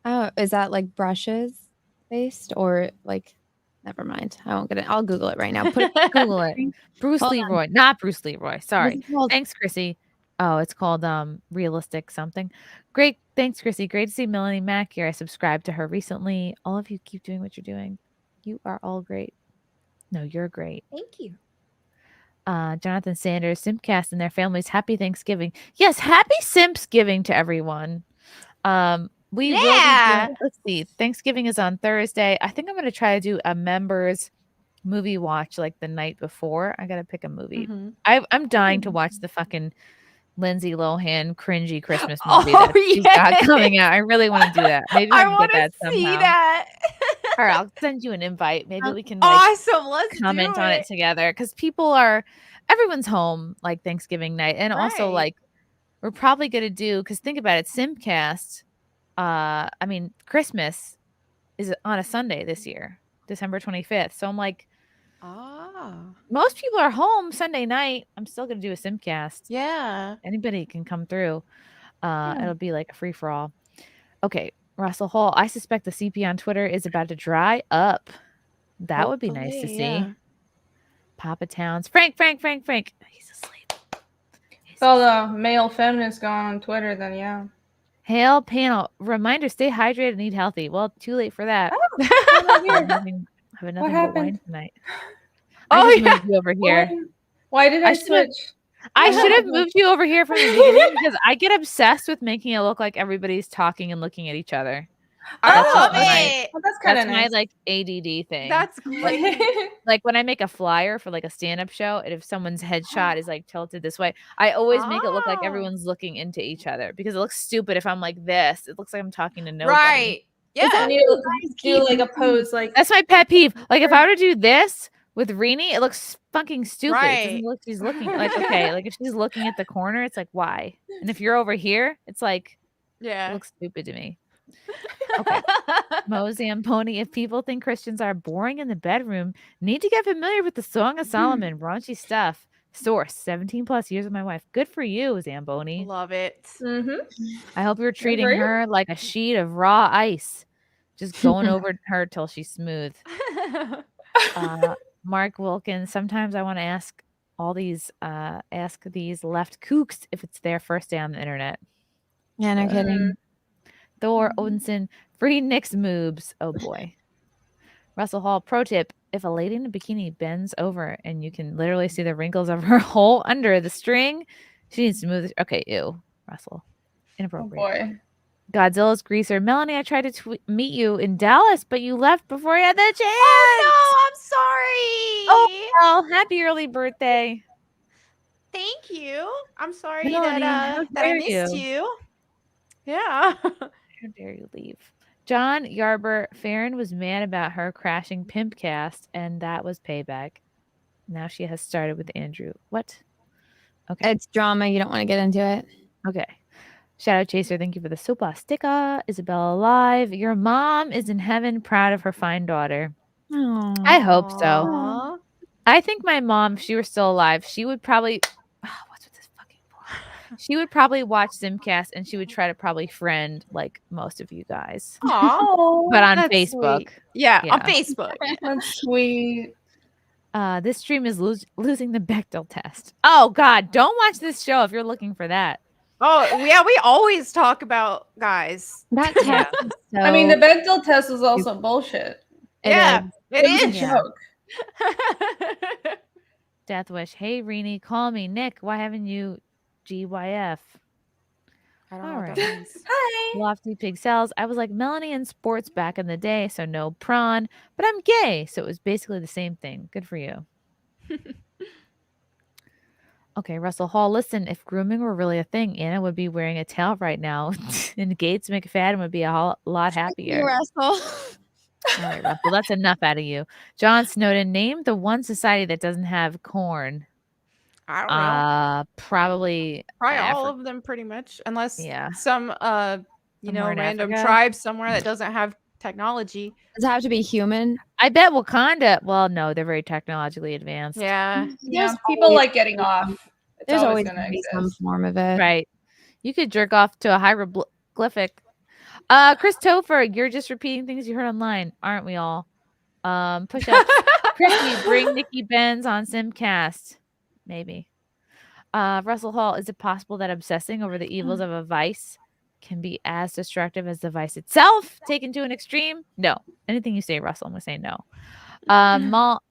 Oh, is that like brushes based or like? Never mind. I won't get it. I'll Google it right now. Google it. Bruce Hold Leroy, not Bruce Leroy. Sorry. What's it called? Thanks, Chrissy. Oh, it's called Realistic something. Great. Thanks, Chrissy. Great to see Melonie Mack here. I subscribed to her recently. All of you keep doing what you're doing. You are all great. No, you're great. Thank you. Jonathan Sanders, SimpCast and their families. Happy Thanksgiving. Yes, happy Simpsgiving to everyone. We will be doing, let's see. Thanksgiving is on Thursday. I think I'm going to try to do a members movie watch like the night before. I got to pick a movie. I'm dying to watch the fucking Lindsay Lohan cringy Christmas movie that she's got coming out. I really want to do that. Maybe I can get that somehow. See that. All right, I'll send you an invite. Maybe we can Awesome. Let's comment do on it together because everyone's home like Thanksgiving night, and also like we're probably gonna do because think about it, SimpCast. Christmas is on a Sunday this year, December 25th. So I'm like, most people are home Sunday night. I'm still gonna do a SimpCast. Yeah, anybody can come through. It'll be like a free for all. Okay. Russell Hall, I suspect the CP on Twitter is about to dry up. That would be nice to see. Papa Towns. Frank. He's asleep. So the male feminist gone on Twitter then, yeah. Hail panel. Reminder, stay hydrated and eat healthy. Well, too late for that. Have nothing but wine tonight. I just moved you over here. Why did I switch? I should have moved you over here from the beginning because I get obsessed with making it look like everybody's talking and looking at each other. I love it. That's kind of my nice. like ADD thing. That's great. Like when I make a flyer for like a stand-up show, and if someone's headshot is like tilted this way, I always make it look like everyone's looking into each other because it looks stupid if I'm like this. It looks like I'm talking to nobody. Right. Yeah. Do like a pose like that's my pet peeve. Like if I were to do this with Renie, it looks fucking stupid. It Right. doesn't look she's looking like okay, like if she's looking at the corner, it's like why? And if you're over here, it's like Yeah. it looks stupid to me. Okay. Mo Zamponi, if people think Christians are boring in the bedroom, need to get familiar with the Song of Solomon, raunchy stuff. Source, 17 plus years with my wife. Good for you, Zamboni. Love it. I hope you're treating for you. her like a sheet of raw ice. Just going over her till she's smooth. Mark Wilkins, sometimes I want to ask these left kooks if it's their first day on the internet. Yeah, no kidding. Thor Odinson, free Nick's moobs. Oh boy. Russell Hall, pro tip: if a lady in a bikini bends over and you can literally see the wrinkles of her hole under the string, she needs to move. Okay, ew, Russell, inappropriate. Oh boy. Godzilla's greaser, Melonie. I tried to meet you in Dallas, but you left before you had the chance. Oh no, I'm sorry. Oh well, happy early birthday. Thank you. I'm sorry Melonie, how that I dare missed you. Yeah. How dare you leave? John Yarber, Faran was mad about her crashing SimpCast, and that was payback. Now she has started with Andrew. What? Okay. It's drama. You don't want to get into it. Okay. Shadow Chaser, thank you for the sopa sticker. Isabella Alive, your mom is in heaven, proud of her fine daughter. I hope so. Aw. I think my mom, if she were still alive, she would probably. What's with this fucking boy? She would probably watch SimpCast and she would try to probably friend like most of you guys. Aw, But on that's Facebook. sweet. Yeah, on Facebook. That's sweet. This stream is losing the Bechdel test. Oh God, don't watch this show if you're looking for that. Oh yeah, we always talk about guys. That Yeah. test is I mean, the so- Bechdel test is also bullshit. Yeah, it was is. a joke. Death Wish. Hey Renie, call me Nick. Why haven't you GYF? I don't know All what right. that means. Hi. Lofty Pig Cells. I was like Melonie in sports back in the day, so no prawn, but I'm gay, so it was basically the same thing. Good for you. Okay, Russell Hall. Listen, if grooming were really a thing, Anna would be wearing a tail right now, and Gates McFadden would be a lot happier. Russell. All right, Russell, that's enough out of you. John Snowden, name the one society that doesn't have corn. I don't know. Probably all of them, pretty much, unless some Somewhere in random Africa. tribe somewhere that doesn't have technology. Does it have to be human? I bet Wakanda. Well, no, they're very technologically advanced. Yeah, Yeah, people like getting off. It's There's always gonna going to be exist. some form of it. Right. You could jerk off to a hieroglyphic. Chris Topher, you're just repeating things you heard online, aren't we all? Push up. Chrissy, bring Nikki Benz on SimpCast. Maybe. Russell Hall, is it possible that obsessing over the evils of a vice can be as destructive as the vice itself, taken to an extreme? No. Anything you say, Russell, I'm going to say no.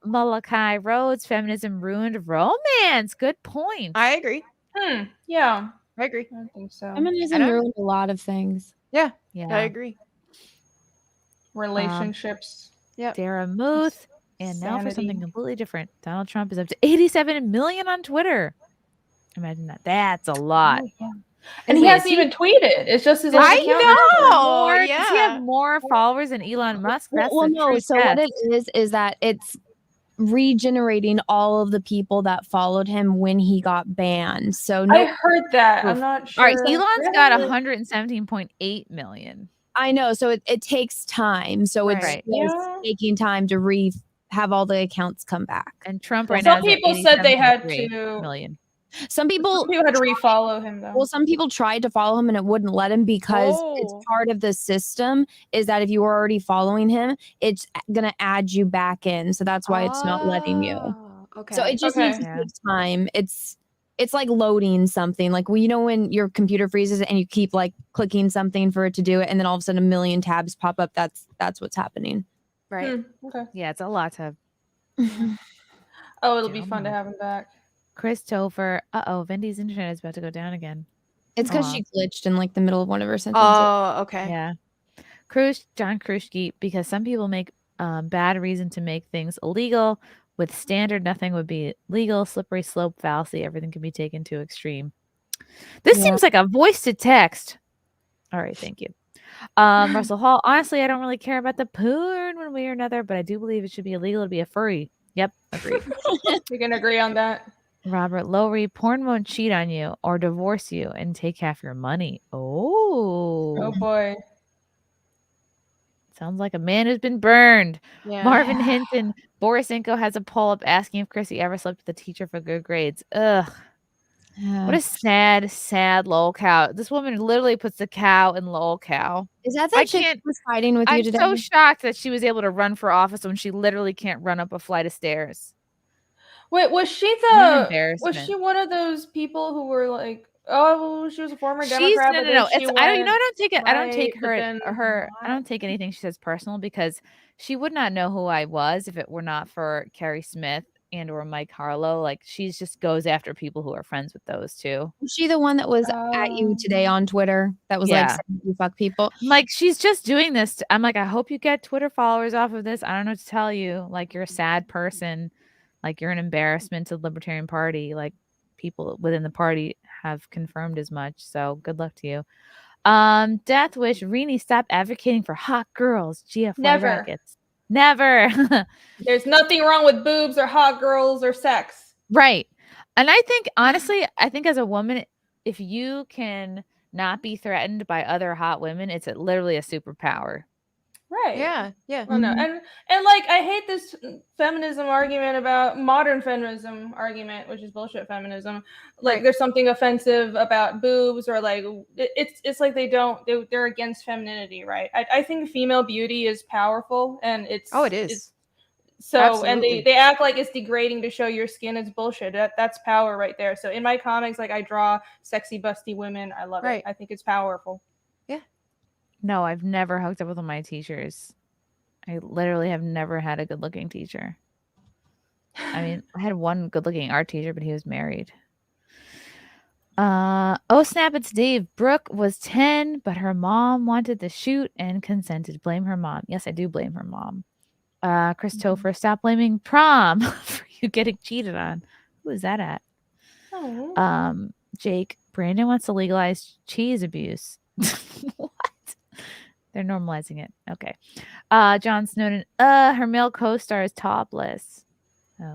Malachi Rhodes, feminism ruined romance. Good point. I agree. Yeah, I agree. I think so. Feminism ruined a lot of things. Yeah, Yeah. I agree. Relationships. Yeah. Sarah Muth. And now for something Sanity. completely different. Donald Trump is up to 87 million on Twitter. Imagine that. That's a lot. Oh, yeah. And he hasn't even tweeted. It's just his own I account. know. Does he Yeah. have more followers than Elon Musk? That's Well, the no. true So what test. it is that it's regenerating all of the people that followed him when he got banned. So I heard that. I'm not sure. All right, Elon's got Really? 117.8 million. I know. So it takes time. So it's Right. just taking time to have all the accounts come back. And Trump Well, right now some is at people said they had 87.3 to. million. Some people had to refollow him though. Well, some people tried to follow him and it wouldn't let him because it's Oh. part of the system is that if you were already following him, it's going to add you back in. So that's why it's not letting you. Oh, okay. So it just Okay. needs to take time. It's like loading something. Like, well, you know, when your computer freezes and you keep like clicking something for it to do it, and then all of a sudden a million tabs pop up. That's what's happening. Right. Okay. Yeah, it's a lot to. Oh, it'll be fun to have him back. Chris Topher. Vendi's internet is about to go down again. It's because Aw. she glitched in like the middle of one of her sentences. Oh, okay. Yeah. John Kruschke, because some people make bad reason to make things illegal. With standard, nothing would be legal. Slippery slope fallacy. Everything can be taken to extreme. This Yeah. seems like a voice to text. All right, thank you. Russell Hall. Honestly, I don't really care about the porn one way or another, but I do believe it should be illegal to be a furry. Yep, agreed. We can agree on that. Robert Lowry, porn won't cheat on you or divorce you and take half your money. Oh. Oh boy. Sounds like a man who's been burned. Yeah. Marvin Hinton, Borisenko has a poll up asking if Chrissy ever slept with a teacher for good grades. Ugh. What a sad, sad lol cow. This woman literally puts the cow in lol cow. Is that I the chick can't- who was fighting with you I'm today? so shocked that she was able to run for office when she literally can't run up a flight of stairs. Wait, was she What an was embarrassment. she one of those people who were like, oh, she was a former She's Democrat? no. but then she It's I don't. You know. I went don't take it. I don't take right, but her. then I don't take anything she says personal because she would not know who I was if it were not for Carrie Smith and or Mike Harlow. Like she just goes after people who are friends with those two. Was she the one that was at you today on Twitter that was like Yeah. saying you fuck people? I'm like she's just doing this. I'm like, I hope you get Twitter followers off of this. I don't know what to tell you. Like you're a sad person. Like you're an embarrassment to the Libertarian Party. Like people within the party have confirmed as much. So good luck to you. Death Wish, Renie, stop advocating for hot girls. GF Never. rackets. Never. There's nothing wrong with boobs or hot girls or sex. Right. And I think honestly, I think as a woman, if you can not be threatened by other hot women, it's literally a superpower. Right. Yeah. Yeah. Oh no. And like I hate this feminism argument about modern feminism argument, which is bullshit feminism. Like there's something offensive about boobs, or like it's like they're against femininity, right? I think female beauty is powerful, and it's it is. It's, so Absolutely. and they act like it's degrading to show your skin. It's bullshit. That's power right there. So in my comics, like I draw sexy busty women. I love it. I think it's powerful. No, I've never hooked up with one of my teachers. I literally have never had a good-looking teacher. I mean, I had one good-looking art teacher, but he was married. Oh snap, it's Dave. Brooke was 10, but her mom wanted to shoot and consented. Blame her mom. Yes, I do blame her mom. Christopher, stop blaming prom for you getting cheated on. Who is that at? Oh. Jake, Brandon wants to legalize cheese abuse. What? They're normalizing it. Okay. John Snowden, her male co-star is topless.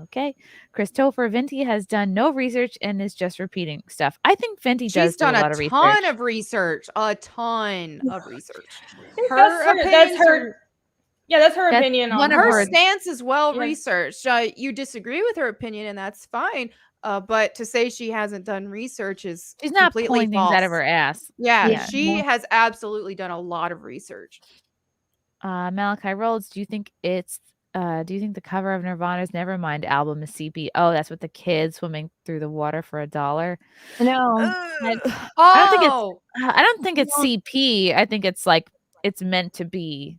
Okay. Christopher, Venti has done no research and is just repeating stuff. I think Venti does do a lot of research. She's done a ton of research. A ton of research. That's her opinion on her stance is well researched. You disagree with her opinion, and that's fine. But to say she hasn't done research is she's not completely pulling false. things out of her ass. Yeah, she has absolutely done a lot of research. Malachi Rhodes, do you think the cover of Nirvana's Nevermind album is CP? Oh, that's with the kids swimming through the water for $1. No. I don't think it's CP. I think it's like it's meant to be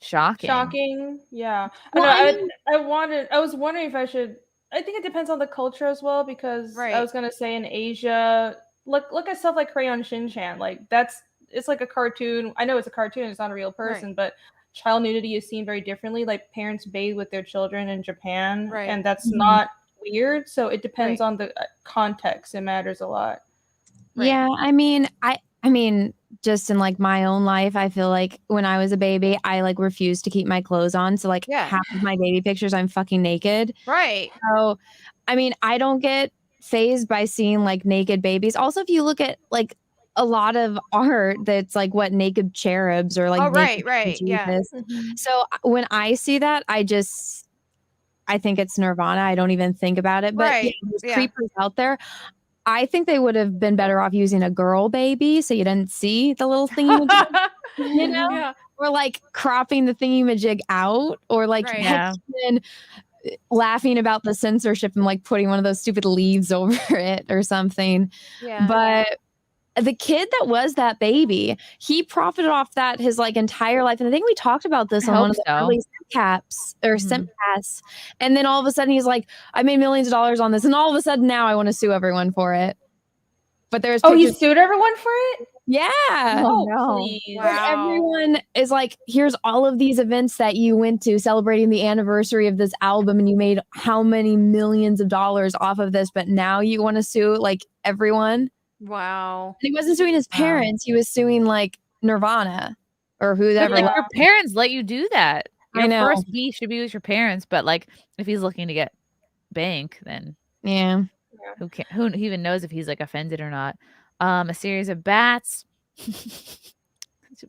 shocking. Yeah. Well, I was wondering if I should. I think it depends on the culture as well, because I was gonna say in Asia, look at stuff like Crayon Shin-chan. Like it's like a cartoon. I know it's a cartoon, it's not a real person, but child nudity is seen very differently. Like parents bathe with their children in Japan, and that's not weird. So it depends on the context. It matters a lot. Yeah, I mean, just in like my own life, I feel like when I was a baby, I like refused to keep my clothes on. So like half of my baby pictures, I'm fucking naked. Right. So, I mean, I don't get fazed by seeing like naked babies. Also, if you look at like a lot of art that's like naked cherubs or like right. Yeah. So when I see that, I think it's Nirvana. I don't even think about it. But there's creepers out there. I think they would have been better off using a girl baby so you didn't see the little thingy, you know? Or like cropping the thingy-majig out, or like laughing about the censorship and like putting one of those stupid leaves over it or something. Yeah. But the kid that was that baby, he profited off that his like entire life. And I think we talked about this on one of the early SimpCasts or SimpCasts. And then all of a sudden he's like, I made millions of dollars on this. And all of a sudden now I want to sue everyone for it. But there's he sued everyone for it? Yeah. Oh, no. Please. Wow. Everyone is like, here's all of these events that you went to celebrating the anniversary of this album, and you made how many millions of dollars off of this, but now you want to sue like everyone. Wow. And he wasn't suing his parents. He was suing like Nirvana or whoever. Like your parents let you do that. Your I know. first beef should be with your parents, but like if he's looking to get bank, then who even knows if he's like offended or not. A series of bats.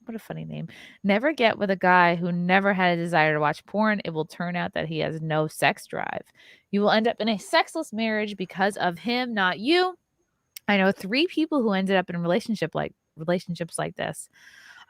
What a funny name. Never get with a guy who never had a desire to watch porn. It will turn out that he has no sex drive. You will end up in a sexless marriage because of him, not you. I know 3 people who ended up in relationships like this.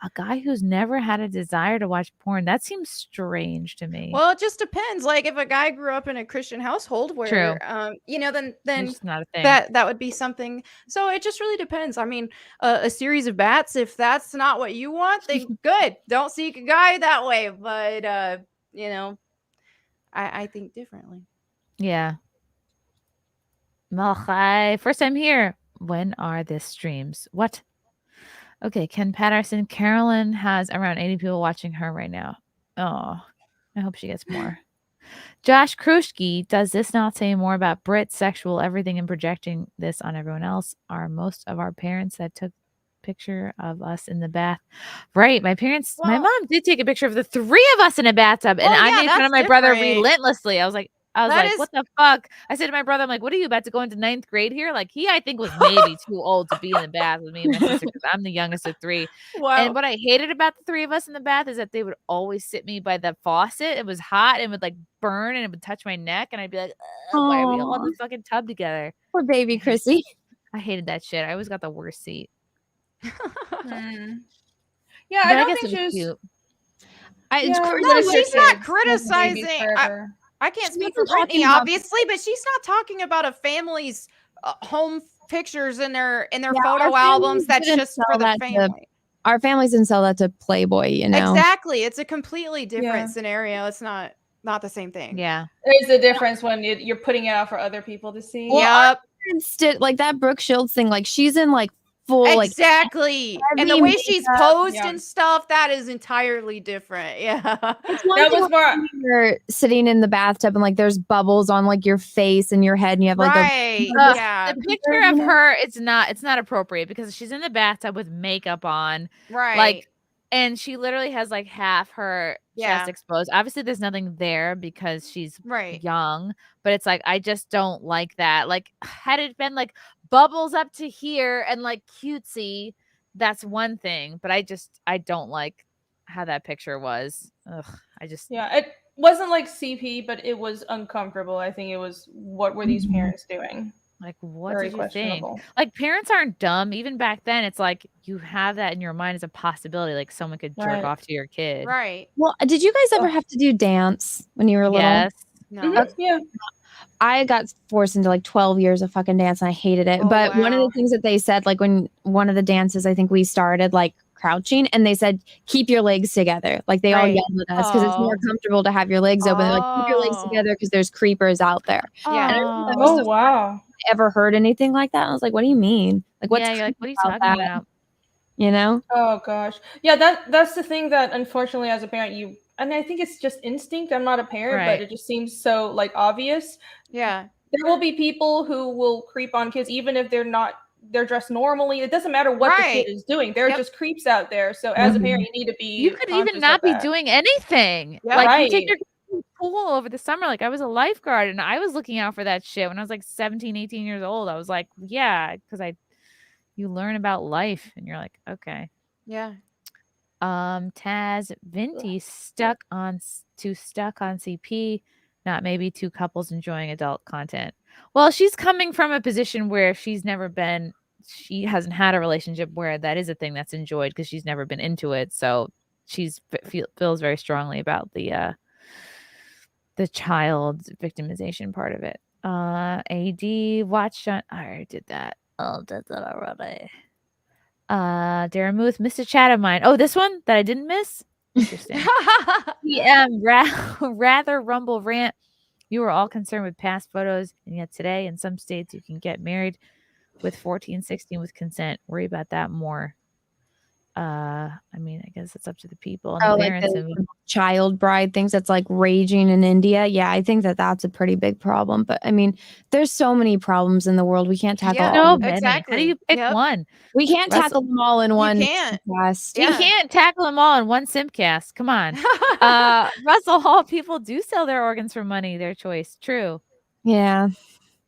A guy who's never had a desire to watch porn. That seems strange to me. Well, it just depends. Like if a guy grew up in a Christian household where, then it's not a thing. that would be something. So it just really depends. I mean, a series of bats, if that's not what you want, then good. Don't seek a guy that way. But, I think differently. Yeah. Malachi, first time here. When are this streams? What? Okay, Ken Patterson. Carolyn has around 80 people watching her right now. Oh, I hope she gets more. Josh Kruschke, does this not say more about Brit sexual everything and projecting this on everyone else? Are most of our parents that took picture of us in the bath? Right, my mom did take a picture of the 3 of us in a bathtub, and I made fun of my brother relentlessly. I was like, I was That like, is- what the fuck? I said to my brother, I'm like, what are you about to go into 9th grade here? Like he, I think was maybe too old to be in the bath with me and my sister because I'm the youngest of 3. Wow. And what I hated about the 3 of us in the bath is that they would always sit me by the faucet. It was hot and would like burn and it would touch my neck. And I'd be like, why are we all in the fucking tub together? Poor baby Chrissie. I hated that shit. I always got the worst seat. Yeah, But I don't guess think it was she was. cute. It's Yeah, crazy. No, those are she's not kids. Those babies criticizing. forever. I can't She speak for wasn't talking Brittany, about- obviously, but she's not talking about a family's home pictures in their Yeah, photo our albums. families That's didn't just for sell the that to- family. Our families didn't sell that to Playboy, you know. Exactly. It's a completely different Yeah. scenario. It's not the same thing. Yeah. There's a difference when you're putting it out for other people to see. Well, Yep. Like that Brooke Shields thing, like she's in like full Exactly. And the heavy way she's makeup. posed Yeah. and stuff, that is entirely different. Yeah. It's one That thing was when you're sitting in the bathtub and like there's bubbles on like your face and your head and you have like Right. a Yeah. The picture of her, it's not appropriate because she's in the bathtub with makeup on. Right. Like, and she literally has like half her Yeah. chest exposed. Obviously, there's nothing there because she's Right. young, but it's like I just don't like that. Like, had it been like bubbles up to here and like cutesy, that's one thing. But I don't like how that picture was. Ugh, Yeah, it wasn't like CP, but it was uncomfortable. I think it was, what were these parents doing? Like, what Very did you think? questionable. Like, parents aren't dumb. Even back then, it's like you have that in your mind as a possibility. Like, someone could jerk Right. off to your kid. Right. Well, did you guys ever have to do dance when you were little? Yes. No. Yeah. I got forced into like 12 years of fucking dance and I hated it. Oh, But one of wow. the things that they said, like when one of the dances, I think we started like crouching and they said, keep your legs together. Like they all Right. yelled at us because it's more comfortable to have your legs open. They're like, keep your legs Oh. together because there's creepers out there. Yeah. And I remember that was Oh the wow. ever heard anything like that. I was like, what do you mean? Like, what's Yeah, you're like, what are you about talking that? about? You know? Oh gosh. Yeah, that's the thing that unfortunately as a parent and I think it's just instinct. I'm not a parent, Right. but it just seems so like obvious. Yeah. There will be people who will creep on kids even if they're dressed normally. It doesn't matter what the Right. kid is doing. There are Yep. just creeps out there. So as a parent, you need to be You could even conscious not of be that. doing anything. Yeah. Like, you Right. take your kid to the pool over the summer. Like, I was a lifeguard and I was looking out for that shit when I was like 17, 18 years old. I was like, yeah, because you learn about life and you're like, okay. Yeah. Taz Venti stuck on CP, not maybe 2 couples enjoying adult content. Well, she's coming from a position where she hasn't had a relationship where that is a thing that's enjoyed because she's never been into it. So she's feels very strongly about the child victimization part of it. AD watch on. I already did that. Oh, did that already. Daramuth missed a chat of mine. Oh, this one that I didn't miss. Interesting. PM rather rumble rant. You were all concerned with past photos, and yet today in some states you can get married with 14, 16 with consent. Worry about that more. I mean, I guess it's up to the people and the like parents. the child bride things that's like raging in India. Yeah, I think that's a pretty big problem. But I mean, there's so many problems in the world. We can't tackle all of them. exactly. How do you pick Yep. one? We can't tackle them all in one can't. podcast. You can't tackle them all in one SimpCast. Come on. Russell Hall, people do sell their organs for money, their choice. True. Yeah.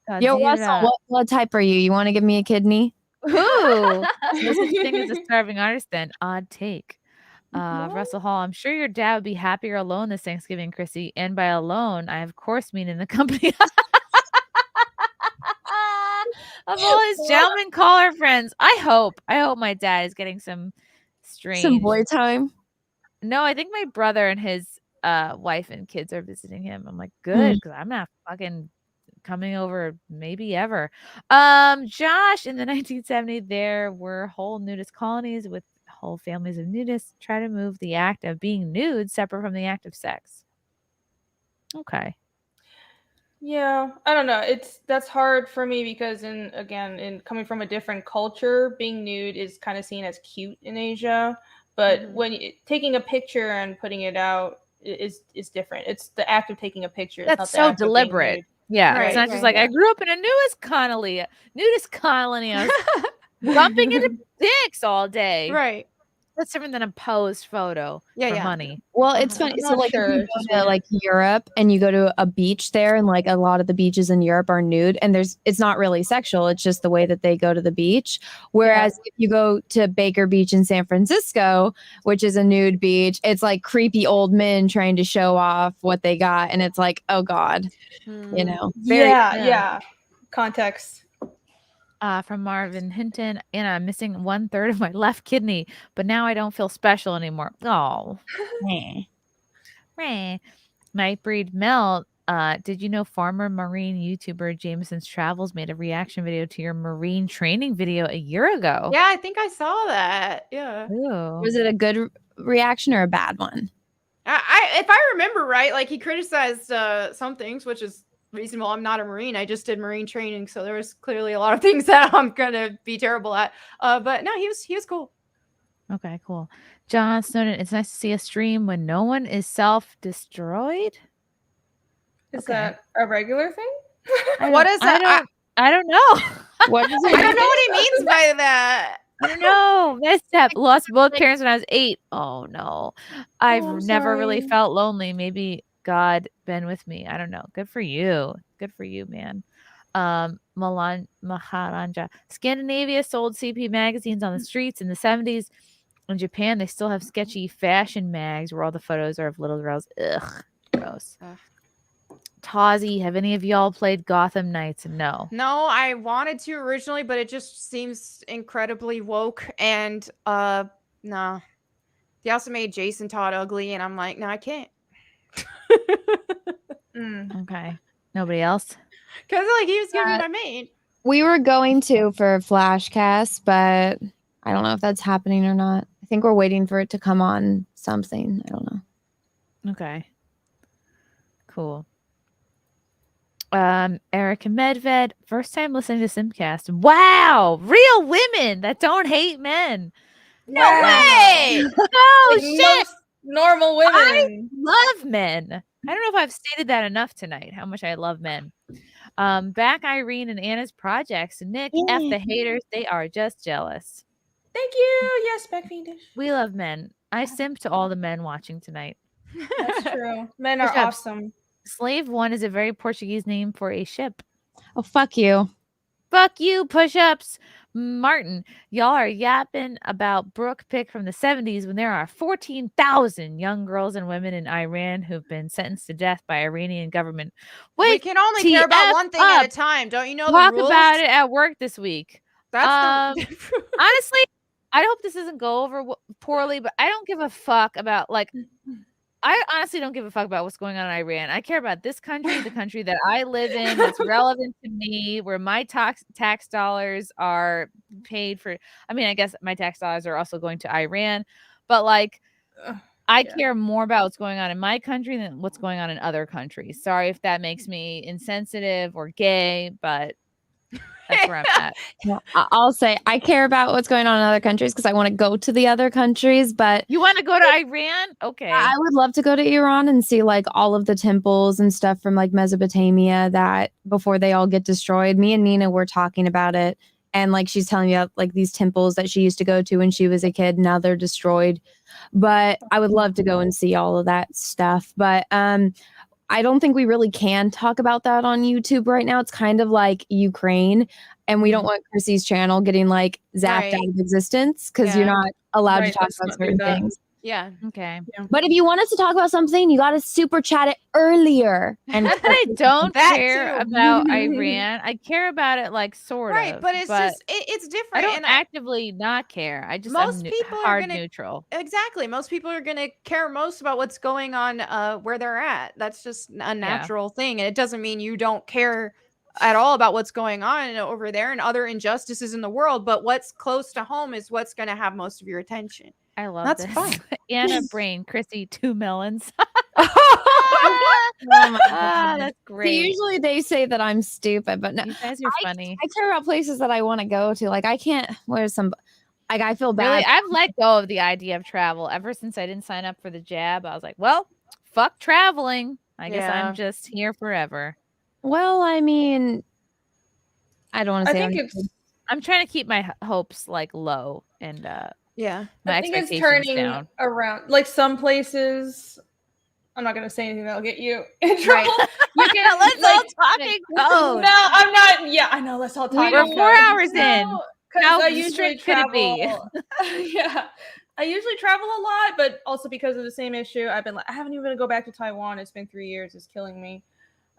God, Yo, do Russell, that. what blood type are you? You want to give me a kidney? Ooh, no such thing as a starving artist then. Odd take. Russell Hall, I'm sure your dad would be happier alone this Thanksgiving, Chrissy. And by alone, I of course mean in the company of all his gentlemen caller friends. I hope my dad is getting some strange Some boy time. No, I think my brother and his wife and kids are visiting him. I'm like, good, because I'm not fucking coming over maybe ever. Josh, in the 1970s, there were whole nudist colonies with whole families of nudists. Try to move the act of being nude separate from the act of sex. Okay. Yeah, I don't know. That's hard for me because in coming from a different culture, being nude is kind of seen as cute in Asia. But when taking a picture and putting it out is different. It's the act of taking a picture. It's That's not the so act of being deliberate. nude. Yeah, Right, it's not just right, like I grew up in a nudist colony. I was bumping into dicks all day. Right. That's different than a posed photo for money. Well, it's funny. I'm So, not like, sure. if you It's just go to weird. like Europe and you go to a beach there, and like a lot of the beaches in Europe are nude, and it's not really sexual. It's just the way that they go to the beach. Whereas if you go to Baker Beach in San Francisco, which is a nude beach, it's like creepy old men trying to show off what they got, and it's like, oh god, you know. Yeah. Context. From Marvin Hinton, Anna, I'm missing 1/3 of my left kidney, but now I don't feel special anymore. Oh, Nightbreed Mel, did you know farmer marine YouTuber Jameson's Travels made a reaction video to your marine training video a year ago? Yeah, I think I saw that. Yeah. Ooh. Was it a good reaction or a bad one? If I remember right, like he criticized some things, which is reasonable. I'm not a Marine. I just did Marine training, so there was clearly a lot of things that I'm gonna be terrible at. But no, he was cool. Okay, cool. John Snowden, it's nice to see a stream when no one is self-destroyed. Is that a regular thing? What is that? I don't know. What is I don't know what he means by that. I don't know. Misstep. Lost both parents when I was 8. Oh no. I've I'm never really sorry. felt lonely. Maybe God been with me. I don't know. Good for you. Good for you, man. Maharanja. Scandinavia sold CP magazines on the streets in the 70s. In Japan, they still have sketchy fashion mags where all the photos are of little girls. Ugh. Gross. Tawzy, have any of y'all played Gotham Knights? No. No, I wanted to originally, but it just seems incredibly woke and no. They also made Jason Todd ugly, and I'm like, no, I can't. Okay. Nobody else? Because like he was gonna be my main. We were going to for Flashcast, but I don't know if that's happening or not. I think we're waiting for it to come on something. I don't know. Okay. Cool. Erica Medved, first time listening to SimpCast. Wow, real women that don't hate men. No way! Oh Like shit! most normal women. I love men. I don't know if I've stated that enough tonight. How much I love men. Back Irene and Anna's projects. Nick, F the haters. They are just jealous. Thank you. Yes, back fiendish. We love men. I simp to all the men watching tonight. That's true. Men are Good job. awesome. Slave One is a very Portuguese name for a ship. Oh, fuck you. Fuck you, push-ups. Martin, y'all are yapping about Brooke pick from the 70s when there are 14,000 young girls and women in Iran who've been sentenced to death by Iranian government. We Wake can only care about TF one thing at a up. time. Don't you know Talk the rules? about it at work this week. That's Honestly, I hope this doesn't go over poorly, but I don't give a fuck about I honestly don't give a fuck about what's going on in Iran. I care about this country, the country that I live in, that's relevant to me, where my tax dollars are paid for. I mean, I guess my tax dollars are also going to Iran, but I care more about what's going on in my country than what's going on in other countries. Sorry if that makes me insensitive or gay, but that's where I'm at. Yeah, I'll say I care about what's going on in other countries because I want to go to the other countries, but you want to go to Iran? Okay. I would love to go to Iran and see like all of the temples and stuff from like Mesopotamia that before they all get destroyed. Me and Nina were talking about it, and like she's telling me about like these temples that she used to go to when she was a kid. Now they're destroyed, but I would love to go and see all of that stuff. But I don't think we really can talk about that on YouTube right now. It's kind of like Ukraine, and we don't want Chrissie's channel getting like zapped out of existence because you're not allowed to talk about certain things. Yeah. Okay. But if you want us to talk about something, you got to super chat it earlier. And Not that I don't That care too. about Iran. I care about it sort Right, of. but it's just it's different. I don't and actively not care. I just most I'm people are hard gonna neutral. Exactly. Most people are gonna care most about what's going on where they're at. That's just a natural thing, and it doesn't mean you don't care at all about what's going on over there and other injustices in the world. But what's close to home is what's going to have most of your attention. I love That's this. fine. Anna Brain, Chrissy, 2 melons. Oh my God. That's See, great. usually they say that I'm stupid, but no, You guys are funny. I care about places that I want to go to. Like I can't. Where's some? Like I feel bad. Really, I've let go of the idea of travel ever since I didn't sign up for the jab. I was like, well, fuck traveling. I guess I'm just here forever. Well, I mean, I don't want to say. I'm trying to keep my hopes low and Yeah. My I think it's expectations turning down. around. Like some places, I'm not gonna say anything that'll get you in trouble. You can Let's like all talking code. No, I'm not. Yeah, I know. Let's all talk. We're 4 hours in. Because How I usually strict could it be? travel. Yeah, I usually travel a lot, but also because of the same issue, I've been like, I haven't even gonna go back to Taiwan. It's been 3 years. It's killing me.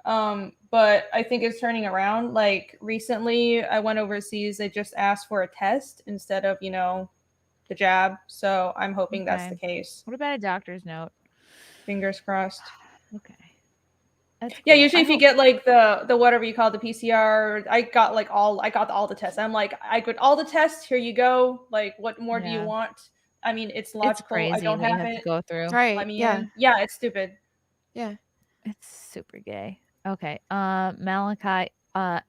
But I think it's turning around. Like recently, I went overseas. They just asked for a test instead of the jab. So I'm hoping that's the case. What about a doctor's note? Fingers crossed. Okay. That's Yeah, cool. usually I if you hope- get like the whatever you call it, the PCR, I got all the tests. I'm like, I got all the tests. Here you go. Like, what more do you Yeah. want? I mean, it's logical. I crazy don't what you have have to it. go through. Let me in. Yeah, it's stupid. Yeah. It's super gay. Okay. Malachi,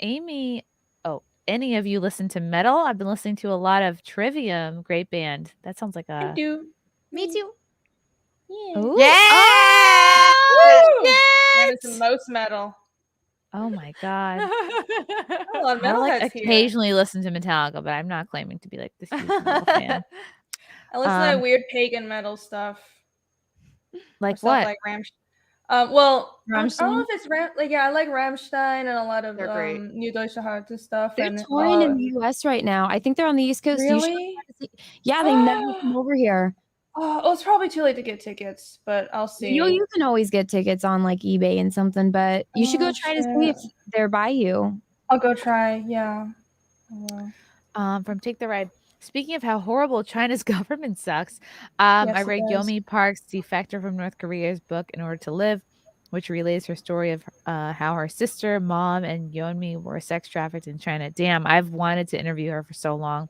Amy. Oh, any of you listen to metal? I've been listening to a lot of Trivium. Great band. That sounds like a. do. Me too. Ooh. Yeah. Woo! Yes! That is the most metal. Oh my god. A lot of I like metalheads here. occasionally listen to Metallica, but I'm not claiming to be like this huge metal fan. I listen to weird pagan metal stuff. Like Stuff what? like well, I don't know Rammstein? if it's I like Rammstein and a lot of They're great. New Deutsche Harte stuff. They're and touring in the US right now. I think they're on the East Coast. You should Really? try to see- Yeah, they never come over here. Oh, it's probably too late to get tickets, but I'll see. You can always get tickets on like eBay and something, but you should go Oh, try to see if shit. they're by you. I'll go try. Yeah. I will. From Take the Ride. Speaking of how horrible China's government sucks, Yes, I it read does. Yomi Park's Defector from North Korea's book In Order to Live, which relays her story of how her sister, mom, and Yeonmi were sex trafficked in China. Damn, I've wanted to interview her for so long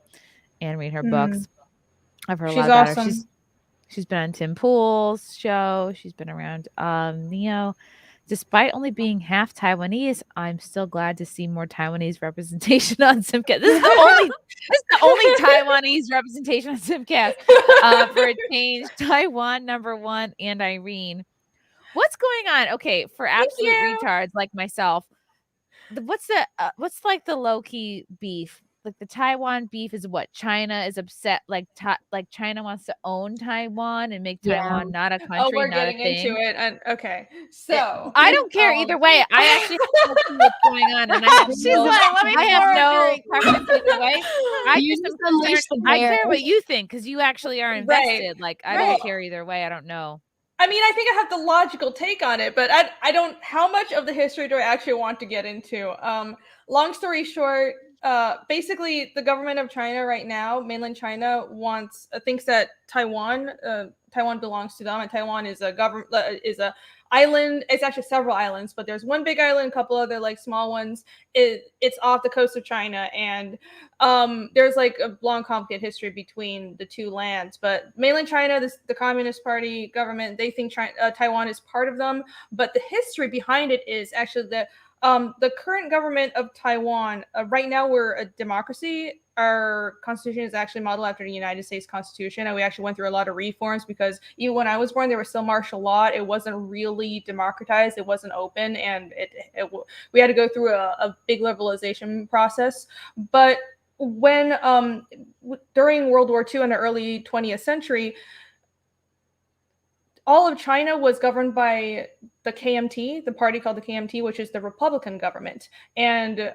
and read her books. I've heard a lot about her. She's been on Tim Pool's show. She's been around Neo. Despite only being half Taiwanese, I'm still glad to see more Taiwanese representation on SimpCast. This is the only Taiwanese representation on SimpCast for a change. Taiwan #1 and Irene. What's going on? Okay, for absolute retards like myself, what's like the low key beef? Like the Taiwan beef is what China is upset. Like China wants to own Taiwan and make Taiwan not a country. Oh, we're not getting a thing. into it. And okay, so I don't care either way. I actually have no clue what's going on, and I have She's like, let me I have no forward preference either way. You just unleashed the I bear. care what you think because you actually are invested. Like I Right. don't care either way. I don't know. I mean, I think I have the logical take on it, but I don't. How much of the history do I actually want to get into? Long story short, basically, the government of China right now, mainland China, thinks that Taiwan belongs to them, and Taiwan is a island. It's actually several islands, but there's one big island, a couple other like small ones. It's off the coast of China, and there's like a long, complicated history between the two lands. But mainland China, the Communist Party government, they think Taiwan is part of them. But the history behind it is actually the current government of Taiwan. Right now, we're a democracy. Our constitution is actually modeled after the United States Constitution, and we actually went through a lot of reforms because even when I was born, there was still martial law. It wasn't really democratized. It wasn't open, and we had to go through a big liberalization process. But when during World War II and the early 20th century, all of China was governed by the KMT, the party called the KMT, which is the Republican government. And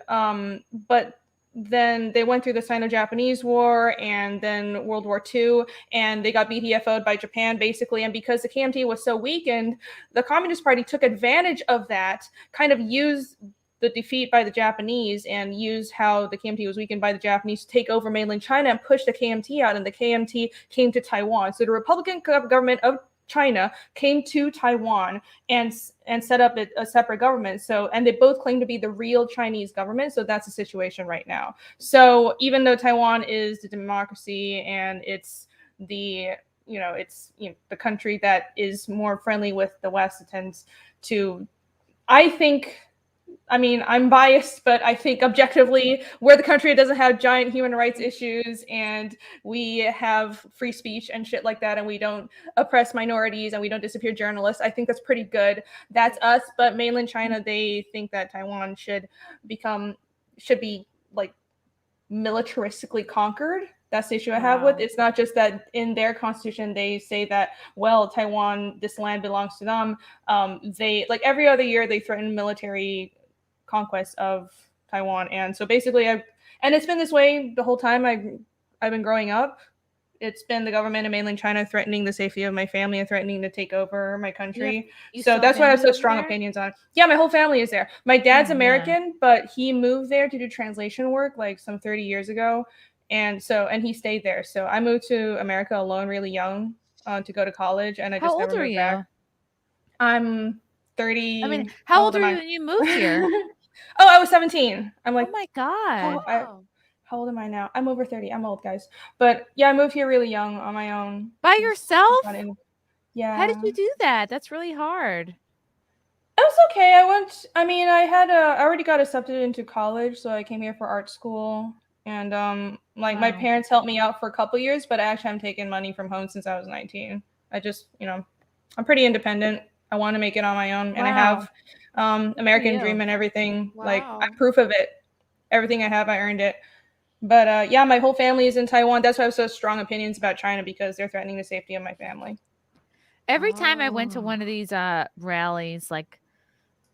but then they went through the Sino-Japanese War and then World War II, and they got BTFO'd by Japan, basically. And because the KMT was so weakened, the Communist Party took advantage of that, kind of used the defeat by the Japanese and used how the KMT was weakened by the Japanese to take over mainland China and push the KMT out, and the KMT came to Taiwan. So the Republican government of China came to Taiwan and set up a separate government. So, and they both claim to be the real Chinese government. So that's the situation right now. So even though Taiwan is the democracy and it's the country that is more friendly with the West, it tends to, I mean, I'm biased, but I think objectively, we're the country that doesn't have giant human rights issues, and we have free speech and shit like that, and we don't oppress minorities, and we don't disappear journalists. I think that's pretty good. That's us. But mainland China, they think that Taiwan should be like militaristically conquered. That's the issue I have with. It's not just that in their constitution they say that, well, Taiwan, this land belongs to them. They, like, every other year they threaten military conquest of Taiwan, and so basically and it's been this way the whole time I've been growing up. It's been the government in mainland China threatening the safety of my family and threatening to take over my country. You So still that's why I have family such strong over there? opinions on it. Yeah, my whole family is there. My dad's Oh, man. American, but he moved there to do translation work like some 30 years ago. And he stayed there. So I moved to America alone really young to go to college, and I How just old never are moved you? back. I'm 30. I mean, how old am were I? you when you moved here? Oh, I was 17. I'm like, Oh my god. how old am I now? I'm over 30. I'm old, guys. But yeah, I moved here really young on my own. By yourself? Yeah. How did you do that? That's really hard. It was okay. I already got accepted into college, so I came here for art school. And my Wow. parents helped me out for a couple years, but I actually haven't taken money from home since I was 19. I just, I'm pretty independent. I want to make it on my own, and I have American you. dream and everything. Like, Wow. I'm proof of it. Everything I have, I earned it. But yeah, my whole family is in Taiwan. That's why I have so strong opinions about China, because they're threatening the safety of my family. Every time I went to one of these rallies, like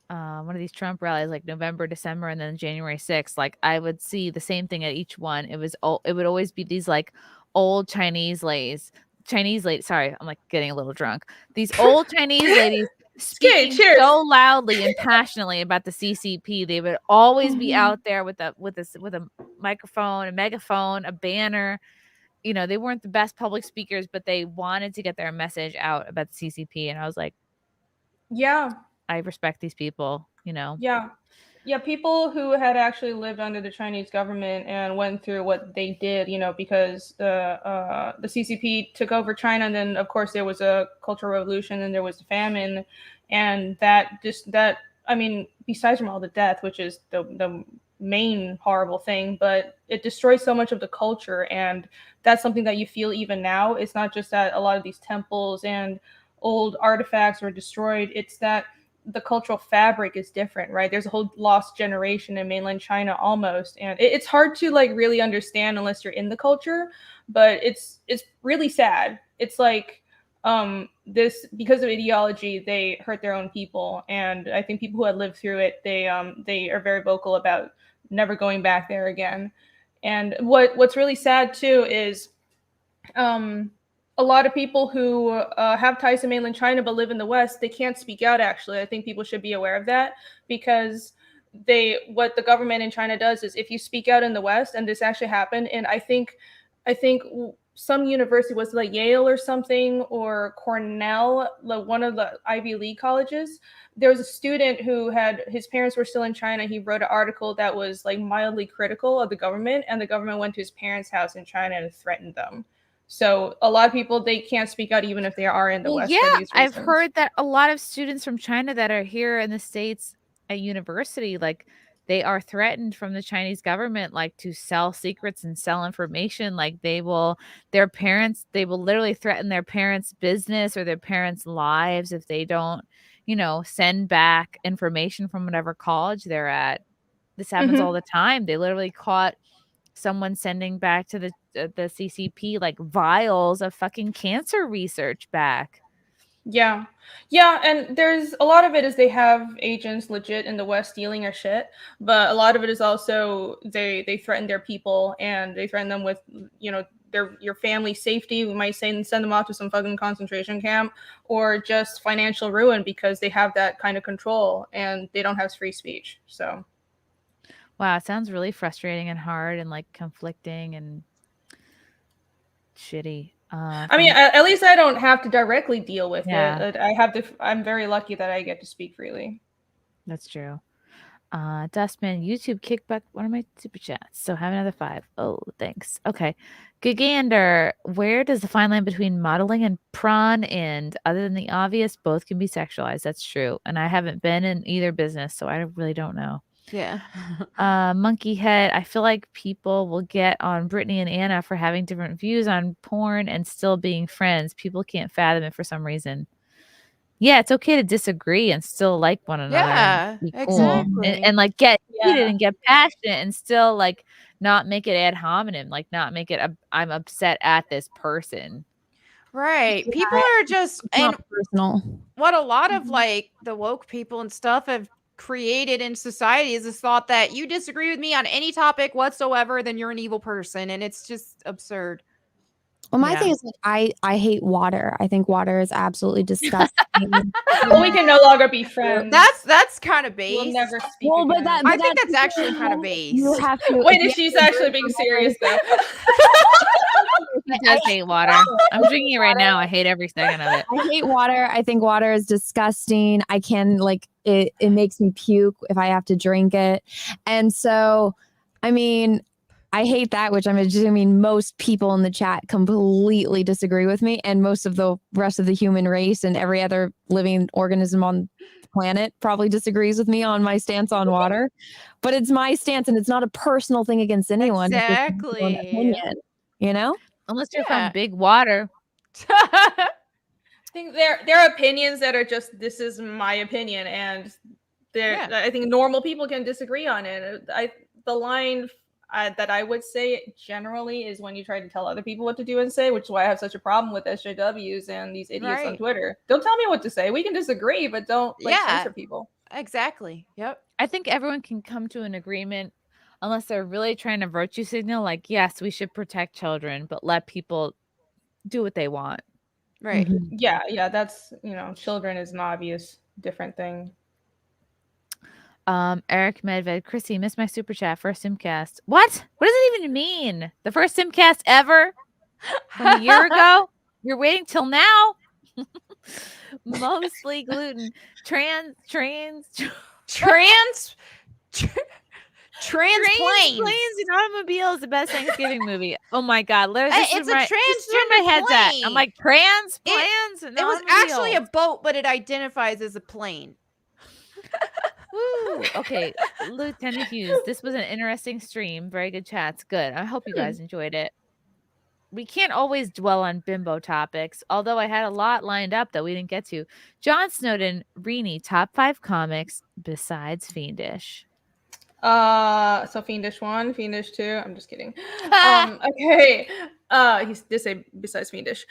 one of these Trump rallies, like November, December, and then January 6th, like I would see the same thing at each one. It would always be these like old Chinese ladies. Sorry, I'm like getting a little drunk. These old Chinese ladies speaking so loudly and passionately about the CCP. They would always be out there with a microphone, a megaphone, a banner. They weren't the best public speakers, but they wanted to get their message out about the CCP. And I was like, yeah, I respect these people, Yeah, people who had actually lived under the Chinese government and went through what they did, because the CCP took over China, and then of course there was a Cultural Revolution, and there was the famine, and besides from all the death, which is the main horrible thing, but it destroys so much of the culture, and that's something that you feel even now. It's not just that a lot of these temples and old artifacts were destroyed, it's that the cultural fabric is different, right? There's a whole lost generation in mainland China almost, and it's hard to like really understand unless you're in the culture, but it's really sad. It's like this, because of ideology, they hurt their own people, and I think people who had lived through it, they are very vocal about never going back there again. And what's really sad too is a lot of people who have ties to mainland China but live in the West, they can't speak out, actually. I think people should be aware of that, because what the government in China does is, if you speak out in the West, and this actually happened, and I think some university, was like Yale or something, or Cornell, like one of the Ivy League colleges, there was a student who his parents were still in China. He wrote an article that was like mildly critical of the government, and the government went to his parents' house in China and threatened them. So a lot of people, they can't speak out even if they are in the West. Yeah, for these I've reasons. heard that a lot of students from China that are here in the States at university, like they are threatened from the Chinese government, like to sell secrets and sell information. Like they will literally threaten their parents' business or their parents' lives if they don't, send back information from whatever college they're at. This happens all the time. They literally caught someone sending back to the CCP like vials of fucking cancer research back. Yeah, and there's a lot of it is they have agents legit in the West stealing our shit, but a lot of it is also they threaten their people, and they threaten them with your family safety. We might send them off to some fucking concentration camp, or just financial ruin, because they have that kind of control and they don't have free speech. So wow, it sounds really frustrating and hard and like conflicting and shitty. At least I don't have to directly deal with Yeah. it. I'm very lucky that I get to speak freely. That's true. Dustman, YouTube kickback one of my super chats. So have another 5. Oh, thanks. Okay. Gigander, where does the fine line between modeling and prawn end? Other than the obvious, both can be sexualized. That's true. And I haven't been in either business, so I really don't know. Yeah. Monkey Head, I feel like people will get on Brittany and Anna for having different views on porn and still being friends. People can't fathom it for some reason. Yeah, it's okay to disagree and still like one another. Yeah, and be cool. exactly. And like get heated and get passionate and still like not make it ad hominem, like not make it I'm upset at this person. Right. People are just and personal. what a lot of like the woke people and stuff have created in society is this thought that you disagree with me on any topic whatsoever, then you're an evil person, and it's just absurd. Well, my thing is like I hate water. I think water is absolutely disgusting. Well, we can no longer be friends. That's kind of base. We'll never speak Well, but again. I think that's actually kind of base. You have to. Wait, if she's actually being serious though. He does hate water. I'm drinking it right now. I hate every second of it. I hate water. I think water is disgusting. I can like it makes me puke if I have to drink it. And so, I mean, I hate that, which I'm assuming most people in the chat completely disagree with me, and most of the rest of the human race and every other living organism on the planet probably disagrees with me on my stance on water. But it's my stance, and it's not a personal thing against anyone. It's just Exactly. an opinion, you know? Unless you're from Big Water. I think there are opinions that are just this is my opinion, and I think normal people can disagree on it. The line that I would say generally is when you try to tell other people what to do and say, which is why I have such a problem with SJWs and these idiots on Twitter. Don't tell me what to say. We can disagree, but don't censor people. Exactly. Yep. I think everyone can come to an agreement unless they're really trying to virtue signal, like, yes, we should protect children, but let people do what they want. Right. Yeah, that's, children is an obvious different thing. Eric Medved, Chrissy, missed my super chat. First SimpCast. What? What does it even mean? The first SimpCast ever from a year ago? You're waiting till now? Mostly gluten. Trans planes and automobiles, the best Thanksgiving movie. Oh my God. It's a transgender my head's at. plane. I'm like, plans? It was actually a boat, but it identifies as a plane. Woo. Okay, Lieutenant Hughes, this was an interesting stream. Very good chats. Good. I hope you guys enjoyed it. We can't always dwell on bimbo topics, although I had a lot lined up that we didn't get to. John Snowden, Renie, top 5 comics besides Fiendish. So Fiendish 1, Fiendish 2. I'm just kidding. Okay. He did say besides Fiendish.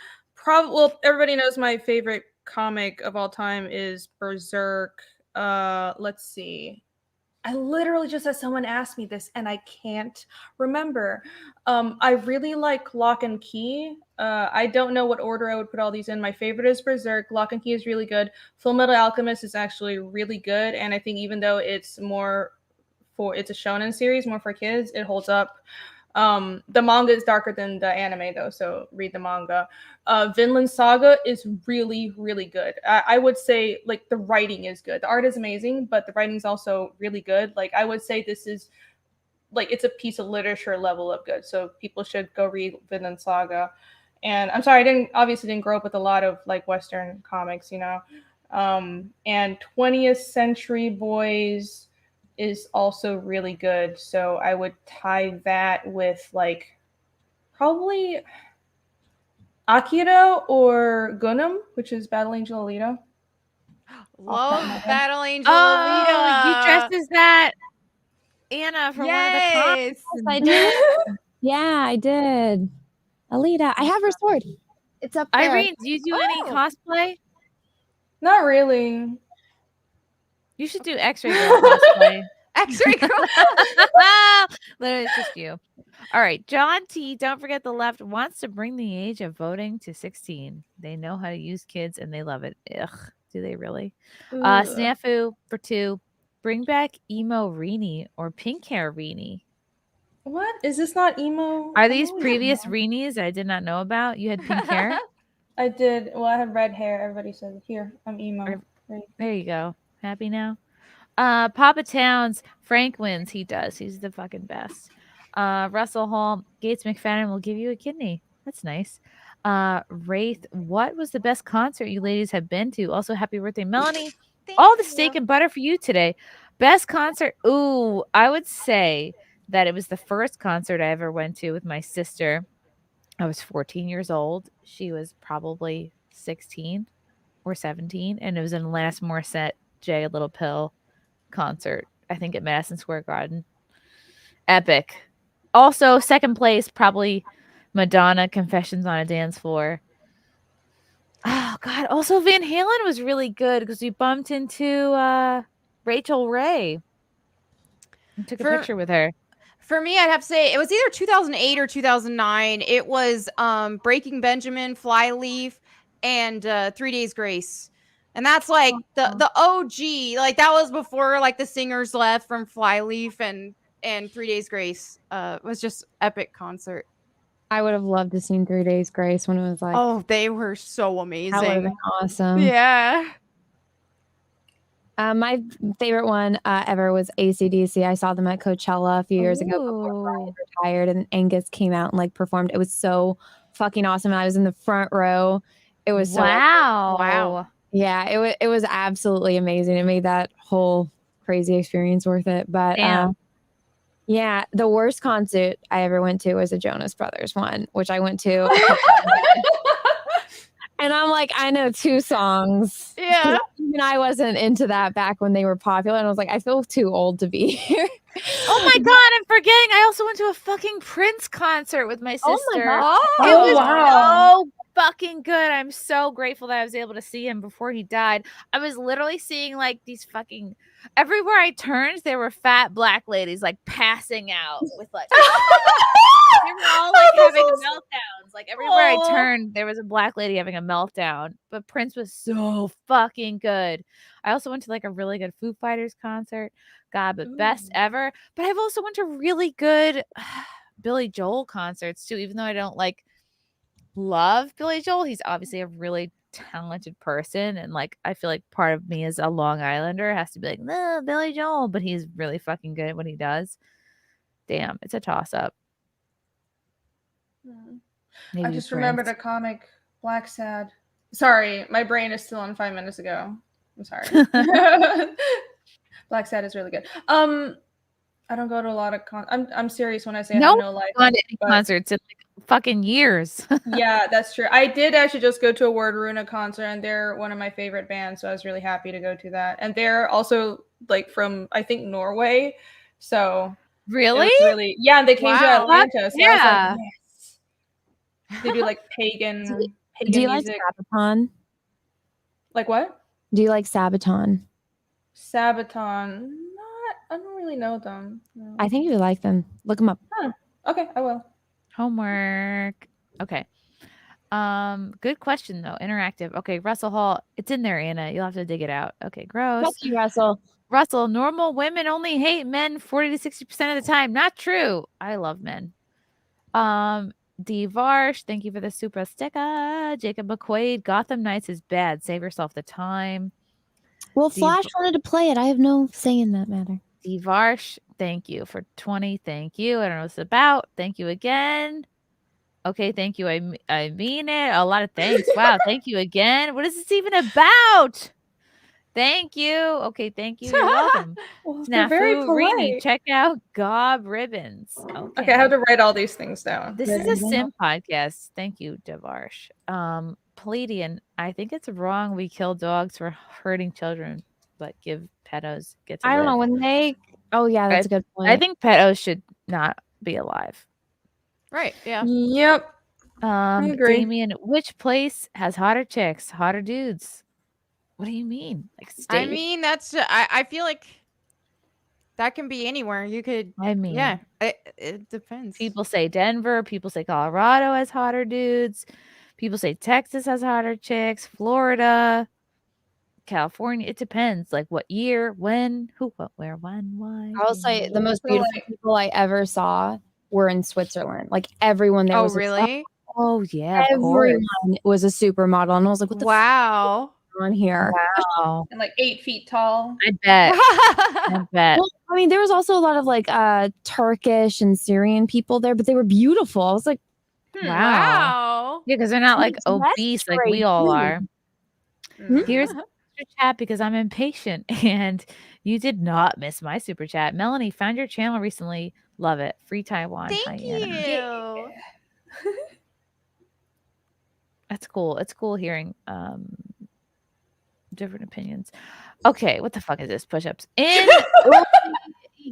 Well, everybody knows my favorite comic of all time is Berserk. Let's see. I literally just had someone ask me this and I can't remember. I really like Lock and Key. I don't know what order I would put all these in. My favorite is Berserk. Lock and Key is really good. Full Metal Alchemist is actually really good, and I think even though it's a shonen series, more for kids, it holds up. The manga is darker than the anime though, so read the manga. Vinland Saga is really, really good. I would say like the writing is good. The art is amazing, but the writing is also really good. Like I would say this is like it's a piece of literature level of good. So people should go read Vinland Saga. And I'm sorry, I obviously didn't grow up with a lot of like Western comics, and 20th Century Boys is also really good. So I would tie that with like probably Akira or Gundam, which is Battle Angel Alita. Love Battle Angel Alita. You dressed as that Anna from one of the comics. Yes, I did. Yeah, I did. Alita, I have her sword. It's up there. Irene, do you do any cosplay? Not really. You should do X-Ray Girl cosplay. X-Ray Girl. Literally, it's just you. All right, John T. Don't forget the left wants to bring the age of voting to 16. They know how to use kids and they love it. Ugh, do they really? Snafu for 2. Bring back emo Renie or pink hair Renie. What? Is this not emo? Are these previous Renies I did not know about? You had pink hair? I did. Well, I have red hair. Everybody says, here, I'm emo. There you go. Happy now? Papa Towns, Frank wins. He does. He's the fucking best. Russell Hall, Gates McFadden will give you a kidney. That's nice. Wraith, what was the best concert you ladies have been to? Also, happy birthday, Melonie. All the steak and butter for you today. Best concert. Ooh, I would say that it was the first concert I ever went to with my sister. I was 14 years old. She was probably 16 or 17. And it was an Alanis Morissette, Jay Little Pill concert, I think at Madison Square Garden. Epic. Also, second place, probably Madonna, Confessions on a Dance Floor. Oh, God. Also, Van Halen was really good because we bumped into Rachel Ray. I took a picture with her. For me, I'd have to say it was either 2008 or 2009. It was Breaking Benjamin, Flyleaf, and 3 Days Grace. And that's like the OG. Like that was before like the singers left from Flyleaf and 3 Days Grace. Was just epic concert. I would have loved to seen 3 Days Grace when it was like. Oh, they were so amazing. That would have been awesome. Yeah. My favorite one ever was AC/DC. I saw them at Coachella a few years ago before Brian retired, and Angus came out and like performed. It was so fucking awesome. I was in the front row. It was so wow. Yeah, it was absolutely amazing. It made that whole crazy experience worth it. But yeah, the worst concert I ever went to was a Jonas Brothers one, which I went to. And I'm like, I know 2 songs. Yeah. Even I wasn't into that back when they were popular. And I was like, I feel too old to be here. Oh my God, I'm forgetting. I also went to a fucking Prince concert with my sister. Oh my God. It was so fucking good. I'm so grateful that I was able to see him before he died. I was literally seeing like these fucking everywhere I turned, there were fat black ladies like passing out with like they were all like having meltdowns. Like everywhere I turned, there was a black lady having a meltdown. But Prince was so fucking good. I also went to like a really good Foo Fighters concert. God, but best ever. But I've also went to really good Billy Joel concerts too, even though I don't like love Billy Joel. He's obviously a really talented person, and like I feel like part of me as a Long Islander has to be like, no, Billy Joel, but he's really fucking good at what he does. Damn, it's a toss up. I just remembered a comic, Black Sad. Sorry, my brain is still on 5 minutes ago. I'm sorry. Black Sad is really good. I don't go to a lot of I'm serious when I say I have no life. Gone to any concerts in like fucking years. Yeah, that's true. I did actually just go to a Word Runa concert, and they're one of my favorite bands, so I was really happy to go to that. And they're also like from I think Norway, so really, yeah. And they came to Atlanta, so yeah. I was like, yes. They do like pagan Do you music. like Sabaton? Like what? Do you like Sabaton? Sabaton. I don't really know them. No. I think you would like them. Look them up. Huh. Okay, I will. Homework. Okay. Good question though. Interactive. Okay, Russell Hall. It's in there, Anna. You'll have to dig it out. Okay, gross. Thank you, Russell. Russell, normal women only hate men 40 to 60% of the time. Not true. I love men. D. Varsh, thank you for the super sticker. Jacob McQuaid, Gotham Knights is bad. Save yourself the time. Well, Flash wanted to play it. I have no say in that matter. D. Varsh, thank you for 20. Thank you. I don't know what it's about. Thank you again. Okay, thank you. I mean it. A lot of thanks. Wow, thank you again. What is this even about? Thank you. Okay, thank you. You're welcome. Well, they're very Snafu, Renie, polite. check out Gob Ribbons. Okay, I have to write all these things down. This is a sim podcast. Thank you, Devarsh. Palladian, I think it's wrong we kill dogs for hurting children, but give pedos get to I don't know live. when they. Oh yeah, that's a good point. I think pedos should not be alive. Right. Yeah. Yep. I agree. Damien, which place has hotter chicks, hotter dudes? What do you mean? Like I state? mean, that's I feel like that can be anywhere. You could. I mean, yeah. It depends. People say Denver. People say Colorado has hotter dudes. People say Texas has hotter chicks. Florida, California. It depends. Like what year, when, who, what, where, when, why. I will say the most beautiful people I ever saw were in Switzerland. Like everyone there was. Really? Oh yeah. Of course. Everyone was a supermodel, and I was like, "What the wow." fuck is on here?" Wow. And like 8 feet tall. I bet. I bet. Well, I mean, there was also a lot of like Turkish and Syrian people there, but they were beautiful. I was like, Wow. Yeah, because they're not like That's obese like great, we all too. are. Here's super chat because I'm impatient and you did not miss my super chat. Melonie, found your channel recently. Love it. Free Taiwan. Thank you. That's cool. It's cool hearing different opinions. Okay, what the fuck is this? Push-ups. In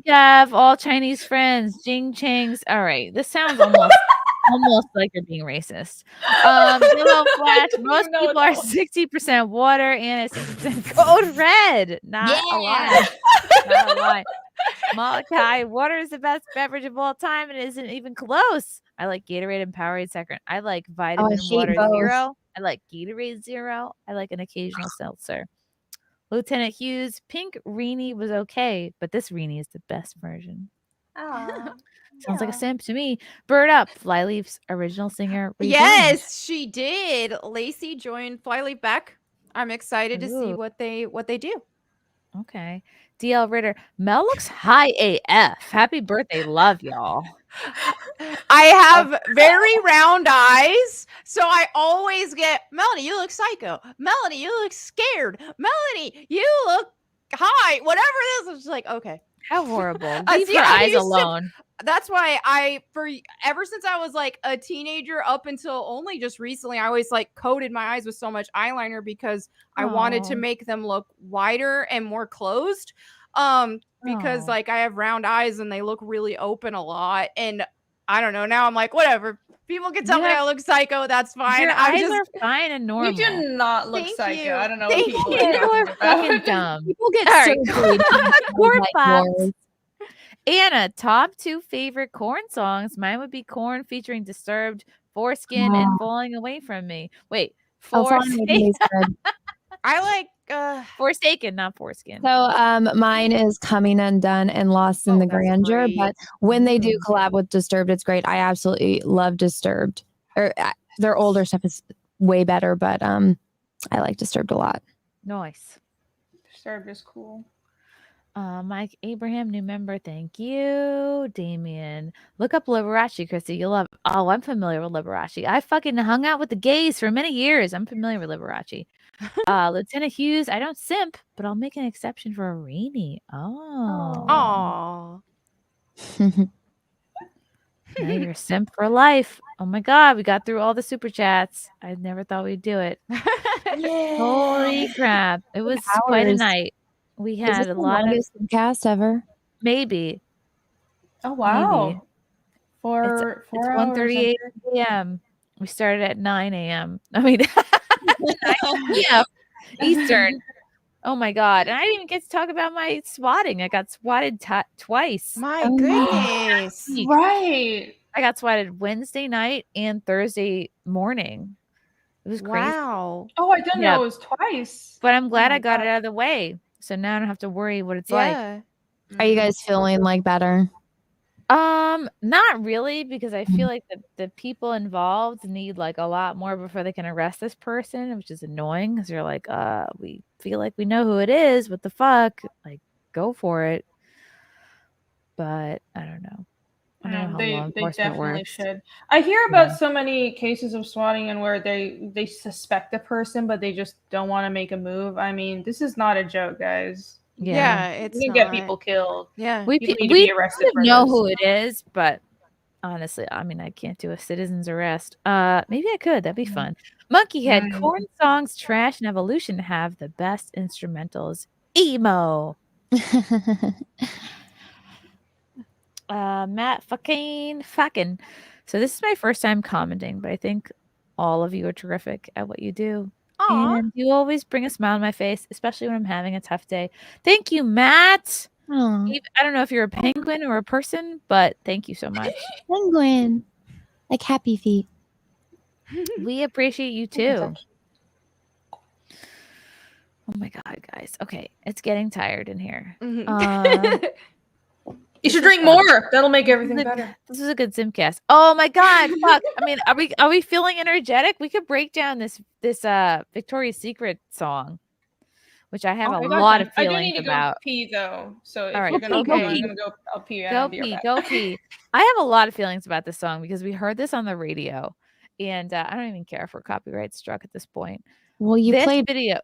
Chef, all Chinese friends, Jing Chang's. All right, this sounds almost like you're being racist. Yellow Flash. Most people are 60% water and 60% code red. Not a lie. Not a lie. Malachi, water is the best beverage of all time and isn't even close. I like Gatorade and Powerade second. I like vitamin water zero. I like Gatorade zero. I like an occasional seltzer. Lieutenant Hughes, pink Renie was okay, but this Renie is the best version. Sounds like a simp to me. Bird Up, Flyleaf's original singer. rejoined. Yes, she did. Lacey joined Flyleaf back. I'm excited to see Ooh. what they do. Okay. DL Ritter, Mel looks high AF. Happy birthday, love y'all. I have very round eyes, so I always get Melonie, you look psycho. Melonie, you look scared. Melonie, you look high. Whatever it is, I'm just like, okay. How horrible. See, Leave her I eyes used to- alone. That's why ever since I was like a teenager up until only just recently, I always like coated my eyes with so much eyeliner because I wanted to Aw. make them look wider and more closed. Because Aw. like I have round eyes and they look really open a lot. And I don't know. Now I'm like, whatever. People can tell me I look psycho. That's fine. Your I'm eyes just are fine and normal. You do not look Thank psycho. you. I don't know Thank what people you. are People talking are about. fucking dumb. People get All right. surgery. Corn like Pops. yours. Anna, top 2 favorite Corn songs. Mine would be Corn featuring Disturbed, Foreskin, and Falling Away from Me. Wait, Forsaken. I like Forsaken, not Foreskin. So mine is Coming Undone and Lost in the Grandeur. But when they do collab with Disturbed, it's great. I absolutely love Disturbed. Or their older stuff is way better, but I like Disturbed a lot. Nice. Disturbed is cool. Mike Abraham, new member. Thank you. Damien. Look up Liberace, Chrissy. You'll love. Oh, I'm familiar with Liberace. I fucking hung out with the gays for many years. I'm familiar with Liberace. Lieutenant Hughes, I don't simp, but I'll make an exception for a Renie. Oh. Aww. Now you're a simp for life. Oh my god, we got through all the super chats. I never thought we'd do it. Holy crap. It was quite a Hours. night. We Is had this a the lot of longest cast ever? maybe. Oh wow. Maybe. For It's 4 hours. 1:38 a.m. We started at 9 a.m. I mean, 9 p.m. Eastern. Oh my god! And I didn't even get to talk about my swatting. I got swatted twice. My goodness. Right. I got swatted Wednesday night and Thursday morning. It was crazy. Wow. Oh, I didn't Yeah. know it was twice. But I'm glad Oh I my got it God. out of the way. So now I don't have to worry what it's like. Yeah. Are you guys feeling like better? Not really, because I feel like the people involved need like a lot more before they can arrest this person, which is annoying because you're like, we feel like we know who it is. What the fuck? Like, go for it. But I don't know. I don't know how law They enforcement definitely works. should. I hear about so many cases of swatting and where they suspect a person, but they just don't want to make a move. I mean, this is not a joke, guys. Yeah, it's you can get not. people killed. Yeah. We People need to we be arrested kind of for know this. who it is, but honestly, I mean, I can't do a citizen's arrest. Maybe I could. That'd be fun. Monkey Head, Mm. Corn songs, Trash, and Evolution have the best instrumentals. Emo. Matt fucking. So this is my first time commenting, but I think all of you are terrific at what you do. Aw. And you always bring a smile on my face, especially when I'm having a tough day. Thank you, Matt. Oh, I don't know if you're a penguin or a person, but thank you so much. penguin. Like happy feet. We appreciate you too. Oh my god, guys. Okay, it's getting tired in here. You should drink more. That'll make everything This is a- better. This is a good SimpCast. Oh my god, fuck. I mean, are we feeling energetic? We could break down this Victoria's Secret song, which I have a lot of I do feelings need to about. go pee though. So if All right, you're gonna go go, I'm pee. gonna go. I'll pee. and Go I'll be right pee, back. go pee. I have a lot of feelings about this song because we heard this on the radio, and I don't even care if we're copyright struck at this point. Well, you This played video.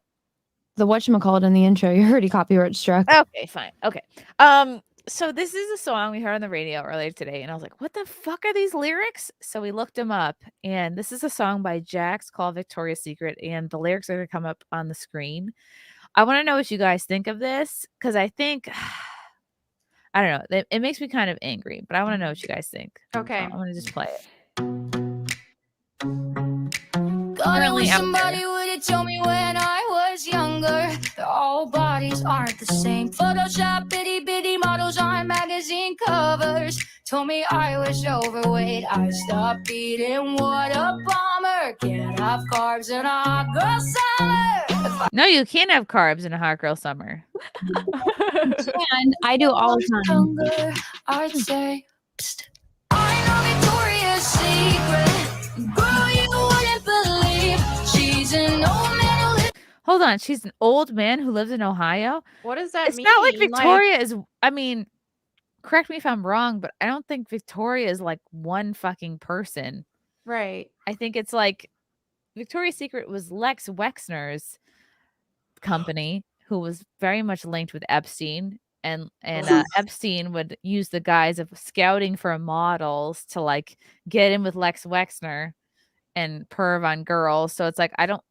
the whatchamacallit in the intro. You're already copyright struck. Okay, fine. Okay. So this is a song we heard on the radio earlier today, and I was like, what the fuck are these lyrics? So we looked them up, and this is a song by Jax called Victoria's Secret, and the lyrics are gonna come up on the screen. I want to know what you guys think of this, because I think I don't know. It makes me kind of angry, but I want to know what you guys think. Okay. I'm going to just play it. Gonna wish somebody would have told me when I was younger that all bodies aren't the same. Photoshop bitty bitty models on magazine covers told me I was overweight. I stopped eating. What a bummer. Can't have carbs in a hot girl summer. No, you can't have carbs in a hot girl summer. And I do all the time. Younger, I'd say, psst. I know Victoria's Secret. Girl, you wouldn't believe she's an old man who Hold on. She's an old man who lives in Ohio. What does that It's mean? not like Victoria is. I mean, correct me if I'm wrong, but I don't think Victoria is like one fucking person. Right. I think it's like Victoria's Secret was Lex Wexner's company, who was very much linked with Epstein. And Epstein would use the guise of scouting for models to like get in with Lex Wexner and perv on girls. So it's like I don't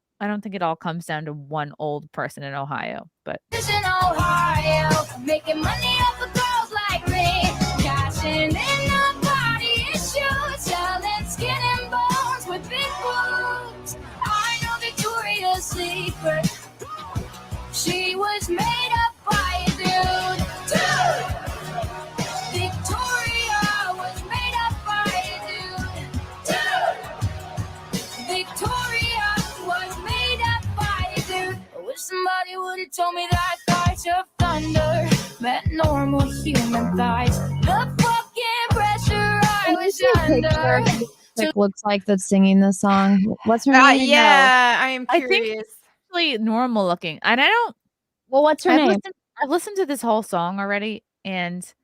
think it all comes down to one old person in Ohio. But lives in Ohio, making money off of girls like me, cashing in the body issue, selling skin and bones with big boobs. I know Victoria's Secret. She was made up by a dude. Victoria was made up by a dude. Victoria was made up by a dude. I wish somebody would have told me that guys of thunder meant normal human thighs. The fucking pressure I was under. Like, looks like that's singing this song. What's her name? Yeah, I am I think curious. really normal looking. And I don't. Well, what's her name? I've listened to this whole song already, and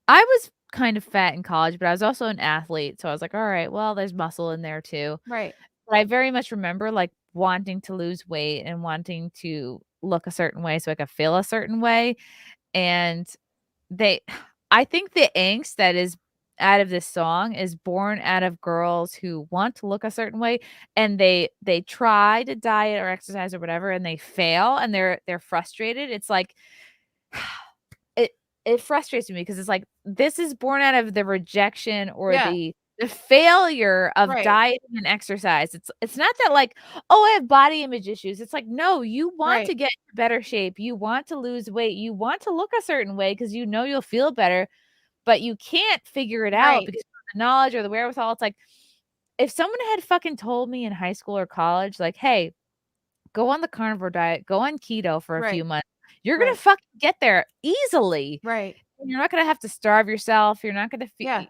I was kind of fat in college, but I was also an athlete. So I was like, all right, well, there's muscle in there too. Right. But I very much remember like wanting to lose weight and wanting to look a certain way so I could feel a certain way. And I think the angst that is out of this song is born out of girls who want to look a certain way, and they try to diet or exercise or whatever, and they fail, and they're frustrated. It's like it frustrates me because it's like this is born out of the rejection or the failure of Right. dieting and exercise. It's not that like, oh, I have body image issues. It's like, no, you want to get in better shape. You want to lose weight. You want to look a certain way because you know you'll feel better, but you can't figure it out because of the knowledge or the wherewithal. It's like if someone had fucking told me in high school or college, like, hey, go on the carnivore diet, go on keto for a few months. You're going to fucking get there easily. Right. And you're not going to have to starve yourself. You're not going to feel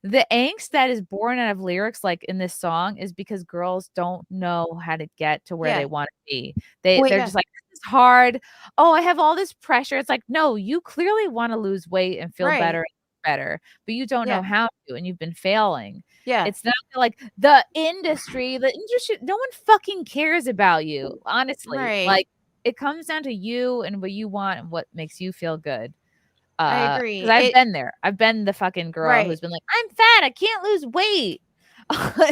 the angst that is born out of lyrics like in this song is because girls don't know how to get to where they want to be. They're just like, this is hard. Oh, I have all this pressure. It's like, no, you clearly want to lose weight and feel better, but you don't know how to, and you've been failing. Yeah. It's not like the industry, no one fucking cares about you, honestly. Right. Like it comes down to you and what you want and what makes you feel good. I agree. 'Cause I've been there. I've been the fucking girl who's been like, I'm fat. I can't lose weight.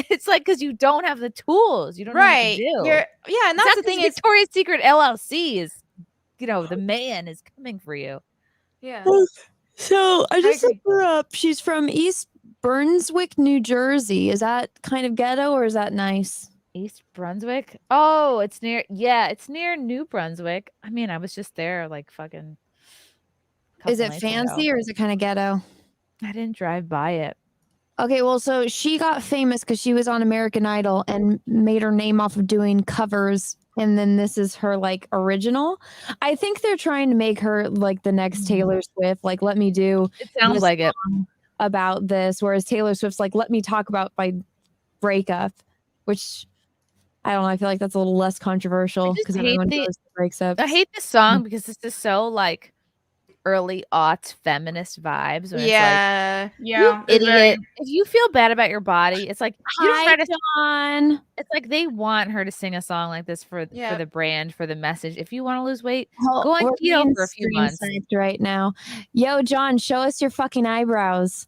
It's like because you don't have the tools. You don't know what to do. And that's the thing is Victoria's Secret LLC is, the man is coming for you. Yeah. So I just looked her up. She's from East Brunswick, New Jersey. Is that kind of ghetto or is that nice? East Brunswick? Oh, it's near New Brunswick. I mean, I was just there like fucking. Is it fancy or is it kind of ghetto? I didn't drive by it. Okay, well, so she got famous because she was on American Idol and made her name off of doing covers. And then this is her like original. I think they're trying to make her like the next Taylor Swift. Like, let me do. It sounds like it about this. Whereas Taylor Swift's like, let me talk about my breakup, which I don't know. I feel like that's a little less controversial because everyone goes to breakups. I hate this song because this is so like early aughts feminist vibes. When Yeah. It's like, you idiot. If you feel bad about your body, it's like you don't try to. Dawn. It's like they want her to sing a song like this for the brand, for the message. If you want to lose weight, go on keto for a few months. Right now, yo, John, show us your fucking eyebrows.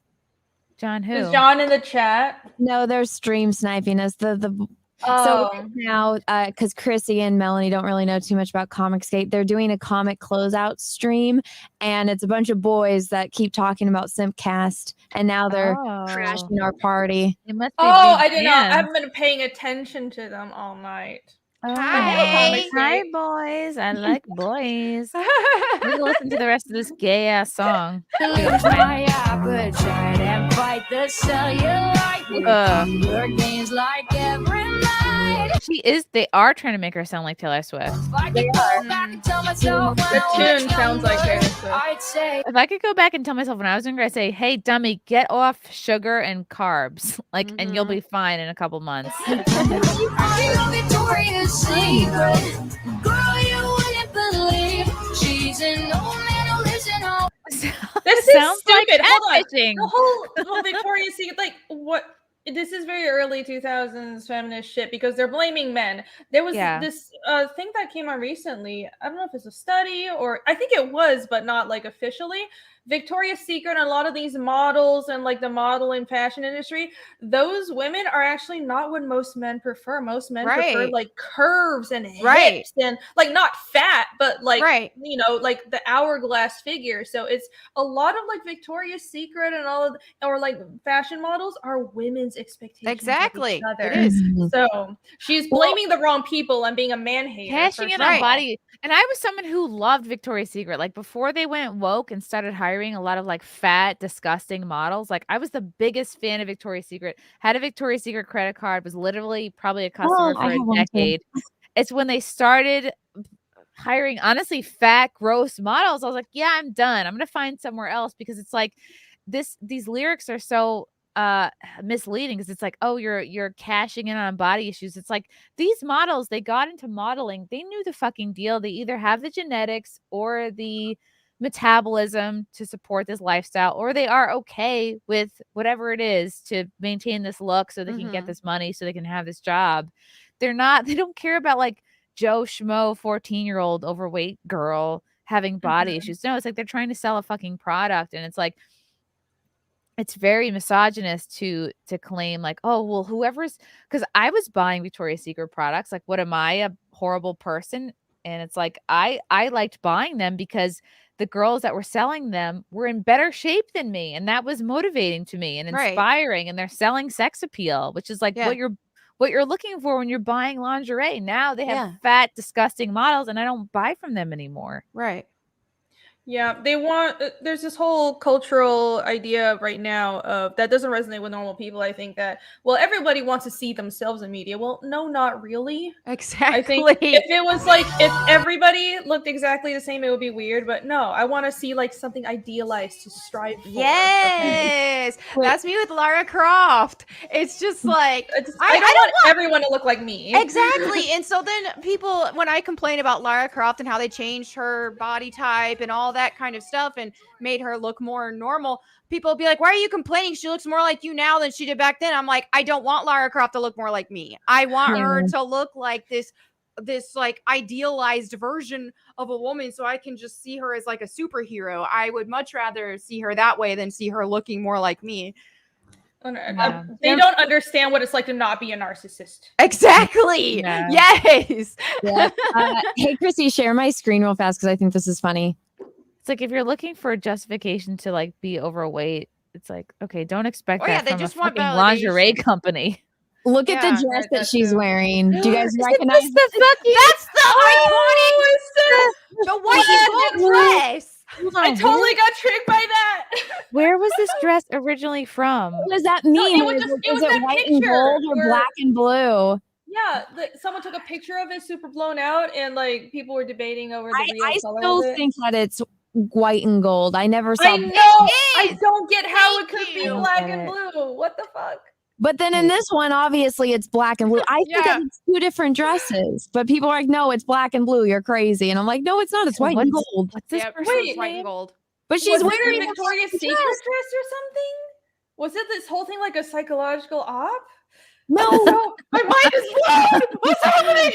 John, who? Is John in the chat? No, they're stream sniping us. The So right now, because Chrissie and Melonie don't really know too much about Comicsgate, they're doing a comic closeout stream, and it's a bunch of boys that keep talking about SimpCast, and now they're crashing our party. It must Oh, I didn't know. I haven't been paying attention to them all night. Hi, boys. I like boys. We're gonna listen to the rest of this gay ass song. Lose my appetite and fight the cellulite. Your games like every night. They are trying to make her sound like Taylor Swift. They are. The tune sounds like Taylor Swift. If I could go back and tell myself when I was younger, I'd say, "Hey, dummy, get off sugar and carbs, and you'll be fine in a couple months." Victoria's Secret. Girl, you wouldn't believe she's an old man who lives in all. This sounds is stupid. like Hold on. catfishing. The whole Victoria's Secret, like what? This is very early 2000s feminist shit because they're blaming men. There was this thing that came on recently. I don't know if it's a study or I think it was, but not like officially. Victoria's Secret and a lot of these models and like the model and fashion industry, those women are actually not what most men prefer. Most men prefer like curves and hips and like not fat, but like like the hourglass figure. So it's a lot of like Victoria's Secret and all of or like fashion models are women's expectations. Exactly. Of each other. It is. So she's blaming the wrong people and being a man hater. Cashing in on body. And I was someone who loved Victoria's Secret. Like before they went woke and started hiring a lot of like fat, disgusting models. Like I was the biggest fan of Victoria's Secret. Had a Victoria's Secret credit card. Was literally probably a customer for a decade. It's when they started hiring honestly fat, gross models. I was like, yeah, I'm done. I'm gonna find somewhere else because it's like these lyrics are so misleading because it's like, oh, you're cashing in on body issues. It's like these models, they got into modeling, they knew the fucking deal. They either have the genetics or the metabolism to support this lifestyle, or they are okay with whatever it is to maintain this look so they can get this money so they can have this job. They don't care about like Joe Schmo 14-year-old overweight girl having body issues. No, it's like they're trying to sell a fucking product, and it's like it's very misogynist to claim like, oh, well, whoever's, because I was buying Victoria's Secret products. Like, what am I, a horrible person? And it's like, I liked buying them because the girls that were selling them were in better shape than me. And that was motivating to me and inspiring. And they're selling sex appeal, which is like what you're looking for when you're buying lingerie. Now they have fat, disgusting models, and I don't buy from them anymore. Right. Yeah, they want. There's this whole cultural idea right now of that doesn't resonate with normal people. I think that everybody wants to see themselves in media. Well, no, not really. Exactly. I think if it was like if everybody looked exactly the same, it would be weird. But no, I want to see like something idealized to strive for. Yes, that's me with Lara Croft. It's just like I don't want everyone to look like me. Exactly. And so then people, when I complain about Lara Croft and how they changed her body type and all that kind of stuff and made her look more normal, people will be like, why are you complaining? She looks more like you now than she did back then. I'm like, I don't want Lara Croft to look more like me. I want her to look like this like idealized version of a woman so I can just see her as like a superhero. I would much rather see her that way than see her looking more like me. They don't understand what it's like to not be a narcissist. Exactly. Yeah. Yes. Yeah. Hey, Chrissie, share my screen real fast because I think this is funny. It's like if you're looking for a justification to like be overweight, it's like, okay, don't expect that from a fucking lingerie company. Look at the dress that she's wearing. Do you guys recognize That's the iconic the white and gold dress. I totally got tricked by that. Where was this dress originally from? What does that mean? No, it was it that white and picture gold or where- black and blue? Yeah, someone took a picture of it super blown out, and like people were debating over the real I color still of it. think that it's white and gold. I never saw. I know. I don't get how it could be black and blue. What the fuck? But then in this one, obviously it's black and blue. I think that it's two different dresses, but people are like, no, it's black and blue. You're crazy. And I'm like, no, it's not. It's white and gold. What's this person's white and gold? But she's was wearing it a Victoria's Secret dress or something? Was it this whole thing like a psychological op? No, my mind is blown. What's happening?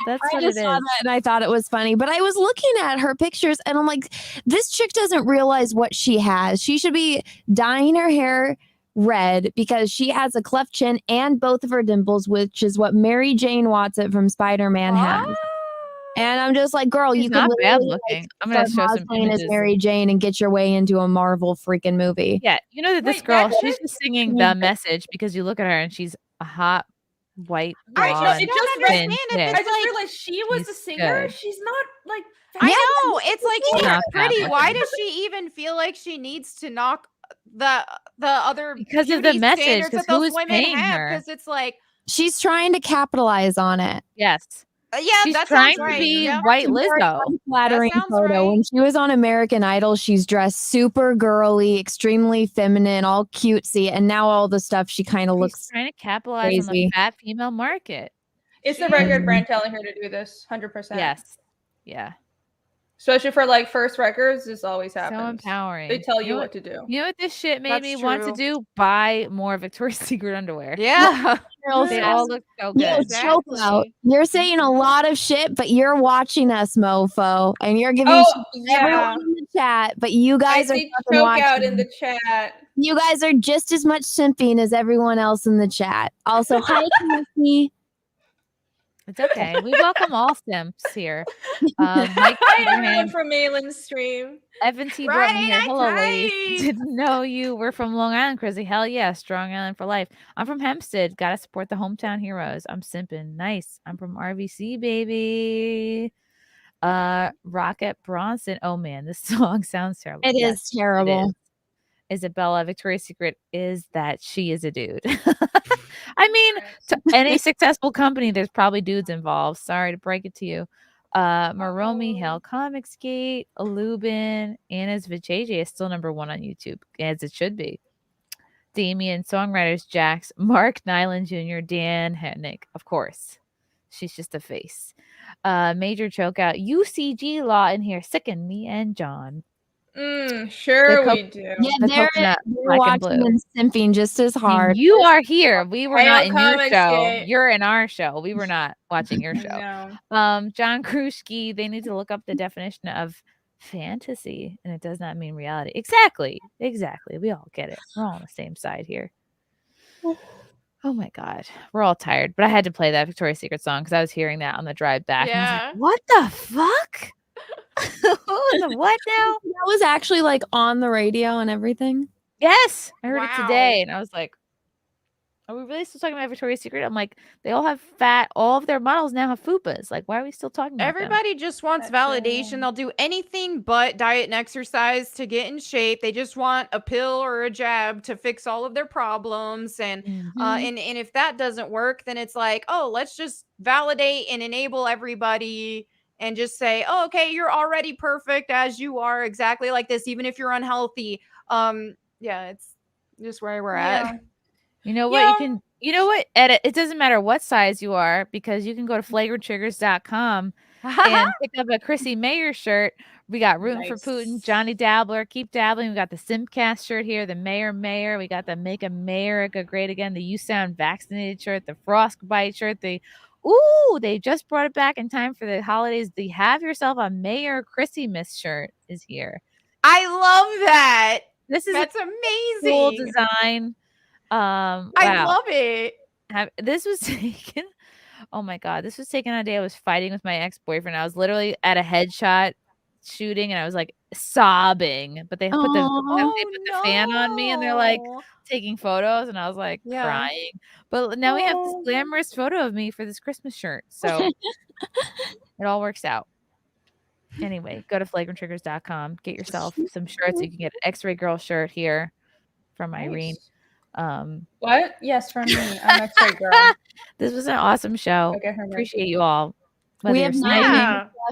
That's I what just it saw is. that and I thought it was funny. But I was looking at her pictures and I'm like, this chick doesn't realize what she has. She should be dyeing her hair red because she has a cleft chin and both of her dimples, which is what Mary Jane Watson from Spider-Man has. And I'm just like, girl, She's you not could bad literally looking. I'm gonna start show some cosplaying as images. Mary Jane and get your way into a Marvel freaking movie. Yeah, you know that this girl, she's just singing The Message because you look at her and she's a hot white blonde. I just thin chick. understand I just realized she was a singer. good. She's not like. I know. It's like She's she's not bad pretty. Why looking. does she even feel like she needs to knock the other Because of the beauty message, standards 'cause that those who is women paying have? her? Because it's like, She's trying to capitalize on it. Yes. yeah, She's that trying sounds to right. be Yep. white Very Lizzo. unflattering That sounds photo. right. When she was on American Idol, she's dressed super girly, extremely feminine, all cutesy, and now all the stuff she kind of looks Trying to capitalize on the crazy. fat female market. It's the record brand telling her to do this, 100%. Yes. Yeah. Especially for like first records, this always happens. So empowering. They tell You you know what to do. You know what this shit made That's me want to true. do? Buy more Victoria's Secret underwear. Yeah. They all look so Yo, good. choke out. You're saying a lot of shit, but you're watching us, mofo, and you're giving Oh, shit to yeah. everyone in the chat. But you guys I are see fucking choke watching. out in the chat. You guys are just as much simping as everyone else in the chat. Also, hi, Chrissie. It's okay. We welcome all simps here. Mike Hi, everyone Abraham, from Malin's stream. Evan T. brought me here. Friday Hello, night ladies. tight. Didn't know you were from Long Island, Chrissy. Hell yeah, Strong Island for life. I'm from Hempstead. Gotta support the hometown heroes. I'm simping. Nice. I'm from RVC, baby. Rocket Bronson. Oh man, this song sounds terrible. It Yes, is terrible. it is. Isabella, Victoria's Secret is that she is a dude. I mean, to any successful company, there's probably dudes involved. Sorry to break it to you. Maromi, Hell Comics Gate, Lubin, Anna's Vijay is still #1 on YouTube, as it should be. Damien, Songwriters, Jax, Mark Nyland Jr., Dan Hennick, of course. She's just a face. Major Chokeout, UCG Law in here, sicken me and John. Sure we do. Yeah, The they're coconut, black and watching blue. and simping just as I mean, hard. you are here. We were Hey, not on in your Comics show. Gate. You're in our show. We were not watching your show. No. John Kruschke, they need to look up the definition of fantasy, and it does not mean reality. Exactly. We all get it. We're all on the same side here. Oh my god, we're all tired. But I had to play that Victoria's Secret song because I was hearing that on the drive back. And I was Yeah. like, what the fuck? What now? That was actually like on the radio and everything. Yes, I heard it Wow. today, and I was like, "Are we really still talking about Victoria's Secret?" I'm like, "They all have fat. All of their models now have fupas. Like, why are we still talking about them?" Everybody just wants validation. They'll do anything but diet and exercise to get in shape. They just want a pill or a jab to fix all of their problems. And and if that doesn't work, then it's like, oh, let's just validate and enable everybody and just say, oh, okay, you're already perfect as you are, exactly like this, even if you're unhealthy. Yeah, it's just where we're at. You know what? You know what? Edit. It doesn't matter what size you are because you can go to flagranttriggers.com and pick up a Chrissie Mayr shirt. We got Rooting for Putin, Johnny Dabbler, Keep Dabbling. We got the SimpCast shirt here, the Mayor. We got the Make America Great Again, the You Sound Vaccinated shirt, the Frostbite shirt, they just brought it back in time for the holidays. The Have Yourself a Mayor Chrissie Miss shirt is here. I love that. That's amazing. Cool design. I Wow. love it. This was taken. Oh my god, this was taken on a day I was fighting with my ex-boyfriend. I was literally at a headshot shooting, and I was like sobbing. But they put the fan on me, and they're like taking photos, and I was like crying. But now we have this glamorous photo of me for this Christmas shirt, so it all works out. Anyway, go to flagranttriggers.com, get yourself some shirts. You can get an X-Ray Girl shirt here from Irene. What? Yes, from me. I'm X-Ray Girl. This was an awesome show. Okay, her Appreciate you all. We have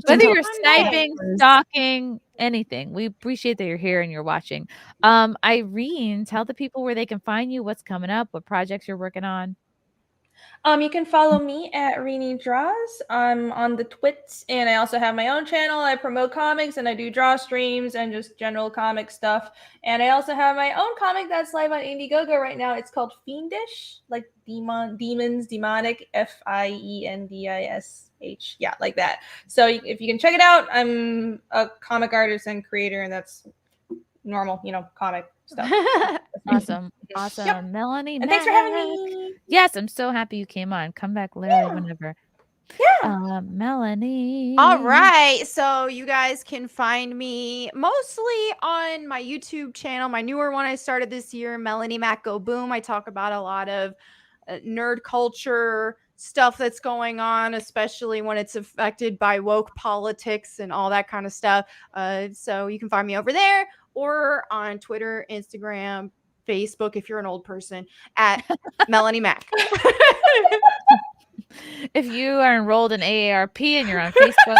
Whether you're sniping, stalking, anything, we appreciate that you're here and you're watching. Irene, tell the people where they can find you, what's coming up, what projects you're working on. You can follow me at Renie Draws. I'm on the Twits, and I also have my own channel. I promote comics, and I do draw streams and just general comic stuff. And I also have my own comic that's live on Indiegogo right now. It's called Fiendish, like demons, demonic, Fiendish. Yeah, like that. So if you can check it out, I'm a comic artist and creator, and that's normal, comic stuff. Awesome. Awesome. Melonie, And thanks for having Mac. me. Yes, I'm so happy you came on. Come back literally whenever. Melonie. All right. So you guys can find me mostly on my YouTube channel, my newer one I started this year, Melonie Mac Go Boom. I talk about a lot of nerd culture stuff that's going on, especially when it's affected by woke politics and all that kind of stuff. So you can find me over there or on Twitter, Instagram, Facebook, if you're an old person, at Melonie Mac. If you are enrolled in AARP and you're on Facebook,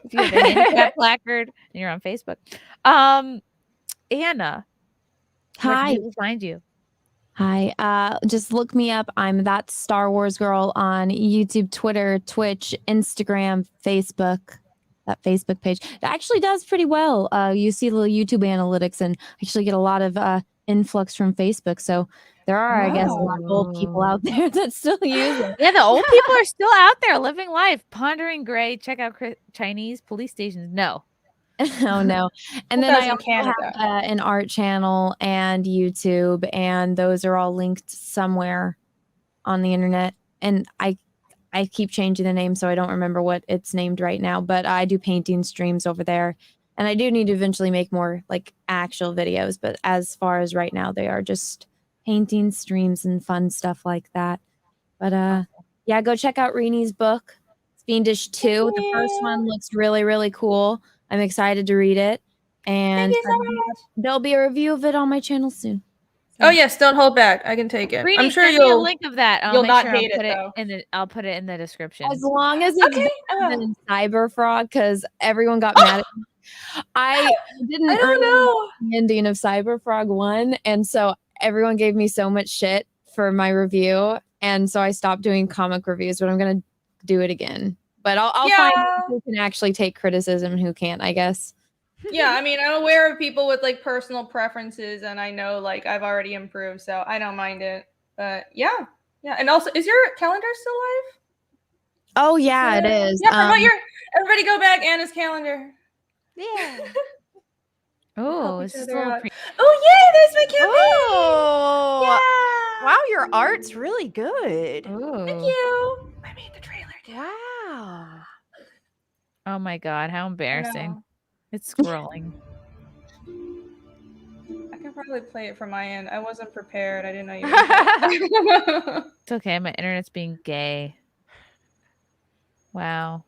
if you have a handicap placard and you're on Facebook, Anna, where can Hi. people find you? Hi. Just look me up. I'm that Star Wars girl on YouTube, Twitter, Twitch, Instagram, Facebook. That Facebook page that actually does pretty well. You see the YouTube analytics and actually get a lot of influx from Facebook. So there are, I guess, a lot of old people out there that still use it. Yeah, the old people are still out there living life, pondering gray. Check out Chinese police stations. No. Oh no. And then I also have an art channel and YouTube, and those are all linked somewhere on the internet. And I keep changing the name, so I don't remember what it's named right now, but I do painting streams over there. And I do need to eventually make more like actual videos, but as far as right now, they are just painting streams and fun stuff like that. But yeah, go check out Renie's book, Fiendish 2. The first one looks really, really cool. I'm excited to read it. And Thank you so much. There'll be a review of it on my channel soon. Oh yes, don't hold back. I can take it. Renie, I'm sure send me a you'll link of that. I'll you'll make not sure hate I'll put it, it though. I'll put it in the description. As long as it's better than Cyberfrog, because everyone got mad at me. I didn't earn the ending of Cyberfrog 1, and so everyone gave me so much shit for my review, and so I stopped doing comic reviews, but I'm gonna do it again. But I'll find who can actually take criticism and who can't, I guess. Yeah, I mean, I'm aware of people with like personal preferences, and I know like I've already improved, so I don't mind it. But yeah. And also, is your calendar still live? Oh yeah, it is. Yeah, promote your everybody go back Anna's calendar. Yeah. Oh, it's still Oh yay, there's my campaign. Oh, wow, your art's really good. Thank you. I made the trailer. Wow. Oh my god, how embarrassing. It's scrolling. I can probably play it from my end. I wasn't prepared. I didn't know you. It's okay. My internet's being gay. Wow.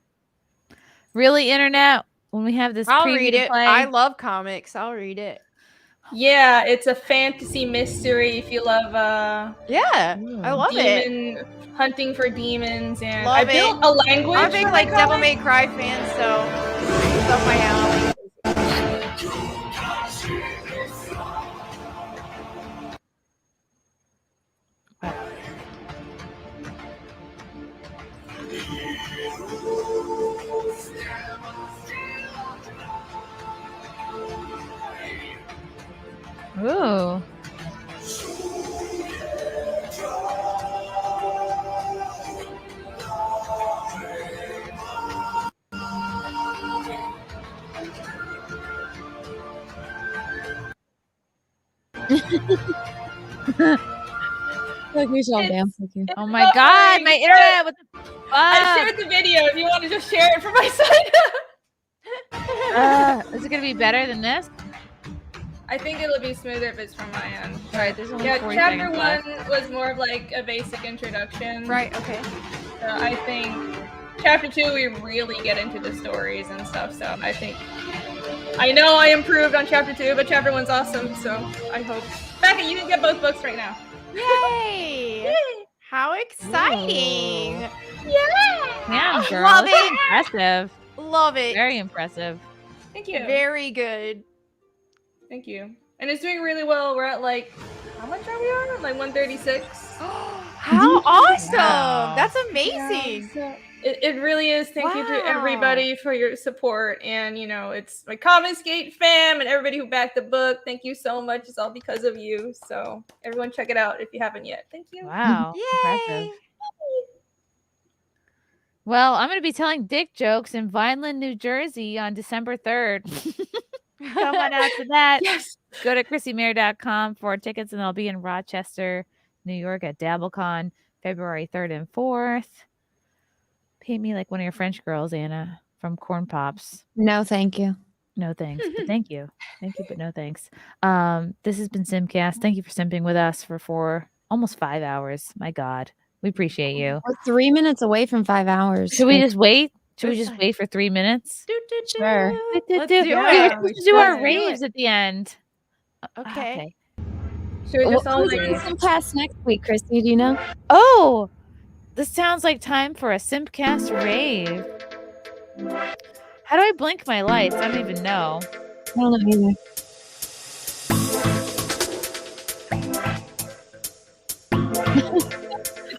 Really, internet? When we have this I'll preview read to it. play? I love comics. I'll read it. Yeah, it's a fantasy mystery. If you love, yeah, I love it. Hunting for demons, and Love I built it. a language. I'm a big for like my Devil comic. May Cry fan, so it's up my alley. Ooh. Like we shall dance with you. Oh my god, my internet! What the I shared the video. If you want to just share it from my side. Is it gonna be better than this? I think it'll be smoother if it's from my end. Alright, there's only 40 chapter seconds 1 left. was more of like a basic introduction. Right, okay. So I think chapter 2 we really get into the stories and stuff. So I know I improved on chapter 2, but chapter 1's awesome. So I hope. Becca, you can get both books right now. Yay! Yay! How exciting! Yeah, girl. Love This is it. impressive. Love it. Very impressive. Thank you. Very good. Thank you. And it's doing really well. We're at like, how much are we on? Like 136. How awesome! Wow. That's amazing. Yeah, so it really is. Thank you to Wow. everybody for your support. And, you know, it's my Comicsgate fam and everybody who backed the book. Thank you so much. It's all because of you. So everyone check it out if you haven't yet. Thank you. Wow. Impressive. Well, I'm going to be telling dick jokes in Vineland, New Jersey on December 3rd. Come on out to that. Yes. Go to ChrissieMayr.com for tickets, and I'll be in Rochester, New York at DabbleCon, February 3rd and 4th. Pay me like one of your French girls, Anna, from Corn Pops. No, thank you. No thanks, but thank you. Thank you, but no thanks. This has been SimpCast. Thank you for simping with us for almost 5 hours. My God. We appreciate you. We're 3 minutes away from 5 hours. Should we just wait? Should we just wait for 3 minutes? Sure. Let's do do it. our raves at the end. Okay. Should we just all Who's like on SimpCast next week, Chrissy? Do you know? Oh, this sounds like time for a SimpCast rave. How do I blink my lights? I don't even know. I don't know either.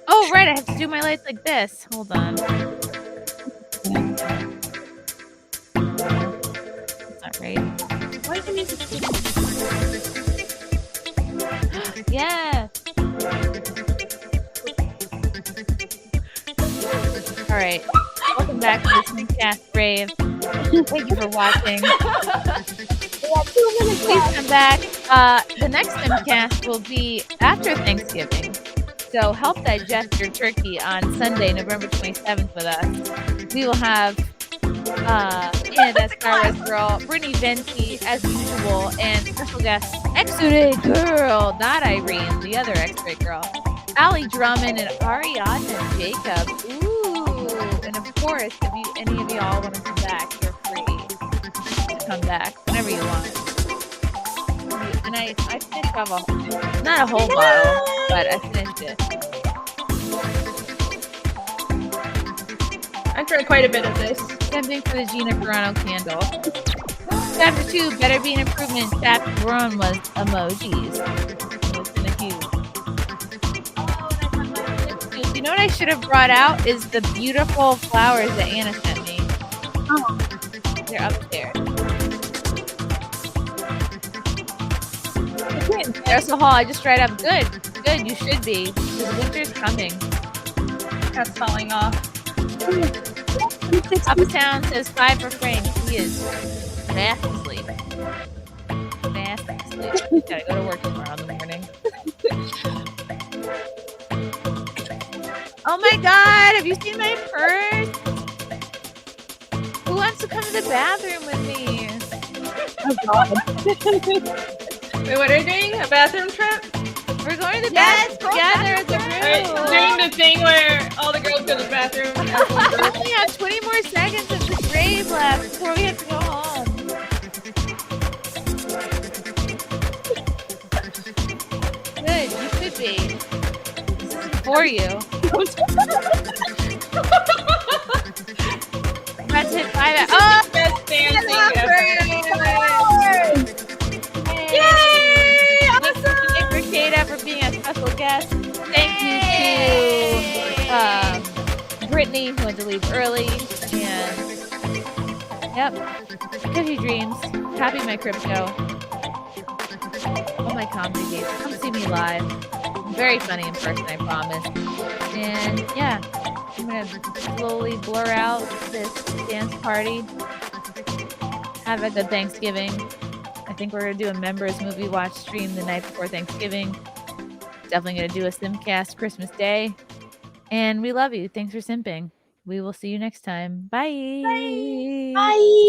Oh, right. I have to do my lights like this. Hold on. That's not right. Why is the music? Yeah. All right. Welcome back to the SimpCast rave. Thank you for watching. Please come back. The next SimpCast will be after Thanksgiving. So help digest your turkey on Sunday, November 27th with us. We will have that Star Wars girl, Brittany Venti, as usual, and special guest, X-Ray girl, not Irene, the other X-Ray girl, Allie Drummond and Ariadne Jacob. Ooh, and of course, if any of y'all want to come back, you're free to come back whenever you want. And I finished off not a whole bottle, but I finished it. I drank quite a bit of this. Something for the Gina Carano candle. Chapter 2, better be an improvement. Chapter 1 was emojis. You know what I should have brought out is the beautiful flowers that Anna sent me. Oh, they're upstairs. There's the hall. I just dried up. Good. You should be. The winter's coming. That's falling off. Uptown says 5 for Frank. He is fast asleep. Gotta go to work tomorrow in the morning. Oh my God! Have you seen my purse? Who wants to come to the bathroom with me? Oh God. Wait, what are you doing? A bathroom trip? We're going to the bathroom together at the room. Doing the thing where all the girls go to the bathroom. We only have 20 more seconds of the rave left before we have to go home. Good, you should be. This isn't for you. Let's hit 5. Oh! Best dancing ever. Yay! Awesome! Thank you, Rekieta, for being a special guest. Thank you to Brittany, who had to leave early. And yep, Cookie Dreams. Copy my crypto. All my comedy games. Come see me live. I'm very funny in person, I promise. And yeah, I'm gonna slowly blur out this dance party. Have a good Thanksgiving. I think we're going to do a members movie watch stream the night before Thanksgiving. Definitely going to do a SimpCast Christmas Day. And we love you. Thanks for simping. We will see you next time. Bye. Bye.